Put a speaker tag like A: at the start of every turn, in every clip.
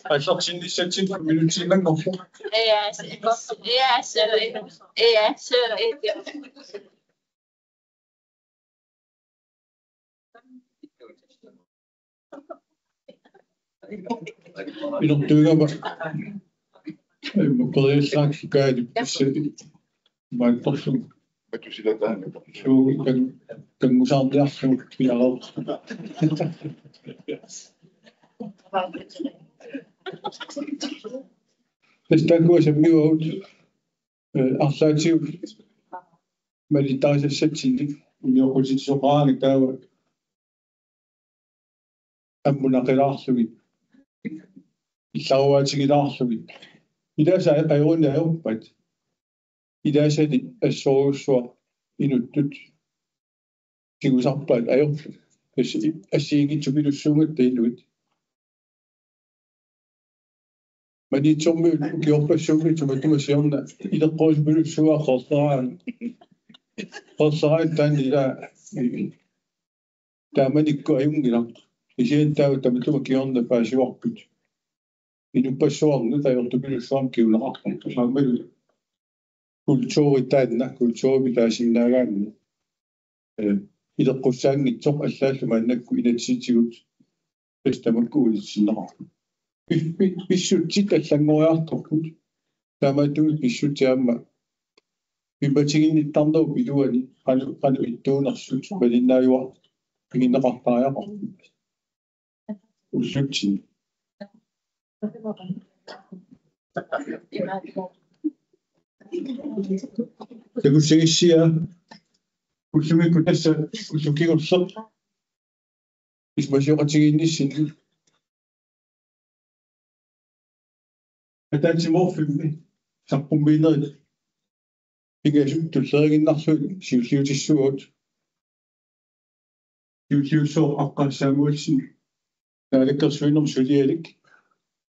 A: Altså initiativ for minutinnen går for. Minun työmä podría sacar vai tossa tengo usando tästä kuusen minuut arsaatiu malitaisassatsini unioqutisoqaani taawa ammunaqilaarlugit илларуаатигилаарлугит илааса аюрниаерпат илаасани ассоруссуа инуттут кигусарпаат аёрпу ассиигитсупилуссуугат таилуит манитсормиут киорпассуугит суматумасиорна илеққуусупилуссуа қорсараат таанила тааманикку аюнгилар исиан таава таматума киорна паасиуарпут инуппассуарну таёртупилуссуам киулеқарпа саамалу культууритаанна культууми таасиннаагаанна илеққуссаангитсоқ аллааллума аннакку инатситигут тастамакку улитсиннеқарпу писсутсит аллангориарторпут таамаатугут писсутиаама пиматигинниттарнеру пилуани qalu ittуунерсут малиннааюа пигиннеқартаариақарпут уллутсин тегусигиссиа уллумикку тасса уллукигуллер исмасиоқатигиинниссин атаатиморфимми сарпуммиинерит пигасут туллеригиннарлуут сиуллиутиссуут сиуллиуссоо аққассаамуутсин наалаккерсуиннер сулиалик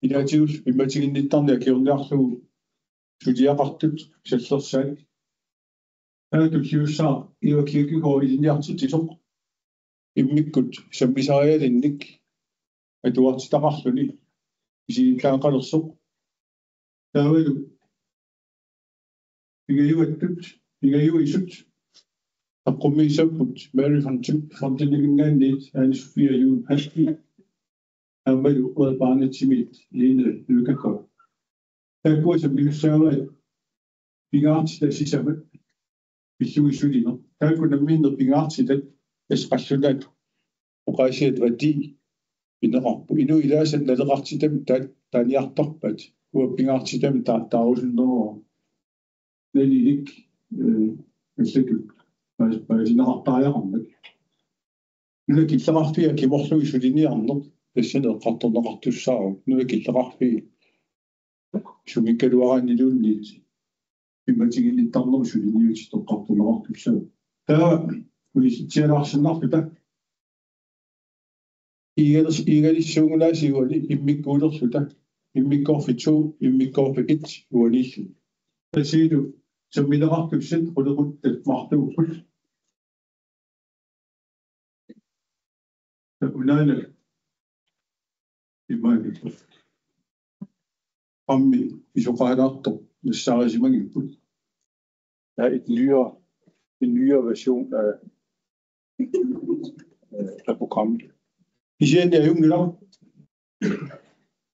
A: илаатигус пиматигинниттарниа киорниарлугу сулиақартут саллерсаат аатуллиуссаа иуакиукигоо илиниартитисоқ иммиккут саммисариалинник атуартитақарлуни исигиккаақалерсоқ таавалу пигаюисут аққуммисаппут Mary фонтинигингаанниит аани София юун хаски аммалу уалбаанатсимит лине лукакко таккуаса бигуссааваа пигаартита сисамат пиллуисулино тааккунаммииннер пигаартитат эсқаллунаат оқаасиат вати инеқарпу ину илаасан налеқартитам тааниарторпат уа пигаартитам таарусуннероо нэлилик аллаку паасинеқартаариақарнак нуна киллеқарфиа киморлуи сулиниарнер тассанеққарторнеқартуссаару нуна киллеқарфи сумиккалуарааннилуунниит пиматигинниттарнеру сулиниути тоққартунеқартуссаа таа улиситсиалаарсиннарпута игалиссуугулаасигуали иммиккуулерлута иммиккорфитсуу иммиккорфикит уалииллу тасиилу сумминеқартуссат қулеқуттат мартууппут унаана имаани амми исоқаалаарто нассаарисимагиппут der er en nyere version af programmet. I siger, at jeg er jo med dig.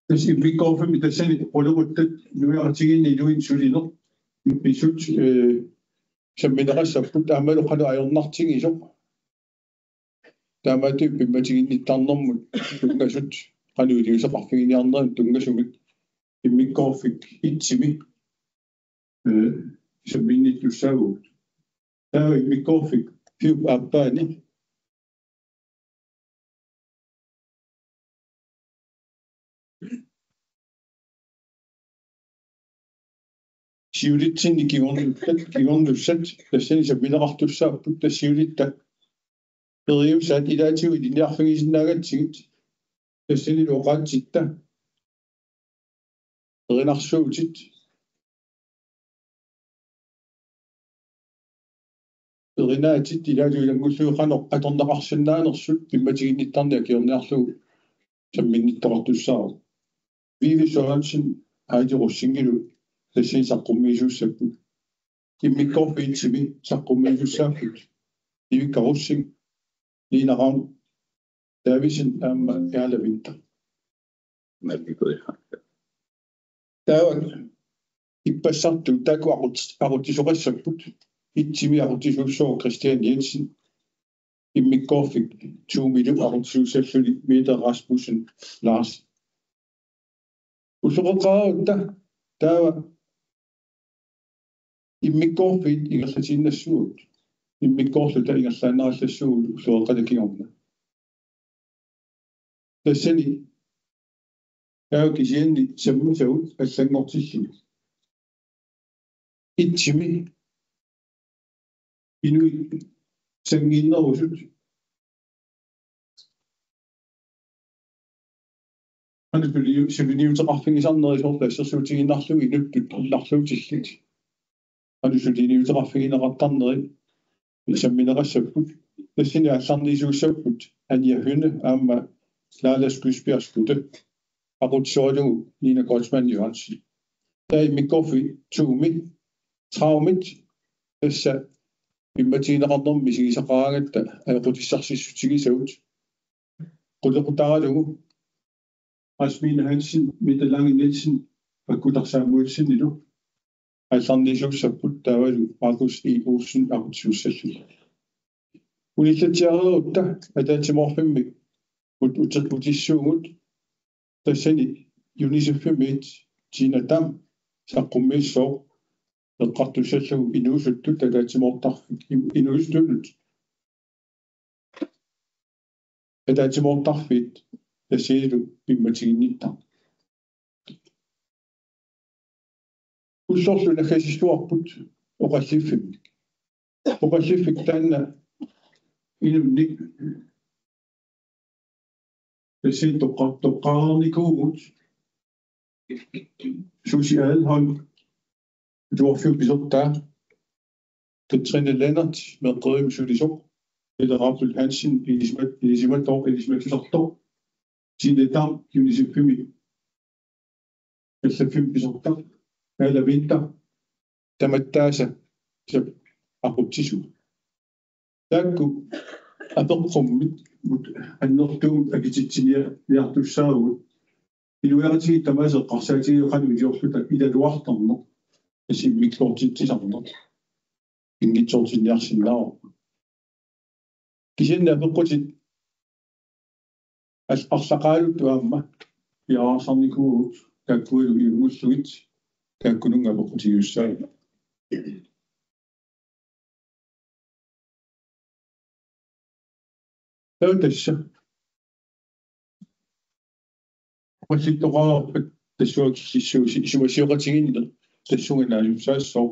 A: Hvis vi går for mit selv, prøver nu er artiklen i Luin Solino. Vi synes, som min rest af fuldt, der er med, at du har nok ting i så. Der er med, at vi med ting i Danmark, du kan synes, han er jo så bare fint i andre, du kan synes, at vi går fik et til mig. Som min ikke så ud. Der er vi går fik 4 af børnene. Siulitsin kigornusat tassani saminaqartussaa putta siulitta periusaat ilaatiu iliniarfigisinnaagatigit tassani luqaatsitta erinarsuutit erinaatit ilaatiu ilangulluuqanoq atornaqarsinnaanersut pimmatiginnittarnia kiorniarlugu samminnittoqartussaaru Vivi Sørensen aidirussigilu tassi saqqummiisuussappu immikkorfiitsimi saqqummiisussaapput ivikkarussing liinaqaun Davisen aamma ealavinta taawan ippassartu taaku aquttisoqassapput itsimi aquttisuussoo Christian Jensen immikkorfik tuumilu aquttisuussalluli Mette Rasmussen Lars usoqaqaarutta taawa immikkorfit ingerlatinassuut immikkorluta ingerlaannerallassuut usoqaqalakingorna tassani taawa kisianni sammutaut allangortilli itsimi inui sangiinnerusut anapuli siviniuteqarfigisarnerisorlassерsuutiginnarlugu inuttut illarluutillit anusutiniuteqarfigineqartarneri isammineqassapput tassini алларнисууссаппут аниахюне аама лааласкуспиарскута aqutsualugu Nina Goldsman Johansen tаа иммиккорфи туумит траумит тасса имматигинеқарнерми сигисақараагатта aqutissarсиссутигисагут qullequtaralugu Rasmine Hansen Mette Lange Nielsen аккуларсаамуутсинилу алларнисууссаппут таавалу Markus E. Olsen aqutsuussаллу униллатиареерутта атаатиморфиммик утиссуугут тассани юнисеффимит тинатам саққуммиссоо эққартуссаллагу инуусуттут атаатимортарфик инуустулут атаатимортарфит тассиилу пимматигинниттар уссорлу нахасистуарпут оқаллиффимик таанна инумник тассин тоққарникуугут socialhold duorfiupisottaa Katrine Lennart med Grødum Sydisok eller Raphael Hansen Elisabeth Tine Dam Unisifimi Elsafimpisottaa eller Vinter Tamattasa Apoptisu Takku Aperqrummit annertuum akitittinia liartussaagut iluerati tamaseqqarsaatigiqanu idiorluta ilaluartarno asimmiklortittisarner ingitsortinniarsinnaro kisinna peqqutit arlaqaalut tuamma piaraasarnikuugut kaakkuilu iungullugit kaakkununga peqqutigiussaai tassa qallittoqaarpat tassuakissuusi isuasiuqatiginna тассугинааюссаассоо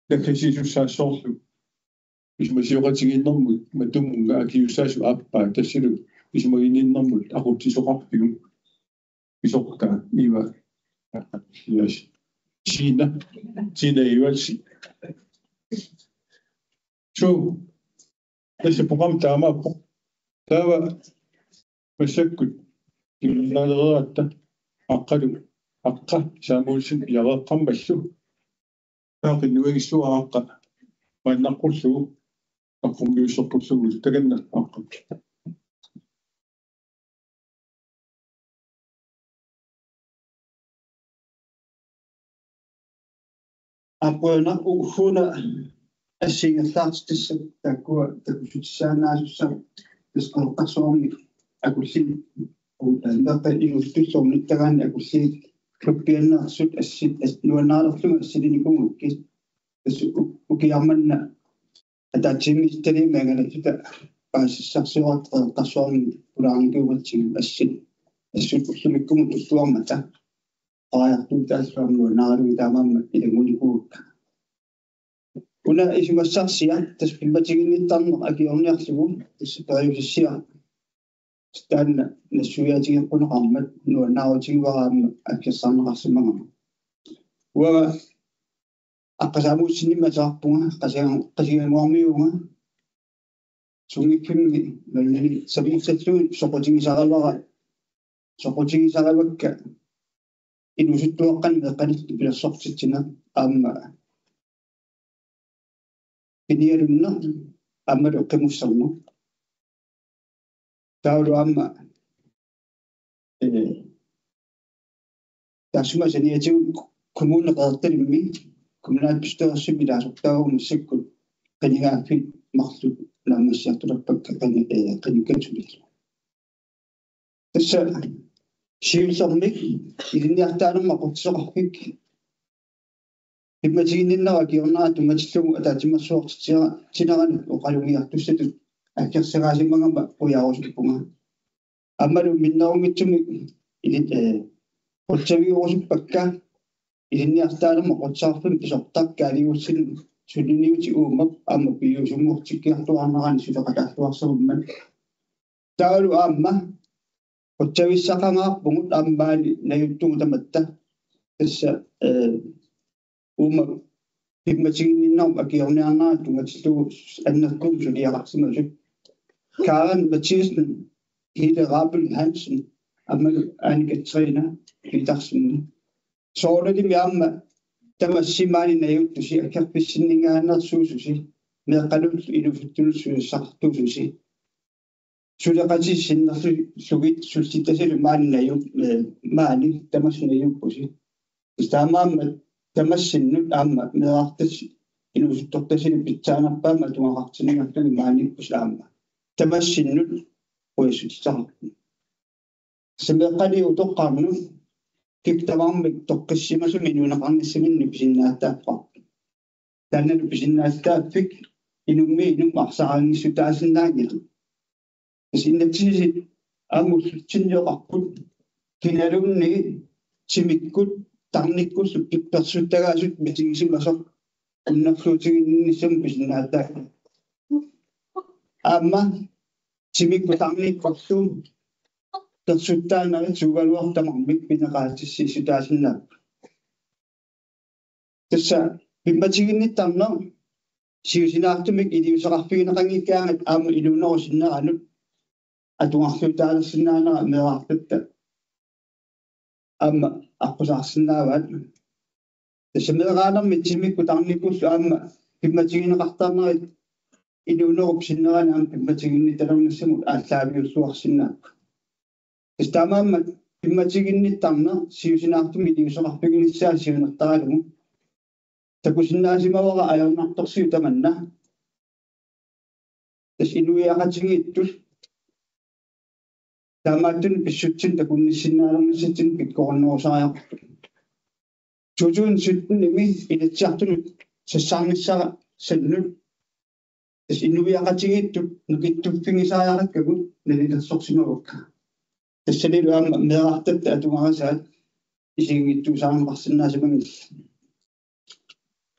A: таккасисуссаассоорлу исмасиоқатигиннэрмут матуммунга акиуссаасу ааппаа тассилу исмагининнэрмут aquttisoqarpigum исоқта ива яш China ивалси so tässä program taamaappo taava massakkut kimnaalereatta aqqalu aqqa saamuulsin piareeqqammallu taaqinnuagissuaraaqqa maannaqqullugu aqummiusserpullugu taganna aqqa
B: appuana uhuuna ассингерлаартиссак таккуа такусутсаанаасуссаа тесқалқарсуарми акулли уутааннерта игустуллорниттагаани акулли клуппианнерсут ассит нуаннаалерлуга ассилиникугу кис тассу укиарманна атаатсиммисталимагана тута паассарсиорат эққарсуарми пулаарникуугатсигу ассут уллумиккуму туттуармата аяртуутаассуарнуа нааралуги таамаамма илагуникугукка una isumassarsia taspimatiginnitarneq akiorniarlugu tassuperiusissia taanna nassuyaatigiqqunaqarmat nuannaarutigiwaraamma akkiassarneqarsimagama uaga aqqasaamuussinnimmataarpunga qasiganguarmiuga sungikkimmi malli sapiutsallugit soqutigisarallara soqutigisarivakka inusuttuaqqan meeqanittu pilassortitsina aamma pinialunna aammalu eqqimussarnu taulu aamma taasuma saniatiu kommuneqeertalimmi kommunaat pistoorsimmi laasortaagumussakkut qanigaaffi marlu laamassiartulapakka qanikatuli tassa siullermik ilinniartaanerma qutsoqarpik immatigинниннера киорнаа туматиллугу атаатимерсуортитсиара тинеранут оқалугиартуссатут аккерсегаасиммагама уяарусуппунга аммалу миннерунгитсуми илит qutsaviurussupakka ilinniartaanerma qutsаарpim pisortarkaaligussin suliniuti uumap aamma piusummuortikkiartuarnerani suleqataartuarserumman taalu aamma qutsavissaqangaarpungut aammaani najuttugu tamatta tassa uuma pimmatiginninnerum akiorniarnaa tungatillugu annerkum suliaqarsimasuk Karen Mathiesen Hille Rabel Hansen aammalu aanikatrina pitarsinni soorali miamma tamassimani najuttusi akkerpissinningaannersuususi meeqalut ilufuttulussuissartususi suleqatissinnerlu sugit sulsitasilu maani najut maani tamassinajuppusi istaamaamma tamassinut aamma meeqartas ilufuttortasilu pitsaanarpaama tungaqartiningartugi maanippus aamma tamassinut uisutissarpu semeqali utoqqarnu kiktavarmik toqqissimasumi inuunaqarnissimini pisinnaataappa tannalu pisinnaataappik inummi inum arsaraangissutaasinnaagira isinnatisisit aamullutinjoqarput kinalunni timikkut tarnikkullu pippersuttagaasut mitigisimmasoq unnerluutiginnissam pisinnaataappa aamma timikku tarnikkullu tersuttaanari suugaluartamarmik pineqaatissiisutaasinnaa tassa pimmatiginnittarner siusinaartumik iliuseqarpigineqangikkaangat aamma iluunerusinneranut atuarluutaalersinnaanera meeqartatta aamma аққусаарсинааваат тасса меэқаанерми тимикку тарникуллу аамма пимматигинеқартаарнерит илуунеруп синнерани аама пимматигинни талернассамут ааллаавиуллуарсиннаап тастаамаамма пимматигинниттарнер сиусинаартуми илиусеқарпигиниссаа сиунертаралугу такусиннаасимавара аернарторсиу таманна тас илуиақатигииттул таамааттун писсутсин такунниссиннаалернассатсин пиккорнерусариақ 2017 ими илатсиартунут сассаарниссара саннут тас илуиақатигииттут нукиттуффигисаариақаккагут налилерсорсимавакка тассалилу аама меэқартатта атунгарасаат исигиттуусаарнеқарсинаасимагил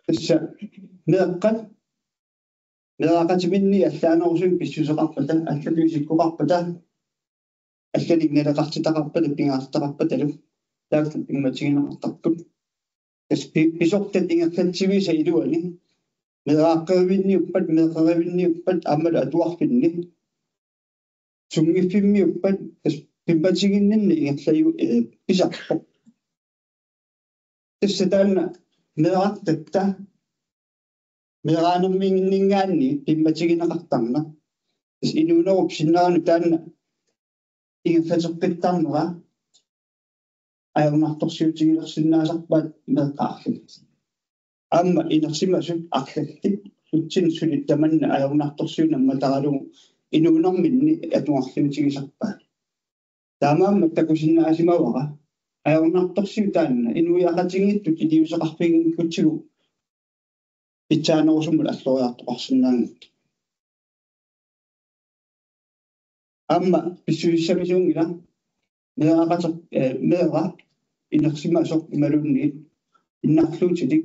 B: тасса меэққатиминни аллаанерусуи писсусеқарпата аллапиусиккоқарпата аллалигнелеқартитақарпата пингаартақарпаталу таакку пингматигинеқартарпут тас писортат ингаккатсивиса илуани меэққаривинниуппат аамалу атуарфинни сунгиффиммиуппат тас пимматигиннинни ингерлаю писарпо тассатаанна меэқартатта меэқаанермингиннингаанни пимматигинеқартарна тас илуунеруп синнаану таанна ингфатерпиттарнера аернарторсиутигилерсиннаасарпаат меэққаарлут аама инерсимасут арлаллик сутсин сулит таманна аернарторсиунамма таралугу инуунэрминни атуарлуутигисарпаат таамаамма такусиннаасимавара аернарторсиутаанна инуиақатигииттут илиусеқарпигингкутсигу питсаанерусуммут аллориартоқарсинаангут аама писсуиссамисуунгила меэқатер меэра инерсимасоқ ималунни иннарлуутилик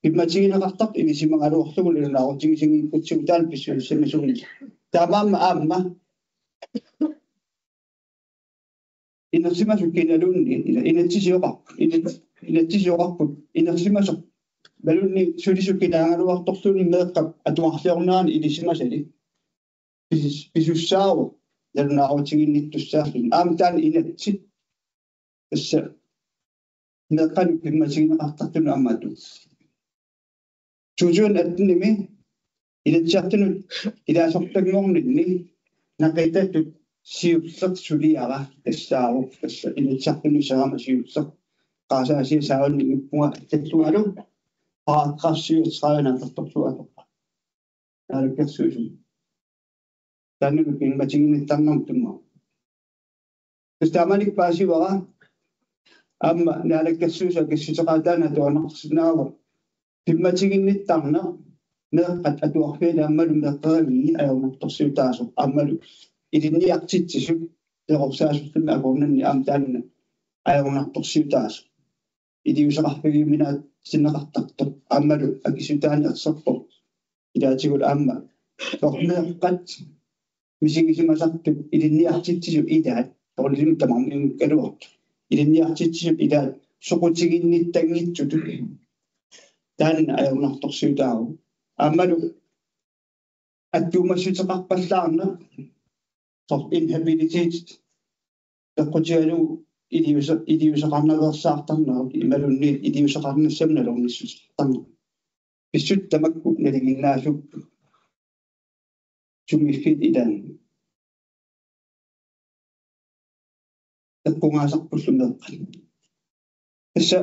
B: пимматигинеқартақ илисимагалуорлугу лунаарутигисингиккутсигу таан писсуиссамисуунгила таамаамма аама инерсимасу киналунни инатсисиоқарпут инерсимасоқ балунни сулисуккинаагалуарторлуни меэққап атуарлиорнерани илисимасали писуссаару налунаарутигинниттуссаарлун аама таан инатсит tässä meqan pimmasigneqartartunu ammatu tujuan atnimi ilitsartunut ilaasortagngornitni naqitatut siussaq suliara tassaaru tassa ilitsartunu saama siussaq qasaasi saawalni ippunga tattualu paragrafiutsraanatartortualu alakkersuusum tannu pimmasigneqarnartumma tastamanik paasiwara amma naalakkersuusa kissutaqaataana tuanaqsinaawa pimmatiginittарна meeqqat atuarfiila ammalu meeqqaagi ajornartorsiutaaso ammalu ilinniartitsisut teqorsaasuttuna akornanni aamtaanna ajornartorsiutaaso iliuseqarpigiminaat sinneqartartoq ammalu akisutaani erserpo ilaatigul aamma tormeeqqat misigisimasartut ilinniartitsisu ilaat torlisim tamarmium kaluart ilinniartitsisu ilaat soqutiginnittangitsut taanna ajornartorsiutaaru ammalu attuumassutеқарпаллаарна sort inhabilitet teqqutialu iliuseqarnaversaartarnaa imalunni iliuseqarnassamnalornissuttarna pissut tamakku naliginnaasuk summiffit ilaan teqqungaasarpullumeeqqan tassa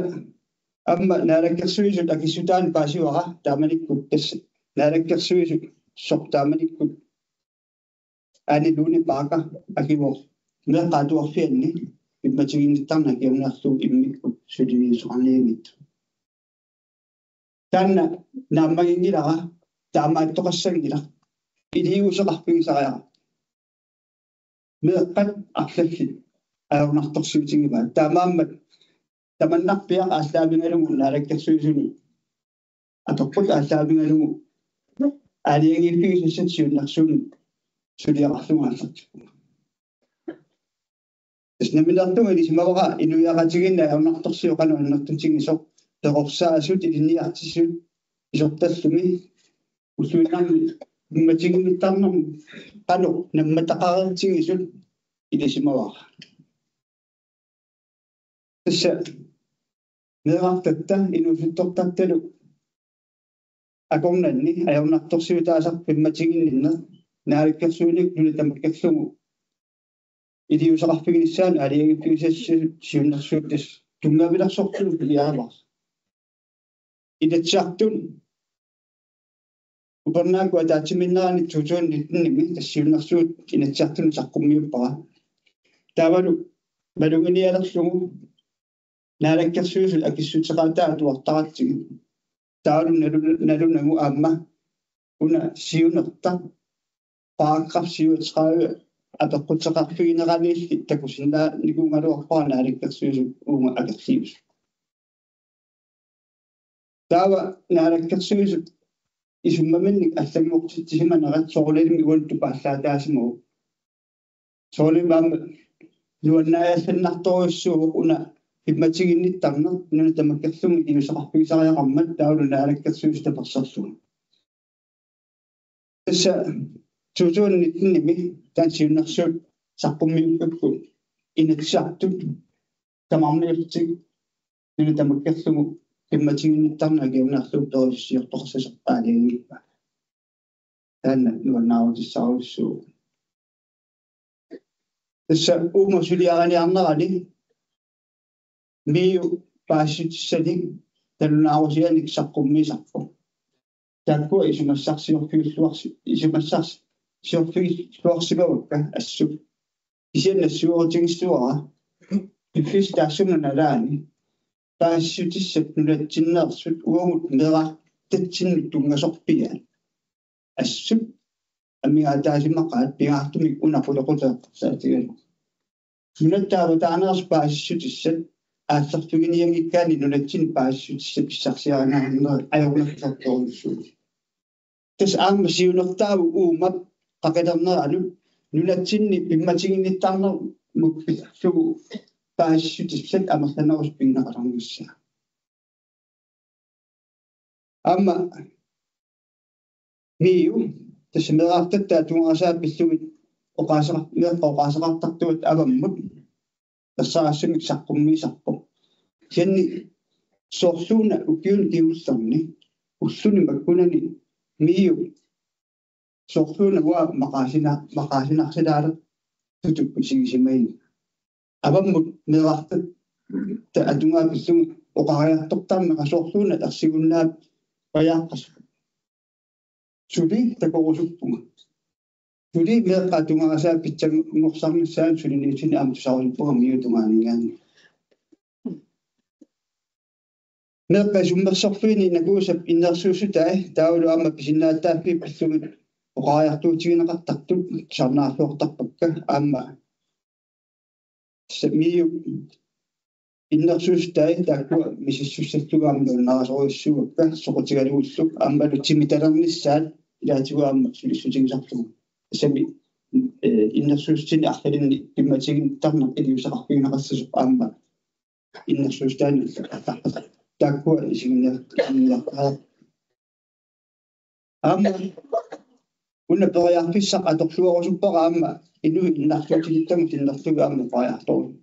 B: amma naalakkersuisut akissutaan paasiwara taamanikkut tassa naalakkersuisut sortaamanikkut aaniluuni paaka akivo meeqqaatuarfianni pimmatiginittарна kiunnaarluu immikkut sulimiisuarniimit taanna naammagingilara taamaattoqassangila iliuseqarpigisariara meeqqat arlallit ajornartorsuutigimaa taamaammat tamannarpia aallaabingalugu naalakkersuisuni atoqqut aallaabingalugu aaliangilpigisat siunnersuun suliaqarlungaallart isnamilartunga isimavara inuiaqatiginna ajornartorsiuqanu annertutigisoq teqorsaasut ilinniartissut isortallumi ussuinarmi pimmatiginittарнам qalu nammataqarertigisut ilisimavara tassa meeqartatta inusuttortartalu akornanni ajornartorsiutaasaq pimmatigинниннер naalakkersuunik nulitamakkallugu iliuseqarpiginissaanu aliagippigisassut siunnersuuttas tungavilarsortulu piliaravaq ilatsiartun upernaakku ataatiminneraani tutuannitnimi tassiunnersuut inatsiartunu saqqummiuppara taavalu malunginialerlugu naalakkersuusut akissuteqaataa tuartaratsigi taalu nalunagu aamma una siunerta paragraf 37 apeqqutseqarpigineraniilli takusinnaa nikuungaluarpara naalakkersuusut uunga akersius taava naalakkersuusut isummaminnik аллагиортитсиманерат соорулилми уанту пааллаатаасимагу соорулимаама нуаннааяссаннарторуссуу уна пимматигинниттарнер нуна тамаккерлуми иусеқарпигисариақармат таулу наалаккерсуус таперсерлугу тасса тутуунниттними таансиуннерсуут саққуммиуппакку инатсаартут тамарниертик нуна тамаккерлугу пимматигинниттарна геунарлуг ториссиорторсасерпаалиагиппа таанна нуаннаарутиссаруссуу тасса ума сулиараниарнерали миу паассутиссали талунаарусианик саққуммисарпо такку исумассарсиорфигисуарсимавакка ассут исианнассуорутигиссуара пиффис таассунаналаани паассутиссат нулатсиннеерсут уагут мера татсиннут тунгасорпиа ассут амигаатаасимаққаат пигаартумик унапулеқутеэққарсаатигалу нулаттаава таанерс паассутиссат аассартугиниангиккаани нулатсин паассутиссат писсарсиаранаарнер ajornartortorussuut тас аама сиунертааву уумап қақилернералу нулатсинни пимматигинниттарнер мукпиларлугу паассутиссат амерланерус пингнеқаларнisса аама миу тасмераартаттаа тунгасаап пиллугит оқаасеқартартуут аваммут тассаассуми саққуммисарпо сианни соорсууна укиун киуллерни уллуни маккунани миу соорсууна уа мақаасинарсилаале тутуппу сигисимаин аваммут мерартат та атунгаа писсуми оқариартортарнера соорсууна тарсигуннаап паяаққас сули такорусуппуга сули меэққа тунгарасаа питсагнгорсарнассаан сулинитини амтусарулпуга миутунгаанингаани меэққа суммерсорфини накуусап иннерсуусутай таулу аама писиннааттааппи писсуми оқариартуутигинеқартартут сарнаафуортарпакка аама миу иннерсуусутай тааккуа мисиссуссаттугаамну нарасоруиссугакка соқутигалууллук ааммалу тимиталерниссаат илаатигуаама сулиссутигисарлугу сами иннерсуустини арлалинни пимматигинтарнақ илиусақарпигинеқассасуп аама иннерсуустаани тааккуа исигиннеққаа аама уна периарписсақ аторлуорусуппара аама инуи иннартуутигиттаму тиннертуга аама периартору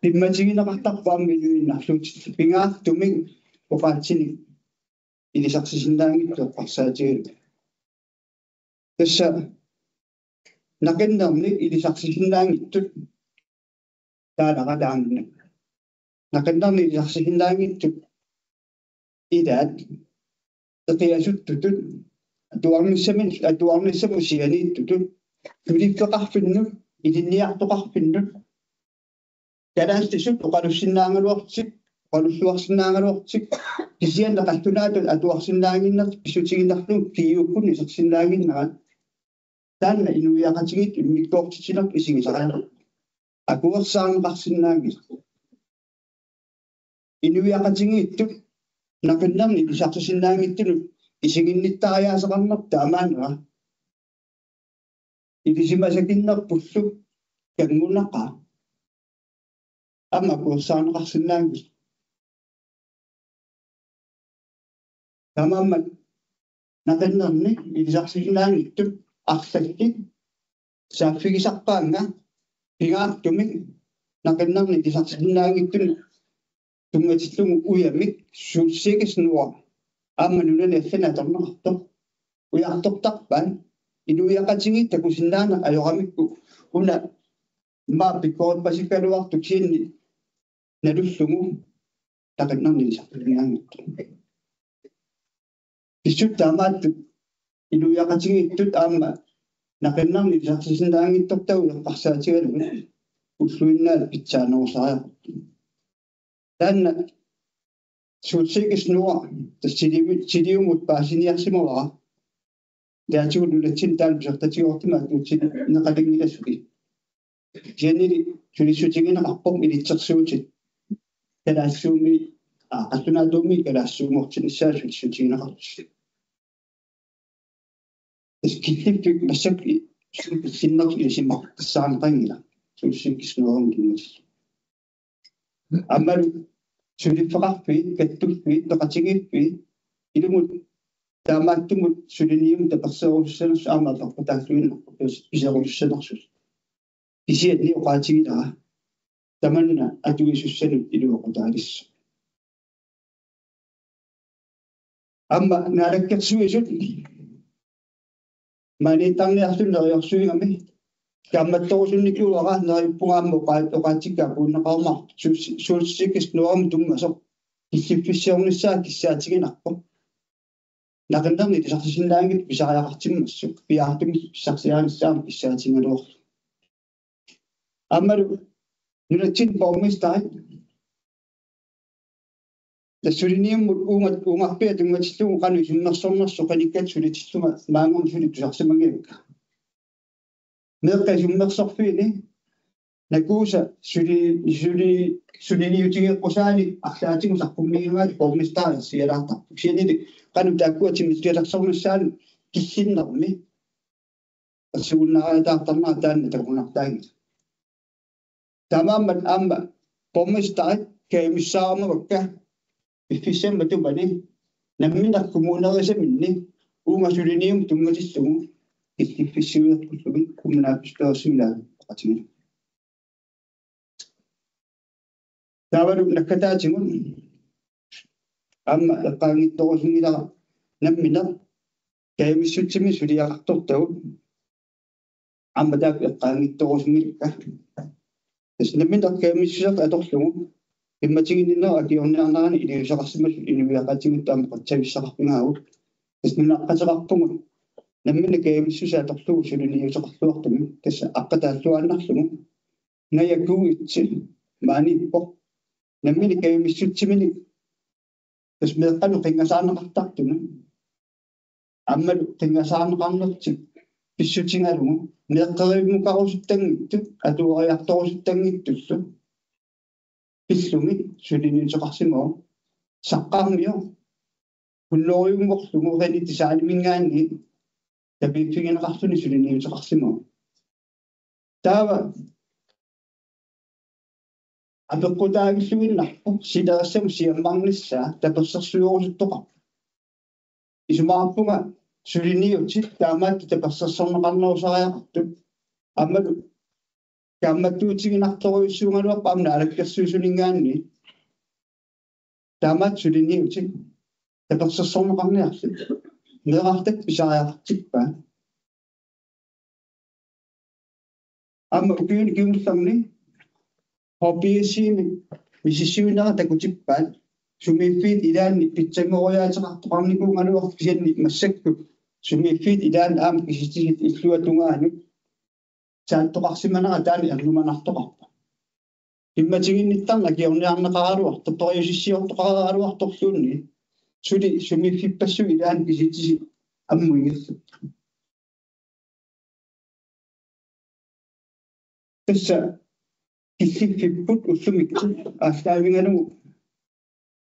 B: пимматигинеқартарпаами инуиннарлуутит пингаартумик оқаатсини илисарсисиннаангитту парсаатигил тасса накеннерни илисарсисиннаангиттут тааларадаанна накеннерни илисарсисиннаангиттут идаат тэтиасуттутут атуарниссаму сиганииттутут тулиффеқарфинну илинниартоқарфиннут калаастисут оқалуссиннаангалуартик qallussuarsinnaangaluartik kisiannaqaltunaatut atuarsinnaanginnert pissutiginnarlu kiiukkun isarsinnaanginnerat taanna inuiaqatigit immikkoortitinak isigisarana akuersaarneqarsinnaangis inuiaqatigiittut naqinnerni isarsisinnaangittulu isiginnittariaasaqarner taamaanera ilisimasakinnerpullu kangunaqa amma akuersaarneqarsinnaangis tamammat naqinnerni ilisarsisinnaangittut арлаккит сааффигисарпаанга пигаартумик нақиннерни тисарсиннаангиттун тунгатиллугу уямик сулсигиснуа аамманунани аффинаторнеқарто уяартортарпаан инуиақатиги такусиннаана ajорамикку уна мааппиккорпасиккалуарту киинни налуллугу тақиннерни тисарсиннаангитту писсут таамаатту илуяқатигиттут аама нақиннерни тисарсисиннаангиттортагу яққарсаатигалу уллуиннаал питсаанерусариа таанна сулсигиснуа тассилиумут паасиниарсимавара таатигулулатсин таан писартатигортимаат уутсин неқалингилассуки кианили сулиссутигинеқарпом илитсерсуутит калаассууми qastunaatuumi kalaassуумортинissаа сулиссутигинеқартус скиттик массак синнер илисимар тассаанеқангила сулсигиснуарум киннис аммалу сулиффеқарпи каттулпи тоқатигиппи илумут таамааттумут сулиниум таперсеруссанерс аамаалларпатааллуиннерпу писеруссанерсус писиатни оқаатигилара таманна атуисуссанут илуоқутаалисса amma naalakkersuisut manittarniarsuneriorsuigami kammattorusunnikkuuara nerippungaammu qaatoqaatikka puunneqarmar suulsikisnuarum tummasoq kissiffissiornissaa kissaatiginarpo naqinnerni tisarsisinnaangit pisariaqartimmassuk piaartumi pissarsiaanissaam kissaatingaluor ammalu nunatsin borgmestari тассулиниум уумарпиа тунгатиллугу кану суммерсорнерсо каниккат сулитиллума маангорн сулиттусарсимагиакка меэкка суммерсорфини накууса сулиниутигеққусаани арлаатигу сарпуммигимаали боргместари сиалаартарпу сианили кану тааккуатимми тиалерсорнссаани киссиннерми ассугуннараатаартарнаа таанна такунартаагит тамааммат аама боргместари каимиссаарамавакка Efficient betul bani, namun nak kemudian sebenarnya umat sudah ni untuk mengajisu efficient betul kemudian kita sudah qatini tawaru nakataatigun amma eqqaangittorusunila nammina kaimissutimi suliaqartortagu amma taak eqqaangittorusunilka nammina kaimissuaq atorlugu immatigиннина акиорниарнарани илиусақарсимасу инуиақатигут таама qatсависсақарпингаагу нааққатеқарпугу наммина каимиссусааторлугу сулиниусақарлуартами тасса аққатааллуааннарлугу наякууитси мааниппо наммина каимиссутсимини тас меэққану қингасаанеқартартуна аммалу қингасаанеқарнертик писсутингалугу меэққеривмукарусуттангитту атуариарторусуттангиттуссу пиллуми сулиниусеқарсимаа саққармио куллориумморлугу рани тисаанимингаанни табииффигинеқартуни сулиниусеқарсимаа таава апеққутаагиллуиннарпу силерассаму сиаммарниссаа таперсерсуйорусуттоқа исумаарпунга сулиниутит таамаатта таперсерсорнеқарнерусариақарту аммалу камматтуутигинарторуйуссуунгалуарпа амна алаккерсуусулингаанни таамаат сулиниутит таперсерсорнеқарниарси неқартак писариақартиппаа амма укиуни киумсарни хоббиисими мисиссуинера такутиппаат сумииффит илаанни питсангориаатеқартоқарникуунгалуар кисианни массакку сумииффит илаан аама киситигит иллуатунгаану сааттоқарсиманера таани арнуманартоқарпа имматигинниттарна киорниарнеқаралуар тотториусиссиортоқаралуарторлуунни сули сумииффиппассу илаан киситиси аммуигерсу тасса киссиффиппут уссумикку аастаавингалугу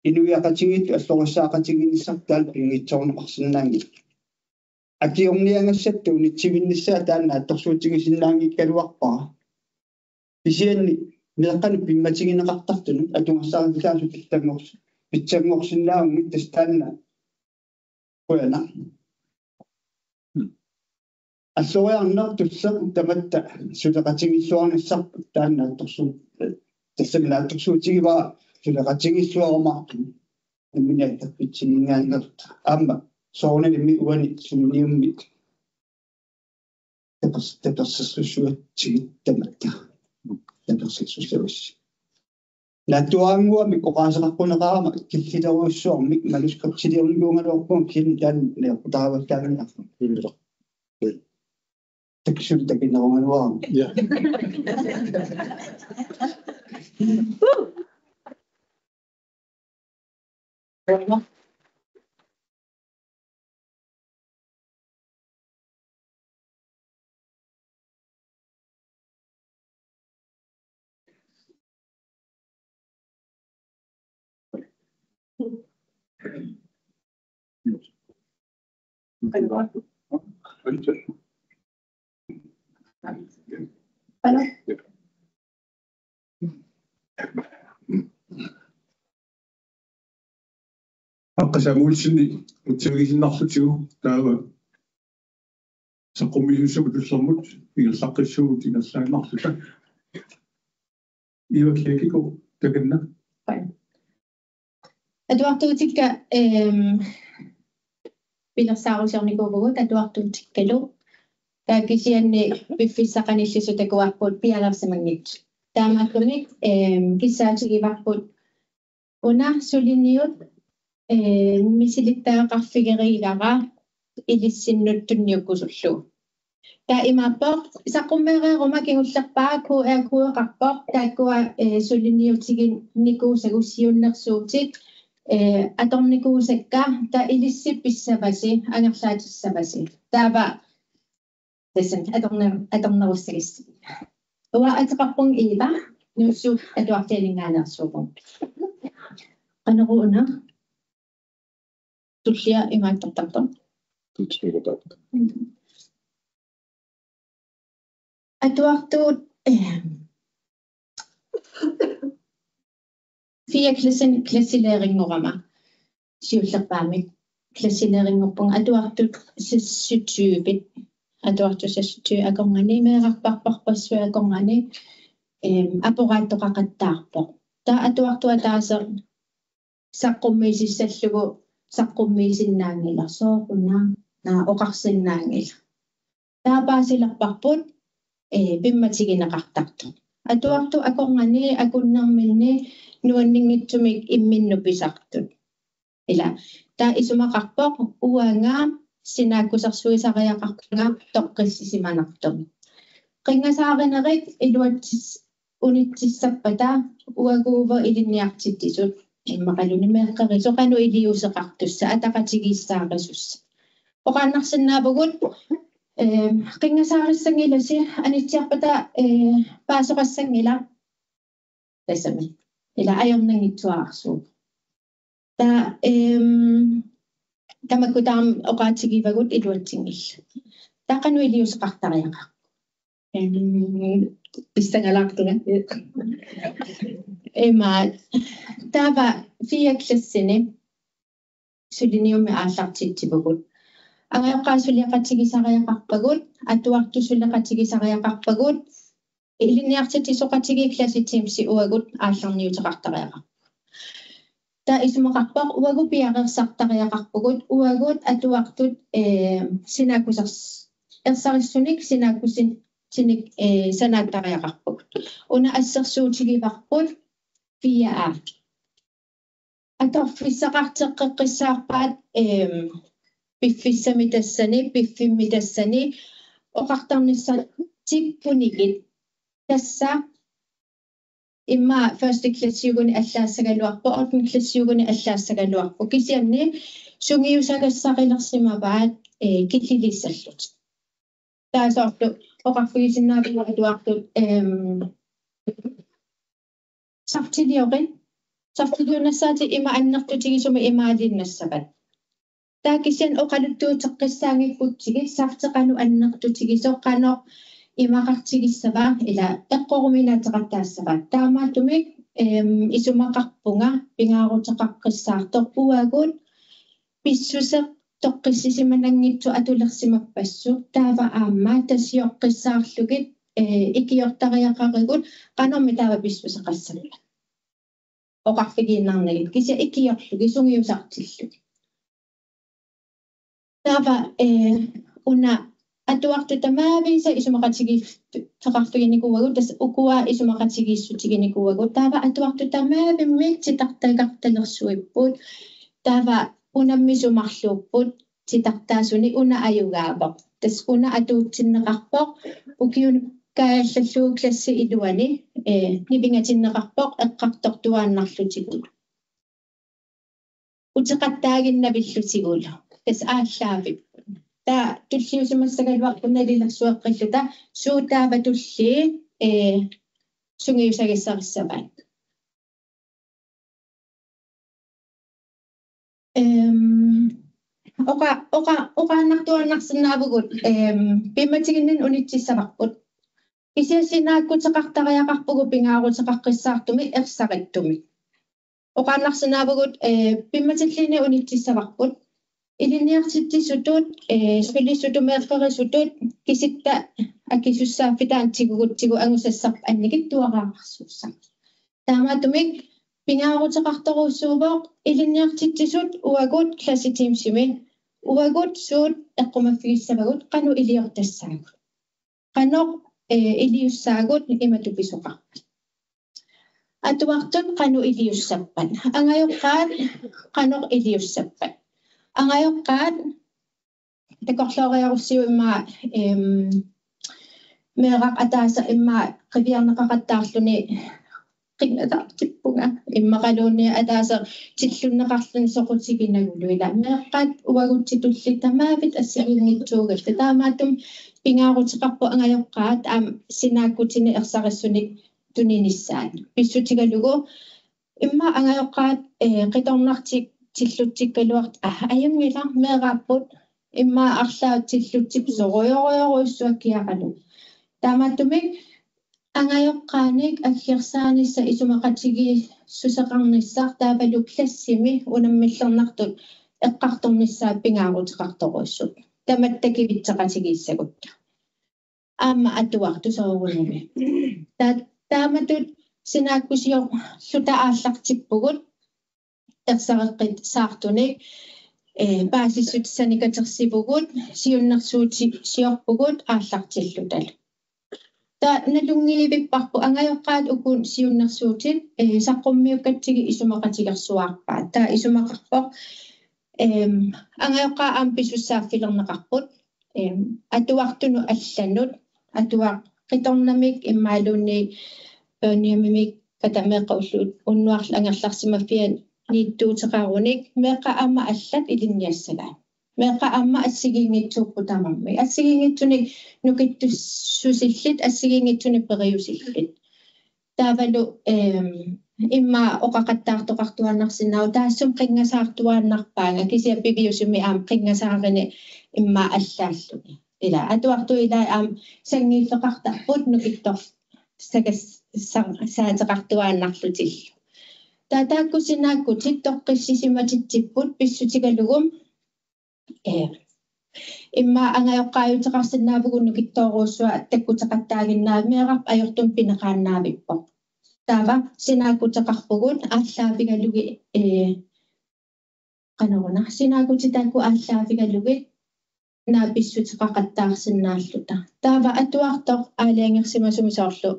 B: инуиақатигит аллориссаақатигиниссартаал ингитсорнеқарсинаанги акиорниангассатту унитсивинниссаа таанна атторсуутигисиннаангиккалуарпара писианни меэққану пимматигинеқартартуну атунгассаарисаасу питсангорсиннааунгит тастаанна қуяна аллориарнертусса таматта сулеқатигиссуарниссарпут таанна атторсуу тассамина атторсуутигиваа сулеқатигиссуарумаарту намминааттаппитсигингаангерта аама соорналими уани сулиниуммит таперсерсуатсигиттаматта таперсерсуслависси латуангуами коqaасеқарпунеқарама киллилеруйуссуармик манускриптилиорникуунгалуарпуун кини таан неқутааваллаанниарфуиллеқ таксул такинерунгалуарами я
A: аққасамуулсини утсивигисиннарлутигу таава саққуммисуссагу туссермут игерлаққиссугут ингерлаагнарлута ивакиакико такенна
C: адуартуутикка пилерсаарусерникуугут адуартуутиккалу таакисианни пиффиссақаниллису такуарпут пиалерсамангит таамааккуник киссаатигиварпут уна сулиниут мисилиттаақарфигерилара илиссиннуттунниуккусуллу та имааппор саққуммеерерума кигуллерпааку аакуеқарпор тааккуа сулиниутигин никуусагуссиуннерсуутик аторникуусакка та илиссипписсаваси ангерлаатиссаваси таава тесен аторнеруссагисси уа атеқарпун ива нуссуут атуартиалингаанерсуупун канеруна туллиа имааттартартор
A: тутсугутаат
C: атуартуут фиа классилерингорама сиуллерпаамик классилерингорпун атуартут сиссутсуупит atuartusassutu akongani meeqarparparpassu akongani apuraattoqaqattaarpo ta atuartu ataasa saqqummiisissallugu saqqummiisinnaangilarsooruna na oqarsinnaangila taapaasilarparput pimmatigineqartartu atuartu akongani akunnerminni nuanninngitsumik imminnupisartut ila ta isumaqarpoq uanga sinaakkusarsuisariaqarpunga toqqissisimanartum qingasaarenerik iluatsis unitsissappata uaguuva ilinniartittisut imaqaluni meeqqerisoqanu iliuseqartussa ataqatigiissaaresussa oqaannarsinnaapugut qingasaarissangilasi anitsiarpata paasoqassangila tasami ila ajornangitsuaarsuuq ta tamakutaam oqaatsigivagut iluatsingilla taqanu iliuseqartariaqa istangalaartuga ema tava fiaklassini suliniumi aallartittipugut angayoqqaasuliaqatigisariaqarpagut atuartusuliqatigisariaqarpagut iliniartitisoqatigiklassittiimsi uagut aallarniuteqartariaqa ta isumaqarpoq uagu piaqersartariaqarpugut uagut atuartut sinaakusars ersarissunik sinaakusin sinik sanaattariaqarpugut una assersuutigivarput fiaa atorfissaqarteqqeqqissaarpaat piffissamitassani piffimitassani oqartarnissartikpunigit tassa imma første klassiuguni allaassagaluarpu ottende klassiuguni allaassagaluarpu kisianni sungiusagassarilersimapaat killiliissallut taasoortu oqarfigisinnaapua atuartut sartiliunassaati ima annertutigisuma imaalinnassaqat taakisian oqaluttuuteqqissaangikkutsigi sarteqanu annertutigisoqqanoq imaqartigissava ila eqqoruminaateqattaassava taamaatumik isumaqarpunga pingaaruteqaqqissaartoq uagut pissuseq toqqissisimanangitsu atulersimappassuu taava aamma tassioqqissaarlugit ikiortariaqarigut qanormi taava pissuseqassalla oqarfigiinnarnagit kisia ikiorlugi sungiusartillug taava una atuartu tamaavisa isumaqatigiifeqarfiginikuagut tas ukua isumaqatigiissutiginikuagut taava atuartu tamaavimmiit sitartaqartalersuipput taava unammisumarluupput sitartaasuni una ayugaapoq tas una atuutsinneqarpoq ukiun kaallallugu klassi iluani nipingatinneqarpoq eqqartortuaannarlutikut uteqattaaginnavillutigula tas aallaavip ta tulliusimassagaluarpunalilersueqqilluta suutaava tulli sungiusagissarissapaat oqaannartuannarsinnaapugut pimmatiginnin unitsissavaqput kisiassinaakkuteqartariaqarpugu pingaaruteqaqqissaartumi ersaqittumi oqaannarsinnaapugut pimmatillini unitsissavaqput iliniartittisutut sulissutumeerqerisutut kisitta akisussaaffitaantiguguttigu angusassarp annigit tuaqaaqarsuussa taamaatumik pingaaruteqartoruussuuvoq iliniartittisut uagut klassitiimsimi uagut suut eqqumaffigissapagut qanu iliortassaagut qanoq iliussaagut imatupisoqarpat atuartut qanu iliussappat angayoqqaat qanoq iliussappat angayoqqaat takorlooriarussiu imma meeraq ataasa imma qiviarneqaqattaarluni qinnatartippunga immaqaluunni ataasa tillunneqarluni soqutiginagulla meeqqaat uaguttitulli tamaavit assigiingitsuugalta taamaatum pingaaruteqarpu angayoqqaat sinaakkutini ersarissunik tuninissaat pissutigalugu imma angayoqqaat qitornartik tilluttikkaluart ayungila meeqaapput imma arlaat tilluttip soruyoruissuakkiaqalu taamaatumik angayoqqaanik akkiarsaanissa isumaqatigi suseqarnissar taavalu klassimi unammillernertut eqqartornissaat pingaaruteqartoruissut Tamattakivitsaqatigissakut. Amma atuartu soorunumi. Taamatut sinaakkusio suta aallartippugut ersaqeqqit saartunik baasissut sanikatersipugut siunnersuuti siorpugut aallartillutal. Ta nalungiivipparpu angajoqqaat ukun siunnersuutit saqqummiukkattigi isumaqatigersuarpaat ta isumaqarpoq angajoqqaa ampisussaaffilerneqarput atuartunu allanut atuaq qitornamik immaaluunni niamimik katameeqqaulluut unnuarl angerlarsimaffian niittuuteqarunik meeqa amma allat ilinniassala meeqa amma assigiingitsuuqqutamarmi assigiingitsunik nukittussusillit assigiingitsuni periusillit taavalu imma oqaqattaartoqartuannarsinnau taassum qingasaartuaannarpaanga kisiappiviusumi qingasaarini imma allааллуни ila atuartu ila sangiilleqartarput nukittor sagas saateqartuaannarlutillu taataakkusinaakku tittoqqissisimatittipput pissutigalugum imma angajoqqaajutеқарсиннаавгу нукиттооруussua attаккутеқаттаагиннаа меэқарп ajortum пинеқааннаавиппо таава синааккутеқарпугут ааллаафигалуги канаруна синаакутитаакку ааллаафигалуги нааписсутеқақаттаарсиннааллута таава атуартоқ аалиангерсимасумисоорлу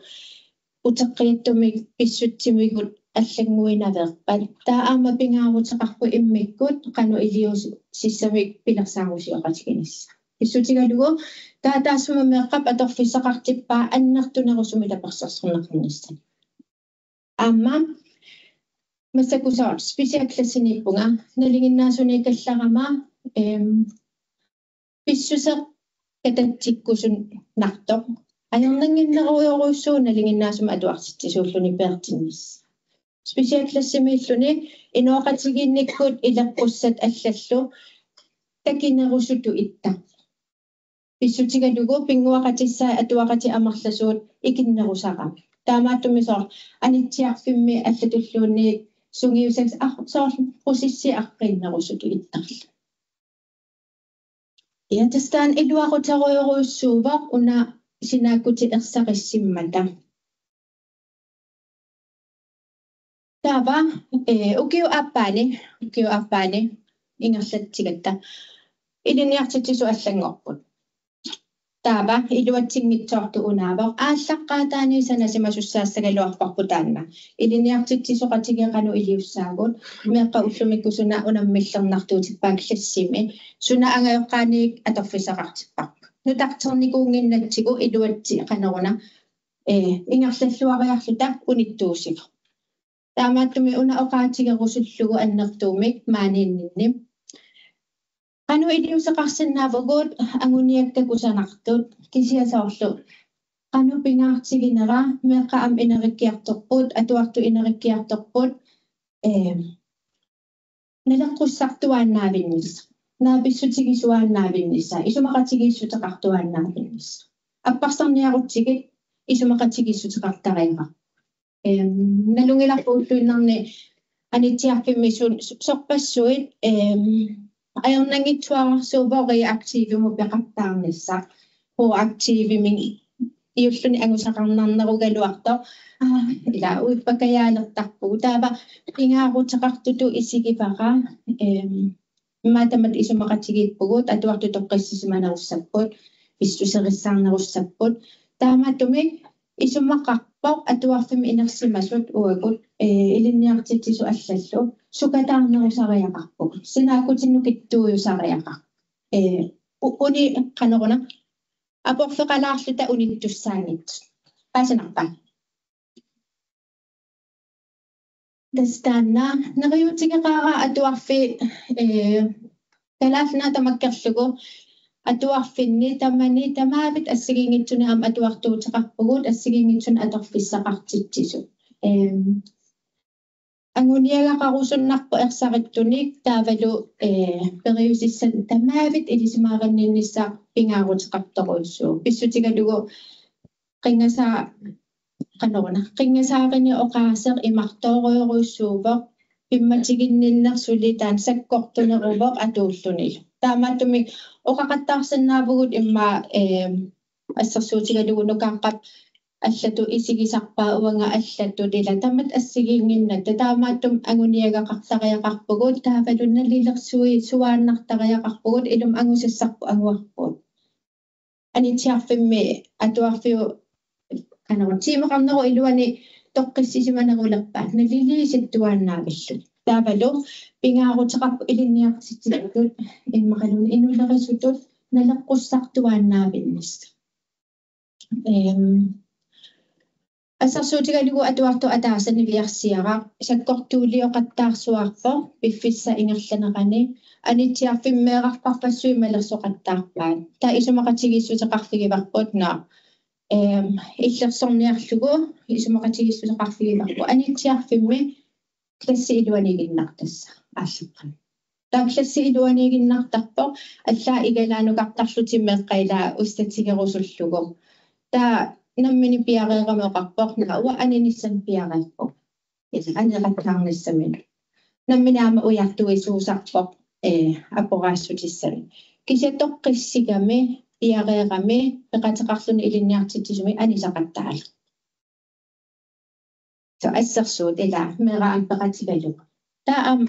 C: утеққиаттумик писсутсимигут аллаггуинаверпат таама пингаарутеқарпу иммиккут қану илиус сиссамик пилерсаарусиоқатигинисса писсутигалугу таатаассума меэққап аторфиссақартиппаа аннертунерусумилаперсерсернернисса аама масакусаат специалклассиниппунга налингиннаасуникалларама писсусеқ кататсиккусун нартоқ ajornanginneruйоруйссуу налингиннаасума атуартиттисууллуни пеэртиннис специалклассимииллуни инуақатигинниккут илаққуссат аллаллу такинерусуту itта писсутигалугу пингуақатиссаа атуақати амерласуут икиннерусарам таамааттумисоор анитсиарфимми аллатуллуунни сунгиусакс соор просисси аққиннерусуту иттарла иатастаан илуақутаруйоруйссуувақ уна синааккути ерсақиссиммата таава укиу аппаани ингерлатсигатта илиниартитсу аллангорпут таава илуатсингитсоорту унаавақ ааллаққаатаани санасимасуссаассагалуарпарпу таанна илиниартитсоқатигеқану илиуссаагут меққа уллумиккусуна унаммиллернартуутиппаак лассими суна ангайоққааниик аторфисақартиппарп нутартерникуунгиннатсигу илуатси қанеруна ингерлаллуариарлута униттуусиг таамааттуми уна оqaатигерусуллугу аннертуумик мааниннинни qanu iliusaqarsinnaavugут anguniakkakусанартут кисиасоорлу qanu pingaartiginera meeqa am inerikkiartorput atuartu inerikkiartorput naleqqusartuaannaavinnis naapissutigissuaannaavinnissa isumaqatigissuteqartuaannaavinnis apparsarniarutsigit isumaqatigissuteqartariqa nalungilarpuulluinnerni anitiarpimmisun sorpassuit ajornangitsuarsuuvori aktiivimu peqartaarnissa proaktiivimi iulluni angusaqarnarnerugaluarto ila uippakayaalertarpu taava ingaaruteqartutu isigipara maatamat isumaqatigippugut atuartu toqqissisimanerussaput pissuserissarnerussaput taamatumi isumaqarpoq atuarfimi inersimasut uagut ilinniartittisu allallu sukataarnerusariaqarpuk sinaakutinukittuuyusariaqar uni qaneruna aporfeqalaarluta unittussaangit paasanarpa dastaanna neriutigeqaara atuarfi talaafna tamakkerlugu atuarfinni tamani tamaavit assigiingitsuni am atuartuuteqarpugut assigiingitsuni atorfissaqartittisu anguniagaqarusunnarpu ersaqittunik taavalu periusissan tamaavit ilisimaaqanninnissa pingaaruteqartoruissuu pissutigalugu qingasaa qaneruna qingasaarini oqaaseq imartooruyoruissuuvoq pimmatiginninnersulitaan sakkortuneruvoq atuullunilu Taamatumi uqaqattaarsannaavugут imma ассерсуутигалугу нукааққат аллату исигисарпаа уанга аллату дила тамат ассигингиннатта таамааттум агуниагақартариақарпугут таавалунналилерсуи суааннартариақарпугут илум ангусассарпу ангуарпут анитиарфимми атуарфиу канавтимеқарнеру илуани тоққиссисиманерулерпаат налилиситтуааннаавиллут таавалу пингаарутеқарпу илинниартитсикут иммақалуни инулерисутут налеққуссартуааннаавиннис ассерсуутигалугу атуарту атаасани виарсиара саккортуулиоқаттаарсуарпо пиффисса ингерланерани анитиарфиммеэқарпарпассуи малерсоқаттаарпаат та исумақатигиссутеқарфигиварпут на иллерсорниарлугу исумақатигиссутеқарфигиварпу анитиарфимми класси илуанигиннартасса ааллеққан та класси илуанигиннартарпо аллаа игалаанукартарлутиммеққаилаа устатигерусуллугу та наммини пиареерамеқарпорна уа аниниссан пиареерпо анеқаттаарниссамин намминаама уяртуисуусарпо апораассутиссами кисатоққиссигами пиареерами пеқатеқарлуни илинниартитсуми анисақаттаала så ассерсуут ила мераан пеқатигалук таам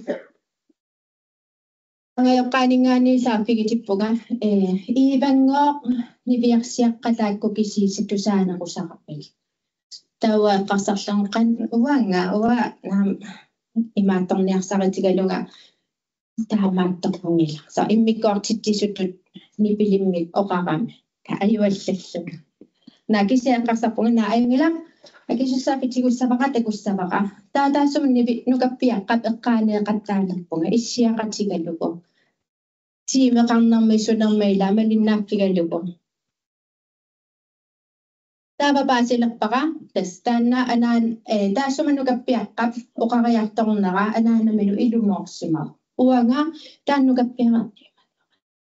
C: ангайоққаанингаани саафигитиппуга ивангоо нивиарсиаққалаакку кисиисаттусаанерусақарпик тауа қарсарланқан уанга уа наам имаатторниарсаритигалуга таамааттарпунгила са иммиккоортиттисутут нипилиммик оқарами аюаллаллу накисиаққарсарпунга нааюнгила акисуссаапитигуссаваqa таатаасум нукаппиаққап эққаанеэқаттаалерпунга иссиақатигалугу тимеқарнэрмисунэрмаила малиннааппигалугу таавапаасилерпара тастаанна анаан таасума нукаппиаққап оқариарторнера анаанамину илумоорсима уанга тааннукаппиарни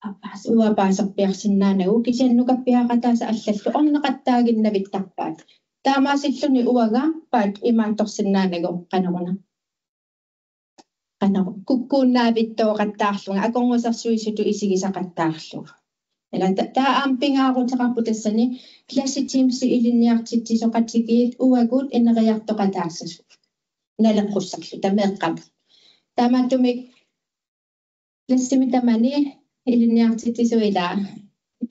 C: апас уапаасерпиарсиннаанагу кисианнукаппиақатааса аллаллу орнеқаттаагиннавиттарпаат таамаасиллуни уага паат имаанторсиннаанагу канаруна канару куккууннаавиттооқаттаарлунга акорнусарсуисуту исигисақаттаарлу эла таа ампингаарутеқарпу тассани класси тимси илинниартитсисоқатигиит уагут инериартоқатаассасу налеққуссарлу тамеэққап таамааттумик классими тамани илинниартитсисуила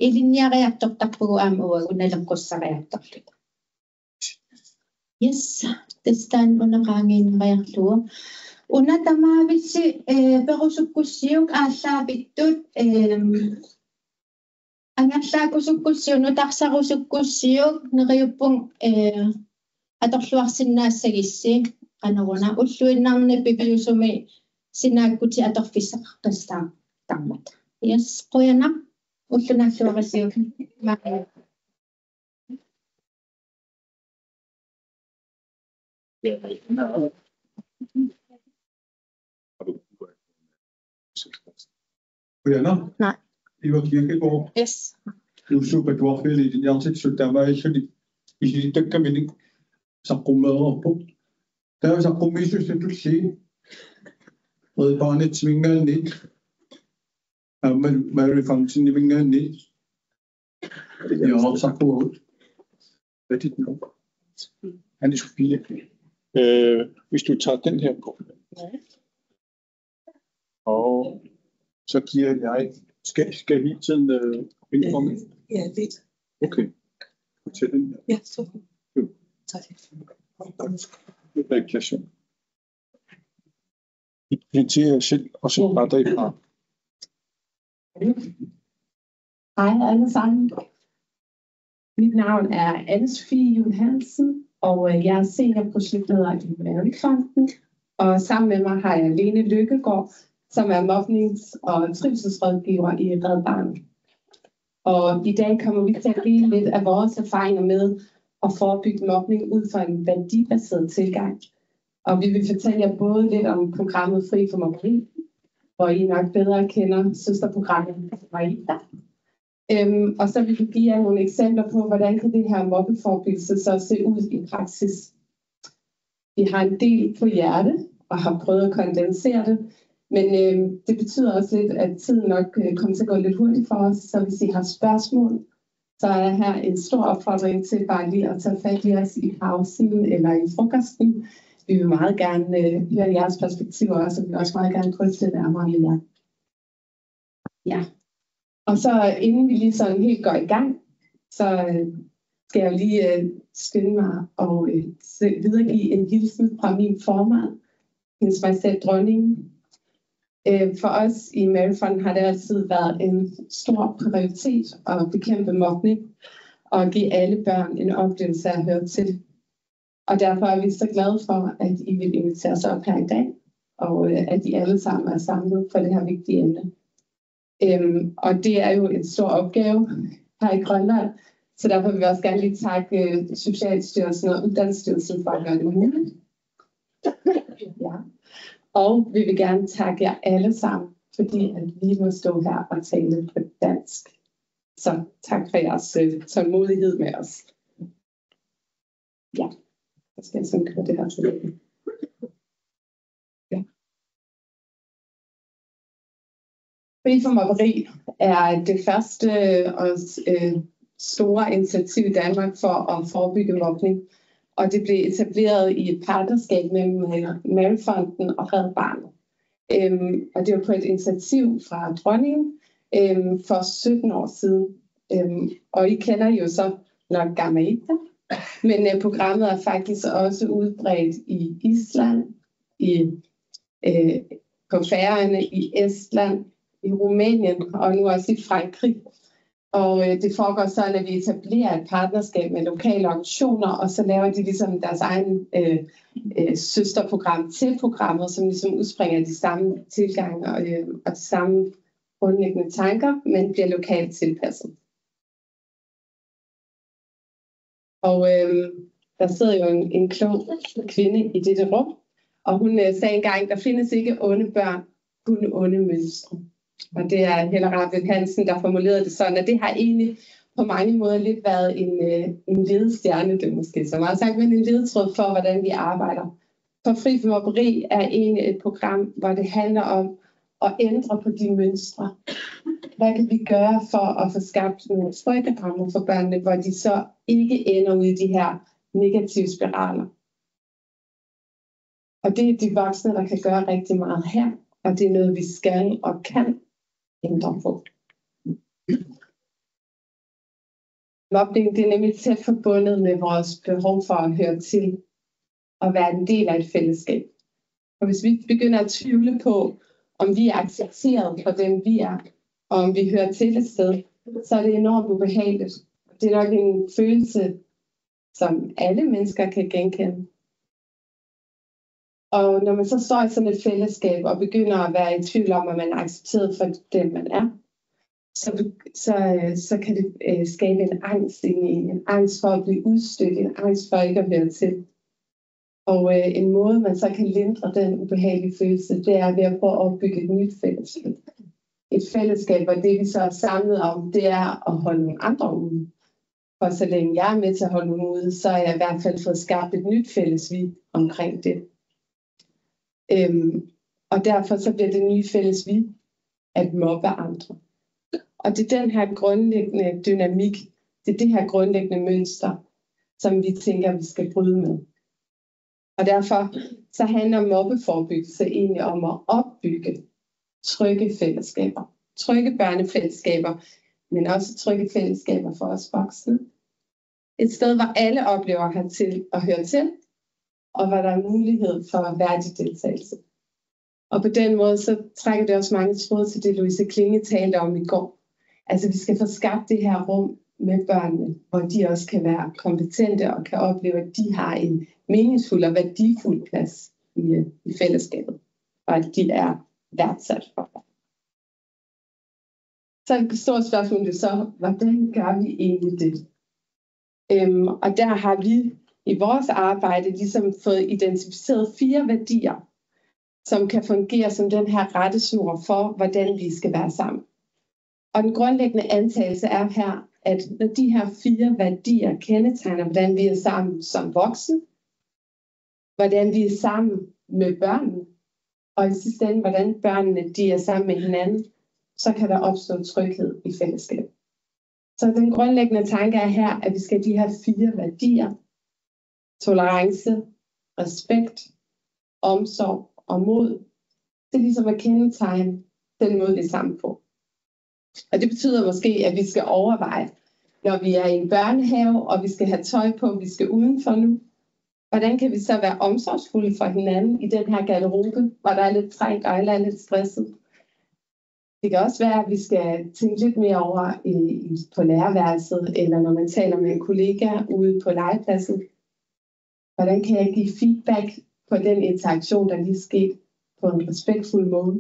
C: илинниариартортарпугу аама уагу налеққуссариарторлу Yes, testan unaqaangiineriarlugu unatamaavitsi perusukkussiuk ааllaapиттут ангаллаакусуккуссиу нутарсарусуккуссиук нериуппун аторлуарсиннаассагисси qanaruна уллуиннаарни пипиусуми синааккути аторфиссақартастаа тармат yes qoyana уллунааллуарасиук маа
A: Ujana?
C: Nej.
A: Ivar Kirkegaard.
C: Yes.
A: Du er super dwarfel i din hjertet, så der var ikke i den kammening, så rummer på. Der er så rummer, så du siger, og barnet svinger ned. Men Mary Function svinger ned. Jeg har sagt på hovedet. Hvad er dit nu? Han er Sofie. Hvis du tager den her på. Og så giver jeg... Skal hele tiden indkomme?
D: Ja, lidt.
A: Okay. Fortæl den her.
D: Ja, så. Tak.
A: Reaktion. I præsenterer jer selv, og så retter I fra.
D: Hej alle sammen. Mit navn er Anne-Sophie Juhl Hansen, og jeg er seniorprojektleder i Værnefonden. Og sammen med mig har jeg Lene Lykkegaard, som er mobbnings- og trivselsrådgiver i Red Barnet. Og i dag kommer vi til at dele lidt af vores erfaringer med at forebygge mobning ud fra en værdibaseret tilgang. Og vi vil fortælle jer både lidt om programmet Fri for Mobbning, hvor I nok bedre kender søsterprogrammet Marita. Og så vil vi give jer nogle eksempler på, hvordan kan det her mobbeforebyggelse så se ud i praksis. Vi har en del på hjerte og har prøvet at kondensere det, Men det betyder også lidt, at tiden nok kommer til at gå lidt hurtigt for os, så hvis I har spørgsmål, så er her en stor opfordring til bare lige at tage fat i os i pausen eller i frokosten. Vi vil meget gerne høre jeres perspektiver også, og vi vil også meget gerne drøfte det nærmere med jer. Ja, og så inden vi lige sådan helt går i gang, så skal jeg jo lige skynde mig og videregive en hilsen fra min formand, hendes majestæt dronningen. For os i Maryfonden har det altid været en stor prioritet at bekæmpe mobning og give alle børn en oplevelse af at høre til. Og derfor er vi så glade for, at I vil invitere os op her i dag, og at I alle sammen er samlet for det her vigtige emne. Og det er jo en stor opgave her i Grønland, så derfor vil vi også gerne lige takke Socialstyrelsen og Uddannelsesstyrelsen for at gøre det muligt. Ja. Og vi vil gerne takke jer alle sammen, fordi at vi må stå her og tale på dansk. Så tak for jeres tålmodighed med os. Ja, så skal jeg sådan køre det her til. Ja. Fri for mobberi er det første og store initiativ i Danmark for at forebygge mobning. Og det blev etableret i et partnerskab mellem Maryfonden og Red Barnet. Og det var på et initiativ fra dronningen for 17 år siden. Og I kender jo så nok Gamma-Ida, men programmet er faktisk også udbredt i Island, på Færøerne, i Estland, i Rumænien og nu også i Frankrig. Og det foregår sådan, at vi etablerer et partnerskab med lokale organisationer, og så laver de ligesom deres egen søsterprogram til programmet, som ligesom udspringer af de samme tilgange og de samme grundlæggende tanker, men bliver lokalt tilpasset. Og der sidder jo en klog kvinde i dette rum, og hun sagde engang, der findes ikke onde børn, kun onde mønstre. Og det er Helle Rabeck Hansen, der formulerede det sådan, at det har egentlig på mange måder lidt været en ledestjerne, det er måske så meget sagt, men en ledetråd for, hvordan vi arbejder. For Fri for mobberi er egentlig et program, hvor det handler om at ændre på de mønstre. Hvad kan vi gøre for at få skabt nogle trygge rammer for børnene, hvor de så ikke ender ud i de her negative spiraler. Og det er de voksne, der kan gøre rigtig meget her, og det er noget, vi skal og kan ændre på. Mobning, det er nemlig tæt forbundet med vores behov for at høre til og være en del af et fællesskab. Og hvis vi begynder at tvivle på, om vi er accepteret for dem vi er, og om vi hører til et sted, så er det enormt ubehageligt. Det er nok en følelse, som alle mennesker kan genkende. Og når man så står i sådan et fællesskab og begynder at være i tvivl om, at man er accepteret for den, man er, så kan det skabe en angst ind i en angst for at blive udstødt, en angst for ikke at høre til. Og en måde, man så kan lindre den ubehagelige følelse, det er ved at prøve at opbygge et nyt fællesskab. Et fællesskab, hvor det vi så er samlet om, det er at holde nogle andre ude. For så længe jeg er med til at holde nogle ude, så er jeg i hvert fald fået skabt et nyt fællesvi omkring det. Og derfor så bliver det nye fælles vi at mobbe andre. Og det er den her grundlæggende dynamik, det er det her grundlæggende mønster, som vi tænker, vi skal bryde med. Og derfor så handler mobbeforebyggelse egentlig om at opbygge trygge fællesskaber. Trygge børnefællesskaber, men også trygge fællesskaber for os voksne. Et sted, hvor alle oplever at høre til, og hvor der er mulighed for værdig deltagelse. Og på den måde, så trækker det også mange tråde til det, Louise Klinge talte om i går. Altså, vi skal få skabt det her rum med børnene, hvor de også kan være kompetente og kan opleve, at de har en meningsfuld og værdifuld plads i fællesskabet, og at de er værdsat for det. Så et stort spørgsmål er så, hvordan gør vi egentlig det? Og der har vi i vores arbejde ligesom fået identificeret 4 værdier, som kan fungere som den her rettesnor for, hvordan vi skal være sammen. Og den grundlæggende antagelse er her, at når de her 4 værdier kendetegner, hvordan vi er sammen som voksne, hvordan vi er sammen med børnene, og i sidste ende, hvordan børnene de er sammen med hinanden, så kan der opstå tryghed i fællesskab. Så den grundlæggende tanke er her, at vi skal have de her 4 værdier: tolerance, respekt, omsorg og mod. Det er ligesom at kendetegne den måde, vi er sammen på. Og det betyder måske, at vi skal overveje, når vi er i en børnehave, og vi skal have tøj på, vi skal udenfor nu. Hvordan kan vi så være omsorgsfulde for hinanden i den her garderobe, hvor der er lidt trængt og alle er lidt stresset? Det kan også være, at vi skal tænke lidt mere over på lærerværelset, eller når man taler med en kollega ude på legepladsen. Hvordan kan jeg give feedback på den interaktion, der lige skete på en respektfuld måde?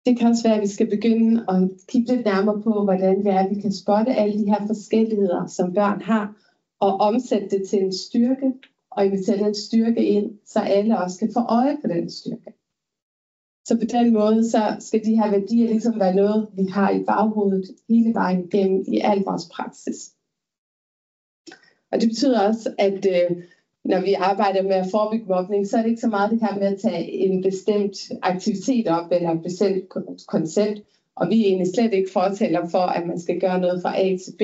D: Det kan også være, at vi skal begynde at kigge lidt nærmere på, hvordan det er, at vi kan spotte alle de her forskelligheder, som børn har, og omsætte det til en styrke, og invitere den styrke ind, så alle også kan få øje på den styrke. Så på den måde, så skal de her værdier ligesom være noget, vi har i baghovedet hele vejen igennem i al vores praksis. Og det betyder også, at når vi arbejder med at forebygge mobning, så er det ikke så meget det her med at tage en bestemt aktivitet op, eller et bestemt koncept, og vi er egentlig slet ikke fortæller for, at man skal gøre noget fra A til B,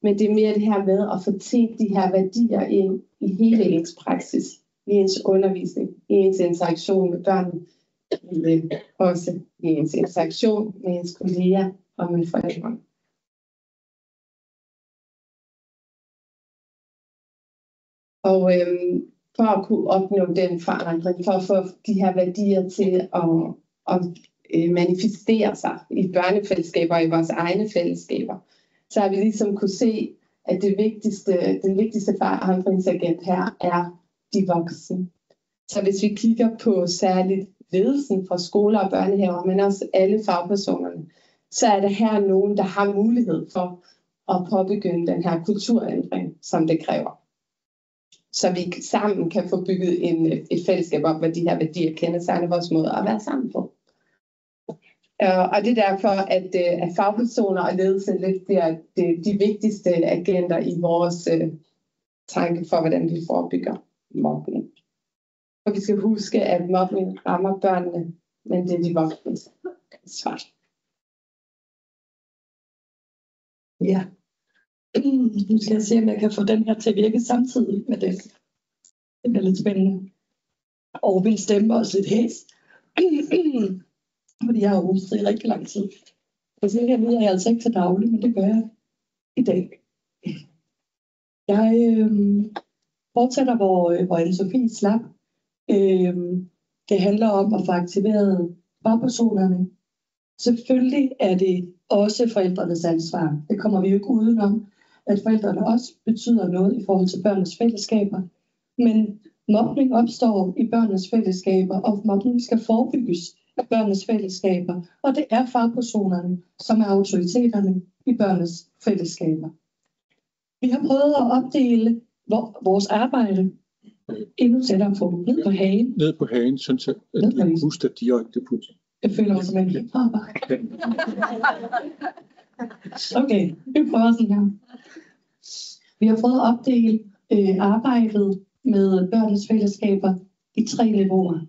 D: men det er mere det her med at få tænkt de her værdier ind i hele ens praksis, i ens undervisning, i ens interaktion med børnene, men også i ens interaktion med ens kolleger og med forældrene. Og for at kunne opnå den forandring, for at få de her værdier til at manifestere sig i børnefællesskaber og i vores egne fællesskaber, så har vi ligesom kunne se, at den vigtigste forandringsagent her er de voksne. Så hvis vi kigger på særligt ledelsen fra skoler og børnehaver, men også alle fagpersonerne, så er der her nogen, der har mulighed for at påbegynde den her kulturændring, som det kræver. Så vi sammen kan få bygget et fællesskab op, hvor de her værdier kendetegner vores måde at være sammen på. Og det er derfor, at fagpersoner og ledelse lidt bliver de vigtigste agenter i vores tanke for, hvordan vi forebygger mobning. Og vi skal huske, at mobning rammer børnene, men det er de voksnes ansvar.
E: Ja. Nu skal jeg se, om jeg kan få den her til at virke samtidig med den. Det bliver lidt spændende. Og min stemme også lidt hæs. Fordi jeg har hostet i rigtig lang tid. Og så her lyder jeg altså ikke til daglig, men det gør jeg i dag. Jeg fortsætter, hvor Anne-Sophie slap. Det handler om at få aktiveret fagpersonerne. Selvfølgelig er det også forældrenes ansvar. Det kommer vi jo ikke udenom, at forældrene også betyder noget i forhold til børnenes fællesskaber. Men mobning opstår i børnenes fællesskaber, og mobning skal forebygges i børnenes fællesskaber. Og det er fagpersonerne, som er autoriteterne i børnenes fællesskaber. Vi har prøvet at opdele vores arbejde endnu tættere på ned på hagen.
A: Ned på hagen, synes jeg, at vi puster direkte på.
E: Jeg føler mig som en hiparbejde. Okay, vi prøver sådan her. Vi har prøvet at opdele arbejdet med børnenes fællesskaber i 3 niveauer.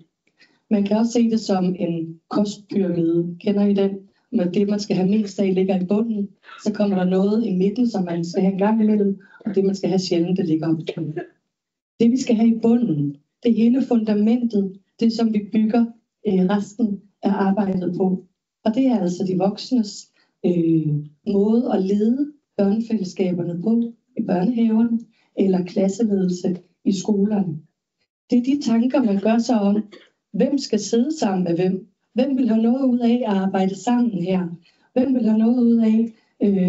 E: Man kan også se det som en kostpyramide. Kender I den? Med det, man skal have mest af, ligger i bunden. Så kommer der noget i midten, som man skal have en gang imellem. Og det, man skal have sjældent, det ligger op i bunden. Det, vi skal have i bunden, det er hele fundamentet. Det, som vi bygger resten af arbejdet på. Og det er altså de voksnes måde at lede børnefællesskaberne på i børnehaverne eller klasseledelse i skolerne. Det er de tanker, man gør sig om, hvem skal sidde sammen med hvem. Hvem vil have noget ud af at arbejde sammen her? Hvem vil have noget ud af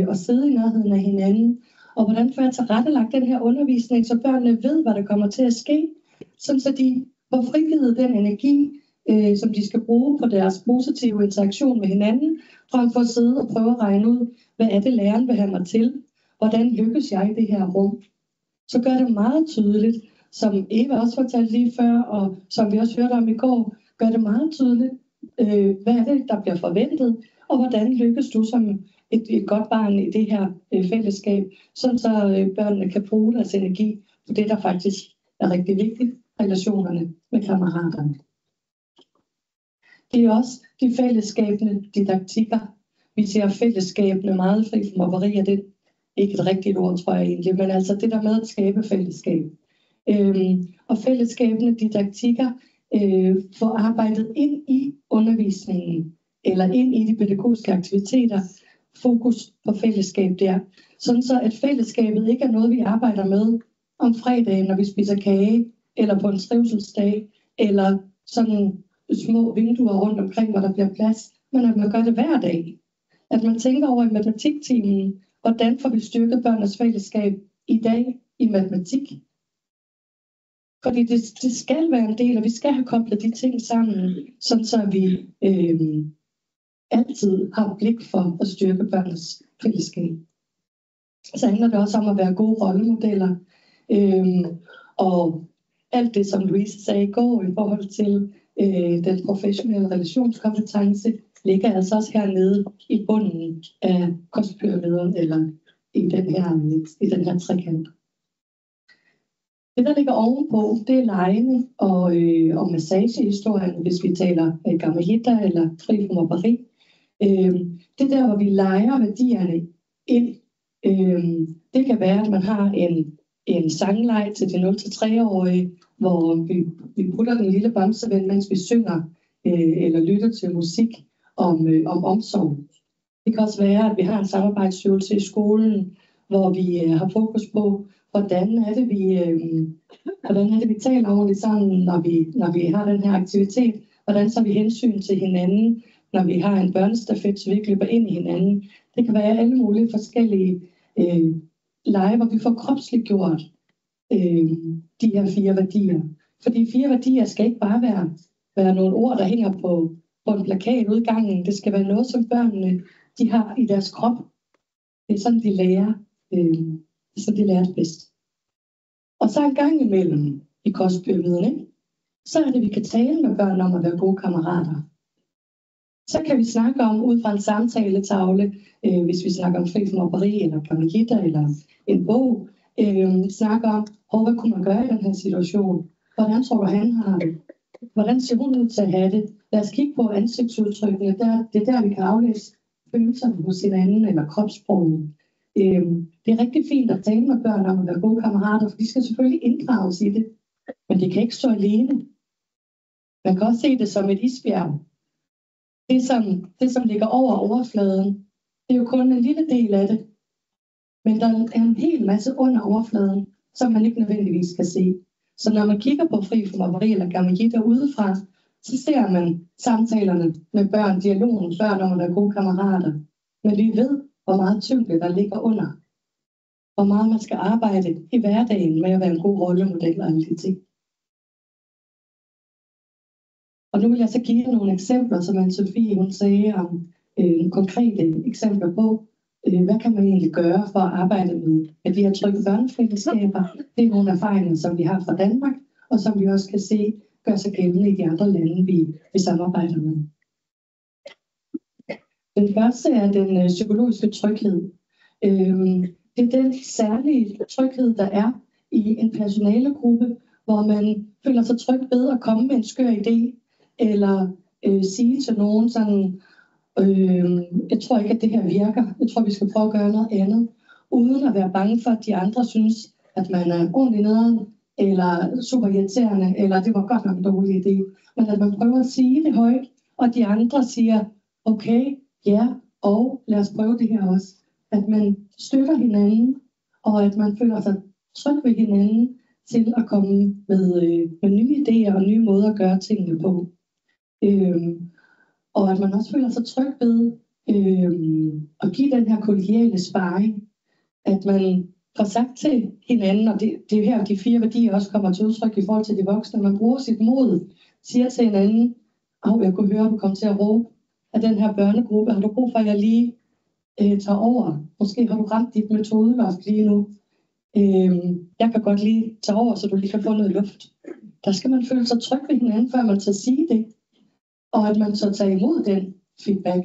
E: at sidde i nærheden af hinanden? Og hvordan får jeg tilrettelagt den her undervisning, så børnene ved, hvad der kommer til at ske, så de får frigivet den energi, som de skal bruge på deres positive interaktion med hinanden, frem for at sidde og prøve at regne ud, hvad er det læreren vil have mig til? Hvordan lykkes jeg i det her rum? Så gør det meget tydeligt, som Eva også fortalte lige før, og som vi også hørte om i går, gør det meget tydeligt, hvad er det, der bliver forventet, og hvordan lykkes du som et godt barn i det her fællesskab, sådan så børnene kan bruge deres energi på det, der faktisk er rigtig vigtigt, relationerne med kammeraterne. Det er også de fællesskabende didaktikker. Vi ser fællesskabene meget fri for mobberi, og det er ikke et rigtigt ord, tror jeg egentlig, men altså det der med at skabe fællesskab. Og fællesskabende didaktikker får arbejdet ind i undervisningen, eller ind i de pædagogiske aktiviteter, fokus på fællesskab der. Sådan så, at fællesskabet ikke er noget, vi arbejder med om fredagen, når vi spiser kage, eller på en trivselsdag, eller sådan små vinduer rundt omkring, hvor der bliver plads, men at man gør det hver dag. At man tænker over i matematiktimen, hvordan får vi styrket børnenes fællesskab i dag i matematik. Fordi det skal være en del, og vi skal have koblet de ting sammen, sådan så vi altid har blik for at styrke børnenes fællesskab. Så handler det også om at være gode rollemodeller, og alt det, som Louise sagde i går i forhold til den professionelle relationskompetence, ligger altså også hernede i bunden af kostpyramiden, eller i den her trekant. Det, der ligger ovenpå, det er legene og massagehistorien, hvis vi taler Gamma-Hitta eller fri for mobberi. Det er der, hvor vi leger værdierne ind. Det kan være, at man har en sangleg til de 0-3-årige, hvor vi putter den lille bamseven, mens vi synger eller lytter til musik om omsorg. Det kan også være, at vi har en samarbejdsøvelse i skolen, hvor vi har fokus på, hvordan er det, vi taler ordentligt sammen, når vi har den her aktivitet. Hvordan tager vi hensyn til hinanden, når vi har en børnestafet, så vi ikke løber ind i hinanden. Det kan være alle mulige forskellige lege, hvor vi får kropsliggjort de her 4 værdier. For de 4 værdier skal ikke bare være nogle ord, der hænger på en plakat ude i gangen. Det skal være noget, som børnene de har i deres krop. Det er sådan, de lærer. Det er sådan, de lærer det bedst. Og så en gang imellem i kostpyramiden, så er det, vi kan tale med børn om at være gode kammerater. Så kan vi snakke om, ud fra en samtaletavle, hvis vi snakker om fri for mobberi, eller Gamma-Hitta, eller en bog, snakke om, hvad kunne man gøre i den her situation? Hvordan tror du, han har det? Hvordan ser hun ud til at have det? Lad os kigge på ansigtsudtrykkene. Det er der, vi kan aflæse følelserne hos hinanden, eller kropssproget. Det er rigtig fint at tale med børn om at være gode kammerater, for de skal selvfølgelig inddrages i det. Men det kan ikke stå alene. Man kan også se det som et isbjerg. Det, som ligger over overfladen, det er jo kun en lille del af det. Men der er en hel masse under overfladen, som man ikke nødvendigvis kan se. Så når man kigger på fri for mobberi eller Gamma-Hitta udefra, så ser man samtalerne med børn, dialogen med børn om at være gode kammerater. Men vi ved, hvor meget tyngde der ligger under. Hvor meget man skal arbejde i hverdagen med at være en god rollemodel og alle de ting. Og nu vil jeg så give jer nogle eksempler, som Anne-Sophie hun sagde om konkrete eksempler på, hvad kan man egentlig gøre for at arbejde med de her trygge børnefællesskaber. Det er nogle erfaringer, som vi har fra Danmark, og som vi også kan se gør sig gældende i de andre lande, vi samarbejder med. Den første er den psykologiske tryghed. Det er den særlige tryghed, der er i en personalegruppe, hvor man føler sig tryg ved at komme med en skør idé, eller sige til nogen sådan, jeg tror ikke, at det her virker. Jeg tror, vi skal prøve at gøre noget andet, uden at være bange for, at de andre synes, at man er ordentlig nederen, eller super irriterende, eller det var godt nok en dårlig idé. Men at man prøver at sige det højt, og de andre siger, okay, ja, og lad os prøve det her også. At man støtter hinanden, og at man føler sig tryg ved hinanden til at komme med nye idéer og nye måder at gøre tingene på. Og at man også føler sig tryg ved at give den her kollegiale sparring. At man får sagt til hinanden, og det er her, de 4 værdier også kommer til udtryk i forhold til de voksne. Man bruger sit mod, siger til hinanden, jeg kunne høre, at du kom til at råbe af den her børnegruppe. Har du brug for, at jeg lige tager over? Måske har du ramt dit metodeloft lige nu. Jeg kan godt lige tage over, så du lige kan få noget luft. Der skal man føle sig tryg ved hinanden, før man tager sige det. Og at man så tager imod den feedback.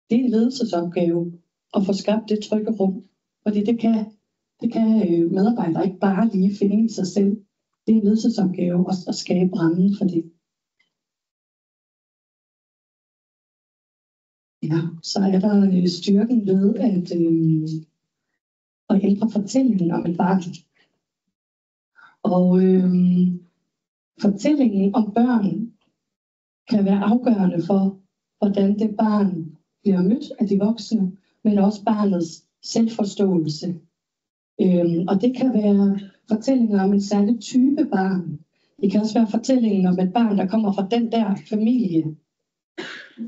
E: Det er en ledelsesopgave at få skabt det trygge rum. Fordi det kan medarbejdere ikke bare lige finde i sig selv. Det er en ledelsesopgave at skabe rammen for det. Ja, så er der styrken ved at ændre fortællingen om et barn. Og fortællingen om børn kan være afgørende for, hvordan det barn bliver mødt af de voksne, men også barnets selvforståelse. Og det kan være fortællinger om en særlig type barn. Det kan også være fortællingen om et barn, der kommer fra den der familie.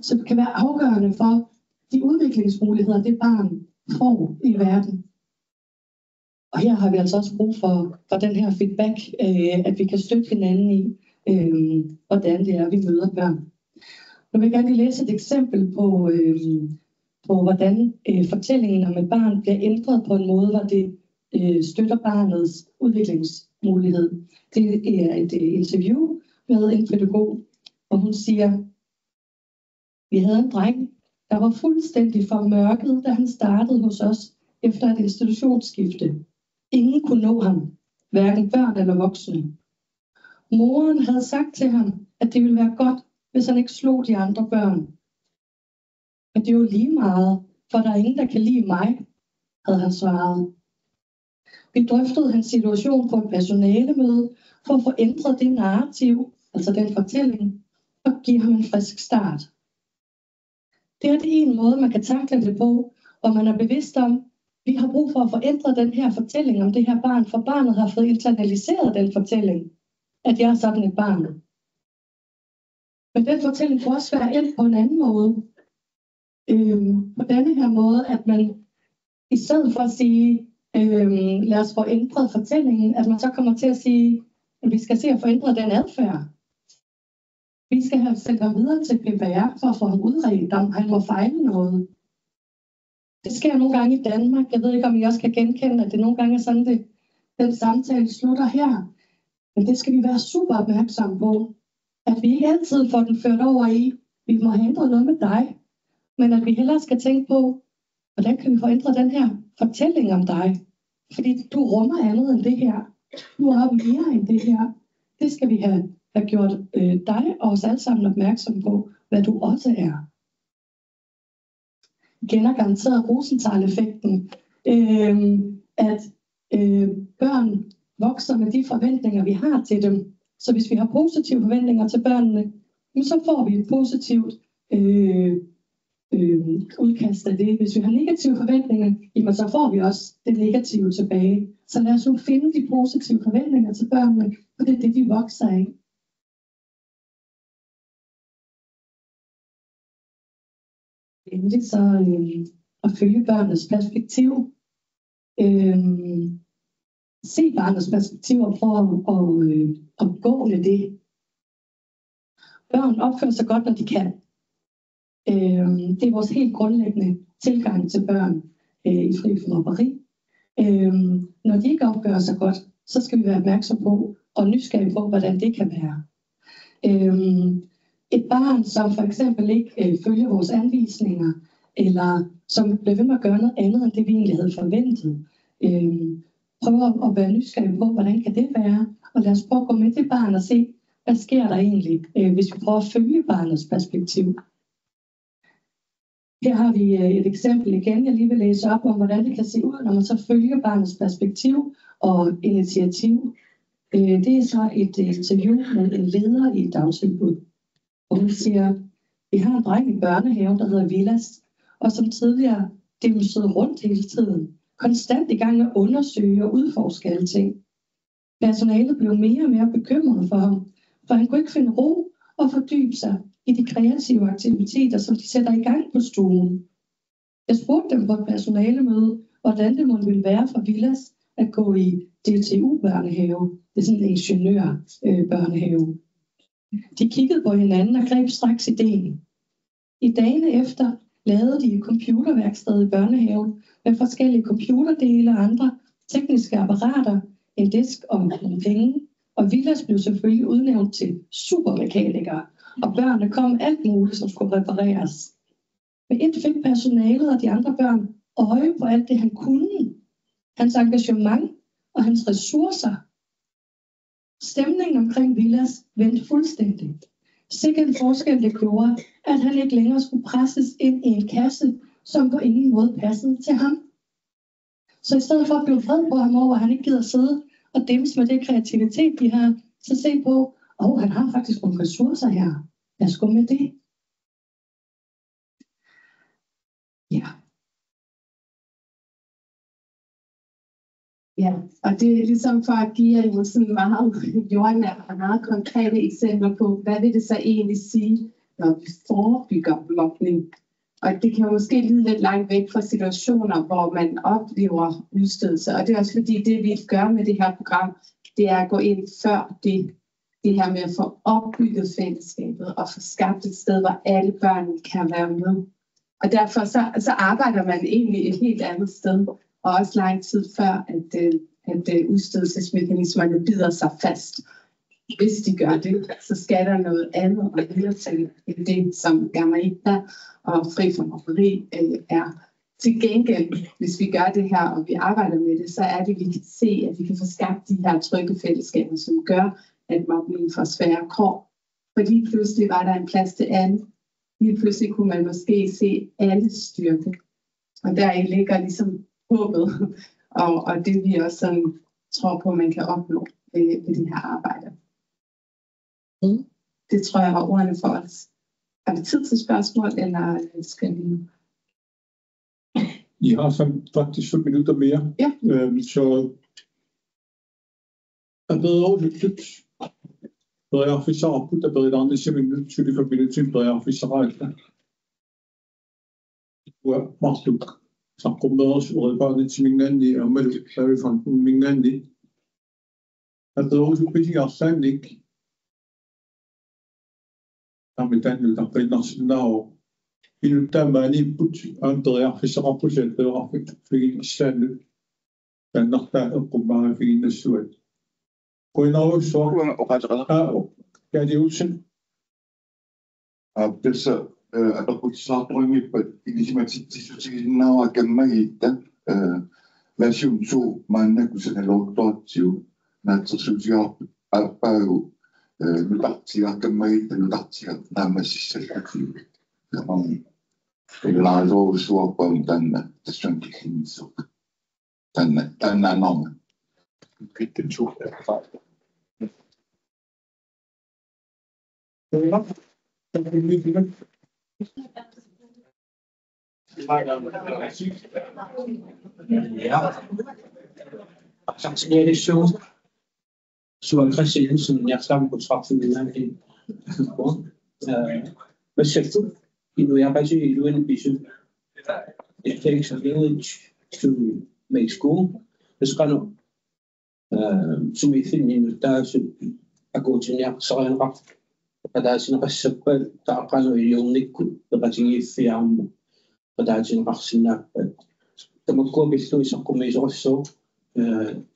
E: Så det kan være afgørende for de udviklingsmuligheder, det barn får i verden. Og her har vi altså også brug for den her feedback, at vi kan støtte hinanden i, hvordan det er, vi møder børn. Nu vil jeg gerne lige læse et eksempel på hvordan fortællingen om et barn bliver ændret på en måde, hvor det støtter barnets udviklingsmulighed. Det er et interview med en pædagog, og hun siger, vi havde en dreng, der var fuldstændig formørket, da han startede hos os efter et institutionsskifte. Ingen kunne nå ham, hverken børn eller voksne. Moren havde sagt til ham, at det ville være godt, hvis han ikke slog de andre børn. Men det er jo lige meget, for der er ingen, der kan lide mig, havde han svaret. Vi drøftede hans situation på et personalemøde for at få ændret det narrativ, altså den fortælling, og give ham en frisk start. Det er en måde, man kan takle det på, og man er bevidst om, vi har brug for at forændre den her fortælling om det her barn, for barnet har fået internaliseret den fortælling, at jeg er sådan et barn. Men den fortælling kan også være endt på en anden måde. På denne her måde, at man i stedet for at sige, lad os få ændret fortællingen, at man så kommer til at sige, at vi skal se at forændre den adfærd. Vi skal have sendt ham videre til PPR for at få ham udredt, om han må fejle noget. Det sker nogle gange i Danmark. Jeg ved ikke, om I også kan genkende, at det nogle gange er sådan, den samtale slutter her. Men det skal vi være super opmærksomme på. At vi ikke altid får den ført over i, vi må have ændret noget med dig. Men at vi hellere skal tænke på, hvordan kan vi forændre den her fortælling om dig? Fordi du rummer andet end det her. Du er mere end det her. Det skal vi have gjort dig og os alle sammen opmærksom på, hvad du også er. Kender garanteret Rosenthal-effekten, at børn vokser med de forventninger, vi har til dem. Så hvis vi har positive forventninger til børnene, så får vi et positivt udkast af det. Hvis vi har negative forventninger, jamen så får vi også det negative tilbage. Så lad os nu finde de positive forventninger til børnene, for det er det, de vokser af. Endelig så at følge børnenes perspektiv. Se barnets perspektiv og prøve at gå med det. Børn opfører sig godt, når de kan. Det er vores helt grundlæggende tilgang til børn i Fri for Mobberi. Når de ikke opfører sig godt, så skal vi være opmærksom på og nysgerrige på, hvordan det kan være. Et barn, som for eksempel ikke følger vores anvisninger, eller som bliver ved med at gøre noget andet, end det vi egentlig havde forventet. Prøver at være nysgerrige på, hvordan kan det være? Og lad os prøve at gå med til barn og se, hvad sker der egentlig, hvis vi prøver at følge barnets perspektiv. Her har vi et eksempel igen, jeg lige vil læse op om, hvordan det kan se ud, når man så følger barnets perspektiv og initiativ. Det er så et interview med en leder i et dagtilbud. Og hun siger, vi har en dreng i børnehaven, der hedder Vilas, og som tidligere demonstrerede rundt hele tiden. Konstant i gang med at undersøge og udforske alle ting. Personalet blev mere og mere bekymret for ham, for han kunne ikke finde ro og fordybe sig i de kreative aktiviteter, som de sætter i gang på stuen. Jeg spurgte dem på et personalemøde, hvordan det ville være for Vilas at gå i DTU-børnehave. Det er sådan en ingeniør-børnehave. De kiggede på hinanden og greb straks ideen. I dagene efter lavede de et computerværksted i børnehaven med forskellige computerdele og andre tekniske apparater, en disk og nogle penge. Og Vilas blev selvfølgelig udnævnt til supermekaniker, og børnene kom alt muligt, som skulle repareres. Men et fik personalet og de andre børn øje på alt det, han kunne. Hans engagement og hans ressourcer. Stemningen omkring Vilas vendte fuldstændig. Sikkert en forskel det gjorde, at han ikke længere skulle presses ind i en kasse, som på ingen måde passede til ham. Så i stedet for at blive vred på ham over, at han ikke gider sidde og dæmmes med det kreativitet, de har, så se på, han har faktisk nogle ressourcer her. Lad os gå med det. Ja.
D: Ja, og det er ligesom for at give jer sådan meget jordnært og meget konkrete eksempler på, hvad vil det så egentlig sige, når vi forebygger mobning. Og det kan jo måske lyde lidt langt væk fra situationer, hvor man oplever udstødelse. Og det er også fordi, det vi gør med det her program, det er at gå ind før det her med at få opbygget fællesskabet og få skabt et sted, hvor alle børn kan være med. Og derfor så arbejder man egentlig et helt andet sted, og også lang tid før, at udstødelsesmekanismerne bider sig fast. Hvis de gør det, så skal der noget andet og videre til det, som Gamma-Ida og Fri for Mobberi er. Til gengæld, hvis vi gør det her, og vi arbejder med det, så er det, vi kan se, at vi kan få skabt de her trygge fællesskaber, som gør, at mobningen får svære kår. For lige pludselig var der en plads til alle. Lige pludselig kunne man måske se alles styrke. Og deri ligger ligesom håbet, og det vi også sådan tror på, man kan opnå ved det her arbejde. Det tror jeg var ordene for os. Har vi tid til spørgsmål, eller skal vi?
A: I har faktisk 5 minutter mere.
D: Ja.
A: Så jeg beder overlyttet. Beder officer på, der beder andre 7 minutter, 25 minutter, beder officer rejse. Og Marsluk. Så kommer også udvalget til Mingandi, og med det Mingandi. Jeg beder også på, at jeg sagde ikke. Damit dann da bei nach genau in der mani put andre fi sara project fi stand dan nach da op maar fi in soort kon nou so ja die uitsen
F: dus at op så drømme på initiativ now Gamma-Ida version 2 man kunne sætte lov til naturligt arbejde nutartiga Gamma-Ida nutartiga nammasissallatigu ilaaruusuarpam tanna tassuntikkinnissuq tanna norma kitten suq
G: Sur Christian, som jeg sammen på trappen i hvad siger du? You are actually doing vision. It takes a village to make school. Det skal nu, som vi finder i nu, der er så at gå til nær, så er en ret. Og der er sådan en recept, der er brænder i jorden ikke kun, der er ting i fjerne. Og der er sådan en ret sådan at, der må gå med stå i så kommer jeg også så,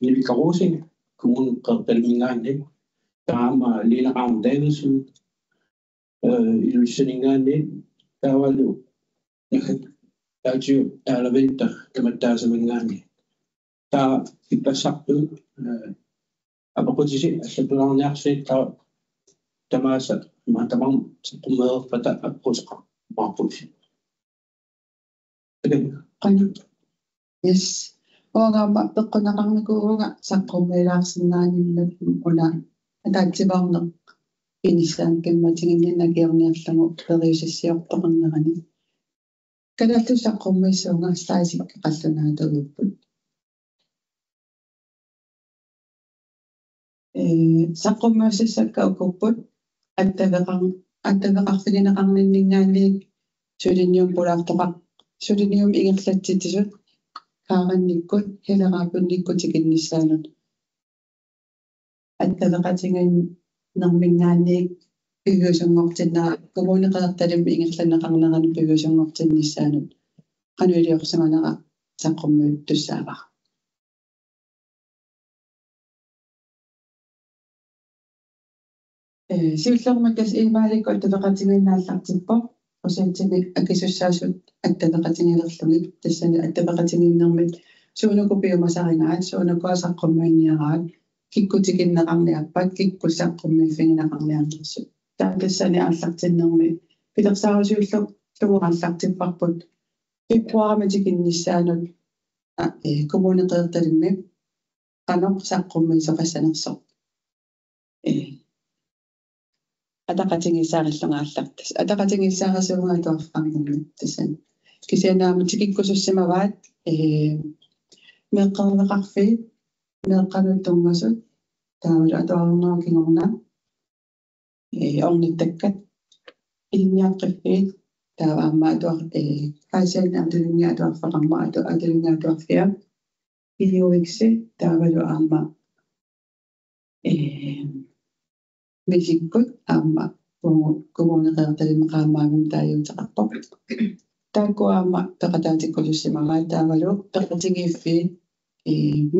G: i Vikarosing. Kommunen Qalmingaani, Tama Lena Ram Davidson, Illusioningaani, der var jo, der er jo elevator, kan man tage som Ingaani. Der fik der sagt ud, at man kunne sige, at det blev nærmest, der var sat, der var på møde, for der er på sig meget positivt.
H: Yes. Oga peqqunaqarnikuuruga saqqummilaarsinnaaninnattum una ataativaarne inisaan kimmatiginnakiorniarlagu periusissiortoqernerani kalallu saqqummissuunga staasik qallunaatugupput saqqummiussissakka ukupput attaveqarfigineqarninningaanniik sulinnium pulaartoqaq sulinnium ingerlatsitisut kaarannikkut heleraappunnikkutiginnissaanut attaleqatingan nermingaanniik piguusungortinnaa kommuneqeertalim ingerlanneqarnerani piguusungortinnissaanut qanuiliorsamanera saqqummiut tussaava siullermakas iimaalikku attaleqatinginnaallartippo osentimi akisussaassut attaleqatingilerlugit tassani attaleqatinginnermit suunukupiumasarinaat suunukuasaqqummaanniaraat киккутикиннеқарниарпат киккуссаққуммиффигинеқарниарнерсут таакассани ааллартиннерми пилерсаарусиуллу лугурааллартиппарпут пиппуараматикиннissaанут коммунеқерталимми qanoq saqqummi soqassanersoq атақатингиссаариллунгааллартас атақатингиссаарасуунгаатуарфарнерми тассан кисианаама тикиккусуссимаваат меққарнеқарфи меққануттунгасут таавал атуарнеркингорна орниттаккат илниаққиффиит тааваамма атуар хаасианнаартулинниа атуарфақарма атулинниатуарфиа илиуикси таавалу аама мисиккут аама коммунеқерталимеқаамаамим тааюутеқарпоқ тааккуаама пеқатаатиккулуссимараа таавалу пеқатингииффиит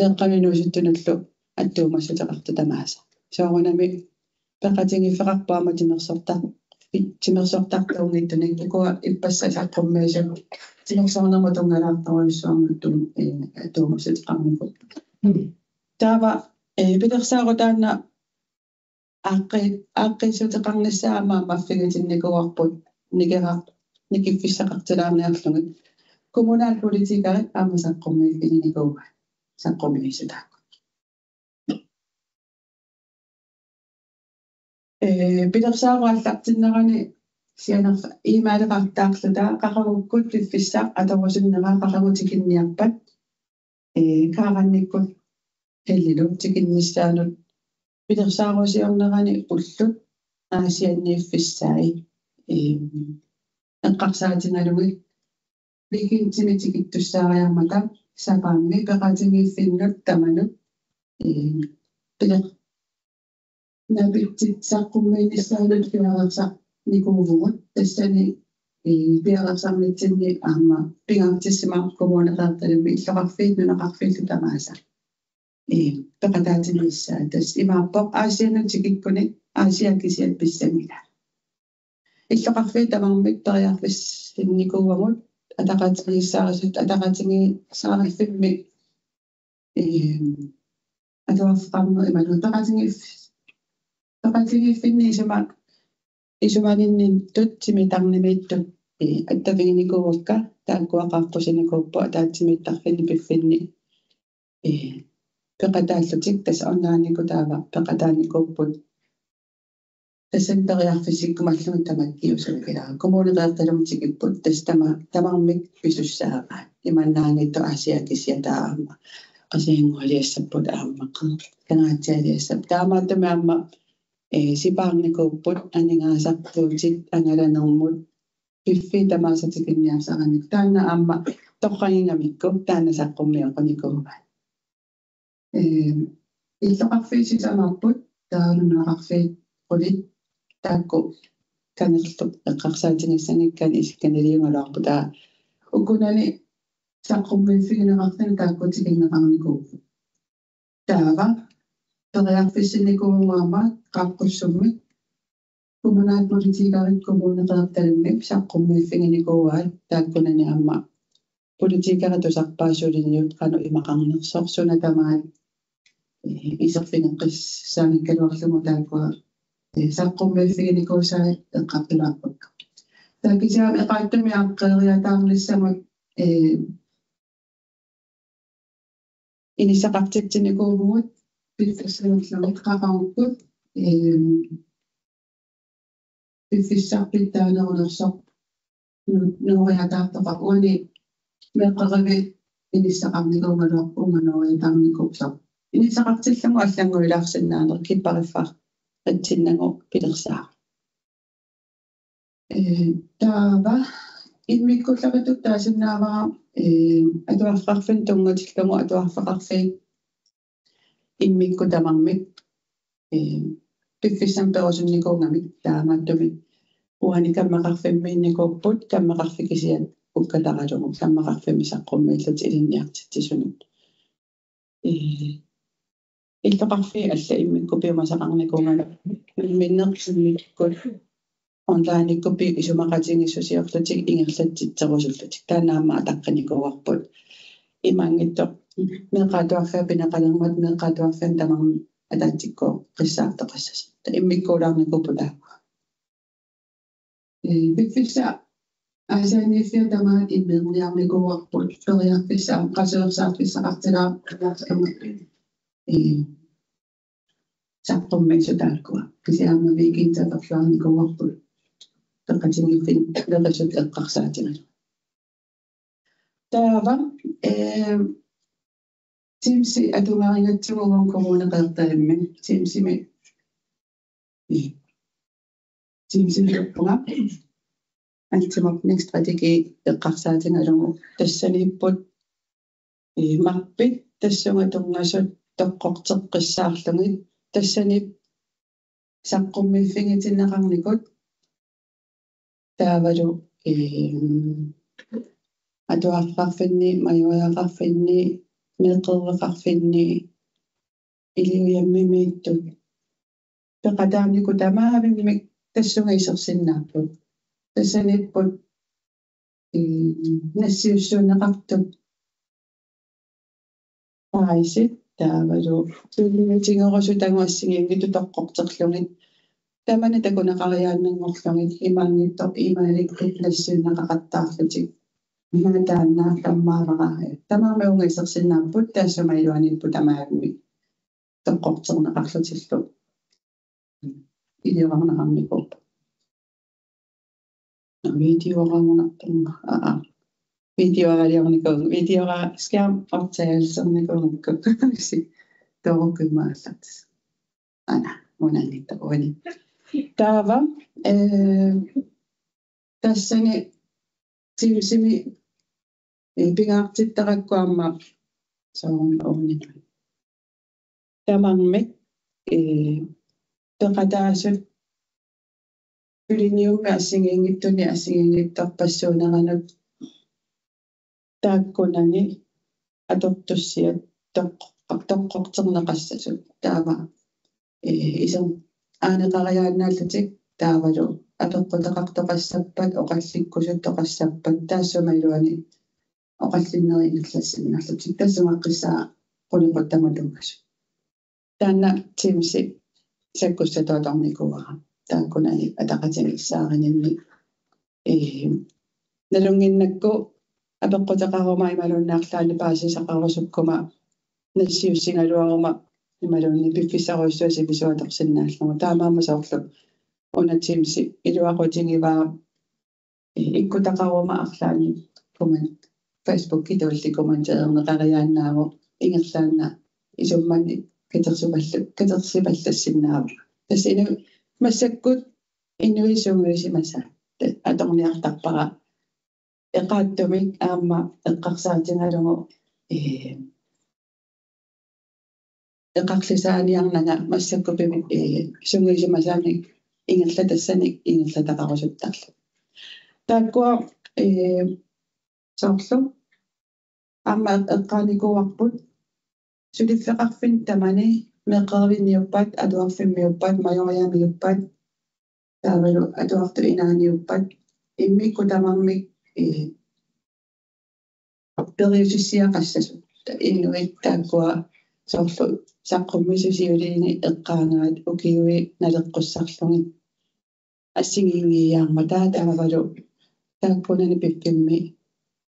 H: меққаминуусуттуналлу аттуумассутеқарта тамааса соорунами пеқатингиффеқарпаама тимерсортартаунгиттунак икуа иппассасаққуммаасак тимерсорнерма тунгалаартаруиссуарнуттун аттуумассутеқарникут таава пилерсаарутаана ааққисутеқарнассаама маффигатинникуарпут никиффиссақартилаарниарлугит коммунаал политикарит аамасаққуммаиффиникууга саққуммисутаа пилерсааруаллартиннерани сианерфа имаалеқартаарлута қақагуккут пиффиссаа аторусиннераа қақагутикинниарпат кааранниккут хеллилу тикинниссаанут пилерсаарусиорнерани уллут аасианнииффиссааи эққарсаатингалуги викинтимитикиттуссаариармата сапаамми пеқатингииффиннут таманут пилер набиттит саққуммаинissaalut пиарерсақ никуувугут тассани пиарерсарнитсинни аама пигаартиссимаа коммунеқарталимми иллоқарфиит нунеқарфииллу тамааса пеқатаатиниссаа тас имааппоқ аасианутикиккуни аасиакисиат писсангила иллоқарфиит тамармик периарфиссинникуугамут атақатиниссаарисут атақатиниссаариффимми атуарфақарнер ималу пеқатингиффинни исуманинниттут тимитарнимииттут аттавигникуукка тааккуақарпусиникууппу таатсимиттарфини пиффинни пеқатааллутик тас орнаанику таава пеқатааникууппут тассанпериарфисиккумаллугу тамаккиусулгилаа коммунеқерталумтикиппут тас тамармик писуссаава иманнаанитто асиакисиатаама qasiingualiassapпут ааммаққа канаатсаалиассап таамааттамаамма сипаарникууппут анингаасартуутик ангаланермут пиффи тамаасатикинниарсараник таана аама тоққагингамикку таана саққуммиоқоникууга иллоқарфиисисамаарпут таалунеқарфиит qulит таакку канерлу эққарсаатингиссангиккани исикканалиунгалаарпута укунани саққуммииффигинеқартани тааккутикиннеқарникуугу таава периарфиссинникуугаама қаққуссумми коммунаал политикарит коммунеқерталимми саққуммииффигинникуугаат тааккунани аама политикара тусарпаасулинниут қану имақарнерсорсуна тамаат исерфинеққиссааниккалуарлугу тааккуа саққуммииффигинникуусаа эққартулаарпакка таакисаам эқааттами аққериатаарнissamут инисақартитсиникуугуут пиффиссалерлугит қақаруккут пиффиссарпиттаанерунерсоқ нуориатаартоқа уани меққариви инисақарникуугалуар унгануориатаарникуупсоқ инисақартиллагу аллангуилаарсинаанер киппариффаар атсиннагу пилерсаа таава иммиккулларитут таасиннаавара атуарфақарфин тунгатиллугу атуарфақарфи иммикку тамармик пиффиссам перусунникуугамик таамааттуми уани каммақарфиммиинникууппут каммақарфикисиат уккатаралугу каммақарфими саққуммииллут илинниартитсисунут иллоқарфи алла иммикку пиумасақарникуугана миннерсиммиккут онлайниккупи исумақатингиссусиорлутик ингерлатситсерусуллутик таанаама атаққаникууарпут имаангитто меқатуарфиа пинеқалермат меқатуарфиан тамарми атаатикко қиссаартеқассас та иммиккуулаарникупута биффиса асааниффиа тамаат иммеерниарникууарпут периарфиссаа қасеерсаартиссақартилаа саппуммисутааккуа кисиарма викинтаперфлаарникууарпут теқатингиффин лерисут эққарсаатигала таава тимси атунгаарингатсугуун коммунеқертаимми тимсими тимсимиппунга антимапник стратеги эққарсаатингалугу тассаниппут марпит тассунгатунгасут тоққортеққиссаарлугит тассанип саққуммиффигитиннеқарникут таавалу атуарфарфинни маюяақарфинни меққерреқарфинни илиуяммимииттут пеқатаарнику тамаавиммик тассунгисерсиннааппут тассаниппут нассиуссуунеқартут паисит таавалу туллимитингерусу тангуассигингиту тоққортерлугит тамана такунеқариааннангорлугит имаангитто имааликкит нассиуннеқақаттаарлутик минатааннаа таммаараа тамаамаунгисерсиннааппут таассамайлуаниппу тамаагми тоққортернеқарлутиллу илиорарнеқарнику видеорамунартунга видеоариорникуун видеора скærm optagelserникуункку торуккумааллат ана мунаниттакуани таава тассани тимсими пингаартиттараккуамма соорун оонина тамармик пеқатаасут пилиниумми ассигингиттуни ассигингиттарпассуунеранут тааккунани атортуссиат тоққортернеқассасут таава исер аанеқариаанааллутик таавалу апеққутеқартоқассаппат оқалликкусут тоқассаппат таассумайлуани оқаллиннери ингерлассиннарлутик тассумаққиссаа қулиқуттаматунгасу таанна тимси саккуссатоолорникуара тааккунани атақатингиссаарининни налунгиннакку апеққутеқарума ималуннаарлаани паасисақарусуккума нассиуссингалуарума ималунни пиффисаруйссуаси писуаторсиннааллугу таамаама соорлу уна тимси илуақутингиваа иккутақарума арлаани куман Facebook китулли комментеернеқариааннааву ингерлаанна исуммани катерсипаллассиннаава тассину массаккут инуисунгуисимаса аторниартарпара эқааттумик аама эққарсаатингалугу эққарлисааниарнага массаккупими сунгуисимасаани ингерла тассаник ингерлатақарусуттарлу тааккуа соорлу аама эққааникуарпут сулиффеқарфин тамани меққервинниуппат атуарфиммиуппат майориамиуппат таавалу атуарту инааниуппат иммикку тамармик периусиссиақассасу инуит тааккуа соорлу саққуммисусиулиини эққаанаат укиуи налеққуссарлуги ассигингиаарма таавалу тааккунани пиппимми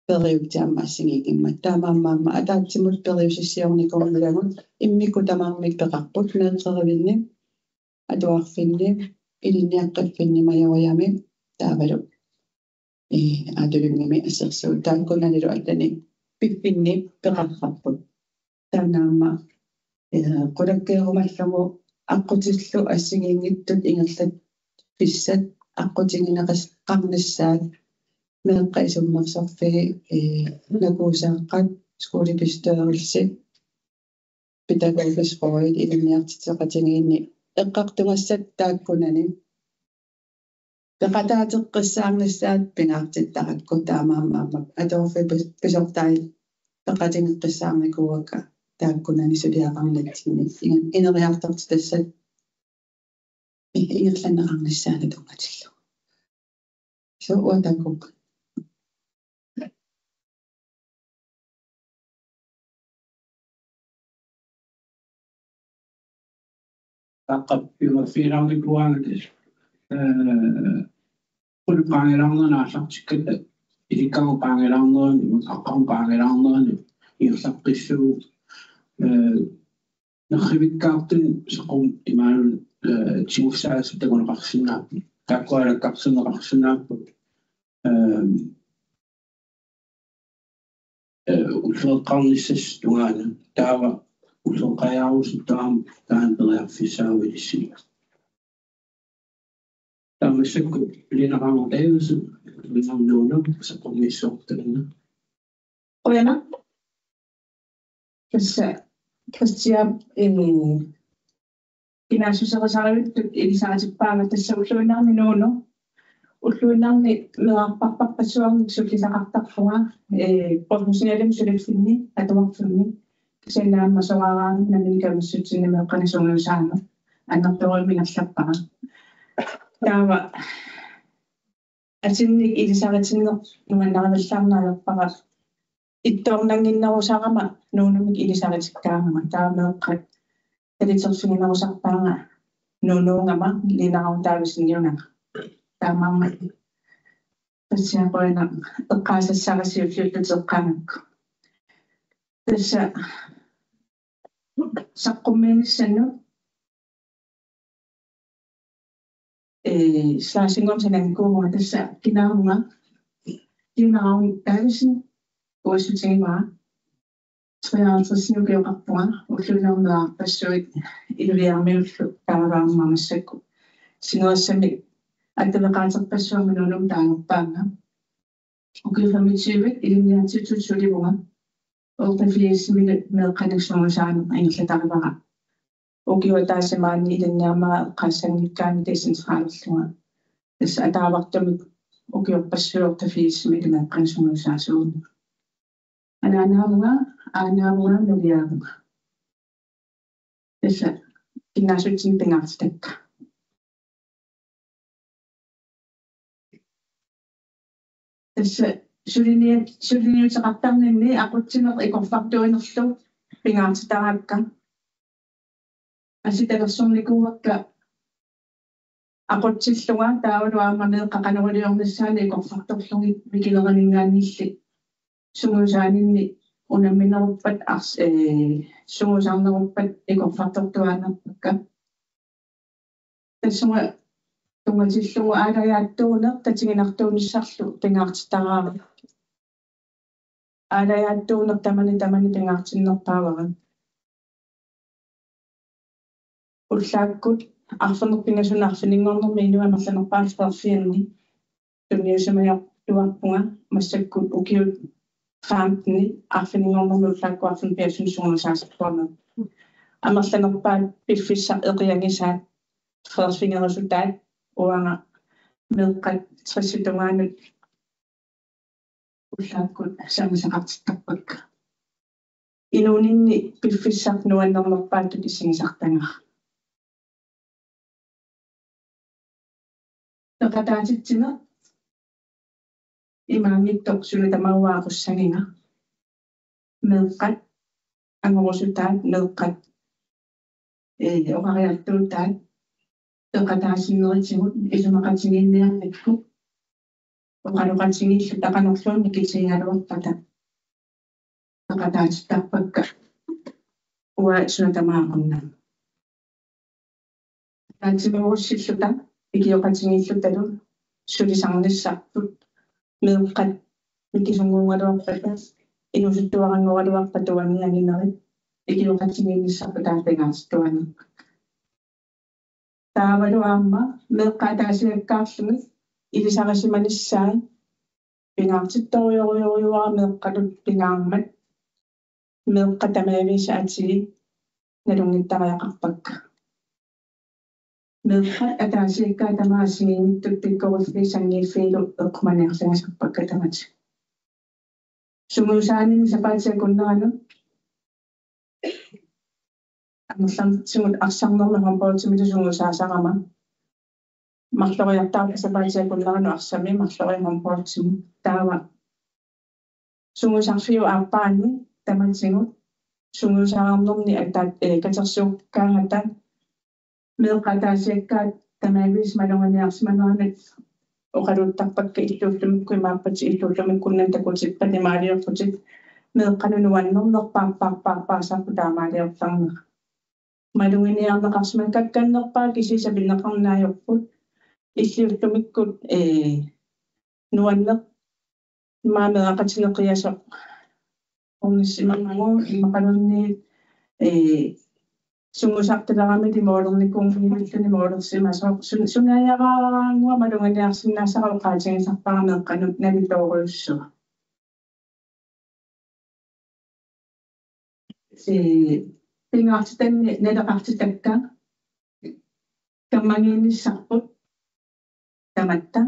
H: периуттаама ассигигимма таамаамаама атаатсимут периусиссиорникорнилагут иммикку тамармик пеқарпут меққервинни атуарфинни илинниаққиффинни майориами таавалу адулунгими ассерсуу тааккунанилу аттани пиппинни пеқаррарпут таанаама qulakkeerumallungu аққутиллу ассигингиттут ингерлат писсат аққутингинеқас қарнissaat меэққа исуммерсорфиги накуусааққат скуулипистеерилси педагогисроит илинниартитеқатингиинни эққартунгассат тааккунани пеқатаатеққиссаарнissaat пингаартиттаракку таамаамаама аторфи писортай пеқатингеққиссаарникууака тааккунани сулиақарнатсинни инериартарти тассат ингерланнеқарнissaana тунгатиллу so уатакук
G: Taqqap piumafiilarnikuaangatis qulupaangilarnernaallartikkat ilikkagupaangilarnerni aqqarupaangilarnerni iursaqqissuu nerrivikkaartun sequm imaanun tigussaasu taguneqarsinnaappu taakkualakkarsuneqarsunaappu ulleeqqarnissas tungaana taava ulleqqajaarusuttuam taan periarfissaavilissima taamassakku liinaqarnertaiusu linarnuunu seqummissoortalana
D: Oiana. Christian inaasuserisariuttut ilisaatippaanga tassa ulluinarni nuunu ulluinarni mearparparpassuarnik sullisaqartarfunga professionaalem suliffinni atuarfunni kisannaamma soraaraarni namilikamassutinni meeqqanisuungusaama annertoruimingerlappara taava asinnik ilisaritinner nuannarivallarnaalerpara ittoornanginnerusarama nuunumik ilisaritikkaangama taameeqqat talitersuginnerusarpaanga nuunuungama liinaraun taavisinniunanga taamaamma tassiaqoina eqqaasassarasiulluteqqaangakku tassa saqqummiinissannu slaasingom sanankuunga tassa kinaarunga liinaraun taavisin uasutingimaa 53 nukiuqarpunga ulluinernearpassuit iluliarmiullu taavaammamassaku sinerassamik аттавеқаатарпассуама нунум таангерпаанга укифамитсиивик илинниартитсулливунга ортафииссимилу меэққанаксунгусаanu ангерлатаривара укиуатаасимаани илинниармаа эққаассангиккаани тесентралерлунга тасса атаавартумик укиорпассуортафииссимилу меэққанаксунгусаасуун анаанаарунга нулиаарунга тасса кинаасутсин пингаартакка тасса сулиниутеқартарнинни ақутсинеқ икорфартуинерлу пингаартитараакка аситалерсорникууакка ақутсиллунга таавалу ааманеэ қақанерулиорнissaани икорфарторлуги микилеранингааниилли сунгусаанинни унамминеруппат сунгусаарнеруппат икорфартортуаанерпакка тассунга тунгатиллугу аалаяаттуунер татигинартуунissarlu пингаартитараава аалаяаттуунер тамани пингаартиннерпаавара уллааккут арфанерпингасунаарфинингорнерми инуамерланерпааллерфианни тунниусамаяр туарпунга массаккут укиут хаамтни арфинингорнерми уллаакку арфин пиасунсуунасаасарпуарна амерланерпаат пиффисса эқиангисаат ферсфингерусутаат уанга меэққат триссутунгаанут уллааккут самисақартиттарпакка инуунинни пиффиссарт нуаннернерпаатут иссигисартангар токатаатитсина имаангиттоқ сулитамауааруссагинга меэққат ангорусутаат меэққат оқариартуутаат токатаасиннеритигут исумақатигинниарникку оқалуқатигиллу тақанерлуунни китигалуарпата токатаатиттарпакка уа сулитамаақунна таатимауссиллута икиоқатигиллуталу сулисарниссартут меэққат микисунгуунгалуарпата инусуттуарангоралуарпатуанниагинери икиоқатигинниссарпу таапингаартуани таавалу аама меэққатаасиаккаарлуми илисарасиманиссаа пингаартитториориориуара меэққалут пингаармат меэққатамаависаатиги налунгиттариақарпакка меэққат атаасиаккаа тамаасигиниттут пиккоруллисангииффиилу эққуманиарлангасарпакка тамати сумусаанин сапаатиакуннерану амерлантсигут арсарнерлу хомпоотимилусунгусаасарама марлориартаапа сапаатиакуннерану арсами марлори хомпоотиму таава сунгусарфиу ааппаани таматсигут сунгусаарнерни атаат катерсууккаангата
C: meeqataasiakkaat tamaavis malunganiarsimanuanat oqaluuttaqpakka illuullumikkuimaappat illuullumikkunnan takutippat maaliorputit meeqqanunuannernerpaarpaarpaarpaasarpu taamaaliortarner malunginiarneqarsiman kakkannerpaa kisisapinneqarnaajorput illuullumikkut nuanneq maameaqatineqiasoq ornissimangu immaqalunni sungusartilarami timoolornikkuungiilluni moolorsimasoq sunayaraangua malunganiarsinnaasaqalu qaatigisarparameeqqanut navitooruussua pingaartitanni naleqartitakka kammangiinissarput tamatta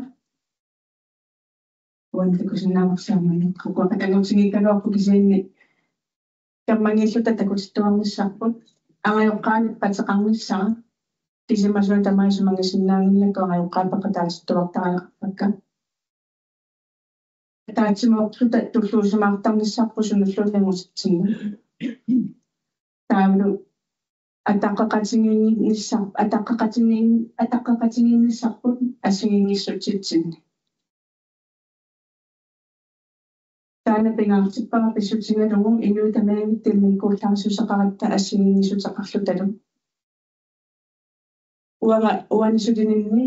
C: uantakusinnaamorsiarmani quqaqatangorsigikkaluarpu kisiinni kammangiilluta takutittuarnissarput angajorqaanit pateqarnissara kisimasuun tamaisumangisinnaanginnakku angajorqaapaqataasittuartariaqarpakka taatsimortuta tulluusimaartarnissarpu sunulluulangusitsinna taavlu ataqqaqatigiinnissarput assigingissutitsinni taana pingaartippara pissutigalugu inuutamaangittilmikkuullaarsusaqaratta assigingissutaqarlutalu uanisulininni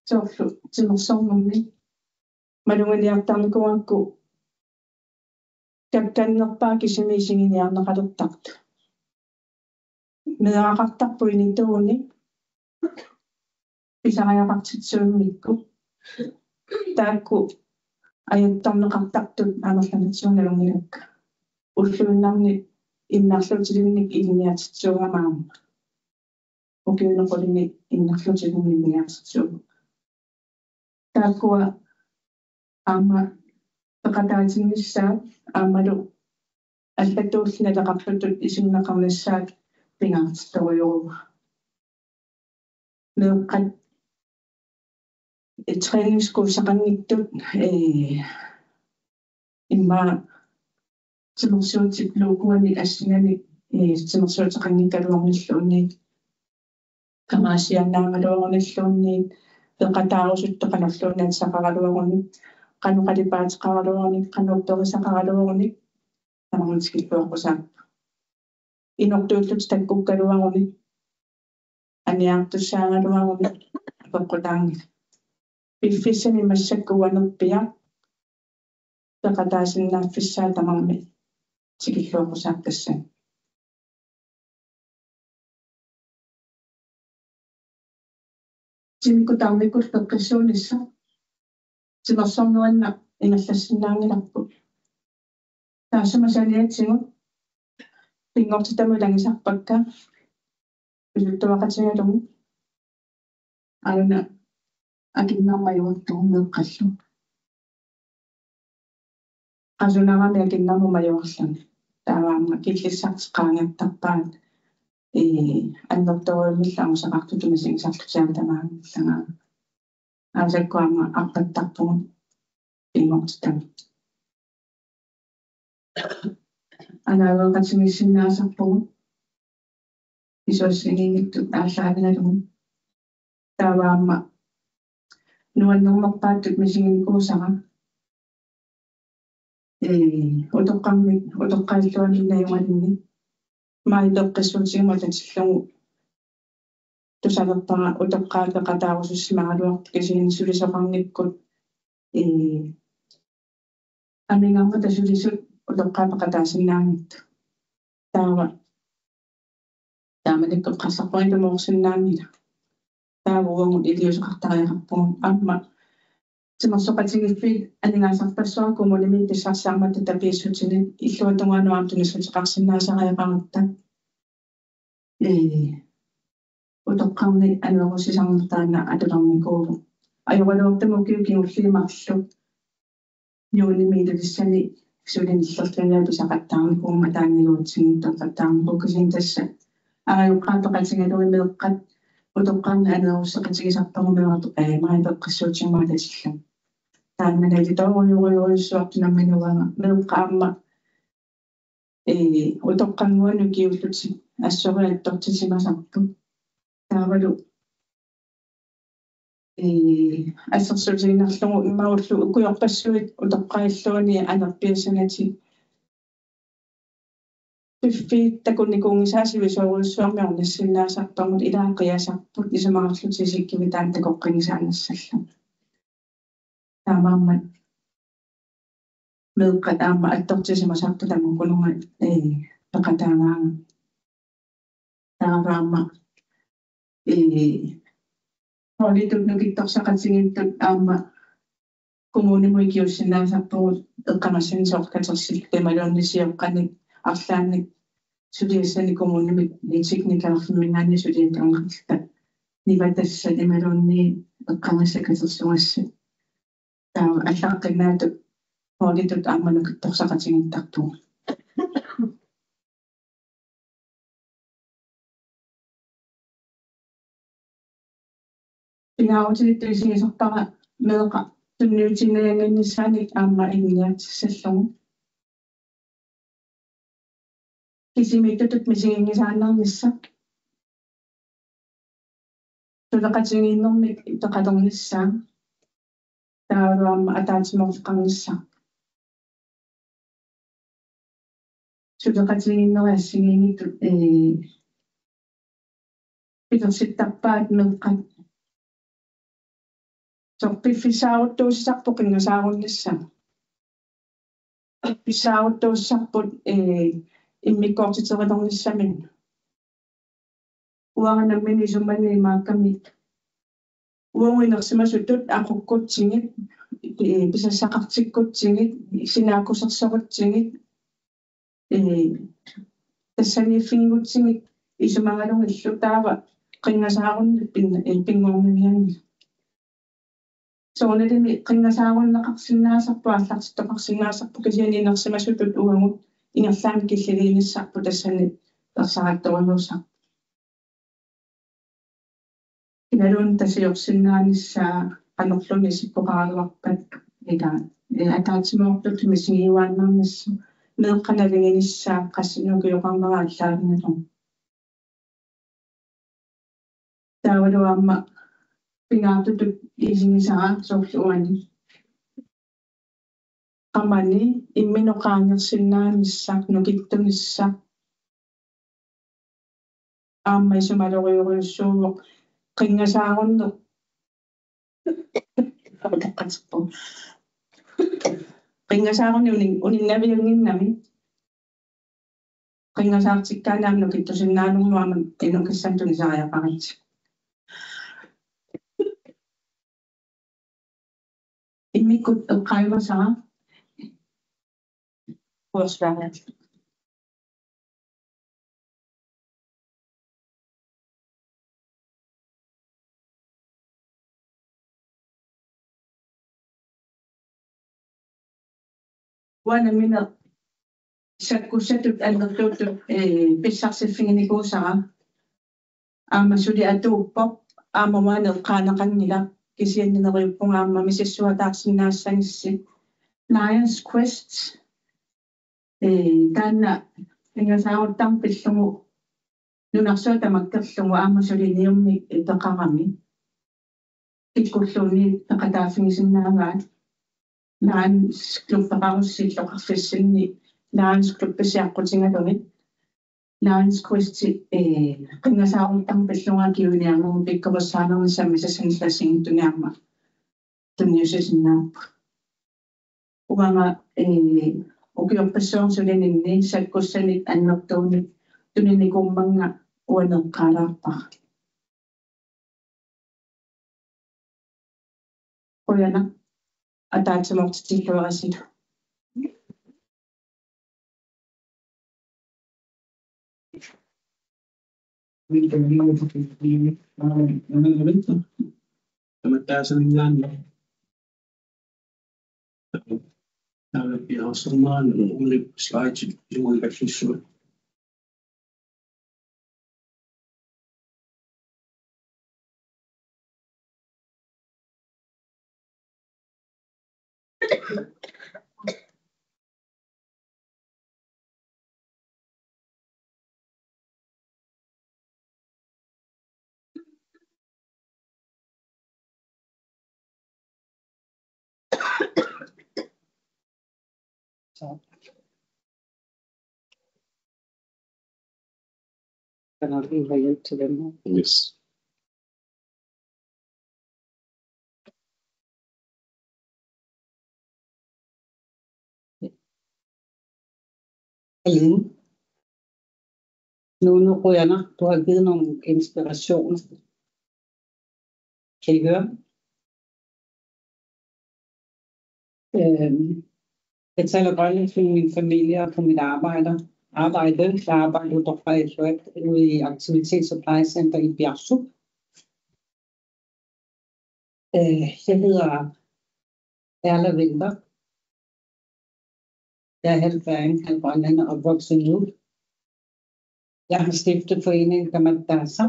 C: soorlu timersornummi malunganiartarnikuangku kakkannerpaa kisimiisinginiarneqalertartu meaqartarpu inituuni pisariaqartitsuummikku taakku ajuttarneqartartut anerlanitsuunalungilakka ulluunnarni innarlutilinnik iliniatitsuugamaama ukiunequlini innarlutilinnik iliniatitsuuga taakkua aama peqataatinnissaat aamalu аллатууллиналеқарлутут исуннеқарнissaат пингаартитториуруга меэққат трэнингскуусақангиттут имма тимерсуутиплуугуани ассинани тимерсуутеқангиккалуарниллуунни камаасианнаангалуарниллуунни пеқатаарусуттоқалерлуунни сақаралуарунни кануқалипаатеқаралуарни кануорторисақаралуарни тамарутикиллуаққусаап инортууллут таккуккалуарни аниартуссаангалуарни апеққутаанги пиффиссани массаккуанерпиа пеқатаасиннааффиссаа тамарми тикиллуаққусаап тассан тимикутаарникул пеққиссуунисса тимерсорнуанна ингерлассиннаангиларпут таасамасалиатсигу пингортитамулангисарпакка пилуттуақатигалугу алуна акиннармаюуттуумеэққаллу qasунарами акиннармумаюарлани тааваама киллиссартеққаангаттарпаат аннерторуиммилла сақартутумисигисарлутиама тамаангиллангаа аасаккуама арпаттарпугу пингортитами анаавеқатимиссиннаасарпугу исуассигингиттут ааллааганалугу тааваама нуаннермерпааттут мисигинкуусара утоққааллуаниннаюгалинни маилеққиссуутигима татиллугу тусалерпара утоққаалеқатаарусуссимагалуарт кисиинсулисоқарниккут амингарма тасулисут утоққаапеқатаасиннаангит таава тааманиккеққарсарпариту моорсиннаангила таавуангут илиусеқартариақарпугу амма тимерсоқатигиффи анингаасарпассуар коммуними тиссарсаарматта тапииссутини иллуатунгааnuam тунissutiqarsinnaasariaqarutta утоққарни анерусисарнертаана атуларникууву ajorluortamukkiukiulliimarlu юунимиилулиссани сулиниллертуниалу сақаттаарникуумма таангилуутсигиттоқаттаарнику кисин тасса ааюққаапеқатингалуимеэққат утоққарни анерусеқатигисарпарумеэрту маипеққиссуутигмааласилла тааннагали торуйуруйуруйуссуартунамминуага меэққаамма утоққангуану киуллути ассориаттортисимасарпу таавалу ассерсулисигиннарлугу иммауллу укуйорпассуит утоққаиллуани анерпиасанати пиффи такунникуунгисаасиви соорулуссуармиорнассиннаасарпармут илаақиасарпут исамаарлутисиккими таан такоққингисаанассалла таамааммат меэққатаама аттортисимасарпу тамуккунунга пеқатаагаага тааваама Holitut nukittorsaqatigittut aamma kommunimuykiussinaasarpugut eqqamassanisoorkatersit temaluannisiоqqanik арлаанник сулиассани kommunimik teknikerfimmingaanni suliatanqarta nivatassa temaluanni eqqamassakatersugassu taa аллааққинаатут holitut aamma nukittorsaqatigittartugu Pinautilittuisigisarpara meeqa tunniutineanginnissaanik aamma inniatissallugu kisimittutut misigingisaannermissa tuleqatigiinnermik teqatornissaa taaluamma ataatimorqarnissaa tuleqatigiinneriassigiingittut pilersittarpaat meeqqat Piffisaaruttuussarpu qingasaarunnissa Piffisaaruttuussarput immikkoortiteretornissamin uaranammini summanni maakkami uanginersimasutut aqukkutsigit pisassaqartikkutsingit sinaakussersorutsigit tassaniiffingutsingit isumagalungillu taava qingasaarunni pinngornigianni soonalimi qingasaarunnaqarsinnaasarpu аллартиттоқарсиннаасарпу кисианиинерсимасутут уангут ингерлаами киллалиинissarpu тассани ерсаратторунуусар киналуун тасиорсиннаанissaa qanorluni sippoqaaluarpat атаатимоорлут мисигиуааннарнissу меэққаналингинissаа qassinukiоқарнера аллаагингалу таавалуамма Pinatutut isingisaa soorluani qamani imminoqaangersinnaanissa nukittunissa aamma isumaloriuruussuuvoq qingasaarunne qaterpo qingasaarunni uninnaviunginnami qingasaartikkaanaam nukittusinnaanermuama inukissantunisariaqarit Immikut eqqaivasaa Puolustusvälineet. Vuonna minä sakkusetut annertuutut pissarsiffinginikusara aamma suli atuuppop aammamaan eqqaanaqannila kisiannineriuppungaamma misissuataarsinnaassangisssi Lions Quest taanna ingasaaruttarpillugu nunarsuatamakkerlugu aamma suliniummi teqarami ikkulluuni teqataaffingisinnaaгаат Lions Club peqarussilloqarfissinni Lions Club pisiaqqutigaluni Lions Quest qingasaaruttarpilluga kiuniarnum pikkerussaanernissammi sassanillasingittuниарма tunniusisinnaappu uanga ukiorpassuarsulininni sakkussanik annertuunik tuninikumanga uaneqqaalaarpar qoyana ataatimortitilluarasilu
G: Piausamaan oli slides juuri väkissä.
H: Så. Jeg nok lige have hjælp til dem her.
I: Yes.
H: Hallo. Nu Rønner, du har givet nogle inspirationer. Kan I høre? Jeg taler grønlandsk med min familie og på mit arbejde. Jeg arbejder ude i aktivitets- og plejecenter i Bjergsuk. Jeg hedder Erla Winter. Jeg er halv færing, halv grønlander og vokset nu. Jeg har stiftet foreningen Damadasa.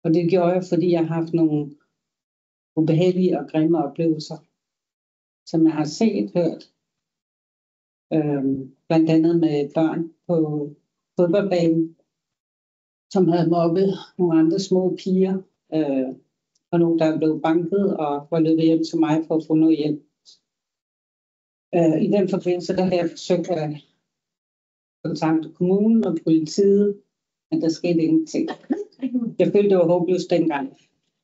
H: Og det gjorde jeg, fordi jeg har haft nogle ubehagelige og grimme oplevelser, som jeg har set, hørt. Blandt andet med børn på fodboldbanen, som havde mobbet nogle andre små piger, og nogle, der blev banket og var løbet hjem til mig for at få noget hjælp. I den forbindelse, der har jeg forsøgt at kontakte kommunen og politiet, men der skete ingenting. Jeg følte, det var håbløst dengang.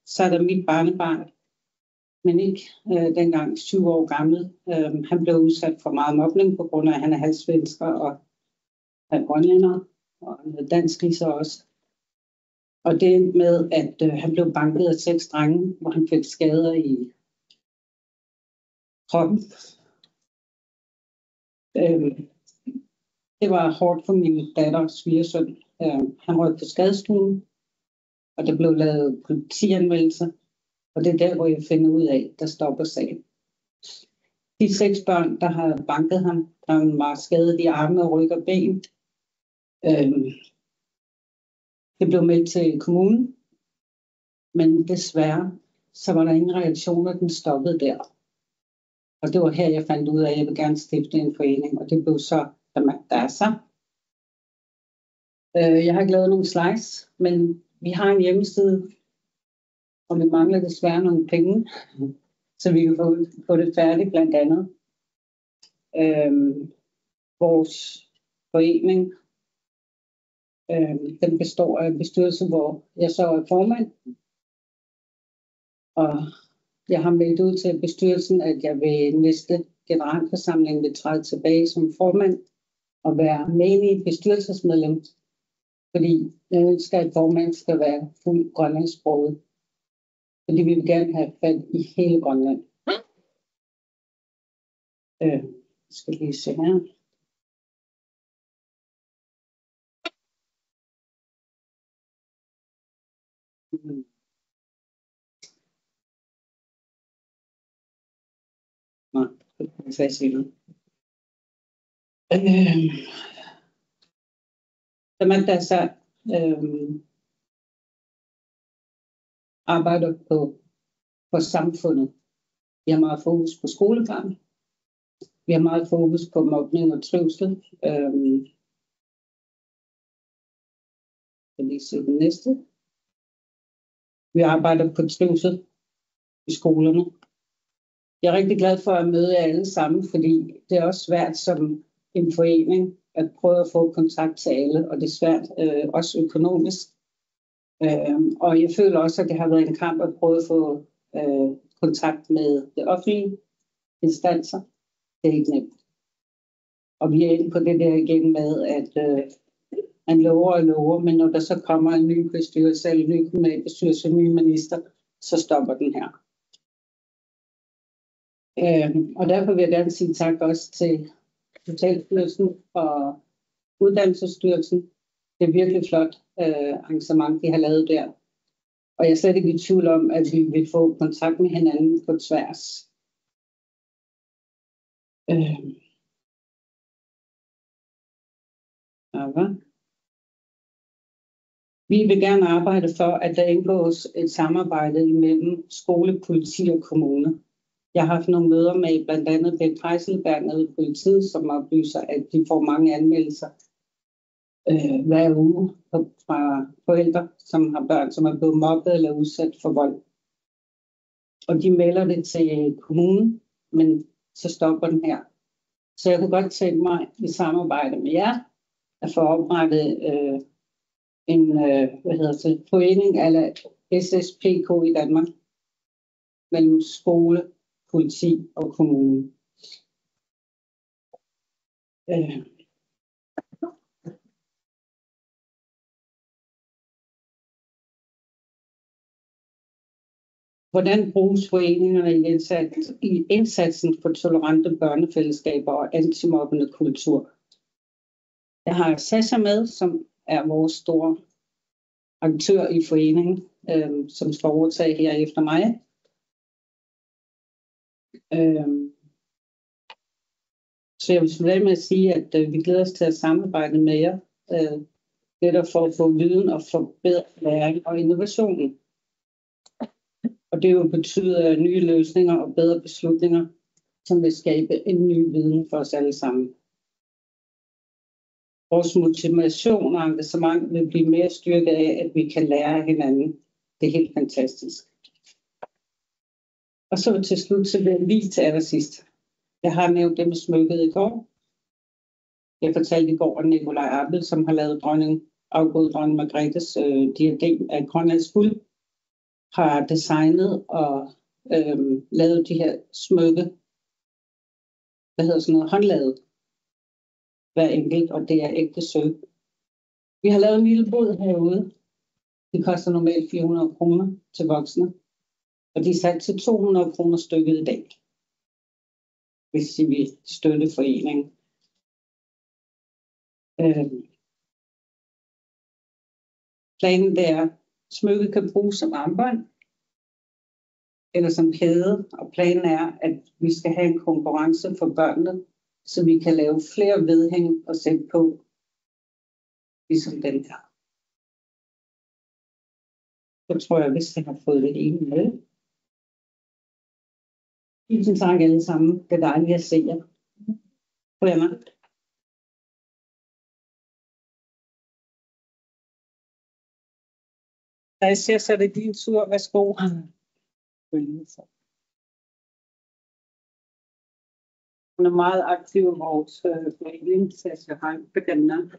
H: Så er der mit barnebarn, men ikke dengang 7 år gammel. Han blev udsat for meget mobning på grund af, at han er halvsvensker og er grønlænder, og dansk lige så også. Og det endte med, at han blev banket af 6 drenge, hvor han fik skader i kroppen. Det var hårdt for min datter, svigersøn. Han røg på skadestuen, og der blev lavet politianmeldelse. Og det er der, hvor jeg finder ud af, der stopper sagen. De 6 børn, der har banket ham, der var skadet i arme og ryg og ben. Det blev meldt til kommunen, men desværre, så var der ingen reaktioner, den stoppede der. Og det var her, jeg fandt ud af, at jeg vil gerne stifte en forening, og det blev så Damadasa. Jeg har ikke lavet nogle slides, men vi har en hjemmeside, og vi mangler desværre nogle penge, så vi kan få det færdigt blandt andet. Vores forening, den består af en bestyrelse, hvor jeg så er formand, og jeg har meldt ud til bestyrelsen, at jeg ved næste generalforsamling vil træde tilbage som formand og være menig bestyrelsesmedlem, fordi jeg ønsker, at formand skal være fuldt grønlandsksproget. Fordi vi vil gerne have fat i hele Grønland. Skal lige se her. Nej, det kan jeg faktisk ikke. Damadasa arbejder på samfundet. Vi har meget fokus på skolegang. Vi har meget fokus på mobning og trivsel. Jeg lige se det næste. Vi arbejder på trivsel i skolerne. Jeg er rigtig glad for at møde jer alle sammen, fordi det er også svært som en forening at prøve at få kontakt til alle, og det er svært også økonomisk. Og jeg føler også, at det har været en kamp at prøve at få kontakt med det offentlige instanser. Det er ikke nemt. Og vi er inde på det der igen med, at man lover og lover, men når der så kommer en ny bestyrelse eller en ny kommunalbestyrelse, en ny minister, så stopper den her. Og derfor vil jeg gerne sige tak også til Socialstyrelsen og Uddannelsesstyrelsen. Det er virkelig flot arrangement, de har lavet der. Og jeg er slet ikke i tvivl om, at vi vil få kontakt med hinanden på tværs. Vi vil gerne arbejde for, at der indgås et samarbejde imellem skole, politi og kommune. Jeg har haft nogle møder med blandt andet Bent Heiselberg nede i politiet, som oplyser, at de får mange anmeldelser hver uge fra forældre, som har børn, som er blevet mobbet eller udsat for vold. Og de melder det til kommunen, men så stopper den her. Så jeg kunne godt tænke mig i samarbejde med jer at få oprettet en forening eller SSPK i Danmark mellem skole, politi og kommune. Hvordan bruges foreningerne i indsatsen for tolerante børnefællesskaber og antimobbende kultur? Jeg har Sasha med, som er vores store aktør i foreningen, som skal overtage her efter mig. Så jeg vil slutte med at sige, at vi glæder os til at samarbejde med jer, netop for at få viden og forbedre læring og innovationen. Og det vil betyde nye løsninger og bedre beslutninger, som vil skabe en ny viden for os alle sammen. Vores motivation og engagement vil blive mere styrket af, at vi kan lære af hinanden. Det er helt fantastisk. Og så til slut, så vil jeg lige til allersidst. Jeg har nævnt det med smykket i går. Jeg fortalte i går, at Nikolaj Appel, som har lavet afgået dronning Margrethes diadem af grønlandsk guld, har designet og lavet de her smykke, håndlavet, hver enkelt, og det er ægte sølv. Vi har lavet en lille bod herude. Det koster normalt 400 kroner til voksne, og de er sat til 200 kroner stykket i dag, hvis I vil støtte foreningen. Planen er, smykket kan bruges som armbånd eller som kæde, og planen er, at vi skal have en konkurrence for børnene, så vi kan lave flere vedhæng og sætte på, ligesom den her. Så tror jeg, hvis jeg har fået det ene med. Tusind tak alle sammen. Det er dejligt at se jer. På jer med. Jeg ser, så det er din tur. Værsgo. Hun er meget aktiv i vores forening, så jeg har en begyndt.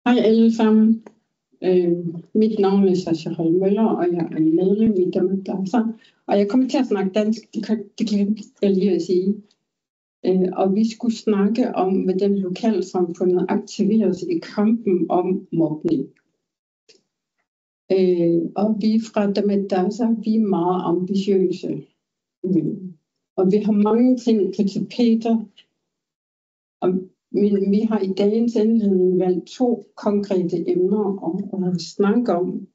I: Hej alle sammen. Mit navn er Sasha Holm Møller, og jeg er medlem i Demokrater. Og jeg kommer til at snakke dansk, det glemte jeg lige at sige. Og vi skulle snakke om, hvordan lokalsamfundet aktiveres i kampen om mobning. Og vi fra Demokrater, vi er meget ambitiøse. Og vi har mange ting på tapeter. Men vi har i dagens anledning valgt 2 konkrete emner at snakke om.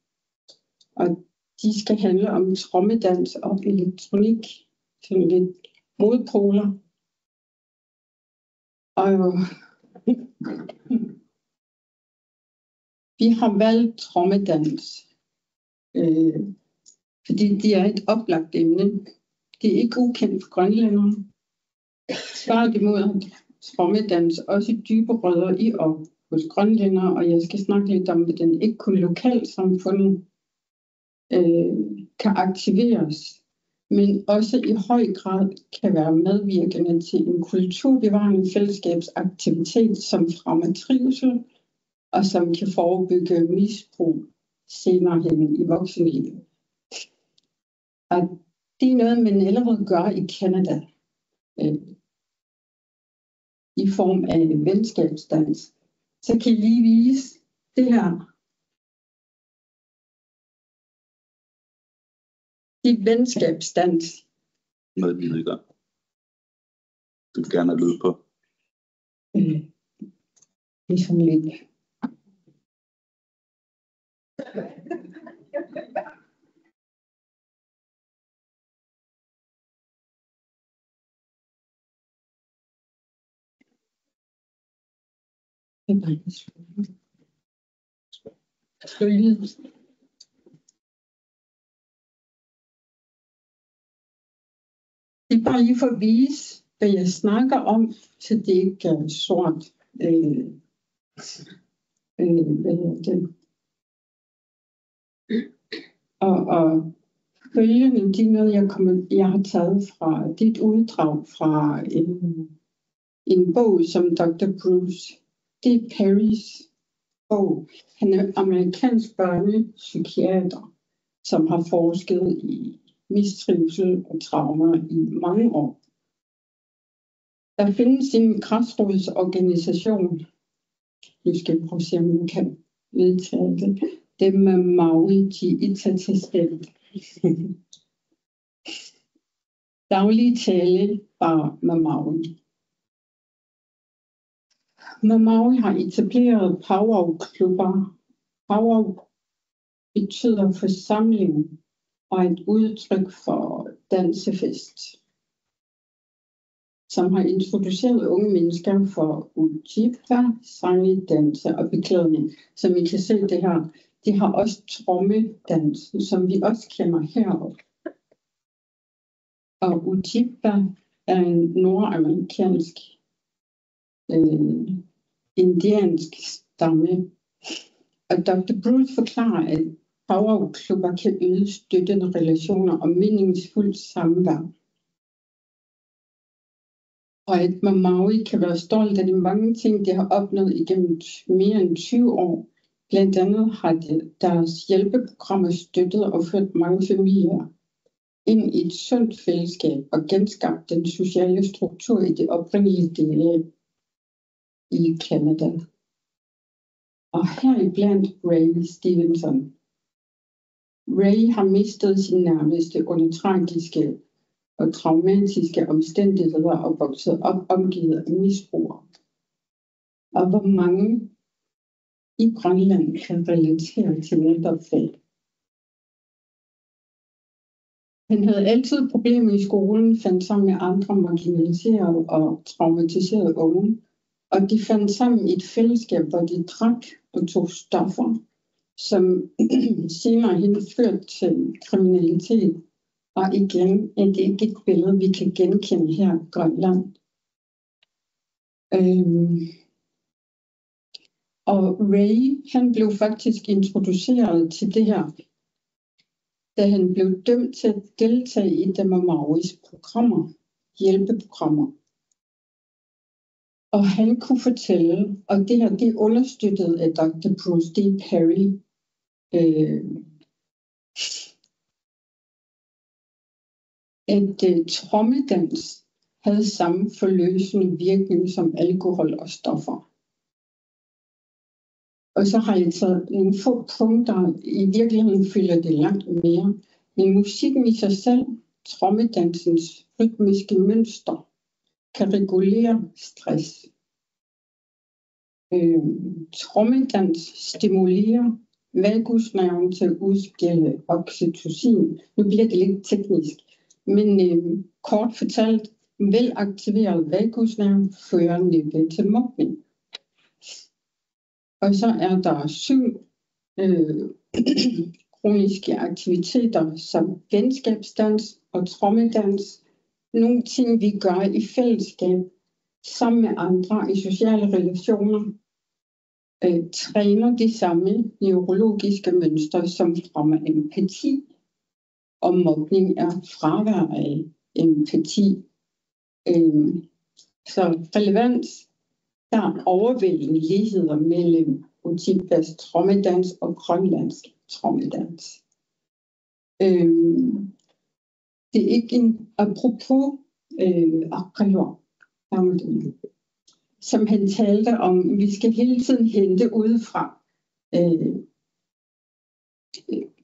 I: Og de skal handle om trommedans og elektronik, sådan lidt modpoler. Og vi har valgt trommedans, fordi det er et oplagt emne. Det er ikke ukendt for grønlændere. Tværtimod trommedans også dybe rødder i og hos grønlændere, og jeg skal snakke lidt om, hvordan ikke kun lokalsamfundet kan aktiveres, men også i høj grad kan være medvirkende til en kulturbevarende fællesskabsaktivitet, som fremmer trivsel, og som kan forebygge misbrug senere hen i voksenlivet. Og det er noget, man allerede gør i Canada. I form af venskabsdans. Så kan jeg lige vise det her. Det er venskabsdans.
J: Noget lyd i gang. Du vil gerne have lyd på.
I: Det er sådan lidt. Det er bare lige for at vise, hvad jeg snakker om, så det ikke er sort. Hvad hedder det? Og følgende, det er noget, jeg har taget fra dit uddrag fra en bog, som Dr. Bruce. Det er Perrys bog. Han er amerikansk børnepsykiater, som har forsket i mistrivsel og traumer i mange år. Der findes en græsrodsorganisation. Nu skal jeg prøve at se, om man kan vedtage det. Det med Maui til Itatestel. Daglig tale bare med Maui. Maui har etableret power-klubber. Power betyder forsamling og et udtryk for dansefest, som har introduceret unge mennesker for ujibwa, sange, danse og beklædning. Som I kan se det her, de har også trommedans, som vi også kender heroppe. Og ujibwa er en nordamerikansk indiansk stamme. Og Dr. Bruce forklarer, at powerklubber kan yde støttende relationer og meningsfuldt samvær. Og at Maui kan være stolt af de mange ting, de har opnået igennem mere end 20 år. Blandt andet har deres hjælpeprogrammer støttet og ført mange familier ind i et sundt fællesskab og genskabt den sociale struktur i det oprindelige dele i Canada. Og heriblandt Ray Stevenson. Ray har mistet sin nærmeste under tragiske og traumatiske omstændigheder og vokset op omgivet af misbrugere. Og hvor mange i Grønland kan relatere til netop det. Han havde altid problemer i skolen, fandt sammen med andre marginaliserede og traumatiserede unge. Og de fandt sammen i et fællesskab, hvor de drak og tog stoffer, som senere hen førte til kriminalitet. Og igen er det ikke et billede, vi kan genkende her i Grønland. Og Ray, han blev faktisk introduceret til det her, da han blev dømt til at deltage i Mauis programmer, hjælpeprogrammer. Og han kunne fortælle, og det her, det er understøttet af Dr. Bruce D. Perry, at trommedans havde samme forløsende virkning som alkohol og stoffer. Og så har jeg taget nogle få punkter, i virkeligheden fylder det langt mere. Men musikken i sig selv, trommedansens rytmiske mønster, kan regulere stress. Trommedans stimulerer vagusnerven til at udskille oxytocin. Nu bliver det lidt teknisk, men kort fortalt, velaktiveret vagusnerve fører næppe til mobning. Og så er der 7 kroniske aktiviteter som venskabsdans og trommedans. Nogle ting, vi gør i fællesskab sammen med andre i sociale relationer, træner de samme neurologiske mønstre, som fremmer empati. Og mobning er fravær af empati. Så relevans, der er overvældende ligheder mellem Ujibwas trommedans og grønlandsk trommedans. Det er ikke en apropos Akkalor, som han talte om, vi skal hele tiden hente udefra.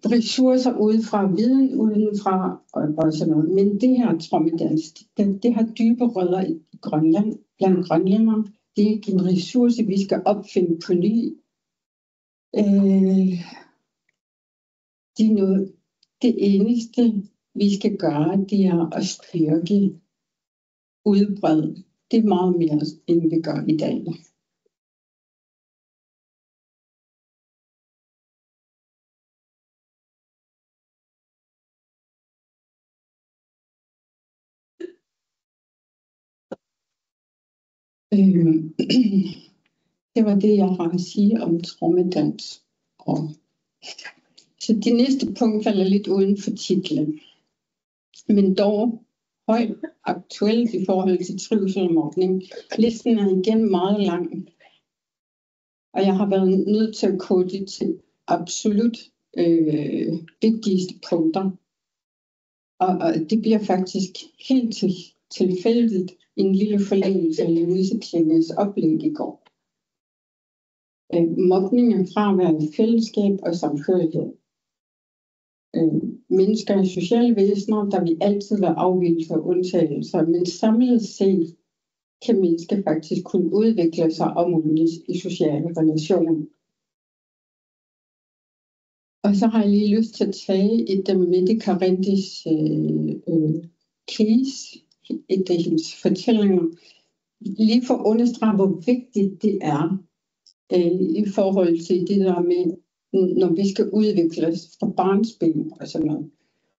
I: Ressourcer udefra, viden udenfra og sådan noget. Men det her trommedans, det har dybe rødder i Grønland, blandt grønlændere. Det er ikke en ressource, vi skal opfinde på ny. Det eneste, vi skal gøre, det er at styrke, udbrede. Det er meget mere, end vi gør i dag. Det var det, jeg har at sige om trommedans. Så de næste punkt falder lidt uden for titlen, men dog højt aktuelt i forhold til trivsel og mobning. Listen er igen meget lang, og jeg har været nødt til at kode det til absolut vigtigste punkter. Og det bliver faktisk helt tilfældigt en lille forlængelse af Louise Klinges oplæg i går. Mobning er fravær i fællesskab og samhørighed. Mennesker er sociale væsener, der vil altid være afvigelser og undtagelser, men samlet set kan mennesker faktisk kunne udvikle sig og modnes i sociale relationer. Og så har jeg lige lyst til at tage et af Mette Carindis case, et af hendes fortællinger, lige for at understrege, hvor vigtigt det er i forhold til det der med, når vi skal udvikles fra barnsben og sådan noget.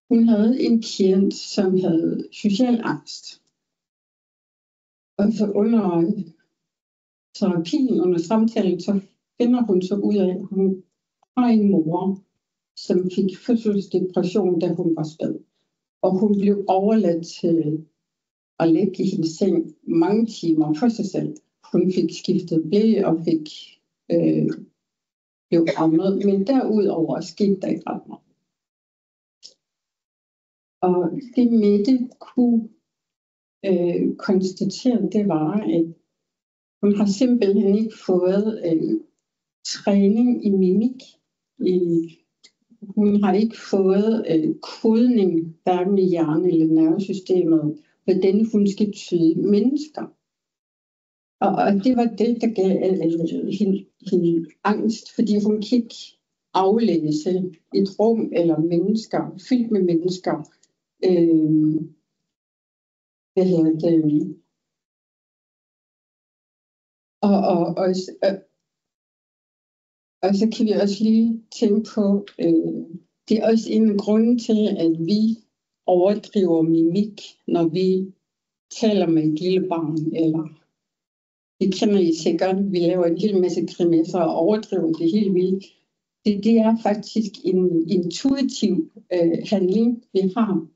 I: Hun havde en klient, som havde social angst. Og så under terapien, under samtalen, så finder hun så ud af, at hun har en mor, som fik fødselsdepression, da hun var spæd. Og hun blev overladt til at ligge i hendes seng mange timer for sig selv. Hun fik skiftet blæ og blev ammet, men derudover skete der ikke ret meget. Og det Mette kunne konstatere, det var, at hun har simpelthen ikke fået træning i mimik. Hun har ikke fået kodning, hverken i hjernen eller nervesystemet, hvordan hun skal tyde mennesker. Og det var det, der gav hende angst, fordi hun kan ikke aflæse et rum eller mennesker, fyldt med mennesker. Og så kan vi også lige tænke på, det er også en grund til, at vi overdriver mimik, når vi taler med et lille barn, eller det kender I sikkert, vi laver en hel masse grimasser og overdriver det helt vildt. Det er faktisk en intuitiv handling, vi har,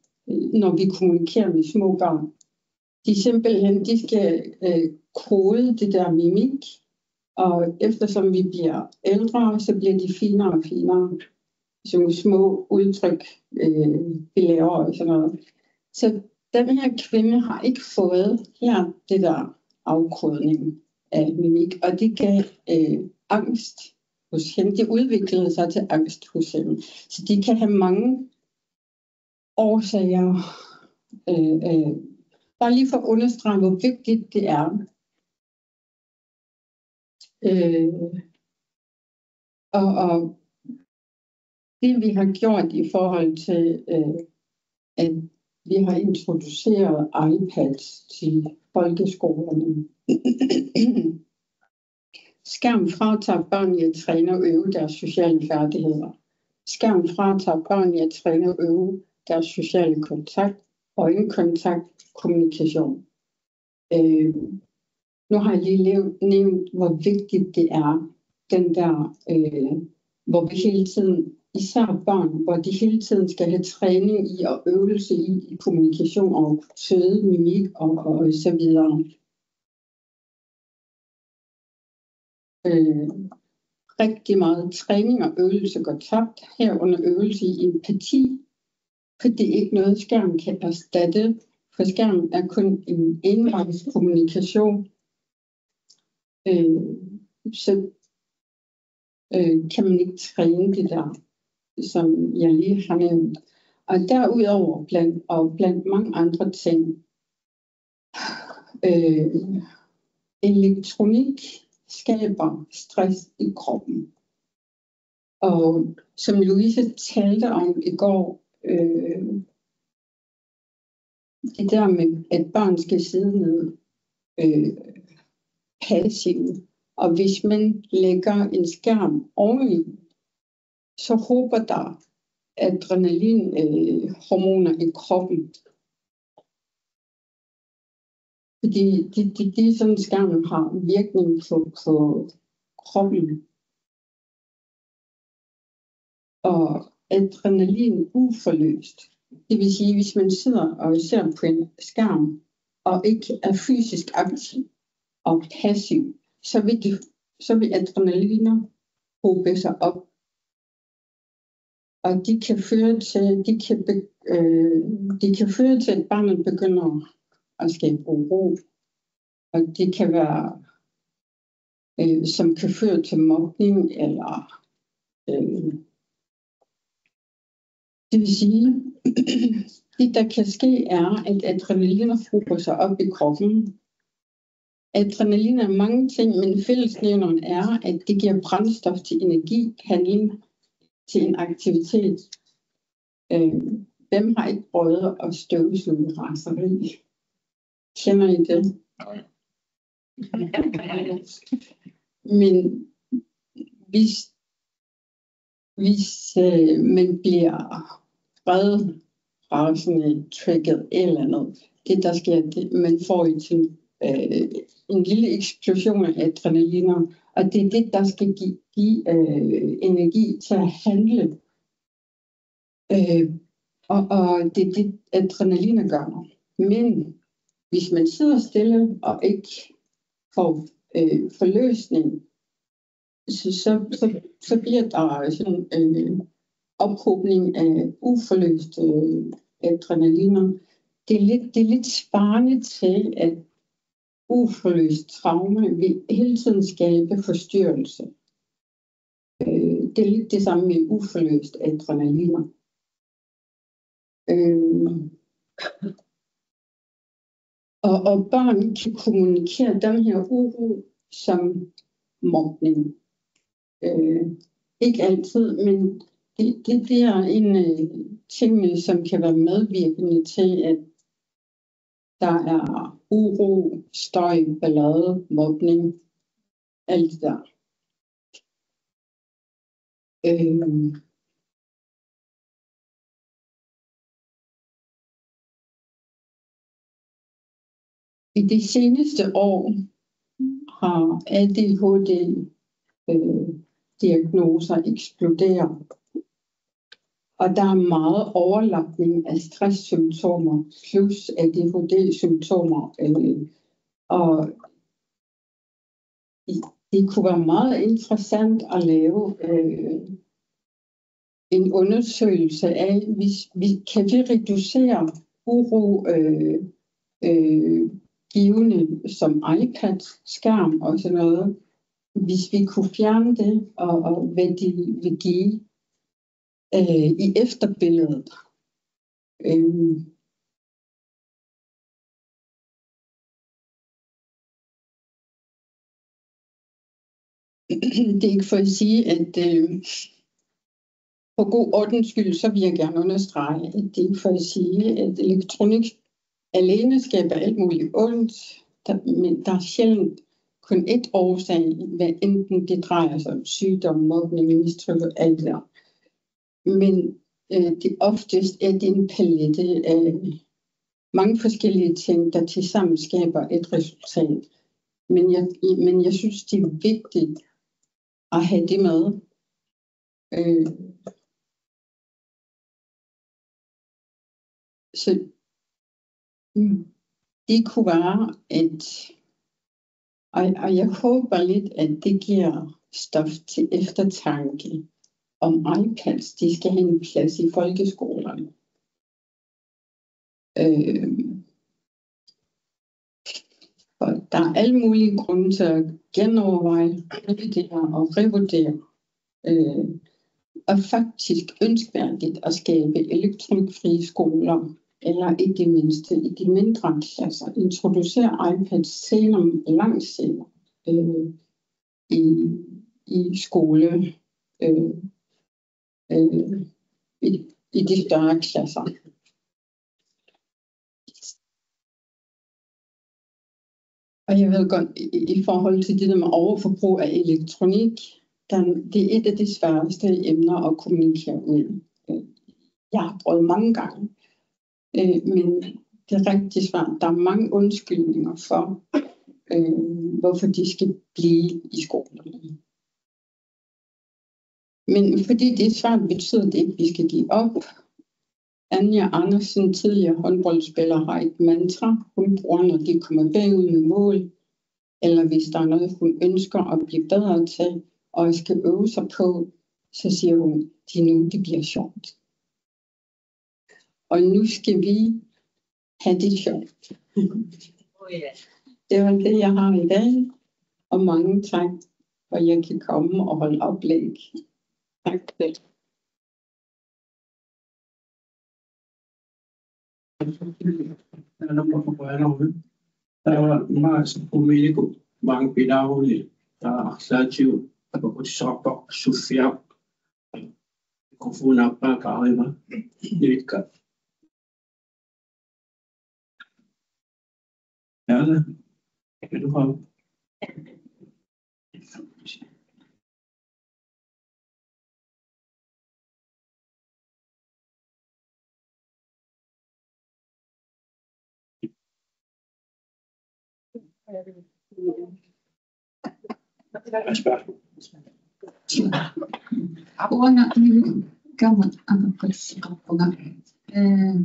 I: når vi kommunikerer med små børn. De skal kode det der mimik, og eftersom vi bliver ældre, så bliver de finere og finere. Som små udtryk, vi laver og sådan noget. Så den her kvinde har ikke fået her det der afkodning af mimik, og det gav angst hos hende. Det udviklede sig til angst hos hende. Så de kan have mange årsager. Bare lige for at understrege, hvor vigtigt det er. Og det vi har gjort i forhold til, at vi har introduceret iPads til folkeskolerne. Skærm fratager børn i at træne og øve deres sociale færdigheder. Skærm fratager børn i at træne og øve deres sociale kontakt, øjenkontakt, kommunikation. Nu har jeg lige nævnt, hvor vigtigt det er, den der, hvor vi hele tiden, især børn, hvor de hele tiden skal have træning i og øvelse i kommunikation og tyde, mimik og så videre. Rigtig meget træning og øvelse går tabt, herunder øvelse i empati, for det er ikke noget, skærmen kan erstatte, for skærmen er kun en envejes kommunikation. Så kan man ikke træne det der, som jeg lige har nævnt. Og derudover blandt mange andre ting, elektronik skaber stress i kroppen. Og som Louise talte om i går, det der med, at børn skal sidde ned passivt. Og hvis man lægger en skærm oveni, så hober der adrenalinhormoner i kroppen. Fordi det sådan skærmen har virkning på kroppen. Og adrenalin uforløst. Det vil sige, hvis man sidder og ser på en skærm, og ikke er fysisk aktiv og passiv, så vil adrenaliner hobe sig op. Og de kan føre til, at barnet begynder at skabe uro. Og det kan være, som kan føre til mobning, eller det vil sige, det der kan ske er, at adrenaliner hober sig op i kroppen. Adrenalin er mange ting, men fællesnævneren er, at det giver brændstof til energi, handling, til en aktivitet. Hvem har ikke prøvet at støvsuge i raseri? Kender I det? Men hvis man bliver vred, rasende, trigget eller noget, det der sker, det, man får en lille eksplosion af adrenaliner, og det er det, der skal give energi til at handle. Og det er det, adrenaliner gør. Men hvis man sidder stille og ikke får forløsning, så bliver der sådan en ophobning af uforløst adrenaliner. Det er lidt svarende til, at uforløst traume vil hele tiden skabe forstyrrelse. Det er lidt det samme med uforløst adrenaliner. Og børn kan kommunikere den her uro som mobning. Ikke altid, men det er en ting, som kan være medvirkende til, at der er uro, støj, ballade, mobning, alt det der. I de seneste år har ADHD-diagnoser eksploderet. Og der er meget overlapning af stresssymptomer plus ADHD-symptomer. Og det kunne være meget interessant at lave en undersøgelse af, kan vi reducere uro givende som iPad, skærm og sådan noget, hvis vi kunne fjerne det, og hvad de vil give i efterbilledet. Det er ikke for at sige, at for god ordens skyld, så vil jeg gerne understrege, at det er ikke for at sige, at elektronik alene skaber alt muligt ondt, men der er sjældent kun ét årsag, hvad enten det drejer sig om sygdom, mobning, mistrivsel og alt der. Men det oftest er det en palette af mange forskellige ting, der tilsammen skaber et resultat. Men jeg synes, det er vigtigt at have det med. Så det kunne være, og jeg håber lidt, at det giver stof til eftertanke om iPads. De skal have en plads i folkeskolerne. Og der er alle mulige grunde til at genoverveje, revidere og revurdere. Og faktisk ønskværdigt at skabe elektronikfrie skoler, eller i det mindste i de mindre klasser, introducere iPads senere, langt senere i skole, i de større klasser. Og jeg ved godt, i forhold til det der med overforbrug af elektronik, det er et af de sværeste emner at kommunikere ud. Jeg har prøvet mange gange, men Det er rigtig svært. Der er mange undskyldninger for, hvorfor de skal blive i skolen. Men fordi det er svært, betyder det ikke, at vi skal give op. Anja Andersen, tidligere håndboldspiller, har et mantra, hun bruger, når de kommer bagud med mål, eller hvis der er noget, hun ønsker at blive bedre til, og skal øve sig på, så siger hun, det bliver sjovt. Og nu skal vi have det sjovt. Det var det, jeg har i dag, og mange tak, for at jeg kan komme og holde oplæg. Tak for det.
G: Mga pinahuli sa Diyo pagkakot sa Sofia kufuna pa kaima dilit ka yana ito ka
K: Ako na gamot ang pagsikapuna.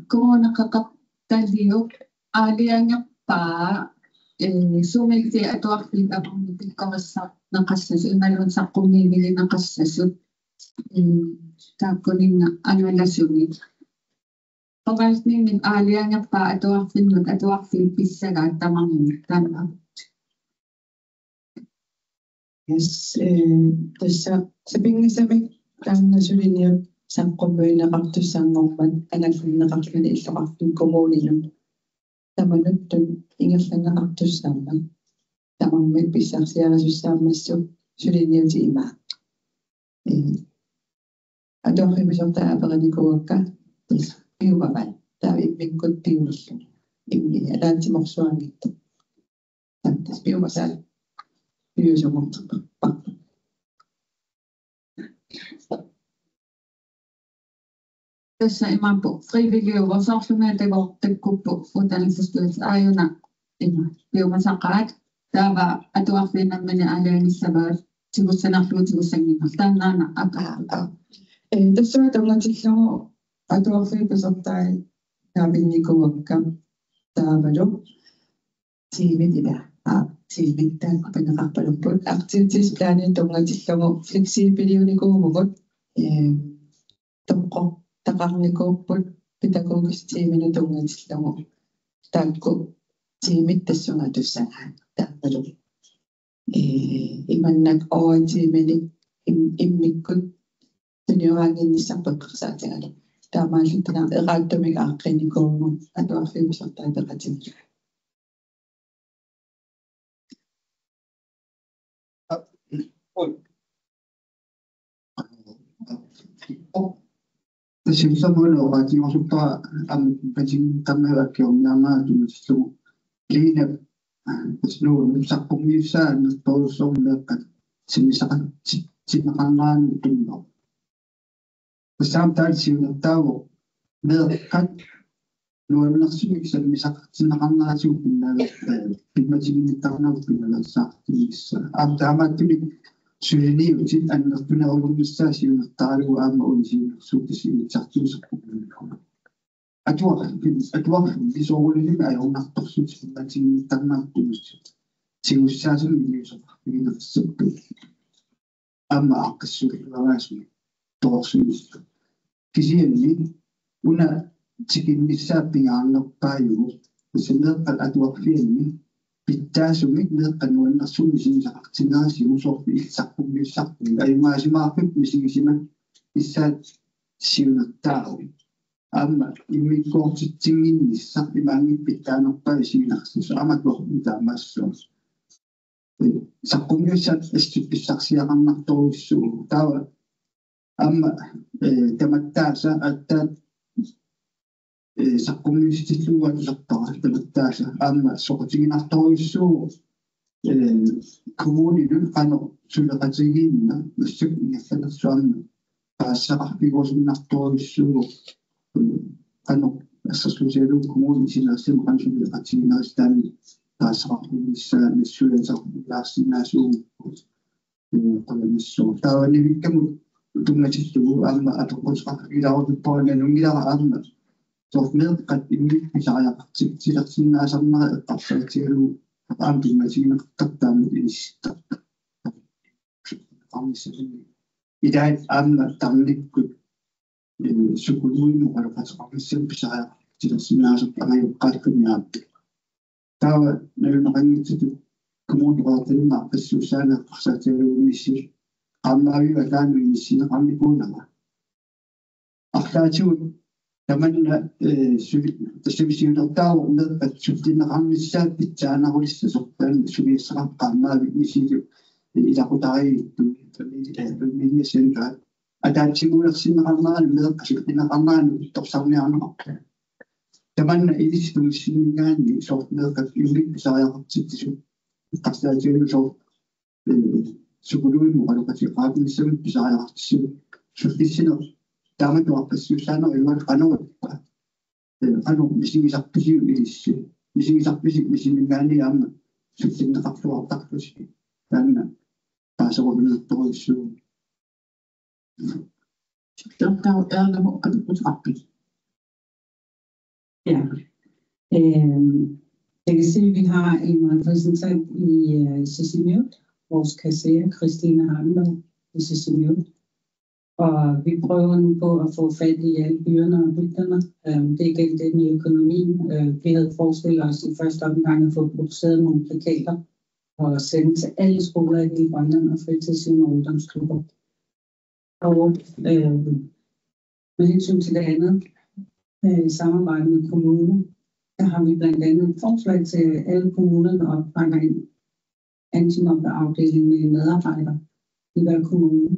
K: Kung nakakaptaliyo, aliyan pa, sumilti at wakil akong nagkakasak ng kasasyon, mayroon sa kumibili ng kasasyon, tapunin na lasyon. Pagkakas nimin, aliyan pa at wakil pisaga, tamang tama.
L: Yes, sabi ang nasurin niya sa kumboy na kaktus sa ngomban, anak na kakilala sa kaktus kumuli ng tamanot doon, ingat na kaktus naman. Tamang may pisak siya na susama so surin niya si Ima. Ato kayo masang taabangan ni Kuwaka, iyo baban, tabi bingkot tingos. Alam si Moksuang ito. Tapos iyo masal.
K: Tässä iman på frivillige oversorgsmøder hvor det kunne på uddannelsesstyrelsen er jo nok blev man så ret der var at du har fundet men alle i sabbat til at sende flot til sengen der
L: det så der var til så at du har fundet så der vil ni gå op der var jo til med det der til vigtig på den rappel på aktivitetsplanen der var til så fleksibel ni gå op Takarniko po pedagogisk team na tungan sila mo. Tagko teamit taso nga dosahan. Tapos iman nag-awa team imikot tunyuhangin ni sa pagkakasati ano. Tama siya tinang iragto may akriniko mo. Ato ang famous ang tayo dakatin.
B: Kasi sa mga wakati yung supa ang paging kamera kyung nama so linap so sa kumisa na tosong dapat sinisakan sinakangan ito samtidig yung tao merkat luar langsung bisa sinakangan yung pinaging tao pinala sa isa ang tama tuloy Surini ucit anak tuna orang besar sih tahu ama uji suci satu sepuluh. Aduh di soal ini ayah nak tersuci macam tanah tu. Si usaha ini ini sebut ama kesulitan langsung tersuci. Kisi ini una cikin bisa pingang payu. Sebenarnya aduh ini Pita sumit na kanuan na sumisin sa kaksina si Usok isakong ay mga simapit misigisina isa siya na tao. Ama imi ko si tingin ni sa imangin pita ng paisinak sa amat ko damas so. Sa kumisa istipisak siya kang naktoso tawa. Ama tamatasa at sa komunistis luar sa taas sa ama so katingin ako so komuni dun ano sudah katingin na gusto niya sa ano sa kapigos na to so ano så skulle jeg jo kommunen sin og stemme ret til partiet og stand der så med syge så last naso så der var lige kan du med til du am at du også i dag på en nogle der am så med at i mit så jeg til at sin er sådan meget at til du am du med sin der med i dag am der ligger så kunne nu har faktisk også selv besejret til at sin er så der jo godt kunne der var når ringe til du kommunen var til mig for sociale så til du sige am er jo der nu sin am i bunden og der er jo der man det skal vi sige der med at det er am selv det er noget så den så vi så am er vi sige i der på dig du media center at der er ting der sin rammer med at det er rammer der savner andre der man i det sidste sin gang så med at vi så jeg til det så der er jo så kunne du nu har du faktisk retten selv så jeg så det siger der man går på sociale eller andet hvis ikke så hvis ikke så hvis ikke gang i am så det er ret for at der så var det noget så der er noget at betragte.
H: Ja. Jeg kan se, at vi har en repræsentant i Sisimiut, vores kasserer, Christina Hardenberg i Sisimiut. Og vi prøver nu på at få fat i alle byerne og bygderne. Det er ikke det med økonomien. Vi havde forestillet os i første omgang at få produceret nogle plakater og sende til alle skoler i hele Grønland og fritids- og ungdomsklubber. Og med hensyn til det andet, i samarbejde med kommunen, der har vi blandt andet et forslag til alle kommuner, der opretter en antimobbeafdeling med medarbejdere i hver kommune,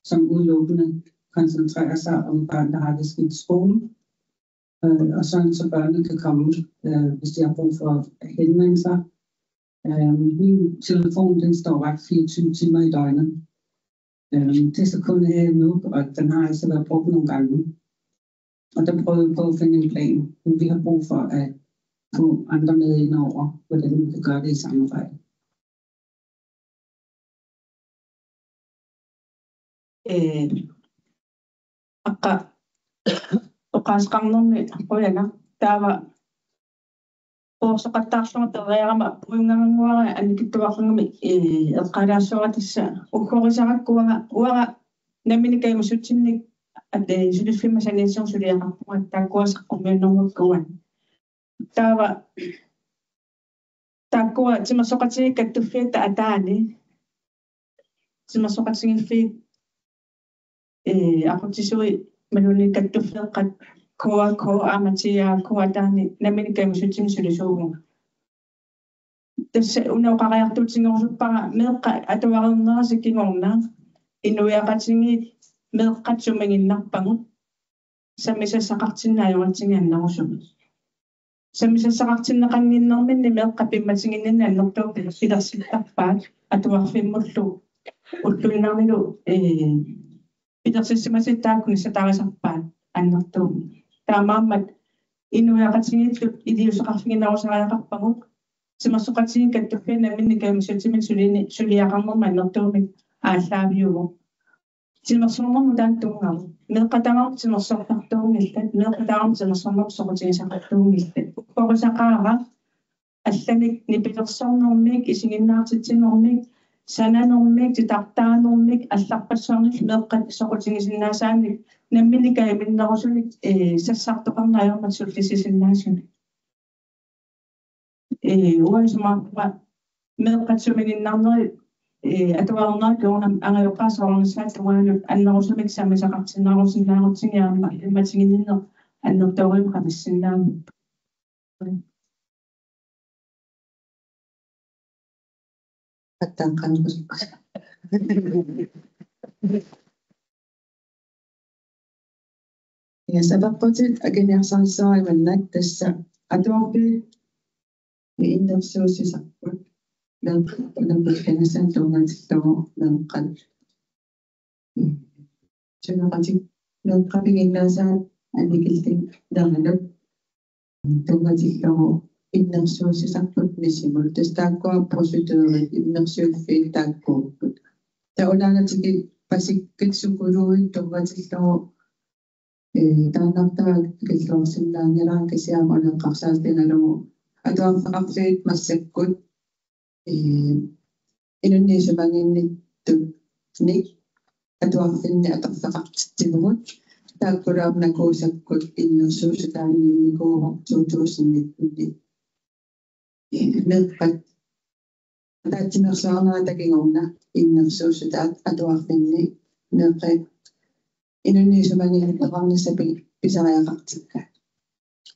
H: som udelukkende koncentrerer sig om børn, der har det skidt i skolen. Og sådan så børnene kan komme, hvis de har brug for at henvende sig. Min telefon, den står ret 24 timer i døgnet. Det er så kun her nu, og den har altså været brugt nogle gange. Og der prøver vi på at finde en plan, men vi har brug for at få andre med ind over, hvordan vi kan gøre det i samarbejde.
M: Der var så godt der som der er med brugerne af det der var med at gøre så at det og kunne så godt gå og nemlig ikke med sådan at det det film så næsten så det er at der går så med nogle gåen der går til mig så godt til at du fedt at der er det til mig så godt til fedt at det så men nu ikke du fedt ko amatia ko adani nemlig ikke med sådan så det så det under reaktor ting også bare med at der var noget så gik under endnu jeg ret ting med ret så mange napang som jeg så sagt til når jeg ting er også som jeg så sagt til når jeg når men med at be med ting inden er nok dog det der sitter bare at du har 5 år og du når nu det der så man siger der kunne så der så bare andet dog der er meget endnu jeg ret ting i det så ret fint også jeg ret bare så man så ret ting at du finder men ikke med så til min så jeg rammer man nok dog med at jo til mig som om den tunga med qadam til mig som tunga med qadam til mig som om så til sig tunga for så qara الثاني نبي نصور ميك إشين نعطي تنوميك سنة نوميك تتقطع نوميك الثقة شغلك من قد سقط جنس الناس عندك نملي كاي من نغسلك سسقط قمنا يوم تشوف ليس الناس واسمع من قد سمين النظر أتوقع كون أنا يقاس على مسافة وأنا أنا غسلك سامي سقط نغسل نغسل يعني ما تجينا أنه توهم خمس سنين
L: Katakan ja sabaqqutit aginersarissaarimannak tassa atuarpi innersuusisarput lamkanasan tuunatittagu lamqat sunaqatik lamqapiginnaasaat annikiltik darnaluk тунгатиллеру иннерсуусисарпут мисимул тастааккуа процедури иннерсуиффи тааккууппут таулаанатики пасиккитсукулуит тунгатиллеру таанартаа киллорсиннаанераа кисиамалеқарсаалтингалугу атуарфеқарфиит массаккут инунниисумангинниттут ник атуарфинни атарфеқартиттигут тааккулаарнакуусаккут иннерсуусутаанниникуува 2019 мерпат таатимерсаарнера такингорна иннерсуусутаат атуарфинни мерпат инунниисумангинниттеқарнисапи писариақартикка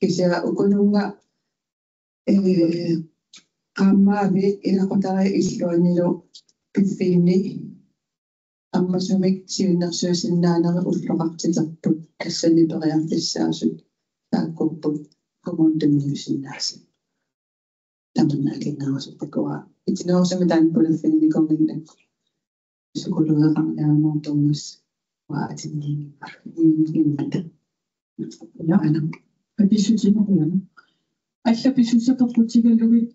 L: кисиа укунунга qammavi ilaqutari illuannilu piffiinni ammasumik siunnersuusinnaaneri ulloqartiterput kassanniperiartissaasut taakkupput kumuntunniusinnaasi tamannakinnerusuppakua itinersumi taanpulaffinnikorninnak sukulueqarniaamortungas waatinniimmata
M: ana apisutineriana аллаписусақарпутигаллугит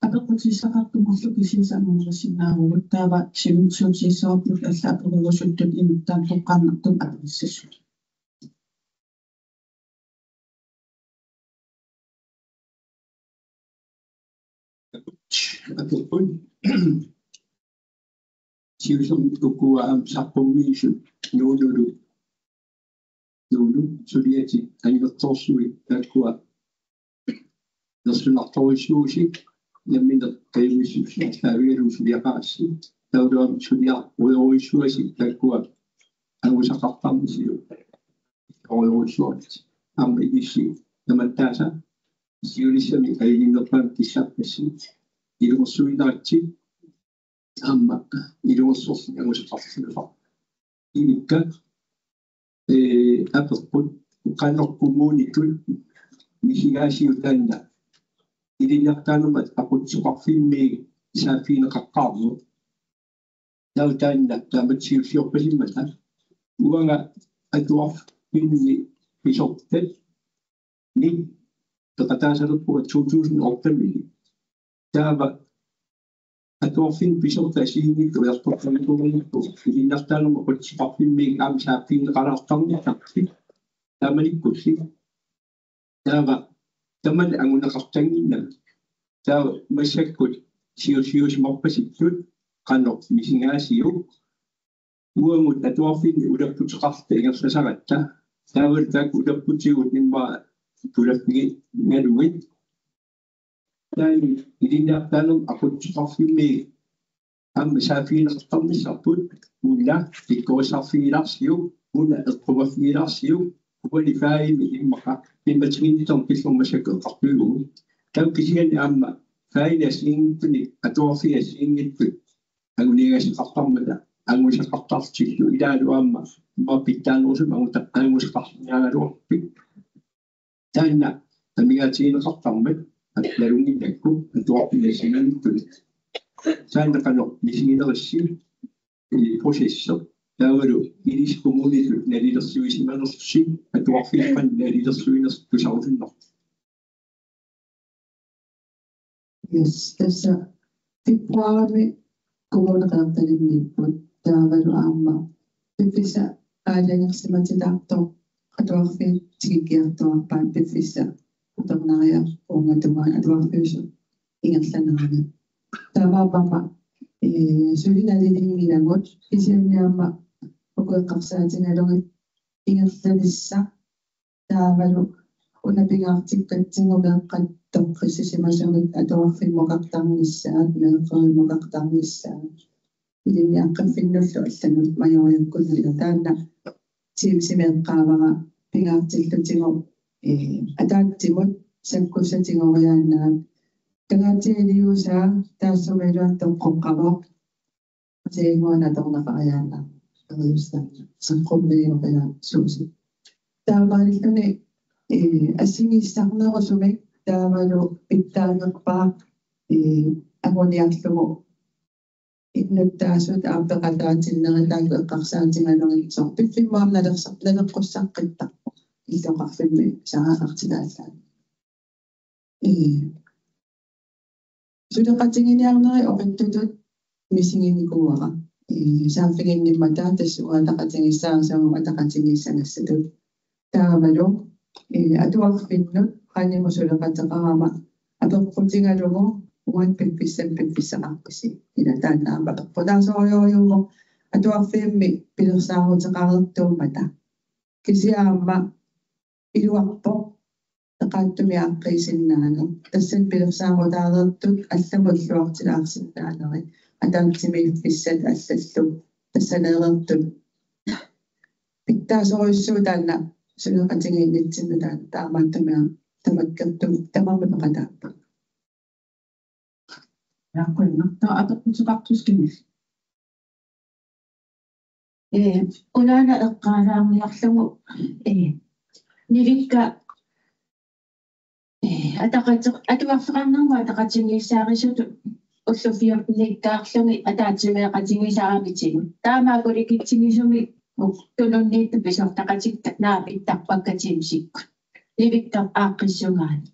M: апеқутиссақартумарлукисисаамунерсинаагугут таава симутсуутиссоорпут аллааперерусуттут инуттаан тоққааннартум аписсасу
G: апеқут сиусом тукуаам сарпуммиису нуулулу сулиати аниверторсуи тааккуа нэрсунарторисуусик намминер кайвисусси таавиалуусулиақарси таудаам сулиар уйоруиссуасик тааккуа ангусақартармисиу уйоруиссуат амма игисси наматтааса сиулиссами кайгиннерпаам киссаарпасси илумерсуинаатси амма илумерсорси ангусақартарсинуфа имикка аперпут qannerpumuunikul misigaasiutanna ilinartaanumat aqutsuqarfimmiig saaffiineqaqqaarmu tautaanna taamatsiussiorpalimmata uanga atuarfinni pisortat ni teqataasaluppuga 2008 taava atuarfin pisortaasiinnikku ertortarikuunnukku ilinartaanuma aqutsuqarfimmiig aam saaffiineqalaartarnitarti taamanikkulli taava taman angunaqartanginna taava massakkut siusiusimorpasittut qanor misingaasiu uamut atuarfinni ulapputeqarta ingersasaratta taaval taak ulapputigut nimmaa tulappigi ngalugit taani ilinnaartaanum aqutsuqarfimmi amma saafiineqartarnissarput ulla tikkorisarfigilarsiu ulla eqqumaffigilarsiu uali faimi immaqa immatiginitom killormasakkeqqartuigu taukisiani amma fainasiingittuni atuarfigasiingittut aguniigasiqartarmata angusaqartartillu ilaalu amma mappittaanersum angusaqarniagaluarpik taanna tamigaatigineqartarmat atlalunginnakku atuarfigasiingittuni taanna qanor misiginerissi processer taavalu iliskummunitu nalilersuisimanersi atuarfilpan nalilersuinertusarulunner
L: yes tässä tippuarami kuvoneqartalinniput taavalu aamma piffissa aalangersimatitaartor atuarfiit tigikiartuarpaan piffissa utornaria ungatumaan atuarfiusu ingerlanerani taavaapapa sulinalilingilangut isianniamma uqeqqarsaatingalugit ingerlanissa taavalu unapigaartikkatsingumеэккаттоққиссисимасумик атуарфиммоқартарнissaат меэққариммоқартарнissaat илинниаққаффиннуллу алланут маёриаккуллила таанна симсимеэққаавара пигаартиллутигу атааттимут саккусатигориааннаат тагаатиалиусаа таассумилуаттоққоққавоқ тиигуана торнақариаанна тариустаана саққуммииоқиа сууси таавааллуни ассигиссарнерусумик таавалу питтаанерпаа агониарлугу иннуттаасут ааппеқатаатиннеритааку эққарсаатингалугитсоо пиффиммаам налерқуссаққиттарпо илоқарфимми сааақартилааллаа Sudaqatinginiarneri oqittutut misinginikuara. Saafiginnimmata tassuataqatingissaarsamu ataqatingissangassatut. Taavalu atuarfinnut qanimu sudaqataqarama apeqqutingalugu uan pippissaqarpisi ila taannaama apeqqutaasorioriugu atuarfiimmi pilersaaruteqareertuummata kisiaamma iluarpoq taqaattumiaqqisinnaalu tassan pilersaaruutaareertut allamulluartilaarsinnaaneri атаатсимииффиссат аллаллу тассанеерертут питтаасориуссуу таанна сулеқатигииннитсинну таана таамааттамиа тамаккертум тамамапақатааппа
C: Nakkuinnertaa apeqqutuqartuskimil. Unaana eqqaalaarniarlugu nivikka atuarfeqarnerma ataqatingiissaarisut уллуфиорниккаарлуги атаатсимеэқатигисаарамитигу таамаакуликитсигисуми тунунниитта писортақатикка наа иттарпаккатимсикку ливиккап ааққиссугаани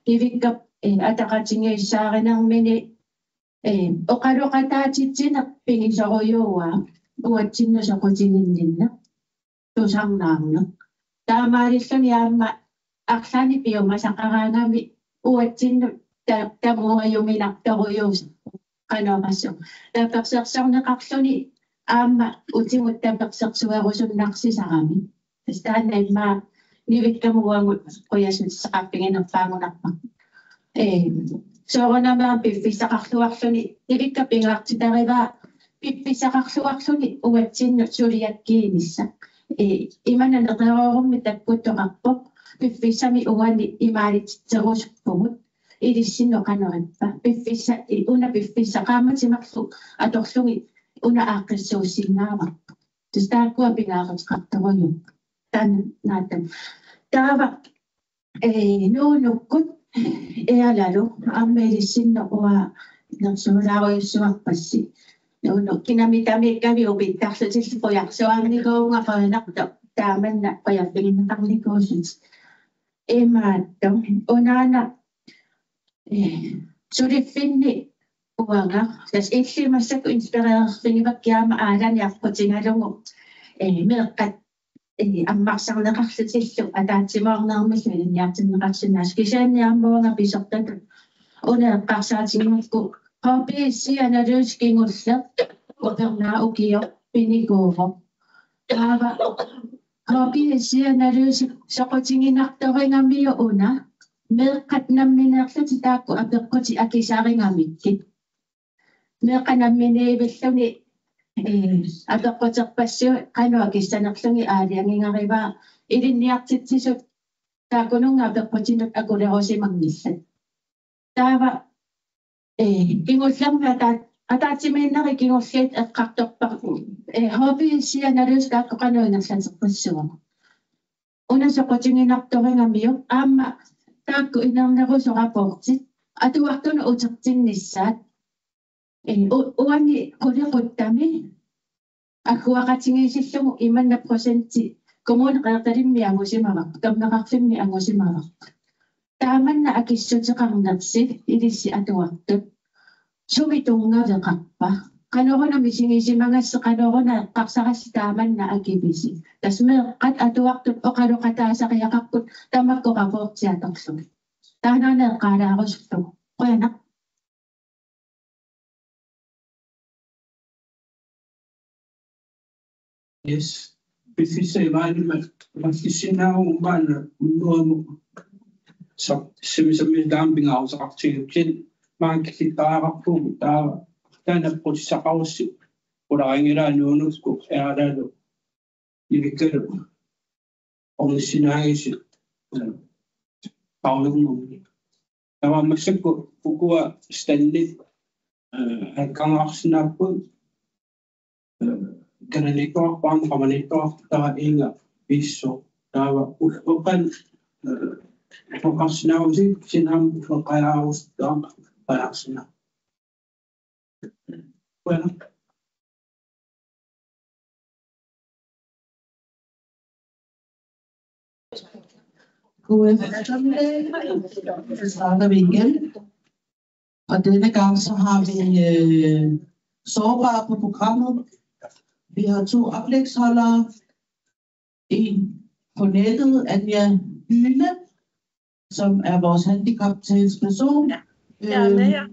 C: ливиккап атақатигиссааринермини оқалуқатаатитсинеқ пигисоруйууа уатсиннусоқутигиннинна тусарнаарне таамаалиллуни аама арлаани пиумасақараангами уатсинну тамуаюминарторуйуус канаамассу таперсерсарнеқарлуни аама утимут таперсерсуарусуннарсисарами тастаанаимма нивиккамуангут қуясуссақарпигинерфаагунарпа соронамаа пиффисақарлуарлуни нивиккапингаартитариваа пиффисақарлуарлуни уатсинну сулиаккиинисса имананеқероорумми таккуттоқарпоқ пиффисами уани имаалитсерусуппугут илиссинно канериппа пиффиса уна пиффисақааматимарлу аторлуги уна ааққиссууссиннаава тустааккуа пингаареқарторуйу тан наатан таава нуунуккут эалалу аммелиссинно уа нерсуулааруйуссуарпасси нууну кинамитамикками убиттарлутилли поярсуаарникоунгақаринарто тааманна қоярпигиннеқарликуусит имаатто унаана сулиффинни уанга тас иллимассаку инспиреерфингиваккиама ааланиарпутингалугу меэққат аммарсарнеқарлутиллу атаатсимаарнермиллу илинниартиннеқарсинаас кисаанниармуунга писертату унеэққарсаатингулку хоббиси аналюскингулле опернаа укио пиникууво таава хоббиси аналюси соқутингинарторингамиу уна меэққатнамминеерлути таакку апеққути акисаарингамикки меэққанамминеивиллуни апеққутерпассуи қануа киссанерлуги аалиангингариваа илинниартитсисут таакунунга апеққутинут акулерусимагниллат таава кингуллерма атаатсимииннери кингуллиит эққарторпарпу хоббисианалус таакку қануинерлатерпассуа унасоқутингинарторингамиу аама таакку инернерусорапортит атуартуну утертиннissaат уани кулеқуттами аккуақатингисиллугу иманна проценти коммун қерталимми ангусимавақ каммеқарфимми ангусимавақ тааманна акиссутеқарнерси илисси атуартут сумитунгавеқарпа канорона мисигисимангассе канорона эққарсарасси тааманна акивиси тасмеэққат атуартут оқалоқатаасариақарпут тамаккоқапоортиаторлуги таанаана эққалаарусуллугу қояна
G: Yes, befisse vaanima makkissinaaru maana unnuamu så semmi dampingausaqtigukkin maankillittaaqarpu taana protisaqarussi ularingilaa nuunusku ealalu ivikkalu ornissinaagisi paulungummi tamaammassakku ukua stanlit hakkangaarsinnaappu kananitorpaan qamanitortaa inga pisso taava uqqan uqqarsinaarusi sinam uqqalaarustaa qalarsina bueno
N: God eftermiddag. Så starter vi igen. Og denne gang så har vi sårbare på programmet. Vi har 2 oplægsholdere. En på nettet, Anja Hyne, som er vores handicaptalsperson.
O: Ja, jeg er med her.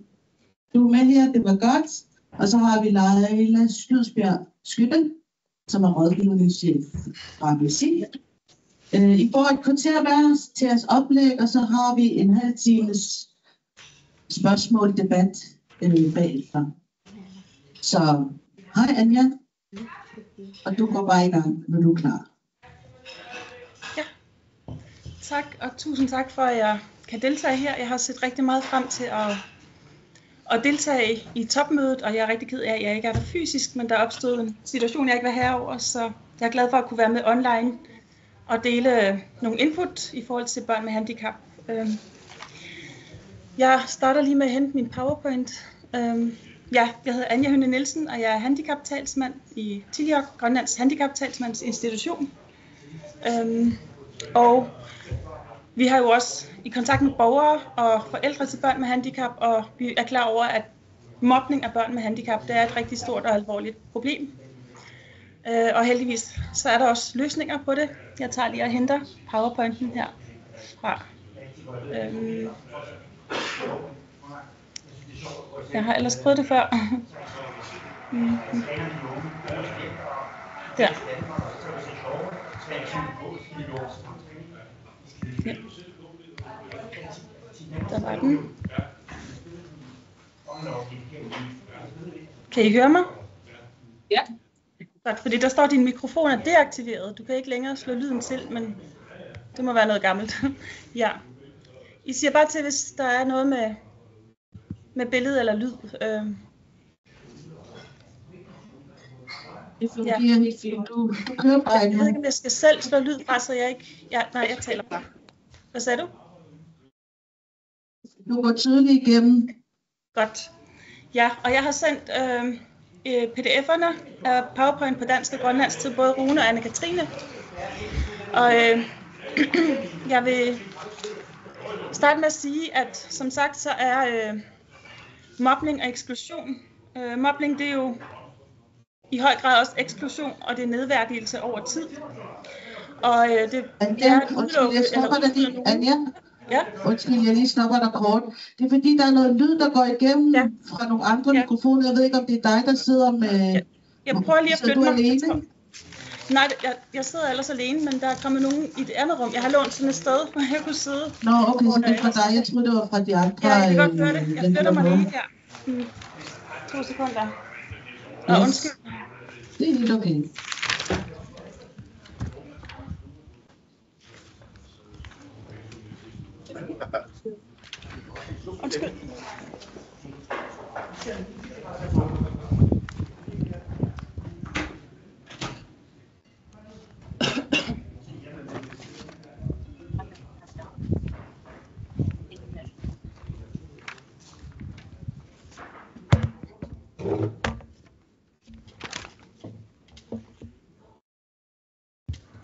N: Du er med her, det var godt. Og så har vi Leila Skydsbjerg Skytte, som er rådgivningschef fra Musik. I får et kvarter hver til jeres oplæg, og så har vi en halv times spørgsmål-debat bagefter. Så hej Anja, og du går bare i gang, når du er klar.
O: Ja, tak, og tusind tak for, at jeg kan deltage her. Jeg har set rigtig meget frem til at deltage i topmødet, og jeg er rigtig ked af, at jeg ikke er der fysisk, men der er opstået en situation, jeg ikke var herover, så jeg er glad for at kunne være med online og dele nogle input i forhold til børn med handicap. Jeg starter lige med at hente min PowerPoint. Jeg hedder Anja Hyne Nielsen, og jeg er handicaptalsmand i Tilliok, Grønlands handicaptalsmandsinstitution. Og vi har jo også i kontakt med borgere og forældre til børn med handicap, og vi er klar over, at mobning af børn med handicap, det er et rigtig stort og alvorligt problem. Og heldigvis så er der også løsninger på det. Jeg tager lige og henter PowerPointen her fra. Jeg har ellers prøvet det før. Der. Ja. Der var den. Kan I høre mig?
H: Ja.
O: Godt, fordi der står, at din mikrofon er deaktiveret. Du kan ikke længere slå lyden til, men det må være noget gammelt. Ja. I siger bare til, hvis der er noget med billede eller lyd.
N: Det fungerer helt fint. Du kører bare.
O: Jeg ved ikke, om jeg skal selv slå lyd fra, så jeg ikke... Ja, nej, jeg taler bare. Hvad sagde du?
N: Du går tydeligt igennem.
O: Godt. Ja, og jeg har sendt pdf'erne af PowerPoint på dansk og grønlandsk til både Rune og Anne-Katrine. Og jeg vil starte med at sige, at som sagt, så er mobning og eksklusion. Mobning, det er jo i høj grad også eksklusion, og det er nedværdigelse over tid. Og det er udelukket eller
N: Anja?
O: Ja.
N: Undskyld, jeg lige stopper dig kort. Det er fordi, der er noget lyd, der går igennem fra nogle andre mikrofoner. Jeg ved ikke, om det er dig, der sidder med...
O: Jeg prøver lige at flytte mig.
N: Alene?
O: Nej, jeg sidder ellers alene, men der er kommet nogen i det andet rum. Jeg har lånt sådan et sted, hvor jeg kunne sidde.
N: Nå, okay, så det er fra dig. Jeg troede, det var fra de andre.
O: Ja, jeg kan godt høre det. Jeg flytter mig lige her. 2 sekunder. Nå, undskyld.
N: Det er helt okay.
O: Undskyld.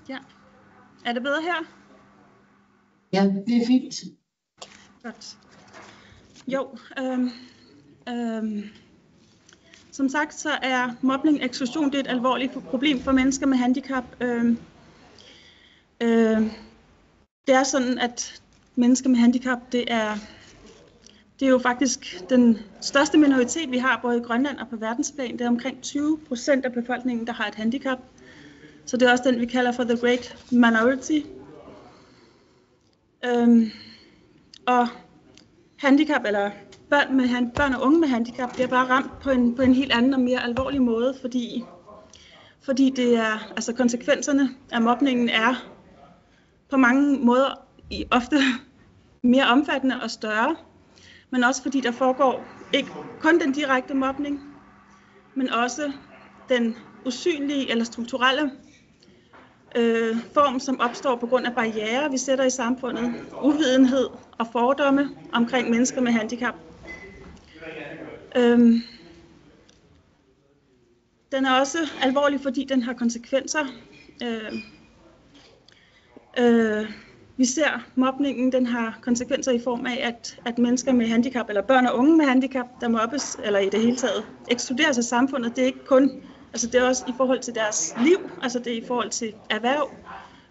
O: Ja. Er det bedre her?
N: Ja, det er fint.
O: Godt. Jo, som sagt så er mobning og eksklusion det er et alvorligt problem for mennesker med handicap. Det er sådan, at mennesker med handicap, det er jo faktisk den største minoritet, vi har både i Grønland og på verdensplan. Det er omkring 20% af befolkningen, der har et handicap. Så det er også den, vi kalder for the great minority. Og handicap, eller børn og unge med handicap, bliver bare ramt på en helt anden og mere alvorlig måde, fordi det er, altså konsekvenserne af mobningen er på mange måder ofte mere omfattende og større, men også fordi der foregår ikke kun den direkte mobning, men også den usynlige eller strukturelle form, som opstår på grund af barrierer, vi sætter i samfundet, uvidenhed og fordomme omkring mennesker med handicap. Den er også alvorlig, fordi den har konsekvenser Vi ser, mobningen den har konsekvenser i form af, at mennesker med handicap, eller børn og unge med handicap, der mobbes, eller i det hele taget ekskluderes af samfundet. Det er ikke kun, altså det er også i forhold til deres liv, altså det er i forhold til erhverv,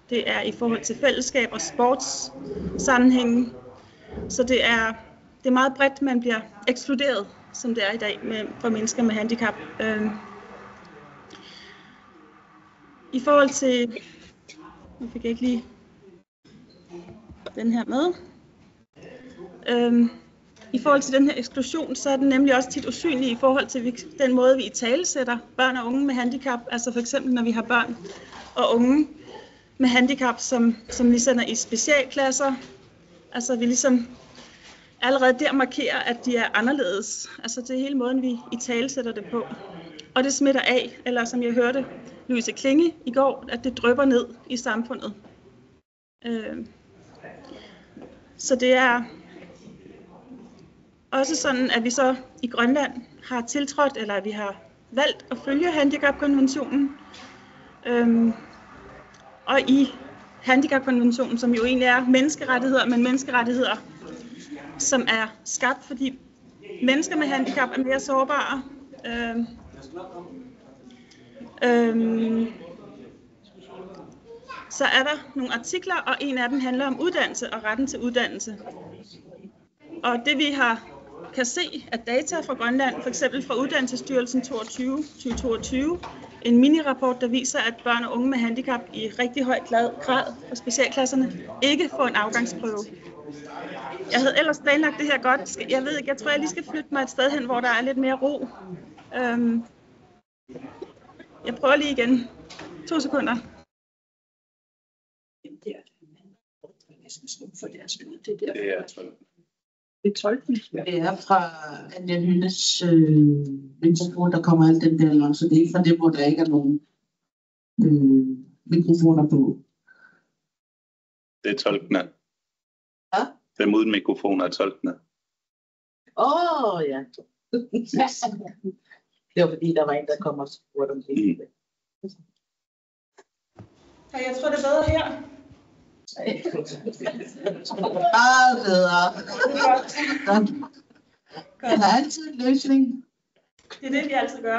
O: det er i forhold til fællesskab og sportssammenhænge. Så det er meget bredt, man bliver ekskluderet, som det er i dag for mennesker med handicap. I forhold til, nu fik jeg ikke lige den her med. I forhold til den her eksklusion, så er den nemlig også tit usynlig i forhold til den måde, vi italesætter børn og unge med handicap. Altså for eksempel, når vi har børn og unge med handicap, som vi sender i specialklasser. Altså vi ligesom allerede der markerer, at de er anderledes. Altså det er hele måden, vi italesætter det på. Og det smitter af, eller som jeg hørte Louise Klinge i går, at det drypper ned i samfundet. Så det er også sådan, at vi så i Grønland har tiltrådt, eller vi har valgt at følge handicapkonventionen. Og i handicapkonventionen, som jo egentlig er menneskerettigheder, men menneskerettigheder, som er skabt, fordi mennesker med handicap er mere sårbare. Så er der nogle artikler, og en af dem handler om uddannelse og retten til uddannelse. Og det vi kan se af data fra Grønland, for eksempel fra Uddannelsesstyrelsen 2022, en minirapport, der viser, at børn og unge med handicap i rigtig høj grad for specialklasserne ikke får en afgangsprøve. Jeg havde ellers planlagt det her godt. Jeg ved ikke, jeg tror, jeg lige skal flytte mig et sted hen, hvor der er lidt mere ro. Jeg prøver lige igen. 2 sekunder.
N: Det er tolken. Det er fra Anja Lynnes mikrofon, der kommer alt den der, så det er ikke fra det, hvor der ikke er nogen mikrofoner på.
J: Det er tolkene.
N: Ja?
J: Dem uden mikrofoner er tolkene.
N: Ja. Det var fordi, der var en, der kom og spurgte om det.
O: Jeg tror, det er bedre her.
N: Meget bedre. Der er altid en løsning.
O: Det er det, vi altid gør. Ja.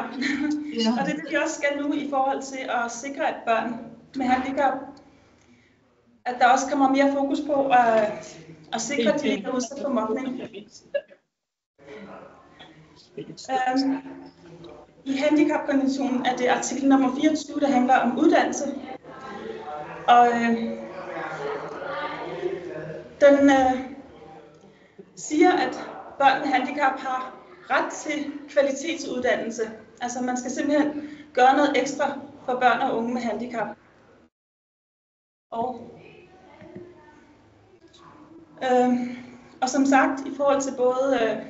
O: Og det er det, vi også skal nu i forhold til at sikre, at børn med handicap, at der også kommer mere fokus på at sikre, at de ikke er udsat for mobning. I handicapkonventionen er det artikel nummer 24, der handler om uddannelse. Og den siger, at børn med handicap har ret til kvalitetsuddannelse. Altså man skal simpelthen gøre noget ekstra for børn og unge med handicap. Og som sagt, i forhold til både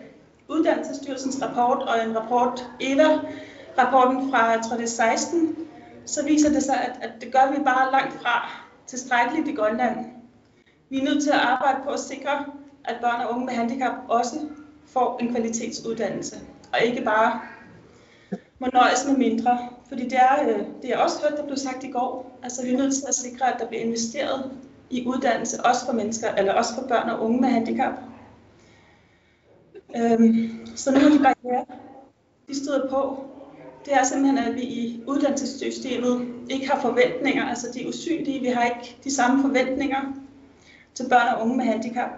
O: Uddannelsesstyrelsens rapport og en rapport, EVA-rapporten fra, jeg tror det er 16, så viser det sig, at det gør vi bare langt fra tilstrækkeligt i Grønland. Vi er nødt til at arbejde på at sikre, at børn og unge med handicap også får en kvalitetsuddannelse, og ikke bare må nøjes med mindre. Fordi det er også hørt, der blev sagt i går. Altså vi er nødt til at sikre, at der bliver investeret i uddannelse, også for mennesker, eller også for børn og unge med handicap. Så nogle af de barrierer, de støder på, det er simpelthen, at vi i uddannelsessystemet ikke har forventninger, altså de er usynlige, vi har ikke de samme forventninger til børn og unge med handicap.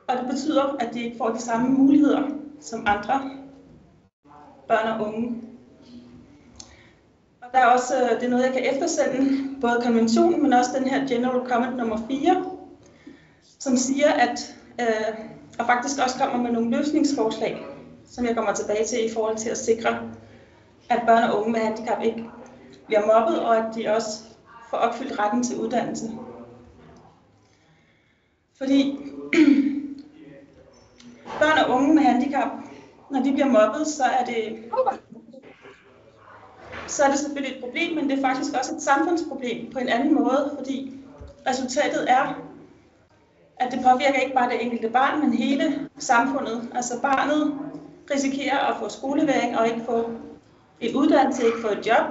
O: Og det betyder, at de ikke får de samme muligheder som andre børn og unge. Og der er også, det er noget, jeg kan eftersende, både konventionen, men også den her General Comment nummer 4, som siger, at og faktisk også kommer med nogle løsningsforslag, som jeg kommer tilbage til i forhold til at sikre, at børn og unge med handicap ikke bliver mobbet, og at de også får opfyldt retten til uddannelse. Fordi børn og unge med handicap, når de bliver mobbet, så er det selvfølgelig et problem, men det er faktisk også et samfundsproblem på en anden måde, fordi resultatet er, at det påvirker ikke bare det enkelte barn, men hele samfundet. Altså barnet risikerer at få skoleværing og ikke få en uddannelse, ikke få et job.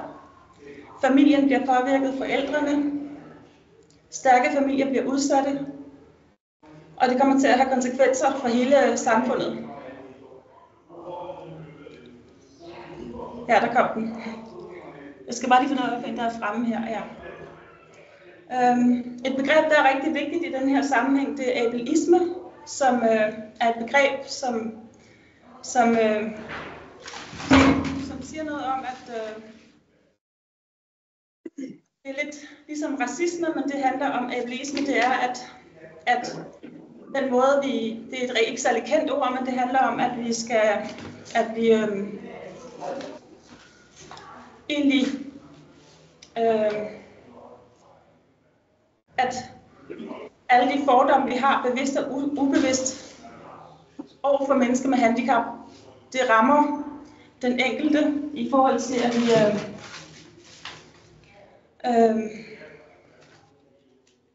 O: Familien bliver påvirket, forældrene. Stærke familier bliver udsatte, og det kommer til at have konsekvenser for hele samfundet. Ja, der kom den. Jeg skal bare lige finde ud af, hvad der er fremme her. Ja. Et begreb, der er rigtig vigtigt i den her sammenhæng, det er ableisme, som er et begreb, som siger noget om, at det er lidt ligesom racisme, men det handler om ableisme. Det er, at den måde, det er et ikke særlig kendt ord, men det handler om, at vi egentlig at alle de fordomme, vi har, bevidst og ubevidst over for mennesker med handicap, det rammer den enkelte i forhold til, at vi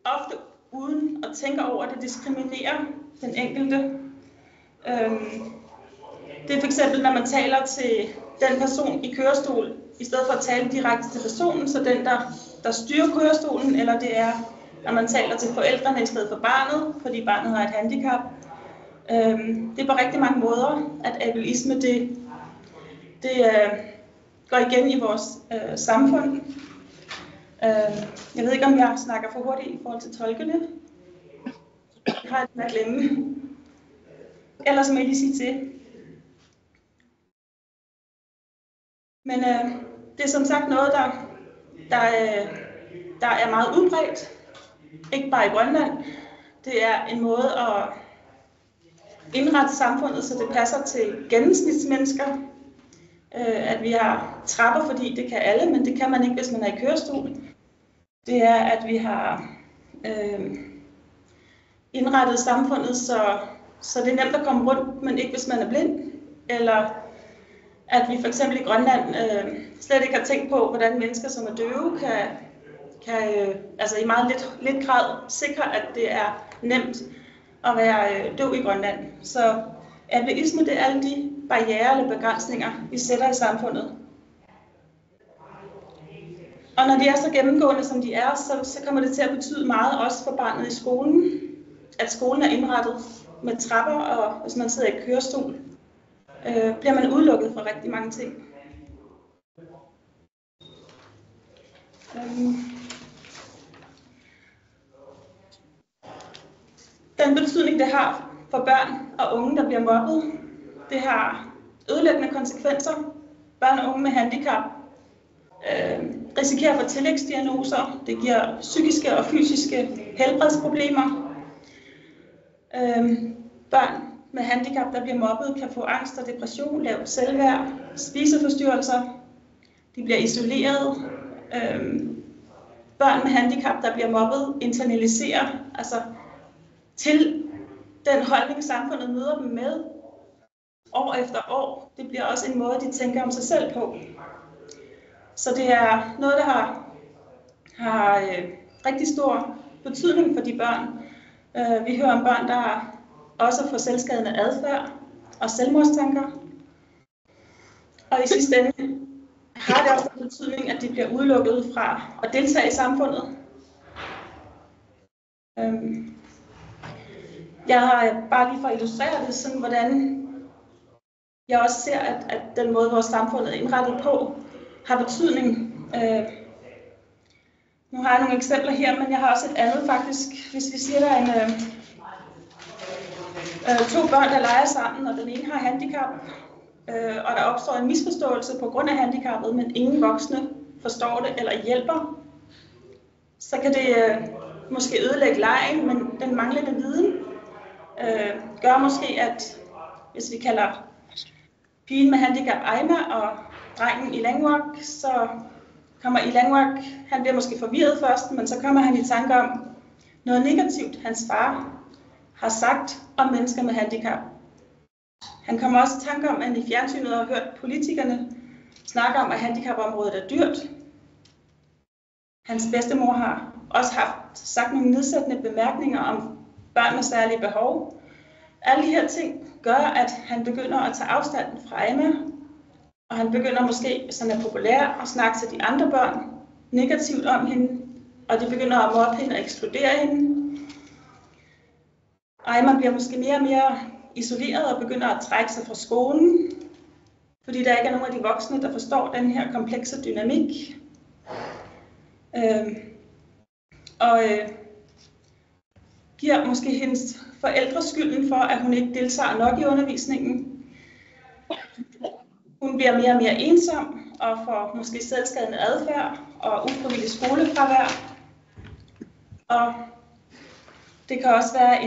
O: ofte uden at tænke over det, diskriminerer den enkelte. Det er for eksempel, når man taler til den person i kørestol, i stedet for at tale direkte til personen, så den, der styrer kørestolen, eller det er, når man taler til forældrene i stedet for barnet, fordi barnet har et handicap. Det er på rigtig mange måder, at ableisme det går igen i vores samfund. Jeg ved ikke, om jeg snakker for hurtigt i forhold til tolkene. Jeg har det at glemme. Ellers må I lige sige til. Men det er som sagt noget, der er meget udbredt. Ikke bare i Grønland. Det er en måde at indrette samfundet, så det passer til gennemsnitsmennesker. At vi har trapper, fordi det kan alle, men det kan man ikke, hvis man er i kørestol. Det er, at vi har indrettet samfundet, så det er nemt at komme rundt, men ikke hvis man er blind. Eller at vi for eksempel i Grønland slet ikke har tænkt på, hvordan mennesker, som er døve, kan altså i meget lidt grad sikre, at det er nemt at være døv i Grønland. Så ableisme, det er alle de barrierer eller begrænsninger, vi sætter i samfundet. Og når de er så gennemgående, som de er, så kommer det til at betyde meget også for barnet i skolen. At skolen er indrettet med trapper, og hvis man sidder i kørestol, bliver man udelukket fra rigtig mange ting. Den betydning, det har for børn og unge, der bliver mobbet, det har ødelæggende konsekvenser. Børn og unge med handicap risikerer at få tillægsdiagnoser. Det giver psykiske og fysiske helbredsproblemer. Børn med handicap, der bliver mobbet, kan få angst og depression, lavt selvværd, spiseforstyrrelser. De bliver isoleret. Børn med handicap, der bliver mobbet, internaliserer altså til den holdning, samfundet møder dem med år efter år. Det bliver også en måde, de tænker om sig selv på. Så det er noget, der har rigtig stor betydning for de børn. Vi hører om børn, der også får selvskadende adfærd og selvmordstanker. Og i sidste ende har det også en betydning, at de bliver udelukket fra at deltage i samfundet. Jeg har bare lige for at illustrere det, sådan hvordan jeg også ser, at den måde, vores samfund er indrettet på, har betydning. Nu har jeg nogle eksempler her, men jeg har også et andet faktisk. Hvis vi siger, der er to børn, der leger sammen, og den ene har handicap, og der opstår en misforståelse på grund af handicappet, men ingen voksne forstår det eller hjælper, så kan det måske ødelægge legen, men den manglende viden gør måske, at hvis vi kalder pigen med handicap Aima og drengen Ilangwak, så kommer Ilangwak, han bliver måske forvirret først, men så kommer han i tanke om noget negativt, hans far har sagt om mennesker med handicap. Han kommer også i tanke om, at han i fjernsynet har hørt politikerne snakke om, at handicapområdet er dyrt. Hans bedstemor har også sagt nogle nedsættende bemærkninger om børn med særlige behov. Alle de her ting gør, at han begynder at tage afstand fra Aima, og han begynder måske, hvis han er populær, at snakke til de andre børn negativt om hende. og de begynder at mobbe hende og ekskludere hende. Aima bliver måske mere og mere isoleret og begynder at trække sig fra skolen, fordi der ikke er nogen af de voksne, der forstår den her komplekse dynamik. Giver måske hendes forældre skylden for, at hun ikke deltager nok i undervisningen. Hun bliver mere og mere ensom og får måske selvskadende adfærd og ufrivillig skolefravær. Og det kan også være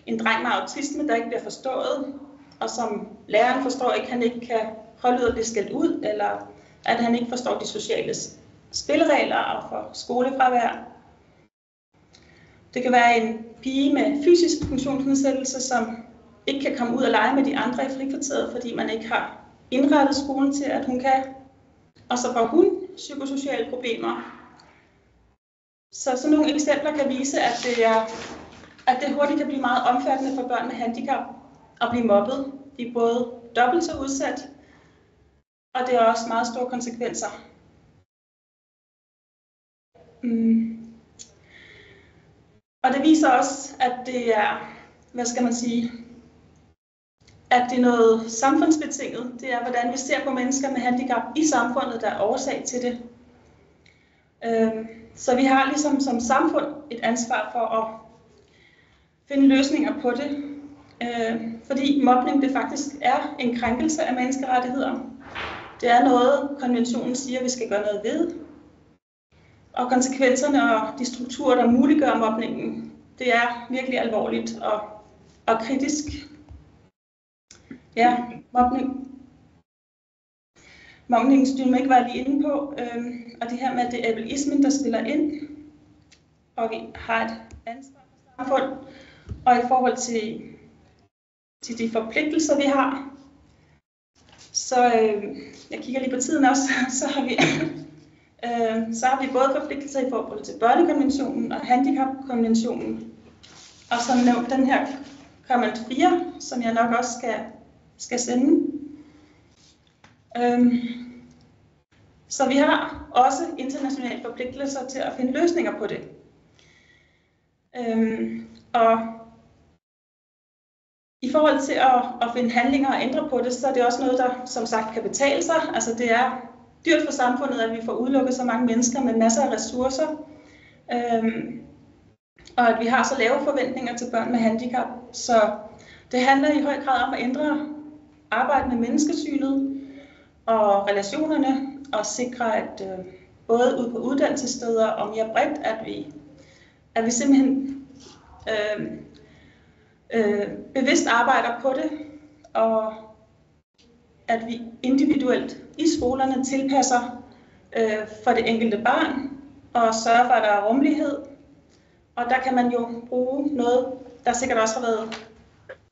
O: en dreng med autisme, der ikke bliver forstået, og som læreren forstår ikke, han ikke kan holde ud at blive skældt ud, eller at han ikke forstår de sociale spilleregler og får skolefravær. Det kan være en pige med fysisk funktionsnedsættelse, som ikke kan komme ud og lege med de andre i frikvarteret, fordi man ikke har indrettet skolen til, at hun kan. Og så får hun psykosociale problemer. Så sådan nogle eksempler kan vise, at det hurtigt kan blive meget omfattende for børn med handicap at blive mobbet. De er både dobbelt så udsat, og det er også meget store konsekvenser. Og det viser også, at det er, at det er noget samfundsbetinget. Det er, hvordan vi ser på mennesker med handicap i samfundet, der er årsag til det. Så vi har ligesom som samfund et ansvar for at finde løsninger på det. Fordi mobning det faktisk er en krænkelse af menneskerettigheder. Det er noget, konventionen siger, vi skal gøre noget ved. Og konsekvenserne og de strukturer, der muliggør mobningen, det er virkelig alvorligt og kritisk. Ja, mobningsdynamik var jeg lige inde på, og det her med, at det er ableismen, der spiller ind, og vi har et ansvar for samfund, og i forhold til de forpligtelser, vi har. Så jeg kigger lige på tiden også, så har vi både forpligtelser i forhold til børnekonventionen og handicapkonventionen, og som nævnt den her Comment 4, som jeg nok også skal sende. Så vi har også internationale forpligtelser til at finde løsninger på det. Og i forhold til at finde handlinger og ændre på det, så er det også noget, der som sagt kan betale sig. Altså det er dyrt for samfundet, at vi får udelukket så mange mennesker med masser af ressourcer. Og at vi har så lave forventninger til børn med handicap. Så det handler i høj grad om at ændre arbejdet med menneskesynet og relationerne, og sikre, at både ude på uddannelsessteder og mere bredt, at vi simpelthen bevidst arbejder på det, og at vi individuelt i skolerne tilpasser for det enkelte barn, og sørger for, at der er rummelighed. Og der kan man jo bruge noget, der sikkert også har været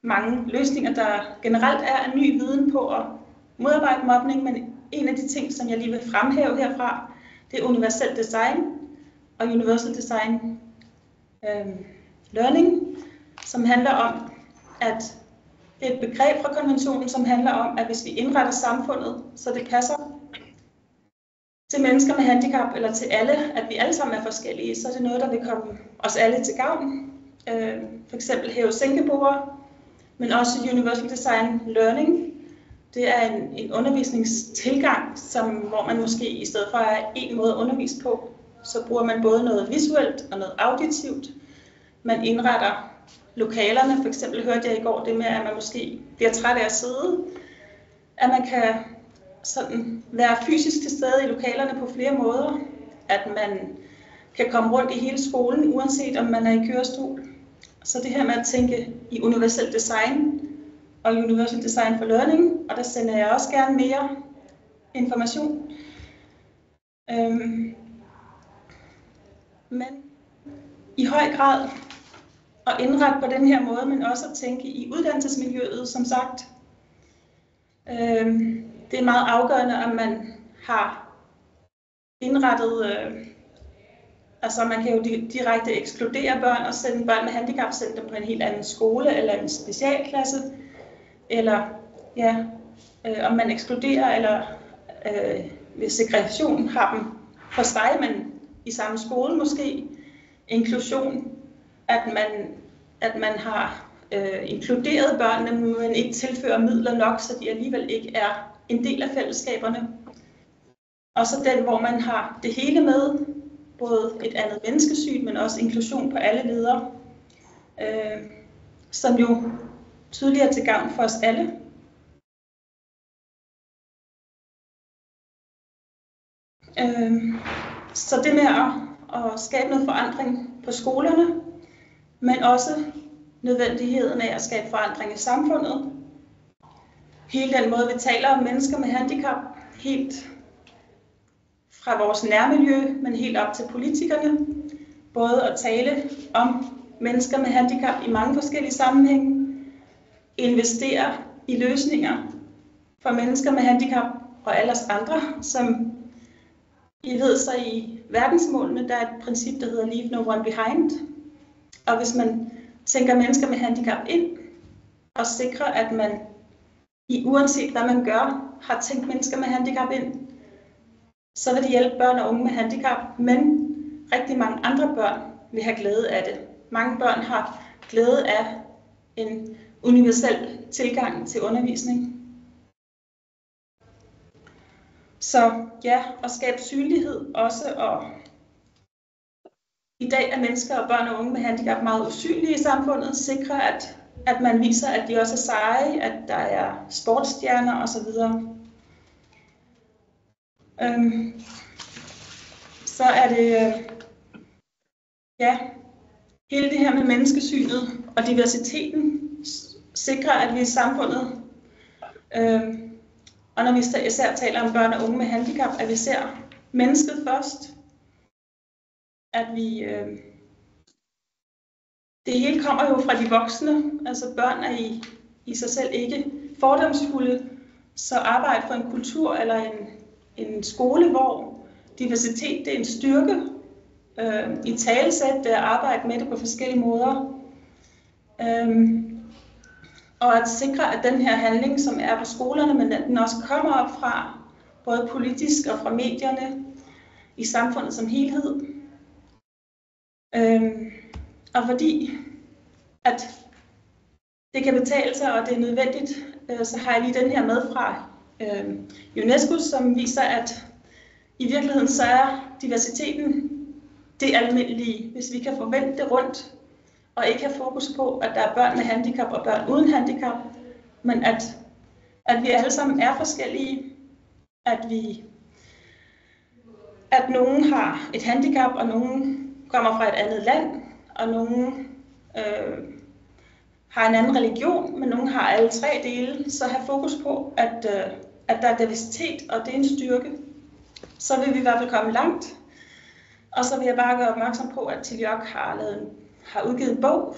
O: mange løsninger, der generelt er en ny viden på at modarbejde mobning, men en af de ting, som jeg lige vil fremhæve herfra, det er universel design og universal design learning, som handler om, at det er et begreb fra konventionen, som handler om, at hvis vi indretter samfundet, så det passer til mennesker med handicap, eller til alle, at vi alle sammen er forskellige, så er det noget, der vil komme os alle til gavn. For eksempel hæve-sænkeborde, men også universal design learning. Det er en undervisningstilgang, hvor man måske i stedet for at have en måde at undervise på, så bruger man både noget visuelt og noget auditivt. Man indretter lokalerne. For eksempel hørte jeg i går det med, at man måske bliver træt af at sidde. At man kan sådan være fysisk til stede i lokalerne på flere måder. At man kan komme rundt i hele skolen, uanset om man er i kørestol. Så det her med at tænke i universel design og universal design for learning, og der sender jeg også gerne mere information. Men i høj grad at indrette på den her måde, men også at tænke i uddannelsesmiljøet, som sagt. Det er meget afgørende, at man har indrettet, altså man kan jo direkte ekskludere børn og sende børn med handicap, sende dem på en helt anden skole eller en specialklasse, eller ja, om man ekskluderer eller ved segregation har dem for sig, men i samme skole måske. Inklusion, at man har inkluderet børnene, men ikke tilfører midler nok, så de alligevel ikke er en del af fællesskaberne. Og så den, hvor man har det hele med, både et andet menneskesyn, men også inklusion på alle ledere, som jo tydeligt er til gavn for os alle. Så det med at skabe noget forandring på skolerne, men også nødvendigheden af at skabe forandring i samfundet. Hele den måde, vi taler om mennesker med handicap, helt fra vores nærmiljø, men helt op til politikerne. Både at tale om mennesker med handicap i mange forskellige sammenhænge, investere i løsninger for mennesker med handicap og alle os andre, som I ved så i verdensmålene, der er et princip, der hedder Leave No One Behind. Og hvis man tænker mennesker med handicap ind og sikrer, at man uanset hvad man gør, har tænkt mennesker med handicap ind, så vil det hjælpe børn og unge med handicap, men rigtig mange andre børn vil have glæde af det. Mange børn har glæde af en universel tilgang til undervisning. Så ja, at skabe synlighed også, og i dag er mennesker og børn og unge med handicap meget usynlige i samfundet, sikre at man viser, at de også er seje, at der er sportsstjerner osv. Så er det hele det her med menneskesynet og diversiteten sikrer, at vi i samfundet, og når vi især taler om børn og unge med handicap, at vi ser mennesket først, at vi det hele kommer jo fra de voksne, altså børn er i sig selv ikke fordomsfulde, så arbejde for en kultur eller en skole, hvor diversitet det er en styrke, i talesæt, det er at arbejde med det på forskellige måder, og at sikre, at den her handling, som er på skolerne, men at den også kommer op fra både politisk og fra medierne i samfundet som helhed. Og fordi at det kan betale sig, og det er nødvendigt, så har jeg lige den her med fra UNESCO, som viser, at i virkeligheden så er diversiteten det almindelige, hvis vi kan forvente det rundt, og ikke have fokus på, at der er børn med handicap og børn uden handicap, men at vi alle sammen er forskellige, at nogen har et handicap, og nogen kommer fra et andet land, og nogen har en anden religion, men nogen har alle tre dele, så have fokus på, at der er diversitet, og det er en styrke. Så vil vi i hvert fald komme langt. Og så vil jeg bare gøre opmærksom på, at Tillyok har udgivet en bog,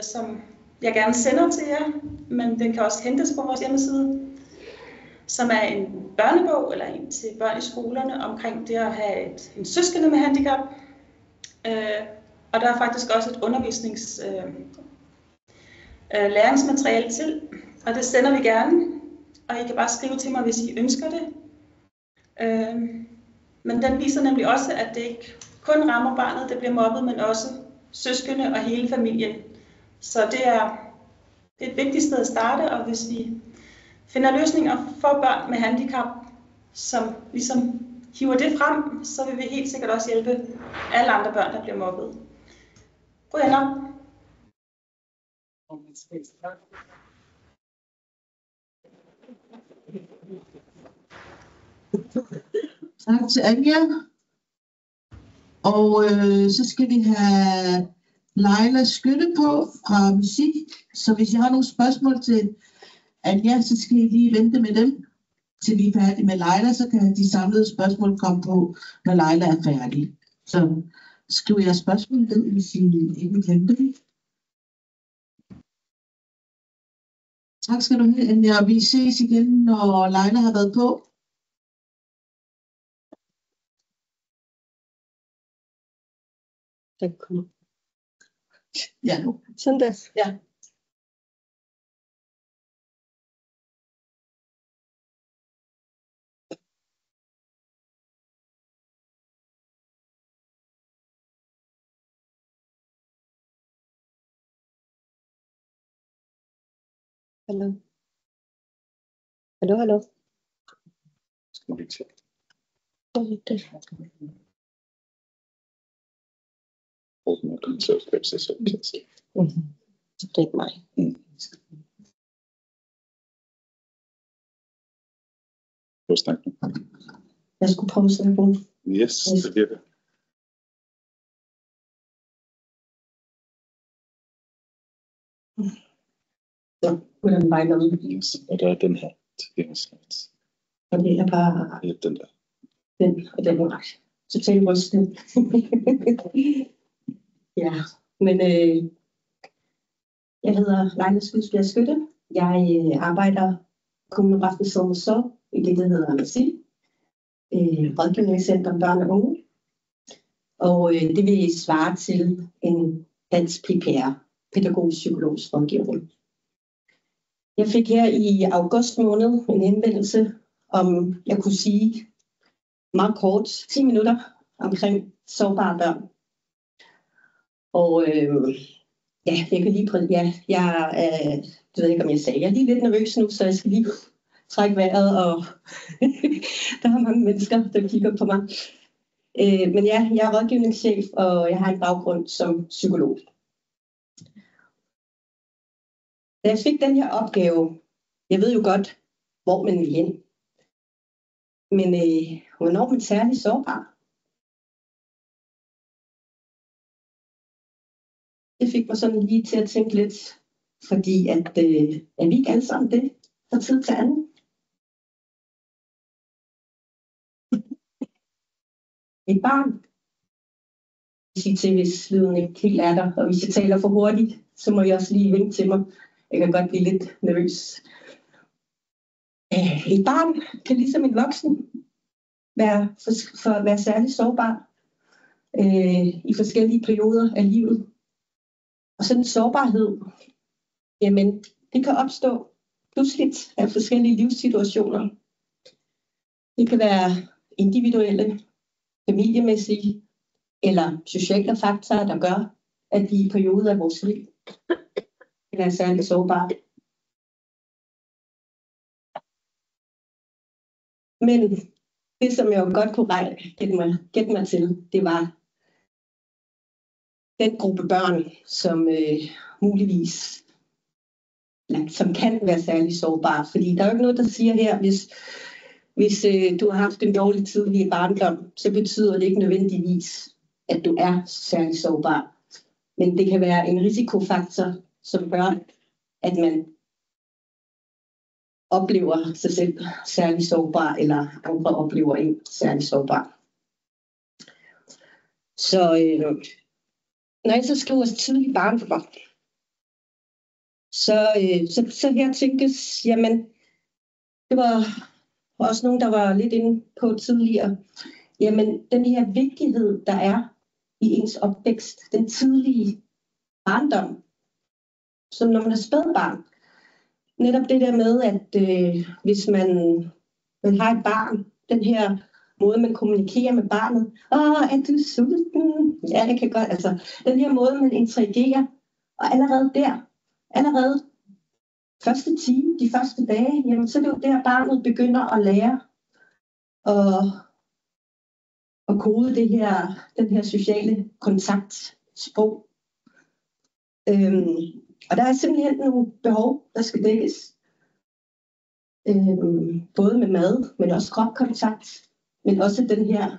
O: som jeg gerne sender til jer, men den kan også hentes på vores hjemmeside, som er en børnebog, eller en til børn i skolerne, omkring det at have en søskende med handicap. Og der er faktisk også et læringsmateriale til, og det sender vi gerne, og I kan bare skrive til mig, hvis I ønsker det. Men den viser nemlig også, at det ikke kun rammer barnet, det bliver mobbet, men også søskende og hele familien. Så det er et vigtigt sted at starte, og hvis vi finder løsninger for børn med handicap, som ligesom hiver det frem, så vil vi helt sikkert også hjælpe alle andre børn, der bliver mobbet. God ender.
N: Tak til Anja. Og så skal vi have Leila Skytte på fra musik. Så hvis I har nogle spørgsmål til Anja, så skal I lige vente med dem, til vi er færdige med Leila. Så kan de samlede spørgsmål komme på, når Leila er færdig. Så skriv jeres spørgsmål ned, hvis I ikke glemte dem. Tak skal du have, Anja. Og vi ses igen, når Leila har været på.
P: Den kommer.
N: Ja.
P: Sådan der.
N: Ja.
P: Hallo. Hallo, hallo.
J: Skal vi til?
P: Det er ikke mig.
J: Hvor snakker du?
P: Jeg skulle prøve sådan på.
J: Yes, det virker.
P: Så kunne den bare noget.
J: Yes, og der er den her tilgængelighed.
P: Og det er bare
J: Ja, den der.
P: den, og den er totalt rystende. Ja, men jeg hedder Leila Skydsbjerg Skytte. Jeg arbejder kommunografisk så i det, der hedder MSI, Rådgivningscenter Børn og Unge. Og det vil svare til en dansk PPR, pædagogisk psykologisk rådgivning. Jeg fik her i august måned en henvendelse, om jeg kunne sige meget kort, 10 minutter omkring sårbare børn. Og ja, jeg kan lige prøve, ja, jeg ved ikke, om jeg sagde, jeg er lige lidt nervøs nu, så jeg skal lige trække vejret, og der er mange mennesker, der kigger på mig. Men ja, jeg er rådgivningschef, og jeg har en baggrund som psykolog. Da jeg fik den her opgave, jeg ved jo godt, hvor man vil hen. Men hvornår er man særlig sårbar? Det fik mig sådan lige til at tænke lidt, fordi at er vi ikke alle sammen det fra tid til anden? Et barn, sige til, hvis lyden ikke helt er der, og hvis jeg taler for hurtigt, så må jeg også lige vinke til mig. Jeg kan godt blive lidt nervøs. Et barn kan ligesom en voksen være særlig sårbar i forskellige perioder af livet. Og sådan en sårbarhed, jamen, det kan opstå pludseligt af forskellige livssituationer. Det kan være individuelle, familiemæssige eller sociale faktorer, der gør, at vi i perioder af vores liv kan være særligt sårbare. Men det, som jeg jo godt kunne gætte mig til, det var den gruppe børn, som muligvis, som kan være særlig sårbare. Fordi der er jo ikke noget, der siger her, hvis du har haft en dårlig tidlig barndom, så betyder det ikke nødvendigvis, at du er særlig sårbar. Men det kan være en risikofaktor, som gør, at man oplever sig selv særlig sårbar, eller andre oplever en særlig sårbar. Så når jeg så skriver tidlig barndom, så her tænkes, jamen, det var også nogen, der var lidt inde på tidligere, jamen, den her vigtighed, der er i ens opvækst, den tidlige barndom, som når man er spædbarn. Netop det der med, at hvis man har et barn, den her måde, man kommunikerer med barnet. Er du sulten? Ja, det kan godt. Altså, den her måde, man interagerer. Og allerede første time, de første dage, jamen, så er det jo der, barnet begynder at lære at kode den her sociale kontaktsprog. Og der er simpelthen nogle behov, der skal dækkes. Både med mad, men også kropkontakt. Men også den her,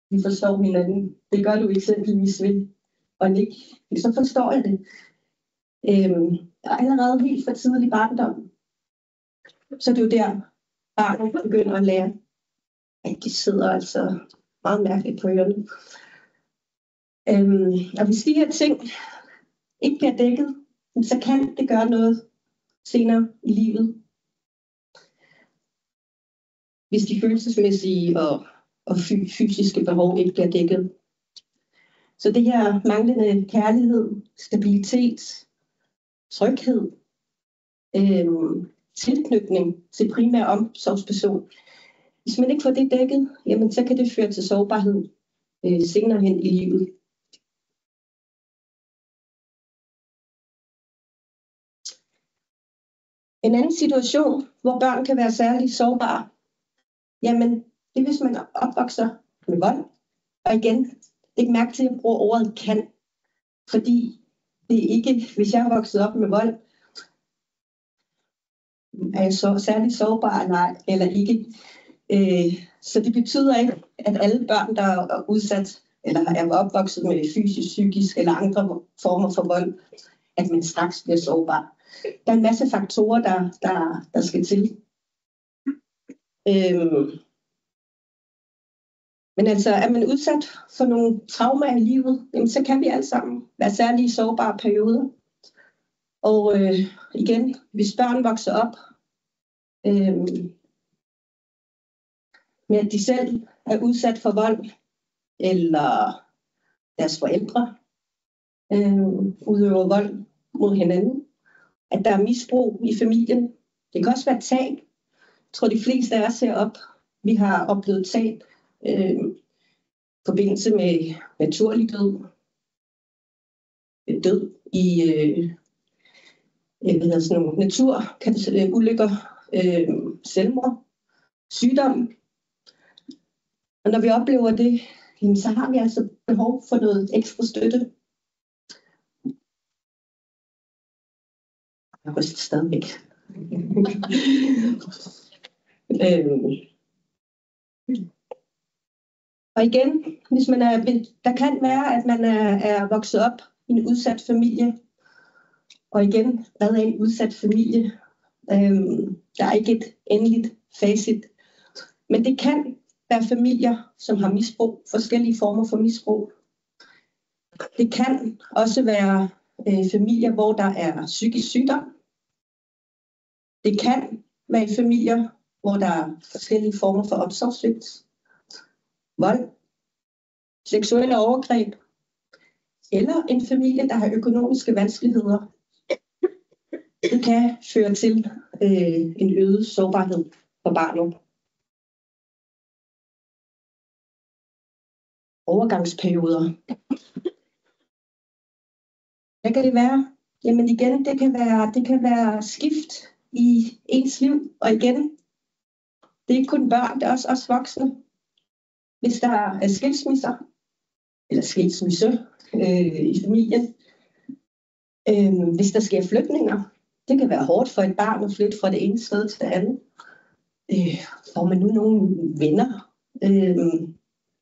P: vi forstår hinanden. Det gør du eksempelvis ved og nikke. Så forstår jeg det. Allerede helt for tidlig barndom. Så det er jo der, barnet begynder at lære. De sidder altså meget mærkeligt på ørerne. Og hvis de her ting ikke bliver dækket, så kan det gøre noget senere i livet. Hvis de følelsesmæssige og fysiske behov ikke bliver dækket. Så det her manglende kærlighed, stabilitet, tryghed, tilknytning til primær omsorgsperson. Hvis man ikke får det dækket, jamen, så kan det føre til sårbarhed senere hen i livet. En anden situation, hvor børn kan være særligt sårbare, jamen det er, hvis man opvokser med vold. Og igen, læg mærke til, at jeg bruger ordet kan. Fordi det er ikke, hvis jeg er vokset op med vold, er jeg så særligt sårbar, nej, eller ikke. Så det betyder ikke, at alle børn, der er udsat, eller er opvokset med fysisk, psykisk eller andre former for vold, at man straks bliver sårbar. Der er en masse faktorer, der skal til. Men altså, er man udsat for nogle traumer i livet, jamen, så kan vi alle sammen være særlige sårbare perioder. Og igen, hvis børn vokser op med, at de selv er udsat for vold, eller deres forældre udøver vold mod hinanden, at der er misbrug i familien. Det kan også være tab. Jeg tror, de fleste af os ser op. Vi har oplevet tab i forbindelse med naturlig død. Død i naturulykker, selvmord, sygdom. Og når vi oplever det, jamen, så har vi altså behov for noget ekstra støtte. Jeg ryster stadigvæk. Og igen, hvis man der kan være, at man er vokset op i en udsat familie. Og igen, hvad er en udsat familie? Der er ikke et endeligt facit. Men det kan være familier, som har misbrug, forskellige former for misbrug. Det kan også være familier, hvor der er psykisk sygdom. Det kan være familier, hvor der er forskellige former for omsorgssvigt, vold, seksuelle overgreb, eller en familie, der har økonomiske vanskeligheder. Det kan føre til en øget sårbarhed for barnet. Overgangsperioder. Hvad kan det være? Jamen igen, det kan være skift i ens liv. Og igen, det er ikke kun børn, det er også os voksne. Hvis der er skilsmisser, eller skilsmisse i familien, hvis der sker flytninger, det kan være hårdt for et barn at flytte fra det ene sted til det andet. Får man nu nogle venner,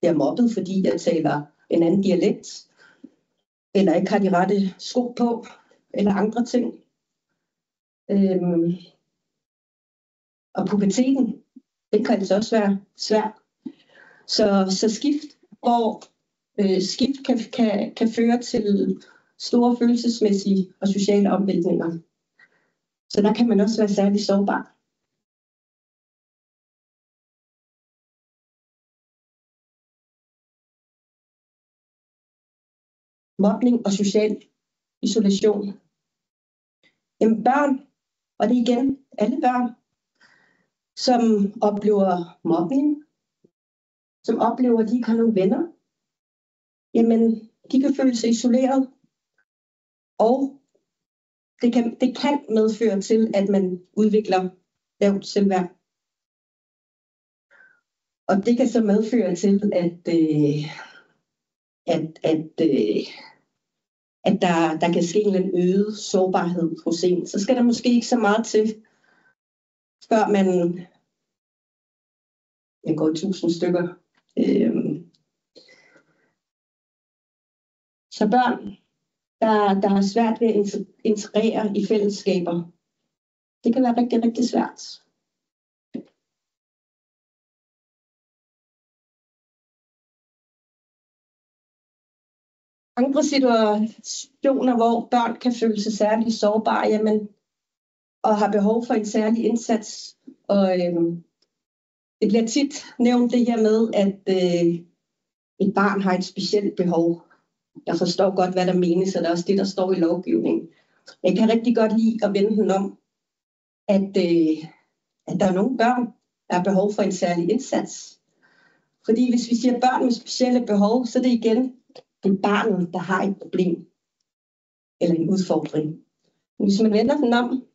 P: jeg er mobbet, fordi jeg taler en anden dialekt, eller ikke har de rette sko på, eller andre ting. Og puberteten, det kan altså også være svært. Så skift, hvor skift kan føre til store følelsesmæssige og sociale omvæltninger. Så der kan man også være særlig sårbar. Mobning og social isolation. Jamen børn, og det er igen alle børn, som oplever mobning, som oplever, at de ikke har nogen venner, jamen de kan føle sig isoleret, og det kan medføre til, at man udvikler lavt selvværd. Og det kan så medføre til, at der kan ske en øget sårbarhed hos en. Så skal der måske ikke så meget til, før man går 1000 stykker. Så børn, der har svært ved at integrere i fællesskaber, det kan være rigtig, rigtig svært. Andre situationer, hvor børn kan føle sig særligt sårbare, jamen, og har behov for en særlig indsats. Og det bliver tit nævnt det her med, at et barn har et specielt behov. Jeg forstår godt, hvad der menes, og det er også det, der står i lovgivningen. Jeg kan rigtig godt lide at vende den om, at der er nogle børn, der har behov for en særlig indsats. Fordi hvis vi siger børn med specielle behov, så er det igen det er barnet, der har et problem eller en udfordring. Men hvis man vender den om,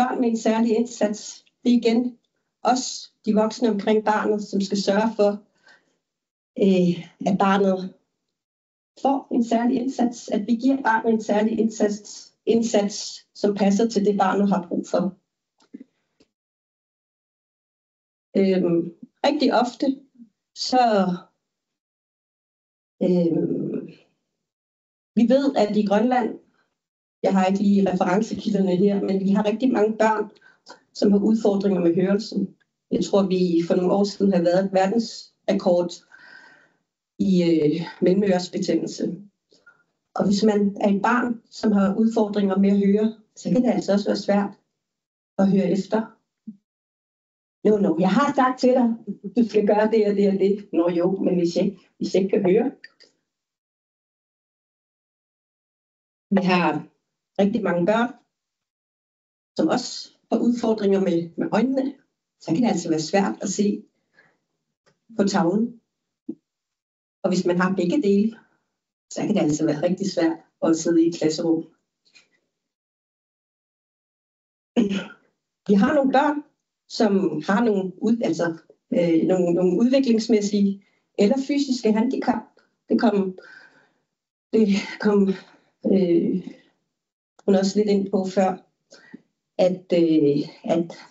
P: børn med en særlig indsats. Det er igen os, de voksne omkring barnet, som skal sørge for, at barnet får en særlig indsats. At vi giver barnet en særlig indsats, som passer til det, barnet har brug for. Rigtig ofte, så vi ved, at i Grønland, jeg har ikke lige referencekilderne her, men vi har rigtig mange børn, som har udfordringer med hørelsen. Jeg tror, vi for nogle år siden har været verdensrekord i mellemøresbetændelse. Og hvis man er et barn, som har udfordringer med at høre, så kan det altså også være svært at høre efter. No, jeg har sagt til dig, du skal gøre det og det og det. Nå jo, men hvis jeg ikke kan høre. Vi har rigtig mange børn, som også har udfordringer med øjnene. Så kan det altså være svært at se på tavlen. Og hvis man har begge dele, så kan det altså være rigtig svært at sidde i et klasserum. Vi har nogle børn, som har nogle udviklingsmæssige eller fysiske handicap. Det kom hun også lidt ind på før, at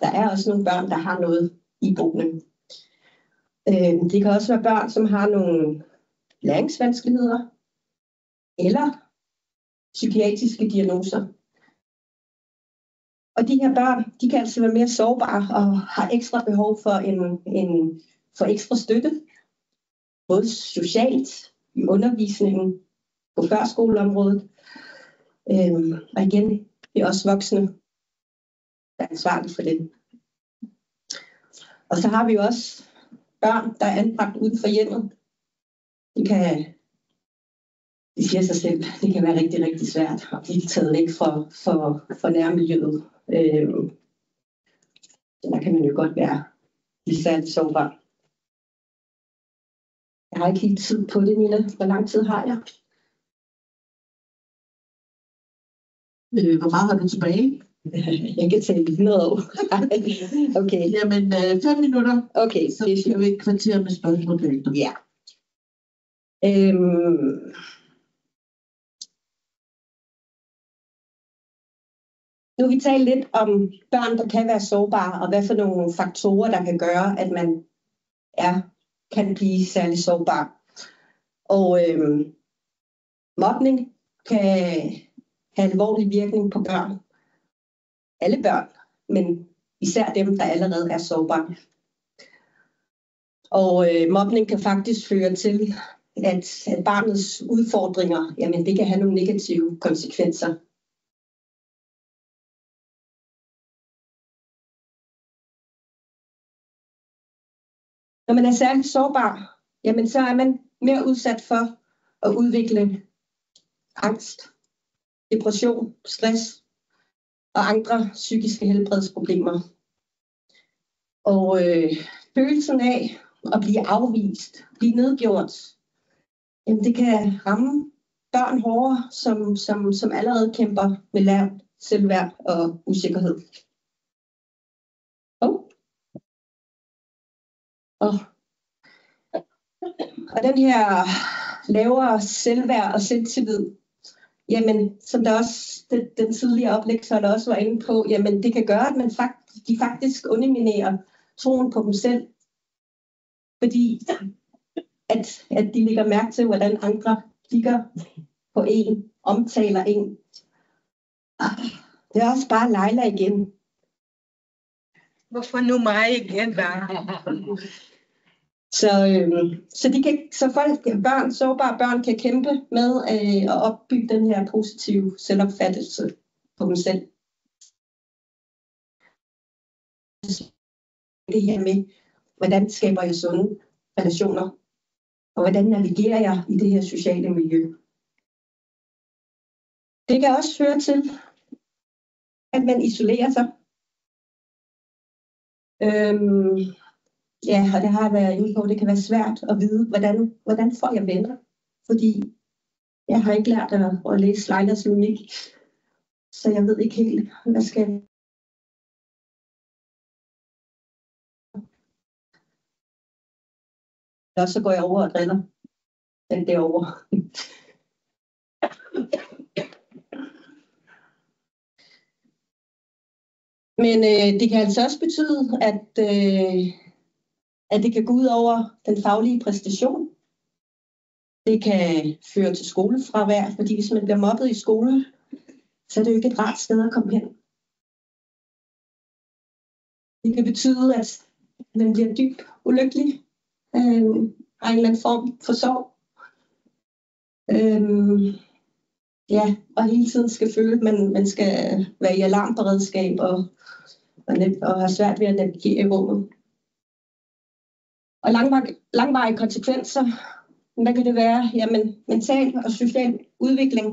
P: der er også nogle børn, der har noget iboende. Det kan også være børn, som har nogle læringsvanskeligheder eller psykiatriske diagnoser. Og de her børn, de kan altså være mere sårbare og har ekstra behov for ekstra støtte, både socialt, i undervisningen, på førskoleområdet. Og igen, det er også voksne, der er ansvarlige for det. Og så har vi jo også børn, der er anbragt uden for hjemmet. Det siger sig selv, det kan være rigtig, rigtig svært at blive taget væk fra nærmiljøet. Der kan man jo godt være særligt sårbar. Jeg har ikke helt tid på det, Nina. Hvor lang tid har jeg?
N: Hvor meget har du tilbage?
P: Jeg kan tælle 100 år. Okay.
N: Jamen, 5 minutter.
P: Okay.
N: Så skal vi et kvarter med spørgsmål.
P: Ja. Nu har vi talt lidt om børn, der kan være sårbare, og hvad for nogle faktorer, der kan gøre, at man kan blive særlig sårbar. Og mobning kan have alvorlig virkning på børn. Alle børn, men især dem, der allerede er sårbare. Og mobning kan faktisk føre til, at barnets udfordringer, jamen det kan have nogle negative konsekvenser. Når man er særligt sårbar, jamen så er man mere udsat for at udvikle angst, depression, stress og andre psykiske helbredsproblemer. Og følelsen af at blive afvist, blive nedgjort, jamen det kan ramme børn hårdere, som allerede kæmper med lavt selvværd og usikkerhed. Og den her lavere selvværd og selvtillid, jamen som der også den tidligere oplægsholder også var inde på, jamen det kan gøre, at de faktisk underminerer troen på dem selv, fordi at de lægger mærke til, hvordan andre kigger på en, omtaler en. Det er også bare Leila igen.
M: Hvorfor nu mig igen bare?
P: Så sårbare børn kan kæmpe med at opbygge den her positive selvopfattelse på dem selv. Det her med, hvordan skaber jeg sunde relationer, og hvordan navigerer jeg i det her sociale miljø. Det kan også føre til, at man isolerer sig. Ja, og det har jeg været inde på, det kan være svært at vide, hvordan får jeg venner, fordi jeg har ikke lært at læse Leilas logik, så jeg ved ikke helt, hvad skal Og så går jeg over og driller den derovre. Men det kan altså også betyde, at det kan gå ud over den faglige præstation. Det kan føre til skolefravær, fordi hvis man bliver mobbet i skolen, så er det jo ikke et rart sted at komme hen. Det kan betyde, at man bliver dybt ulykkelig af en eller anden form for sorg. Ja, og hele tiden skal føle, at man skal være i alarmberedskab og have svært ved at navigere i rummet. Og langvarige konsekvenser, hvad kan det være? Jamen, mental og social udvikling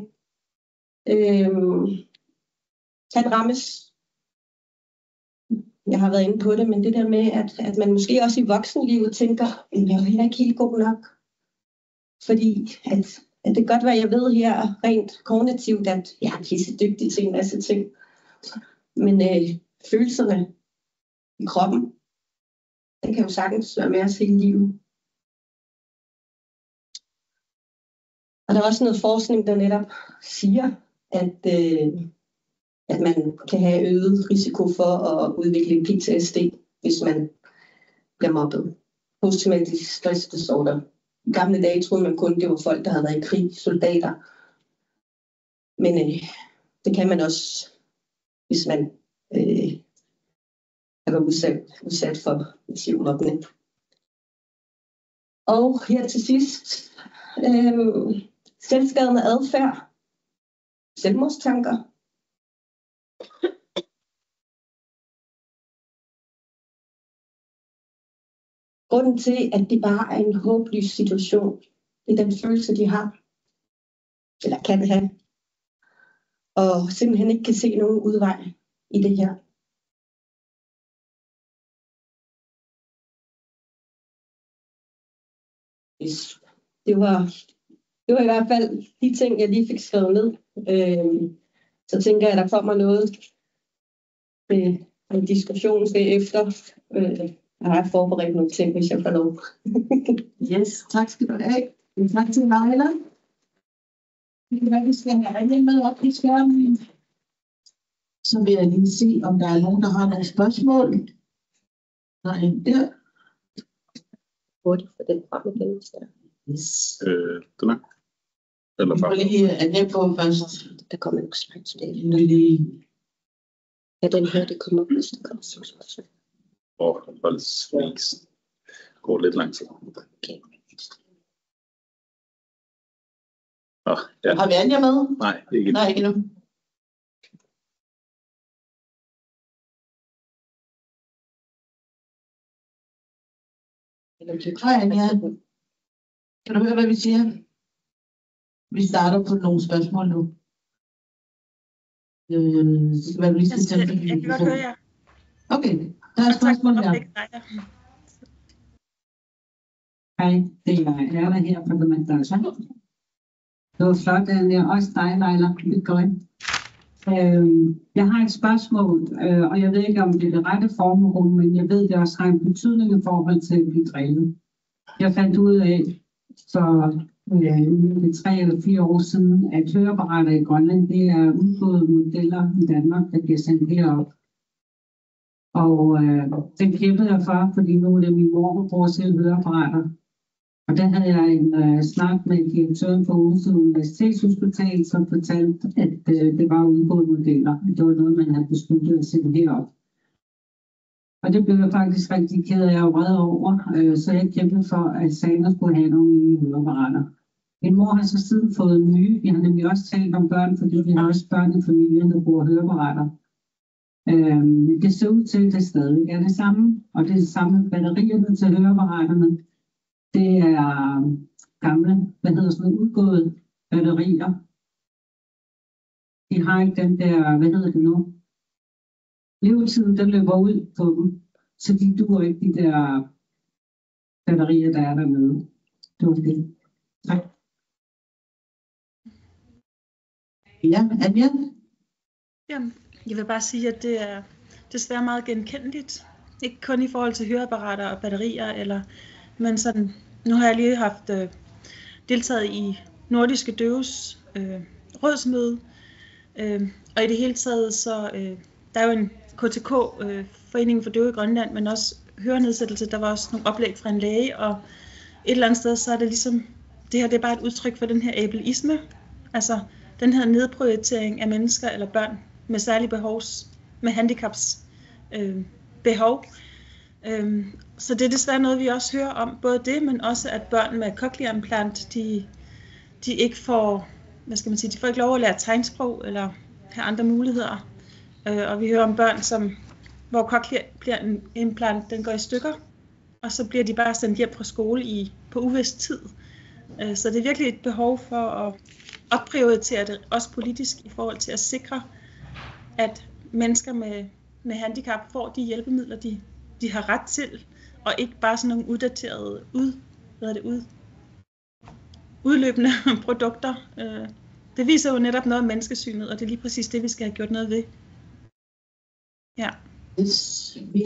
P: kan rammes. Jeg har været inde på det, men det der med, at man måske også i voksenlivet tænker, at jeg er heller ikke helt god nok. Fordi at det kan godt være, at jeg ved her rent kognitivt, at jeg er pissedygtig til en masse ting. Men følelserne i kroppen, den kan jo sagtens være med os hele livet. Og der er også noget forskning, der netop siger, at man kan have øget risiko for at udvikle PTSD, hvis man bliver mobbet. Posttraumatisk stress disorder. I gamle dage troede man kun, det var folk, der havde været i krig, soldater. Men det kan man også, hvis man har været udsat for massiv mobning. Og her til sidst, selvskadende adfærd, selvmordstanker. Grunden til, at det bare er en håbløs situation, det er den følelse, de har, eller kan have, og simpelthen ikke kan se nogen udvej i det her. Det var i hvert fald de ting, jeg lige fik skrevet ned. Så tænker jeg, at der kommer noget en diskussion efter. Jeg har forberedt nogle ting, hvis jeg får lov.
N: Yes, tak skal du have. Tak til Leila. Det kan være, vi skal have Anja med op i skærmen. Så vil jeg lige se, om der er nogen, der har nogle spørgsmål. Der er en der.
P: Hurtigt for den frem igen.
N: Yes.
J: Den er. Eller
N: vi må lige Anja på først.
P: Der kommer nogle slides.
N: Ja,
P: den her, det kommer op, hvis der kommer nogle spørgsmål.
J: Går lidt langsomt.
P: Okay.
J: Ja.
N: Har vi Anja med?
J: Nej, ikke endnu.
N: Nej, ikke endnu. Hej Anja. Kan du høre, hvad vi siger? Vi starter på nogle spørgsmål nu. Det kan være, du lige skal tænke.
O: Jeg kan godt høre jer.
N: Okay, der er et spørgsmål her.
H: Hej, det er Erla her fra Domandalsa. Det var flot, at jeg også dig, Leila. Jeg har et spørgsmål, og jeg ved ikke, om det er det rette formål, men jeg ved, det også har en betydning i forhold til at blive drillet. Jeg fandt ud af for 3 eller 4 år siden, at høreapparater i Grønland, det er udgåede modeller i Danmark, der bliver sendt herop. Og den kæmpede jeg for, fordi nu er det min mor, der bruger selv høreapparater. Og der havde jeg en snak med direktøren for Odense Universitetshospital, som fortalte, at det var udgåede modeller. Det var noget, man havde besluttet at sætte herop. Og det blev jeg faktisk rigtig ked af og vred over, så jeg kæmpede for, at Sander skulle have nogle nye høreapparater. Min mor har så siden fået nye. Vi har nemlig også talt om børn, fordi vi har også børn i familien, der bruger høreapparater. Det ser ud til, at det stadig er det samme, og det er det samme med batterierne til høreapparaterne. Det er gamle, udgåede batterier. De har ikke den der, levetiden, den løber ud på dem, så de duer ikke de der batterier, der er dernede. Det var det. Tak.
N: Ja, Anja?
O: Jamen, jeg vil bare sige, at det er desværre meget genkendeligt. Ikke kun i forhold til høreapparater og batterier, men sådan, Nu har jeg lige haft deltaget i Nordiske Døves rådsmøde, og i det hele taget så der er jo en KTK, Foreningen for Døve i Grønland, men også hørenedsættelse. Der var også nogle oplæg fra en læge, og et eller andet sted så er det ligesom, det her det er bare et udtryk for den her ableisme, altså den her nedprioritering af mennesker eller børn med særlige med handicaps behov. Så det er desværre noget, vi også hører om, både det, men også at børn med cochlear implant, de ikke får, hvad skal man sige, de får ikke lov at lære tegnsprog eller have andre muligheder. Og vi hører om børn, hvor cochlear implant den går i stykker, og så bliver de bare sendt hjem fra skole på uvist tid. Så det er virkelig et behov for at opprioritere det, også politisk, i forhold til at sikre, at mennesker med handicap får de hjælpemidler, de har ret til, og ikke bare sådan nogle uddaterede, udløbende produkter. Det viser jo netop noget om menneskesynet, og det er lige præcis det, vi skal have gjort noget ved. Ja.
N: Yes. Vi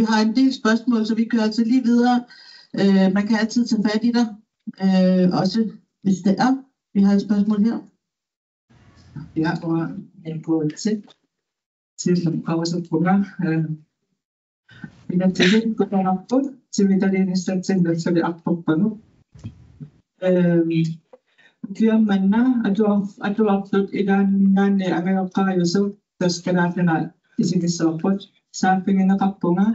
N: har en del spørgsmål, så vi kører altså lige videre. Man kan altid tage fat i dig, også hvis det er. Vi har et spørgsmål her.
Q: Ja, og en på til pauseprogram. Minä tiedän, kun on appu, se mitä niistä sen se oli appupanu. Kyllä mennä, atu apput idan nanne Amerikka josu taskaraatena esimerkiksi apput saapingina kappunga.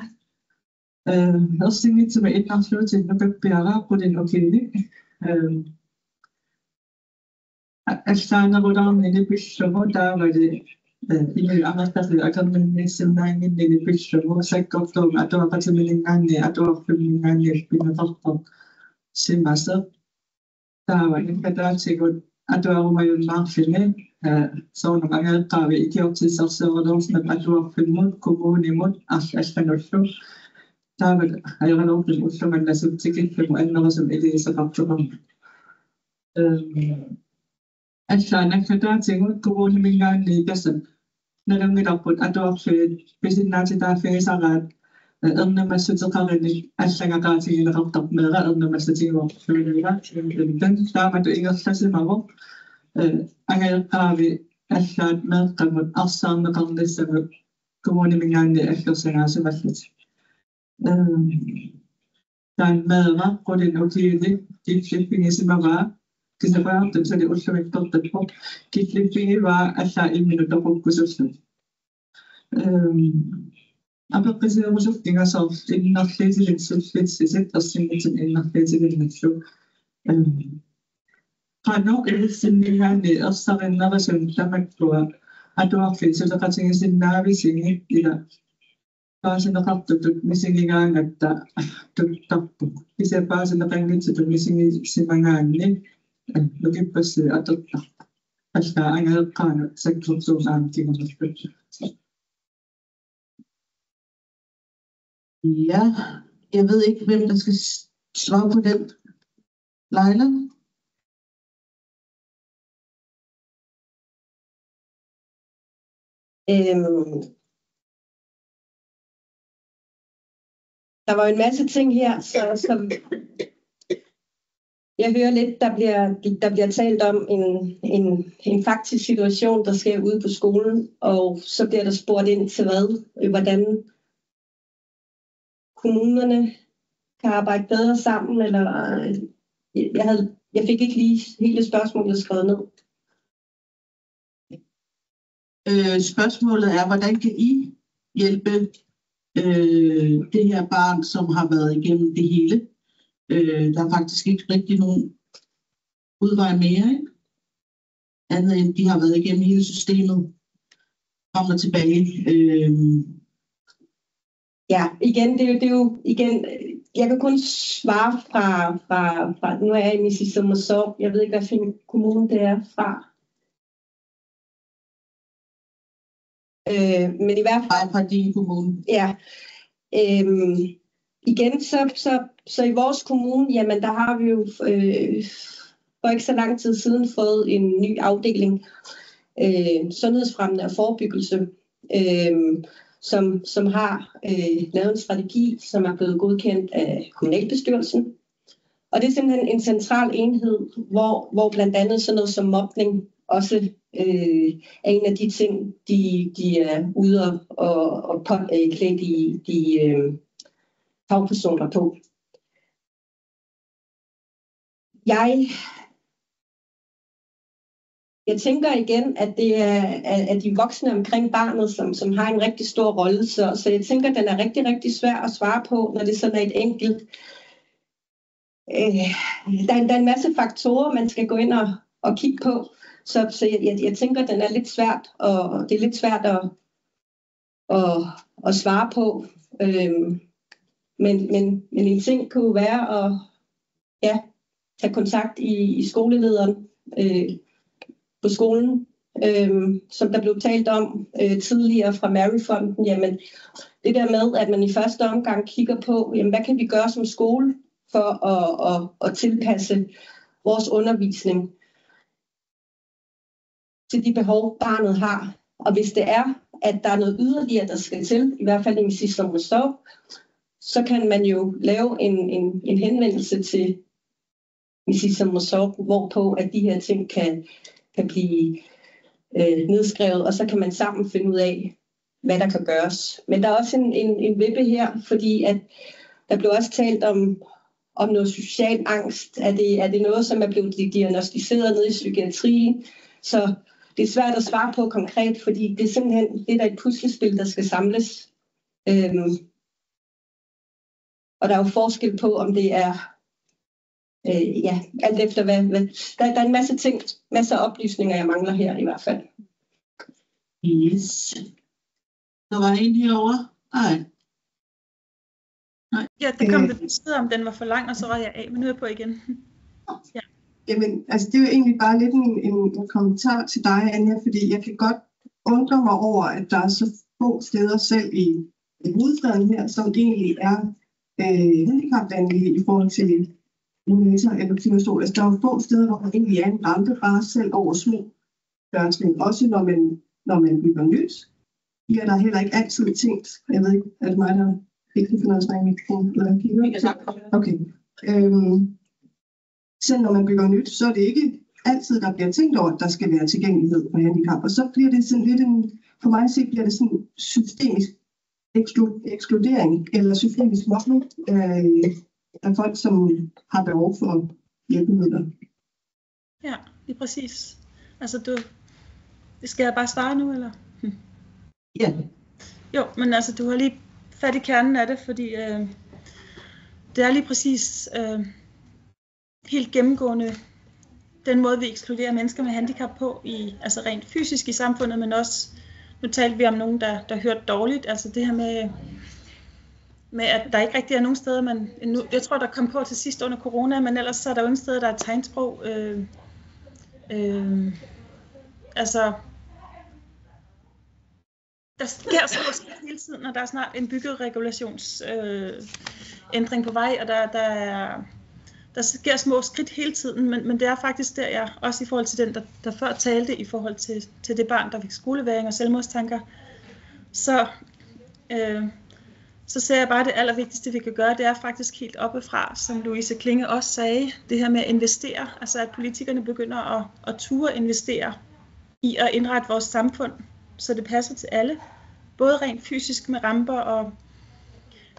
Q: Helsingit som internationalt til nok bære på den okili. Astana rodam nede byshomo der var det ini amatasi akan menyesenangi nede byshomo sekoptom atau apa semeningane atau feminane pinatokto semasa der var en kadar sigot atau mayun marfine så når man er der ved ikke op til sig så der også med atau filmon kommune mod astanosho der var jeg har nok det så man læser ticket for en noget som det så kaptorom Astana kadar sigot kommune mingane kasan Nang dapat atau pesin nanti dah fesarat ernah masuk sekarang ni asal kasi yang dapat mereka ernah masuk jiwa dan sama tu ingat saya mahu agar kami asal mereka asal mereka desa kemudian mengenai asal saya masuk dan mereka koden okey di Filipina semua Kita faham tu saya usaha untuk tetap kita pilih wa asal ini untuk fokus. Aber kita harus tinggal soft in nach lesen in Sulfit sind das sind jetzt in nach lesen in so. Kalau itu sendirian ni asal nama sendiri keluar atau apa sih so kalau sendiri nabi sini tidak. Kalau sendiri tu mesti ingat ada tetap bisa pas sendiri pengen tu mesti semangat ni. Lagi pasti atau ada angel kan sektor nanti masuk.
N: Ja, jeg ved ikke, hvem der skal svare på den. Leila?
P: Der var en masse ting her, som jeg hører lidt, der bliver talt om en faktisk situation, der sker ude på skolen, og så bliver der spurgt ind til hvordan kommunerne kan arbejde bedre sammen, eller jeg fik ikke lige hele spørgsmålet skrevet ned.
N: Spørgsmålet er, hvordan kan I hjælpe det her barn, som har været igennem det hele? Der er faktisk ikke rigtig nogen udvej mere, ikke? Andet end de har været igennem hele systemet frem og tilbage.
P: Ja, igen, det er jo igen, jeg kan kun svare fra nu er jeg i Mississauga, så jeg ved ikke, hvilken kommune det er fra. Men i hvert fald
N: fra din kommune.
P: Ja. Igen, så i vores kommune, jamen der har vi jo for ikke så lang tid siden fået en ny afdeling, sundhedsfremmende og forebyggelse, som har lavet en strategi, som er blevet godkendt af kommunalbestyrelsen. Og det er simpelthen en central enhed, hvor blandt andet sådan noget som mobning også er en af de ting, de er ude og klæde de fagpersoner på. Jeg tænker igen, at det er de voksne omkring barnet, som har en rigtig stor rolle. Så jeg tænker, at den er rigtig, rigtig svær at svare på, når det sådan er et enkelt. Der er en masse faktorer, man skal gå ind og kigge på. Så jeg tænker, at den er lidt svært, og det er lidt svært at svare på. Men en ting kunne være at tage kontakt i skolelederen på skolen, som der blev talt om tidligere fra Maryfonden. Jamen, det der med, at man i første omgang kigger på, jamen, hvad kan vi gøre som skole for at tilpasse vores undervisning til de behov, barnet har. Og hvis det er, at der er noget yderligere, der skal til, i hvert fald i en sidste område, så kan man jo lave en henvendelse til Mrs. Mosov, hvorpå at de her ting kan blive nedskrevet, og så kan man sammen finde ud af, hvad der kan gøres. Men der er også en vippe her, fordi at der blev også talt om noget social angst. Er det noget, som er blevet diagnostiseret nede i psykiatrien? Så det er svært at svare på konkret, fordi det er simpelthen det der et puslespil, der skal samles. Og der er jo forskel på, om det er alt efter hvad. Der er en masse ting, masser af oplysninger, jeg mangler her i hvert fald.
N: Yes. Der var en herovre. Nej.
O: Ja, det kom det besked om, den var for lang, og så var jeg af, men nu er jeg på igen. Ja.
R: Jamen, altså det er jo egentlig bare lidt en kommentar til dig, Anja, fordi jeg kan godt undre mig over, at der er så få steder selv i hovedstaden her, som egentlig er handicapvenlige i forhold til monitor eller klimastol. Altså, der er jo få steder, hvor der egentlig er en rampe bare selv over små børnsling. Også når man bygger nyt, bliver der heller ikke altid tænkt. Jeg ved ikke, er det mig, der ikke kan finde noget mikrofon? Okay. Selv når man bygger nyt, så er det ikke altid, der bliver tænkt over, at der skal være tilgængelighed for handicap. Og så bliver det sådan lidt for mig at se, bliver det sådan systemisk ekskludering eller systemisk mobning af folk, som har behov for hjælpemidler.
O: Ja, det er præcis. Altså, skal jeg bare svare nu, eller?
N: Ja.
O: Jo, men altså, du har lige fat i kernen af det, fordi det er lige præcis helt gennemgående den måde, vi ekskluderer mennesker med handicap på, altså rent fysisk i samfundet, men også, nu talte vi om nogen, der hørte dårligt, altså det her med at der ikke rigtig er nogen steder, jeg tror, der kom på til sidst under corona, men ellers så er der jo ingen steder, der er tegnsprog. Altså, der sker små skridt hele tiden, og der er snart en byggeregulationsændring på vej, og der sker små skridt hele tiden, men det er faktisk der, jeg også i forhold til den, der før talte, i forhold til det barn, der fik skoleværing og selvmordstanker, så ser jeg bare, det allervigtigste, vi kan gøre, det er faktisk helt oppefra, som Louise Klinge også sagde, det her med at investere, altså at politikerne begynder at ture investere i at indrette vores samfund, så det passer til alle, både rent fysisk med ramper,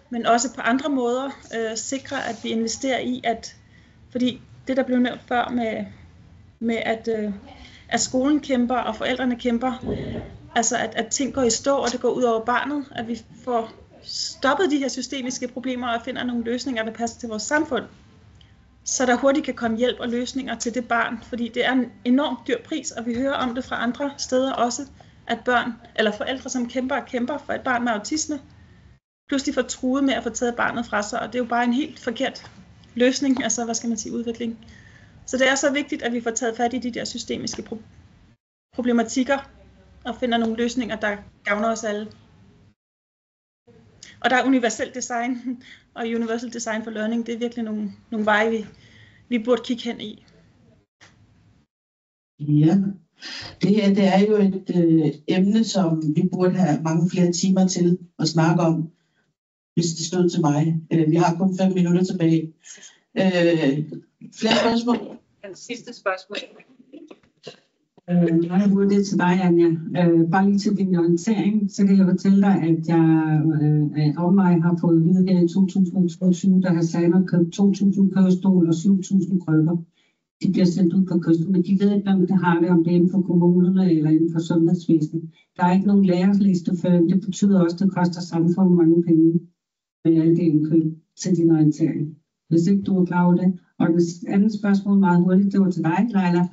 O: men også på andre måder sikre, at vi investerer i, fordi det, der blev nævnt før med at skolen kæmper og forældrene kæmper, altså at ting går i stå, og det går ud over barnet, at vi får stoppet de her systemiske problemer og finder nogle løsninger, der passer til vores samfund, så der hurtigt kan komme hjælp og løsninger til det barn, fordi det er en enormt dyr pris, og vi hører om det fra andre steder også, at børn eller forældre, som kæmper for et barn med autisme, pludselig får truet med at få taget barnet fra sig, og det er jo bare en helt forkert løsning, altså hvad skal man sige, udvikling. Så det er så vigtigt, at vi får taget fat i de der systemiske problematikker, og finder nogle løsninger, der gavner os alle. Og der er universel design, og universal design for learning, det er virkelig nogle veje, vi burde kigge hen i.
N: Ja, det er jo et emne, som vi burde have mange flere timer til at snakke om, hvis det stod til mig. Vi har kun 5 minutter tilbage. Flere spørgsmål?
H: Sidste spørgsmål.
S: Meget hurtigt til dig, Anja. Bare lige til din orientering, så kan jeg fortælle dig, at jeg om mig har fået at vide her i 2022, der har Samer købt 2.000 kørestol og 7.000 krykker. De bliver sendt ud på kysten, men de ved ikke, hvem der har det, om det er inden for kommunerne eller inden for sundhedsvæsenet. Der er ikke nogen lærerliste for, det betyder også, at det koster samfundet mange penge med alle det indkøb til din orientering. Hvis ikke du er klar over det. Og det andet spørgsmål meget hurtigt, det var til dig, Leila.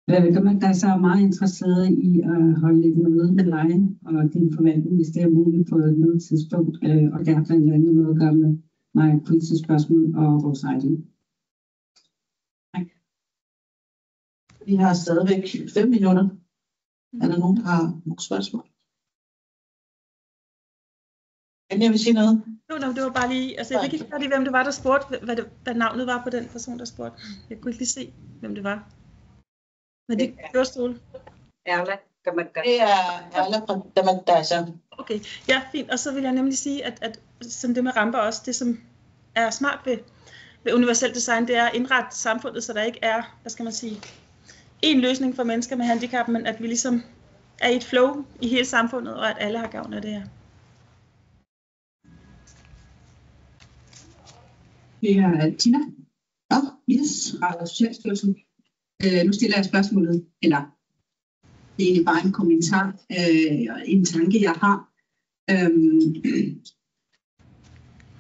S: Der er så meget interesseret i at holde lidt møde med dig og din forvaltning, hvis det er muligt på et møde tidspunkt. Og det har blandt andet noget at gøre med mig politiske spørgsmål og vores egen.
N: Vi har stadigvæk 5 minutter. Er der nogen, der har nogle spørgsmål? Anja, vil sige noget?
O: Det var bare lige, altså jeg fik ikke færdig, hvem det var, der spurgte, hvad navnet var på den person, der spurgte. Jeg kunne ikke lige se, hvem det var. Men det er kørestol.
H: Erla,
N: det er Erla fra Damandasa.
O: Okay, ja, fint. Og så vil jeg nemlig sige, at som det med ramper også, det som er smart ved universelt design, det er at indrette samfundet, så der ikke er, hvad skal man sige, en løsning for mennesker med handicap, men at vi ligesom er i et flow i hele samfundet, og at alle har gavn af det her.
T: Det er Tina. Yes, fra Socialstyrelsen. Nu stiller jeg spørgsmålet, eller det er egentlig bare en kommentar, en tanke, jeg har.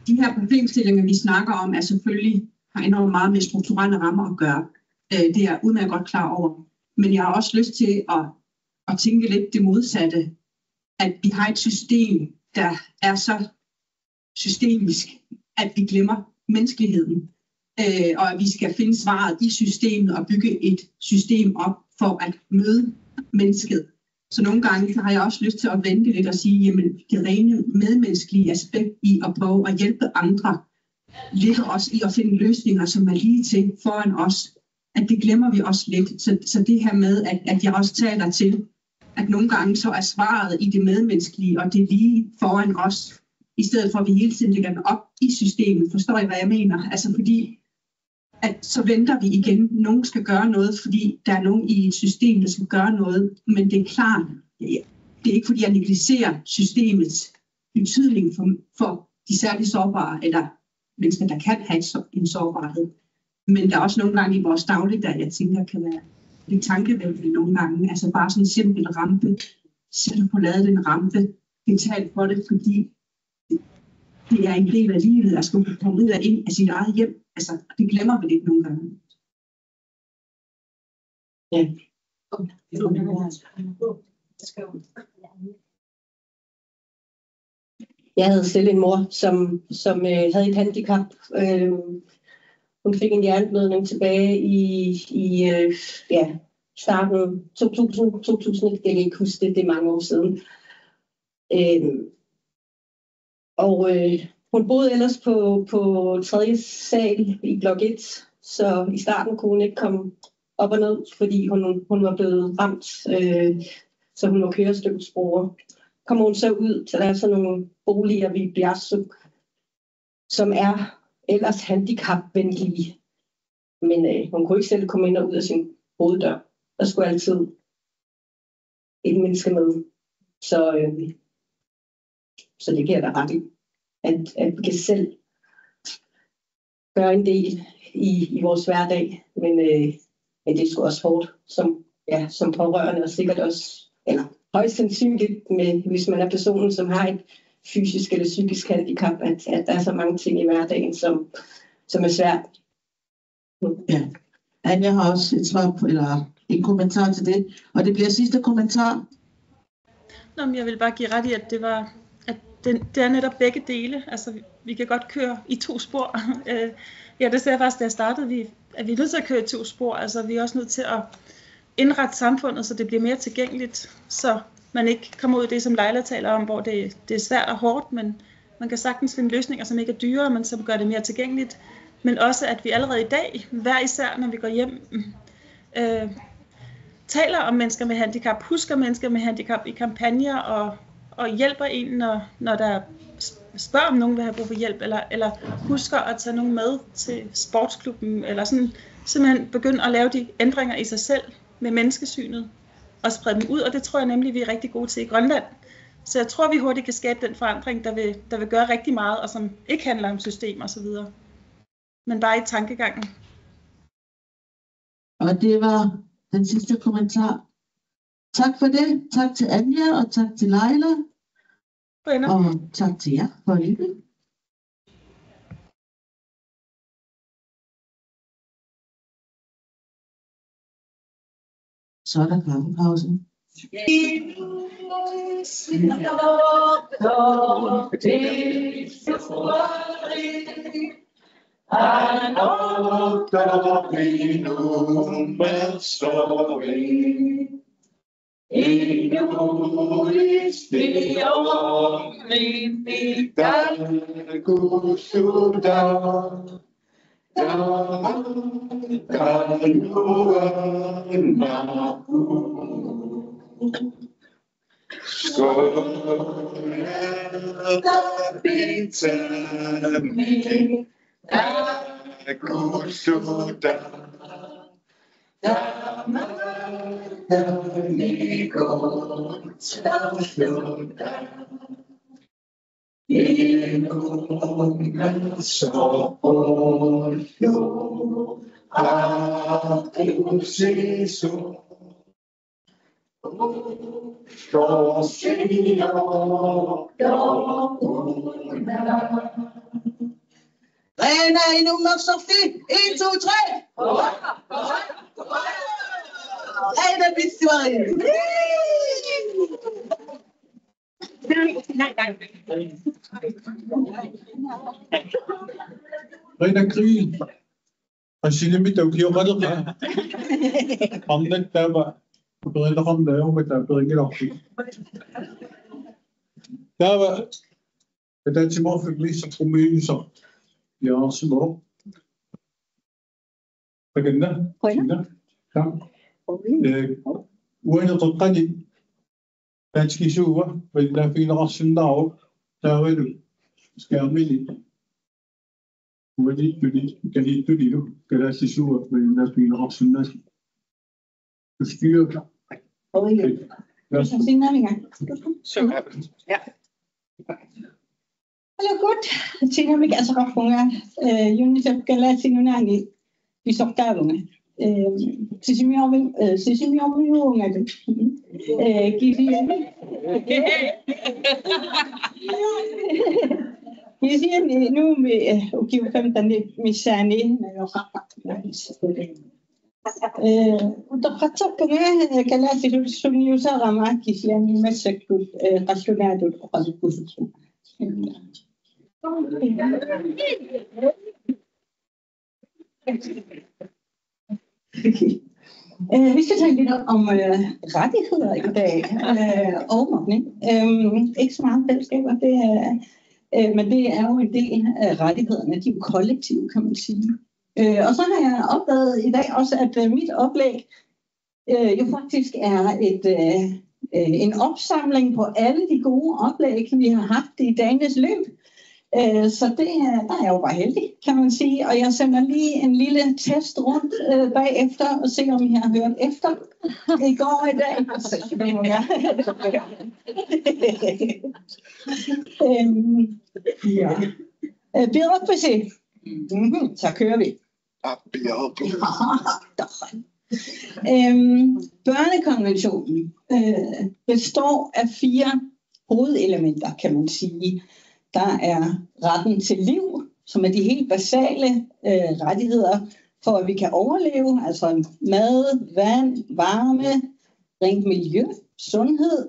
T: De her problemstillinger, vi snakker om, er selvfølgelig har enormt meget med strukturelle rammer at gøre. Det er jeg udmærket godt klar over. Men jeg har også lyst til at tænke lidt det modsatte. At vi har et system, der er så systemisk, at vi glemmer menneskeligheden. Og at vi skal finde svaret i systemet og bygge et system op for at møde mennesket. Så nogle gange så har jeg også lyst til at vente lidt og sige, jamen det rene medmenneskelige aspekt i at prøve at hjælpe andre, ligger også i at finde løsninger, som er lige til foran os. At det glemmer vi også lidt. Så det her med, at jeg også taler til, at nogle gange så er svaret i det medmenneskelige, og det er lige foran os, i stedet for at vi hele tiden lægger den op i systemet. Forstår I, hvad jeg mener? Altså fordi, at så venter vi igen. Nogen skal gøre noget, fordi der er nogen i et system, der skal gøre noget. Men det er klart, det er ikke fordi, jeg negligerer systemets betydning for de særligt sårbare, eller mennesker, der kan have en sårbarhed. Men der er også nogle gange i vores dagligdag, jeg tænker, kan være lidt tankevækkende nogle gange. Altså bare sådan en simpel rampe. Sæt på lavet den rampe. Betal for det, fordi det er en del af livet, at skulle komme ud af ind af sit eget hjem. Altså, det glemmer vi lidt nogle gange. Ja.
P: Jeg havde selv en mor, som havde et handicap. Hun fik en hjerneblødning tilbage i starten 2000, jeg kan ikke huske det er mange år siden. Hun boede ellers på 3. sal i blok 1, så i starten kunne hun ikke komme op og ned, fordi hun var blevet ramt, så hun var kørestolsbruger. Kommer hun så ud, så der er sådan nogle boliger ved Bjergsuk, som er ellers handicapvenlige. Men hun kunne ikke selv komme ind og ud af sin hoveddør. Der skulle altid et menneske med. Så det kan jeg da ret i. At vi kan selv gøre en del i vores hverdag. Men det er sgu også hårdt som pårørende, og sikkert også, eller højst sandsynligt, hvis man er personen, som har et fysisk eller psykisk handicap, at der er så mange ting i hverdagen, som er svært.
N: Ja. Anja har også et svar på, eller en kommentar til det. Og det bliver sidste kommentar.
O: Nå, men jeg vil bare give ret i, at det er netop begge dele. Altså, vi kan godt køre i 2 spor. Det ser jeg faktisk, da jeg startede, at vi er nødt til at køre i 2 spor. Altså, vi er også nødt til at indrette samfundet, så det bliver mere tilgængeligt, så man ikke kommer ud i det, som Leila taler om, hvor det er svært og hårdt, men man kan sagtens finde løsninger, som ikke er dyre, men som gør det mere tilgængeligt. Men også, at vi allerede i dag, hver især, når vi går hjem, taler om mennesker med handicap, husker mennesker med handicap i kampagner og hjælper en, når der er spørger om nogen vil have brug for hjælp, eller husker at tage nogen med til sportsklubben, eller sådan simpelthen begynde at lave de ændringer i sig selv med menneskesynet og sprede dem ud, og det tror jeg nemlig, vi er rigtig gode til i Grønland. Så jeg tror, vi hurtigt kan skabe den forandring, der vil gøre rigtig meget, og som ikke handler om system og så videre, men bare i tankegangen.
N: Og det var den sidste kommentar. Tak for det. Tak til Anja, og tak til Leila. Og tak til jer for at lytte. Så er der kaffepausen. Rena i nummer Sofie. 1, 2, 3. Rena Bissuari.
A: Rena Kriel. Asinimit daw kiyo ka lang ha. Ang nagtama. Pagkain na kang dayo, may tapos ang Tama. Ito si mo faglis sa kumiyusa. Yan si mo. Paganda. Paganda. Wala to kani. Tanski suwa. Pagda pinakasin na ako. Tawag. Skamili. Wala ganito dito. Kaya si suwa. Pagda pinakasin na. Styr.
U: Halo good. Sino may kasama ko nga UNICEF kala sino na ni isok talo nga. Sisimiyaw nga din. Kisi ni no me ukiwam tani misani na yo وتقطع كمان كلاسي شنو يسارع معك يعني يمسك قشونات وقد كوسو Vi skal tale lidt om rettigheder i dag og mobning. Ikke så meget fællesskaber, men det er jo en del af rettighederne. De er jo kollektive, kan man sige. Og så har jeg opdaget i dag også, at mit oplæg jo faktisk er en opsamling på alle de gode oplæg, vi har haft i dagens løb. Så der er jeg jo bare heldig, kan man sige. Og jeg sender lige en lille test rundt bagefter og se, om I har hørt efter i går i dag. Bureaukrati. Så kører vi. Børnekonventionen består af 4 hovedelementer, kan man sige. Der er retten til liv, som er de helt basale rettigheder for, at vi kan overleve. Altså mad, vand, varme, rent miljø, sundhed.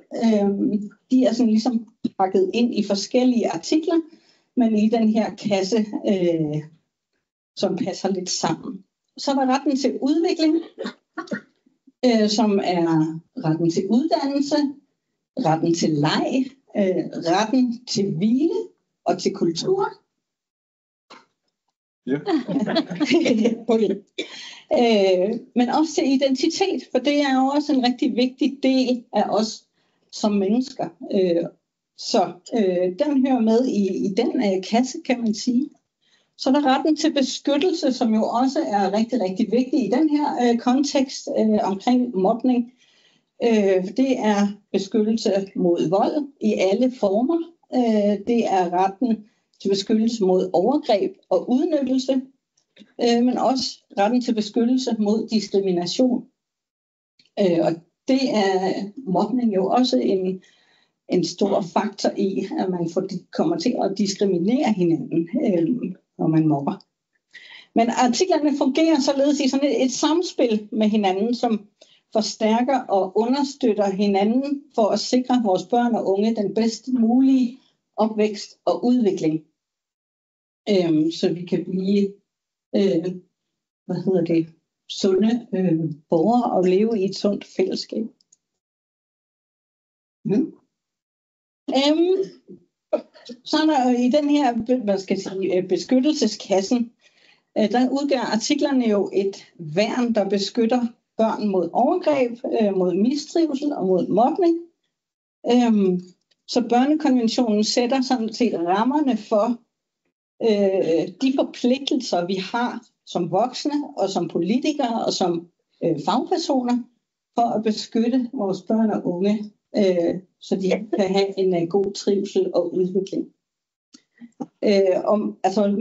U: De er sådan ligesom pakket ind i forskellige artikler, men i den her kasse, som passer lidt sammen. Så er der retten til udvikling, som er retten til uddannelse, retten til leg, retten til hvile og til kultur.
A: Ja.
U: Men også til identitet, for det er jo også en rigtig vigtig del af os som mennesker. Så den hører med i den kasse, kan man sige. Så er der retten til beskyttelse, som jo også er rigtig, rigtig vigtig i den her kontekst omkring mobning. Det er beskyttelse mod vold i alle former. Det er retten til beskyttelse mod overgreb og udnyttelse, men også retten til beskyttelse mod diskrimination. Og det er mobning jo også en stor faktor i, at man kommer til at diskriminere hinanden, når man mobber. Men artiklerne fungerer således i sådan et samspil med hinanden, som forstærker og understøtter hinanden for at sikre vores børn og unge den bedst mulige opvækst og udvikling. Så vi kan blive sunde borgere og leve i et sundt fællesskab. Så er der i den her beskyttelseskassen, der udgør artiklerne jo et værn, der beskytter børn mod overgreb, mod mistrivsel og mod mobning. Så børnekonventionen sætter sådan set rammerne for de forpligtelser, vi har som voksne og som politikere og som fagpersoner for at beskytte vores børn og unge, så de kan have en god trivsel og udvikling.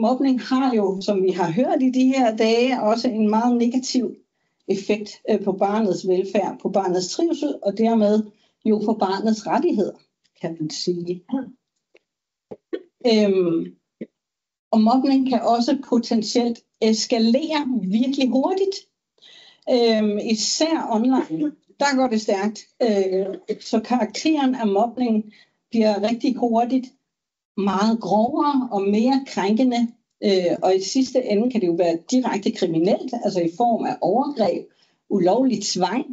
U: Mobning har jo, som vi har hørt i de her dage, også en meget negativ effekt på barnets velfærd, på barnets trivsel og dermed jo på barnets rettigheder, kan man sige. Og mobning kan også potentielt eskalere virkelig hurtigt. Især online, der går det stærkt. Så karakteren af mobning bliver rigtig hurtigt meget grovere og mere krænkende. Og i sidste ende kan det jo være direkte kriminelt, altså i form af overgreb, ulovlig tvang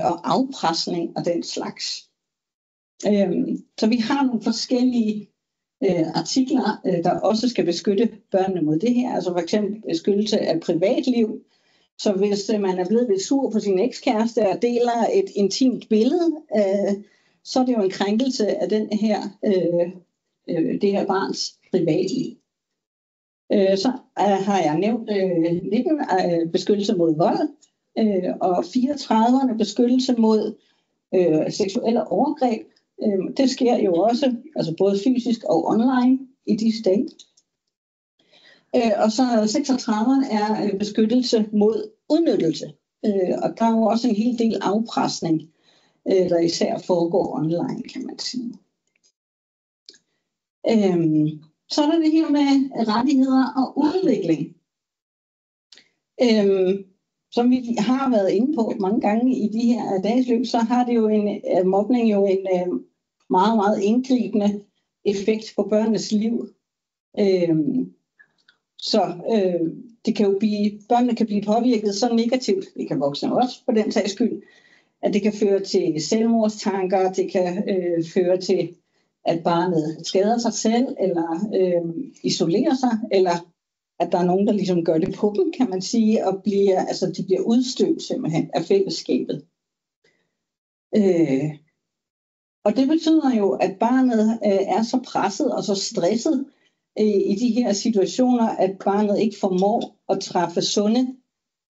U: og afpresning og den slags. Så vi har nogle forskellige artikler, der også skal beskytte børnene mod det her. Altså for eksempel beskyttelse af privatliv. Så hvis man er blevet lidt sur på sin ekskæreste og deler et intimt billede, så er det jo en krænkelse af det her barns privatliv. Så har jeg nævnt 19 beskyttelse mod vold og 34'erne beskyttelse mod seksuelle overgreb. Det sker jo også, altså både fysisk og online i disse dage. Og så 36'erne er beskyttelse mod udnyttelse. Og der er jo også en hel del afpresning, der især foregår online, kan man sige. Så er der det her med rettigheder og udvikling. Som vi har været inde på mange gange i de her dages løb, så har det jo mobning jo en meget, meget indgribende effekt på børnenes liv. Det kan jo børnene kan blive påvirket så negativt, det kan voksne også på den sags skyld, at det kan føre til selvmordstanker, det kan føre til, at barnet skader sig selv, eller isolerer sig, eller at der er nogen, der ligesom gør det på dem, kan man sige, og de bliver udstødt simpelthen af fællesskabet. Og det betyder jo, at barnet er så presset og så stresset i de her situationer, at barnet ikke formår at træffe sunde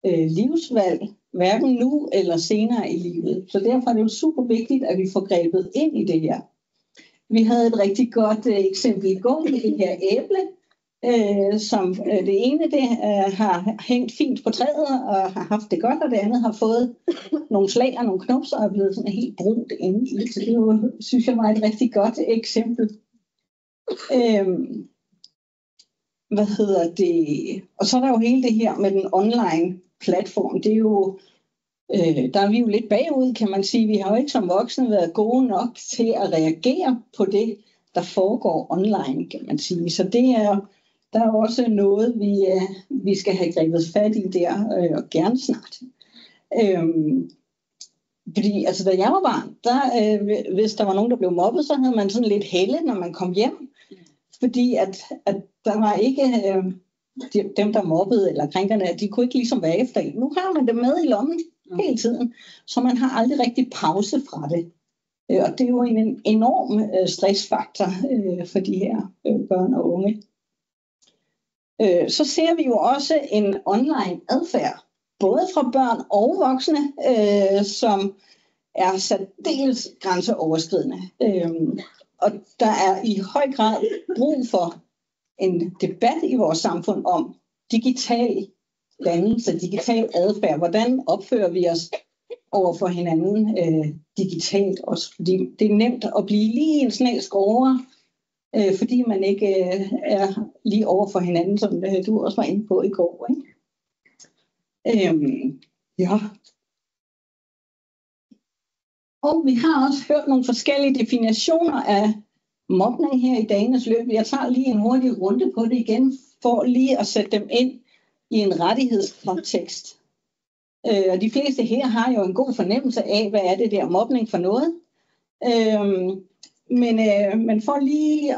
U: livsvalg, hverken nu eller senere i livet. Så derfor er det jo super vigtigt, at vi får grebet ind i det her. Vi havde et rigtig godt eksempel i går med det her æble, som det ene har hængt fint på træet og har haft det godt, og det andet har fået nogle slag og nogle knopser og er blevet sådan helt brunt inde i. Så det jo, synes jeg var et rigtig godt eksempel. Og så er der jo hele det her med den online platform. Det er jo, der er vi jo lidt bagud, kan man sige. Vi har jo ikke som voksne været gode nok til at reagere på det, der foregår online, kan man sige. Så der er også noget, vi skal have grebet fat i der, og gerne snart. Fordi altså, da jeg var barn, hvis der var nogen, der blev mobbet, så havde man sådan lidt helle, når man kom hjem. Fordi at der var ikke dem, der mobbede eller krænkerne, de kunne ikke ligesom være efter en. Nu har man det med i lommen hele tiden, så man har aldrig rigtig pause fra det. Og det er jo en enorm stressfaktor for de her børn og unge. Så ser vi jo også en online adfærd, både fra børn og voksne, som er særdeles grænseoverskridende. Og der er i høj grad brug for en debat i vores samfund om digital dannelse, digital adfærd. Hvordan opfører vi os over for hinanden digitalt også? Fordi det er nemt at blive lige en snæl skovere, fordi man ikke er lige over for hinanden, som du også var inde på i går. Ikke? Ja. Og vi har også hørt nogle forskellige definitioner af mobning her i dagens løb. Jeg tager lige en hurtig runde på det igen, for lige at sætte dem ind i en rettighedskontekst. Og de fleste her har jo en god fornemmelse af, hvad er det der mobning for noget. Men for lige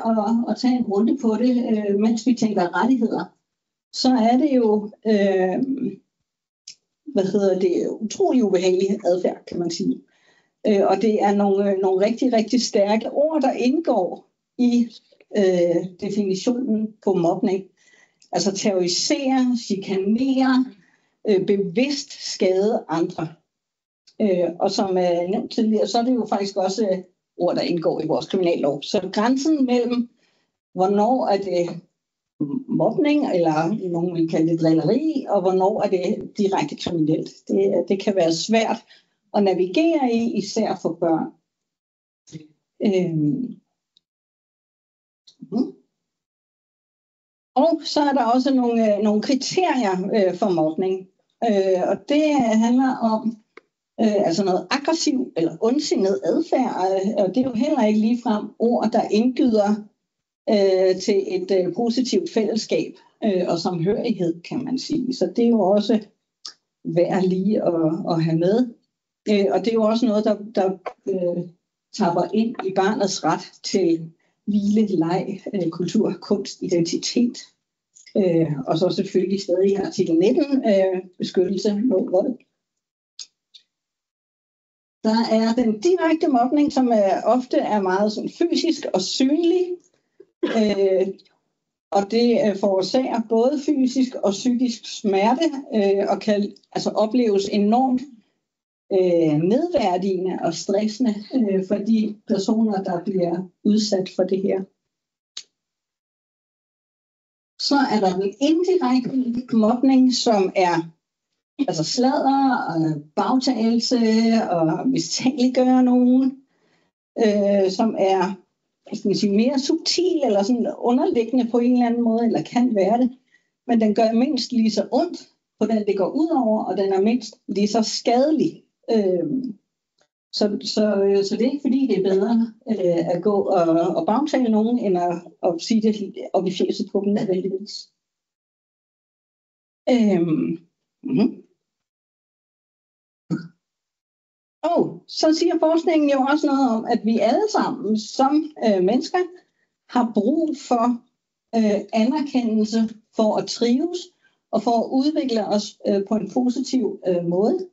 U: at tage en runde på det, mens vi tænker rettigheder, så er det jo utrolig ubehagelig adfærd, kan man sige. Og det er nogle rigtig, rigtig stærke ord, der indgår i definitionen på mobning. Altså terrorisere, chikanere, bevidst skade andre. Og som nævnt tidligere, så er det jo faktisk også ord, der indgår i vores kriminallov. Så grænsen mellem, hvornår er det mobning, eller nogen vil kalde det drilleri, og hvornår er det direkte kriminelt. Det kan være svært at navigere i, især for børn. Og så er der også nogle kriterier for mobning. Og det handler om altså noget aggressiv eller ondsindet adfærd. Og det er jo heller ikke ligefrem ord, der indgyder til et positivt fællesskab og samhørighed, kan man sige. Så det er jo også værd lige at have med. Og det er jo også noget, der tapper ind i barnets ret til hvile, leg, kultur, kunst, identitet. Og så selvfølgelig stadig i artikel 19, beskyttelse mod vold. Der er den direkte mobning, som ofte er meget sådan fysisk og synlig. Og det forårsager både fysisk og psykisk smerte, og kan altså opleves enormt nedværdigende og stressende for de personer, der bliver udsat for det her. Så er der den indirekte mobning, som er altså sladder og bagtagelse og mistænkeliggøre nogen, som er mere subtil eller sådan underliggende på en eller anden måde, eller kan være det, men den gør mindst lige så ondt på den, det går ud over, og den er mindst lige så skadelig. Så det er ikke fordi, det er bedre at gå og bagtale nogen, end at sige det op i fjeset på dem nødvendigvis. Og så siger forskningen jo også noget om, at vi alle sammen som mennesker har brug for anerkendelse for at trives og for at udvikle os på en positiv måde.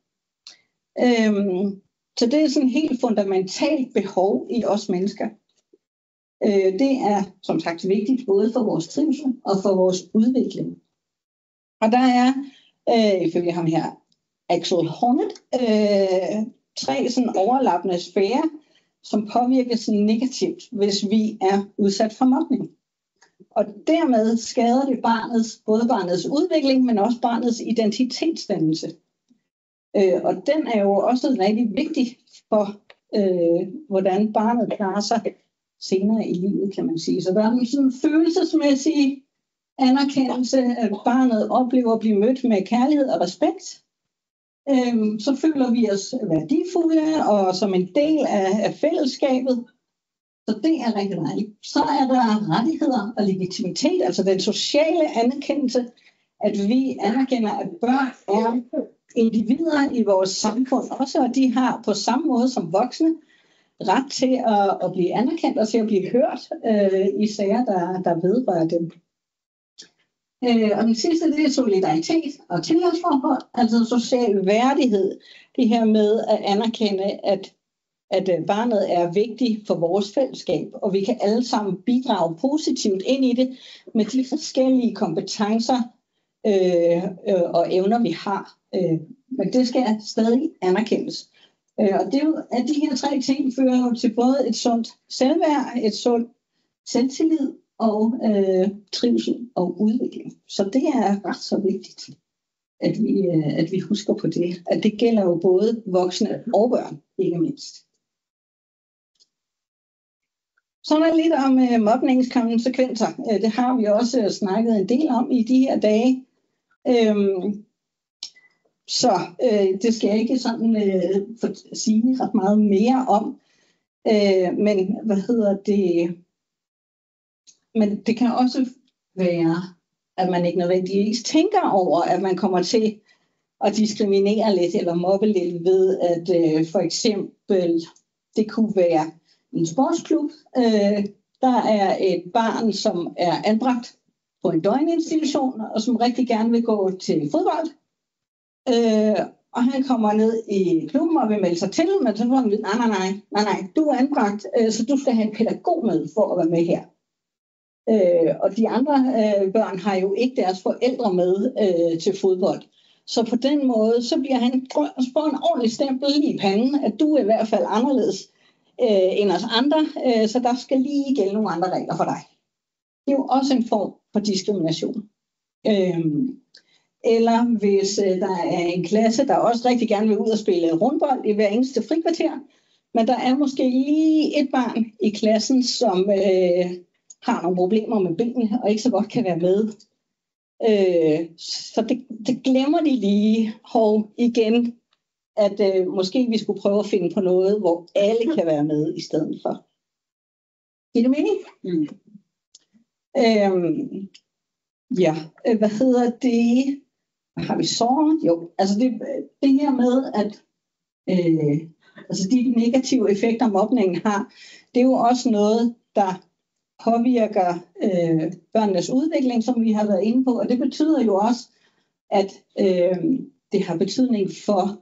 U: Så det er sådan et helt fundamentalt behov i os mennesker. Det er som sagt vigtigt både for vores trivsel og for vores udvikling. Og der er, ifølge ham her, Axel Honneth, 3 sådan overlappende sfærer, som påvirkes negativt, hvis vi er udsat for mobning. Og dermed skader det både barnets udvikling, men også barnets identitetsdannelse. Og den er jo også rigtig vigtig for, hvordan barnet klarer sig senere i livet, kan man sige. Så der er en sådan følelsesmæssig anerkendelse, at barnet oplever at blive mødt med kærlighed og respekt. Så føler vi os værdifulde og som en del af fællesskabet. Så det er rigtig dejligt. Så er der rettigheder og legitimitet, altså den sociale anerkendelse, at vi anerkender, at børn er individer i vores samfund også, og de har på samme måde som voksne ret til at blive anerkendt og til at blive hørt i sager, der vedrører dem. Og den sidste, det er solidaritet og tilhørsforhold, altså social værdighed. Det her med at anerkende, at at barnet er vigtigt for vores fællesskab, og vi kan alle sammen bidrage positivt ind i det med de forskellige kompetencer og evner, vi har. Men det skal stadig anerkendes. Og det er jo, at de her 3 ting fører jo til både et sundt selvværd, et sundt selvtillid og trivsel og udvikling. Så det er ret så vigtigt, at vi husker på det. At det gælder jo både voksne og børn, ikke mindst. Så er der lidt om mobningens konsekvenser. Det har vi også snakket en del om i de her dage. Så det skal jeg ikke sådan sige ret meget mere om. Men Men det kan også være, at man ikke nødvendigvis tænker over, at man kommer til at diskriminere lidt eller mobbe lidt ved, at for eksempel det kunne være en sportsklub. Der er et barn, som er anbragt på en døgninstitution, og som rigtig gerne vil gå til fodbold. Og han kommer ned i klubben og vil melde sig til, men så får han vide, nej, du er anbragt, så du skal have en pædagog med for at være med her. Og de andre børn har jo ikke deres forældre med til fodbold. Så på den måde, så bliver han får en ordentlig stempel i panden, at du er i hvert fald anderledes end os andre, så der skal lige gælde nogle andre regler for dig. Det er jo også en form for diskrimination. Eller hvis der er en klasse, der også rigtig gerne vil ud og spille rundbold i hver eneste frikvarter, men der er måske lige et barn i klassen, som har nogle problemer med benene og ikke så godt kan være med. Så det glemmer de lige igen, at måske vi skulle prøve at finde på noget, hvor alle kan være med i stedet for. Giver det mening? Hvad har vi så? Jo, altså det her med, at altså de negative effekter, mobningen har, det er jo også noget, der påvirker børnenes udvikling, som vi har været inde på, og det betyder jo også, at det har betydning for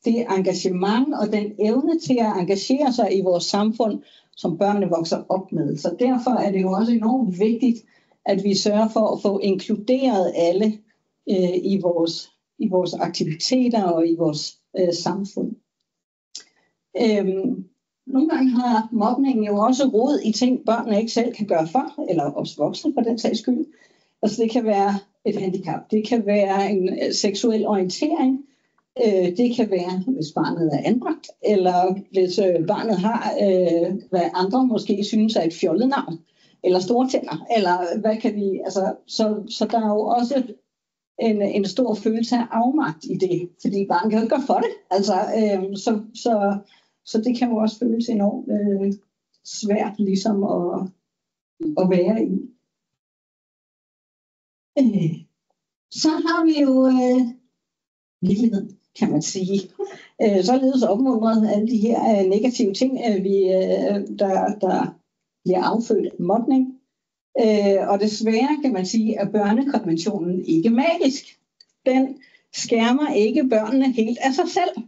U: det engagement og den evne til at engagere sig i vores samfund, som børnene vokser op med. Så derfor er det jo også enormt vigtigt, at vi sørger for at få inkluderet alle i vores aktiviteter og i vores samfund. Nogle gange har mobningen jo også rod i ting, børnene ikke selv kan gøre for, eller også voksne for den sags skyld. Altså det kan være et handicap, det kan være en seksuel orientering, det kan være, hvis barnet er anbragt, eller hvis barnet har, hvad andre måske synes er et fjollet navn, eller store tænder, eller hvad kan vi, altså, så der er jo også en stor følelse af afmagt i det, fordi barnet kan jo ikke gøre for det, altså, så det kan jo også føles enormt svært ligesom at være i. Så har vi jo virkeligheden, kan man sige. Således opmuntret alle de her negative ting, der bliver affødt af mobning. Og desværre kan man sige, at børnekonventionen ikke er magisk. Den skærmer ikke børnene helt af sig selv.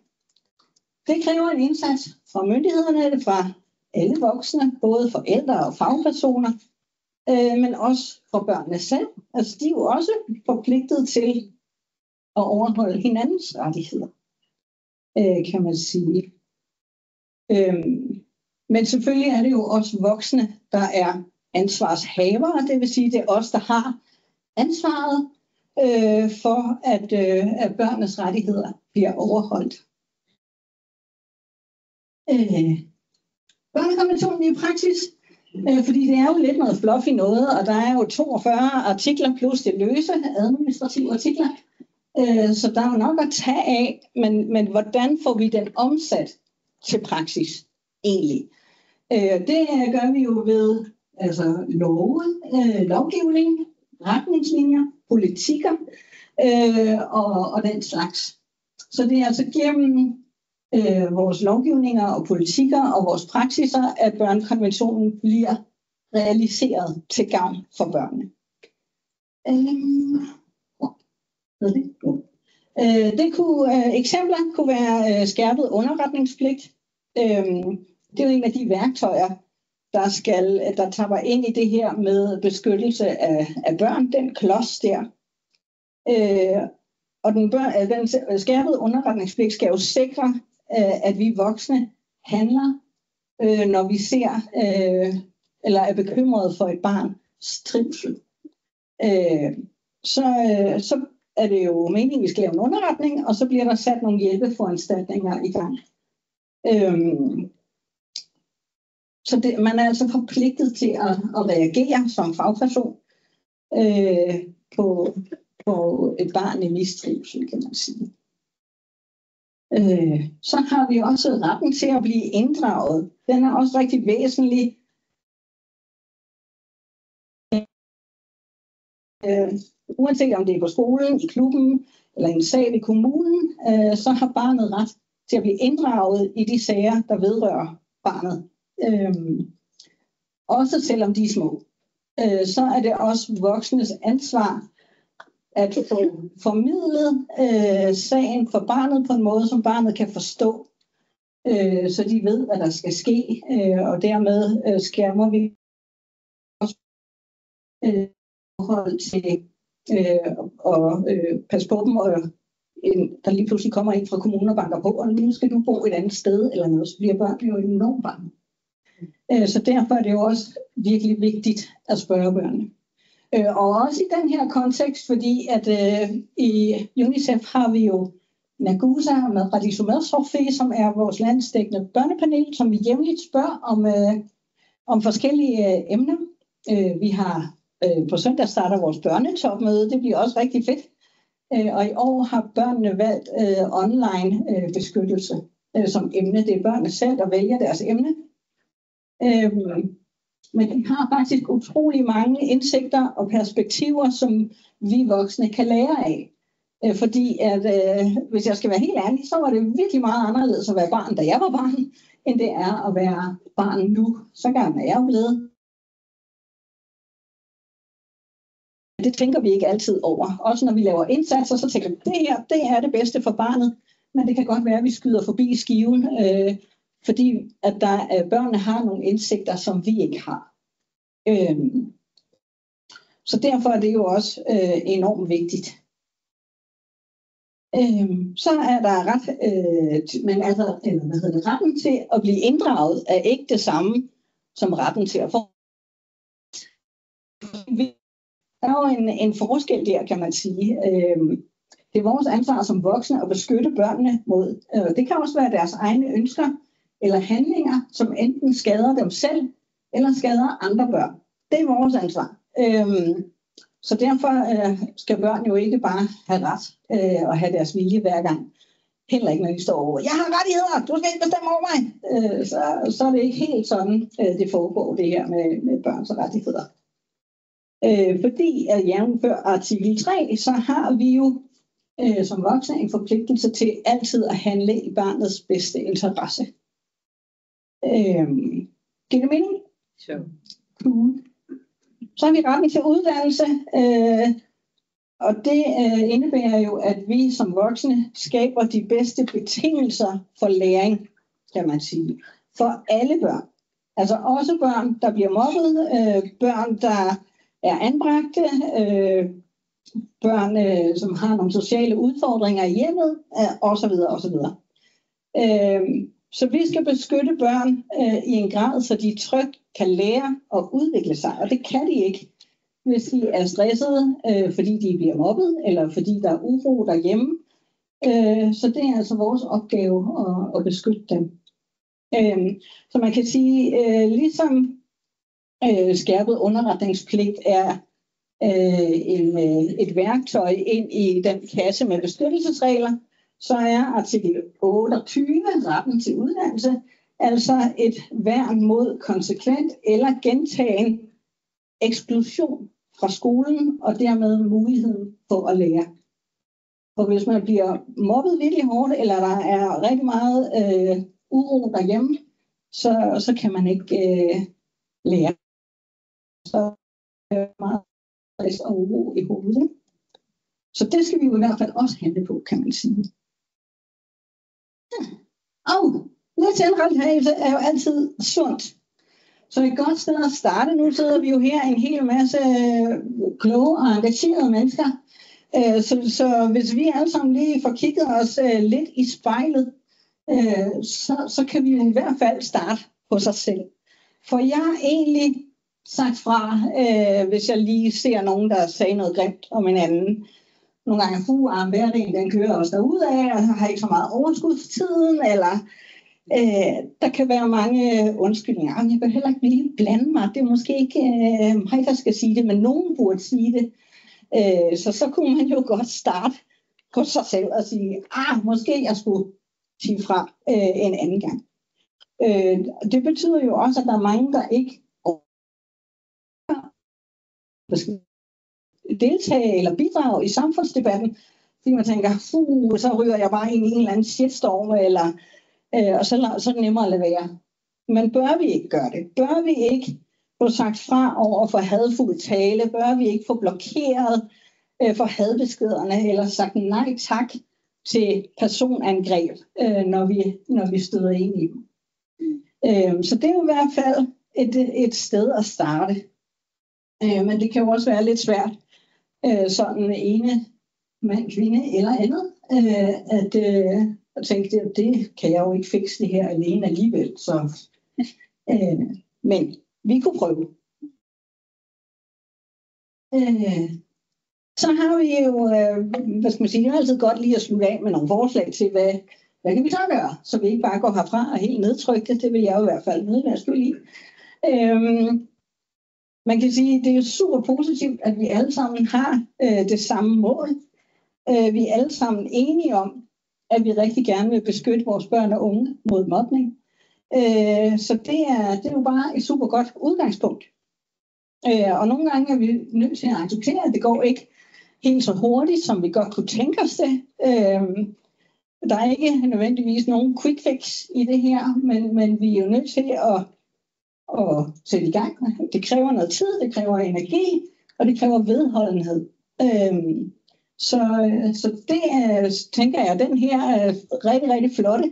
U: Det kræver en indsats fra myndighederne, fra alle voksne, både forældre og fagpersoner, men også fra børnene selv. Altså de er jo også forpligtet til at overholde hinandens rettigheder, kan man sige. Men selvfølgelig er det jo også voksne, der er ansvarshavere, det vil sige, det er os, der har ansvaret for, at børnenes rettigheder bliver overholdt. Børnekonventionen i praksis, fordi det er jo lidt noget fluffy noget, og der er jo 42 artikler plus det løse administrative artikler, så der er jo nok at tage af, men hvordan får vi den omsat til praksis egentlig? Det gør vi jo ved altså lovgivning, retningslinjer, politikker og den slags. Så det er altså gennem vores lovgivninger og politikker og vores praksiser, at børnekonventionen bliver realiseret til gavn for børnene. Eksempler kunne være skærpet underretningspligt. Det er jo en af de værktøjer, der tapper ind i det her med beskyttelse af børn, den klods der. Og den skærpede underretningspligt skal jo sikre, at vi voksne handler, når vi ser eller er bekymrede for et barns trivsel. Så er det jo meningen, at vi skal lave en underretning, og så bliver der sat nogle hjælpeforanstaltninger i gang. Så man er altså forpligtet til at reagere som fagperson på et barn i mistrivsel, kan man sige. Så har vi også retten til at blive inddraget. Den er også rigtig væsentlig. Uanset om det er på skolen, i klubben eller en sag i kommunen, så har barnet ret til at blive inddraget i de sager, der vedrører barnet. Også selvom de er små. Så er det også voksnes ansvar at få formidlet sagen for barnet på en måde, som barnet kan forstå, så de ved, hvad der skal ske, og dermed skærmer vi også forhold til og passe på dem, og der lige pludselig kommer en fra kommunen og banker på, og nu skal du bo et andet sted, eller noget, så bliver børn jo enormt bange. Så derfor er det jo også virkelig vigtigt at spørge børnene. Og også i den her kontekst, fordi at i UNICEF har vi jo Nagusa med Radisomedsorfe, som er vores landsdækkende børnepanel, som vi jævnligt spørger om forskellige emner. Vi har på søndag starter vores børnetopmøde, det bliver også rigtig fedt. Og i år har børnene valgt online beskyttelse som emne. Det er børnene selv, der vælger deres emne. Men de har faktisk utrolig mange indsigter og perspektiver, som vi voksne kan lære af. Fordi at, hvis jeg skal være helt ærlig, så var det virkelig meget anderledes at være barn, da jeg var barn, end det er at være barn nu. Så gammel er jeg jo blevet. Det tænker vi ikke altid over. Også når vi laver indsatser, så tænker vi, det er det bedste for barnet. Men det kan godt være, at vi skyder forbi skiven, fordi at børnene har nogle indsigter, som vi ikke har. Så derfor er det jo også enormt vigtigt. Så er der retten til at blive inddraget er ikke det samme som retten til at få. Der er jo en forskel der, kan man sige. Det er vores ansvar som voksne at beskytte børnene mod. Det kan også være deres egne ønsker eller handlinger, som enten skader dem selv eller skader andre børn. Det er vores ansvar. Så derfor skal børn jo ikke bare have ret og have deres vilje hver gang. Heller ikke, når de står over. Jeg har rettigheder, du skal ikke bestemme over mig. Så er det ikke helt sådan, det foregår, det her med børns rettigheder. Fordi at jævnfør artikel 3, så har vi jo som voksne en forpligtelse til altid at handle i barnets bedste interesse. Giver det mening?
H: Sure.
U: Cool. Så har vi retten til uddannelse, og det indebærer jo, at vi som voksne skaber de bedste betingelser for læring, kan man sige, for alle børn. Altså også børn, der bliver mobbet, børn, der er anbragte, børn, som har nogle sociale udfordringer i hjemmet, osv. osv. Så vi skal beskytte børn i en grad, så de trygt kan lære og udvikle sig. Og det kan de ikke, hvis de er stressede, fordi de bliver mobbet, eller fordi der er uro derhjemme. Så det er altså vores opgave at beskytte dem. Så man kan sige, ligesom skærpet underretningspligt er et værktøj ind i den kasse med beskyttelsesregler, så er artikel 28, retten til uddannelse, altså et værn mod konsekvent eller gentagen eksklusion fra skolen, og dermed muligheden for at lære. For hvis man bliver mobbet virkelig hårdt, eller der er rigtig meget uro derhjemme, så kan man ikke lære. Så er meget stress og uro i hovedet. Så det skal vi jo i hvert fald også handle på, kan man sige. Ja. Og lidt selvrettighed er jo altid sundt. Så et godt sted at starte. Nu sidder vi jo her en hel masse kloge og engagerede mennesker. Så hvis vi alle sammen lige får kigget os lidt i spejlet, så kan vi jo i hvert fald starte på sig selv. For jeg har egentlig sagt fra, hvis jeg lige ser nogen, der sagde noget grimt om en anden. Nogle gange, hverdagen, den kører også derudad, og har ikke så meget overskud for tiden, eller der kan være mange undskyldninger. Jeg kan heller ikke lige blande mig. Det er måske ikke mig, der skal sige det, men nogen burde sige det. Så kunne man jo godt starte på sig selv og sige, måske jeg skulle sige fra en anden gang. Det betyder jo også, at der er mange, der ikke deltage eller bidrage i samfundsdebatten, fordi man tænker, så ryger jeg bare ind i en eller anden shitstorm, og så er det nemmere at lade være. Men bør vi ikke gøre det? Bør vi ikke få sagt fra over for hadfuld tale? Bør vi ikke få blokeret for hadbeskederne, eller sagt nej tak til personangreb, når vi støder ind i dem? Så det er jo i hvert fald et sted at starte. Men det kan jo også være lidt svært, sådan ene mand, kvinde eller andet, at tænke, det kan jeg jo ikke fikse det her alene alligevel. Men vi kunne prøve. Så har vi jo, det er altid godt lige at slutte af med nogle forslag til, hvad kan vi så gøre, så vi ikke bare går herfra og helt nedtrykte. Det vil jeg jo i hvert fald medværskyld i. Man kan sige, at det er super positivt, at vi alle sammen har det samme mål. Vi er alle sammen enige om, at vi rigtig gerne vil beskytte vores børn og unge mod mobning. Så det er jo bare et super godt udgangspunkt. Og nogle gange er vi nødt til at acceptere, at det går ikke helt så hurtigt, som vi godt kunne tænke os det. Der er ikke nødvendigvis nogen quick fix i det her, men vi er jo nødt til at sætte i gang. Det kræver noget tid, det kræver energi, og det kræver vedholdenhed. Så det tænker jeg, den her rigtig, rigtig flotte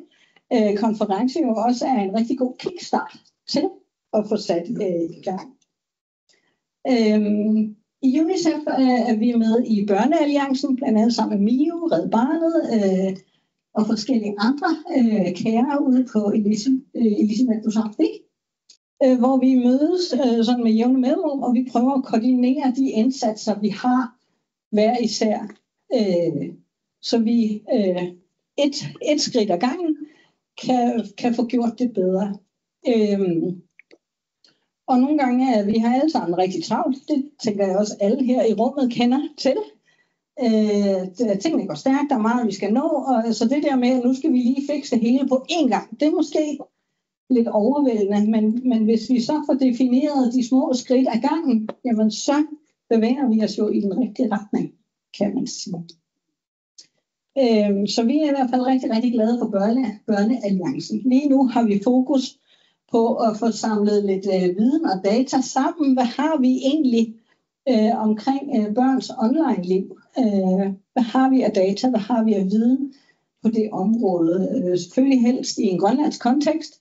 U: konference jo også er en rigtig god kickstart til at få sat i gang. I UNICEF er vi med i Børnealliancen, blandt andet sammen med MIO, Red Barnet og forskellige andre kære ude på Elisabeth Dussac, hvor vi mødes sådan med jævne mellemrum, og vi prøver at koordinere de indsatser, vi har hver især, så vi et skridt ad gangen kan få gjort det bedre. Og nogle gange vi har alle sammen rigtig travlt. Det tænker jeg også alle her i rummet kender til. Tingene går stærkt, der er meget vi skal nå, og så det der med at nu skal vi lige fikse det hele på én gang, det er måske lidt overvældende, men hvis vi så får defineret de små skridt ad gangen, jamen så bevæger vi os jo i den rigtige retning, kan man sige. Så vi er i hvert fald rigtig, rigtig glade for Børnealliancen. Lige nu har vi fokus på at få samlet lidt viden og data sammen. Hvad har vi egentlig omkring børns online-liv? Hvad har vi af data? Hvad har vi af viden på det område? Selvfølgelig helst i en grønlandsk kontekst,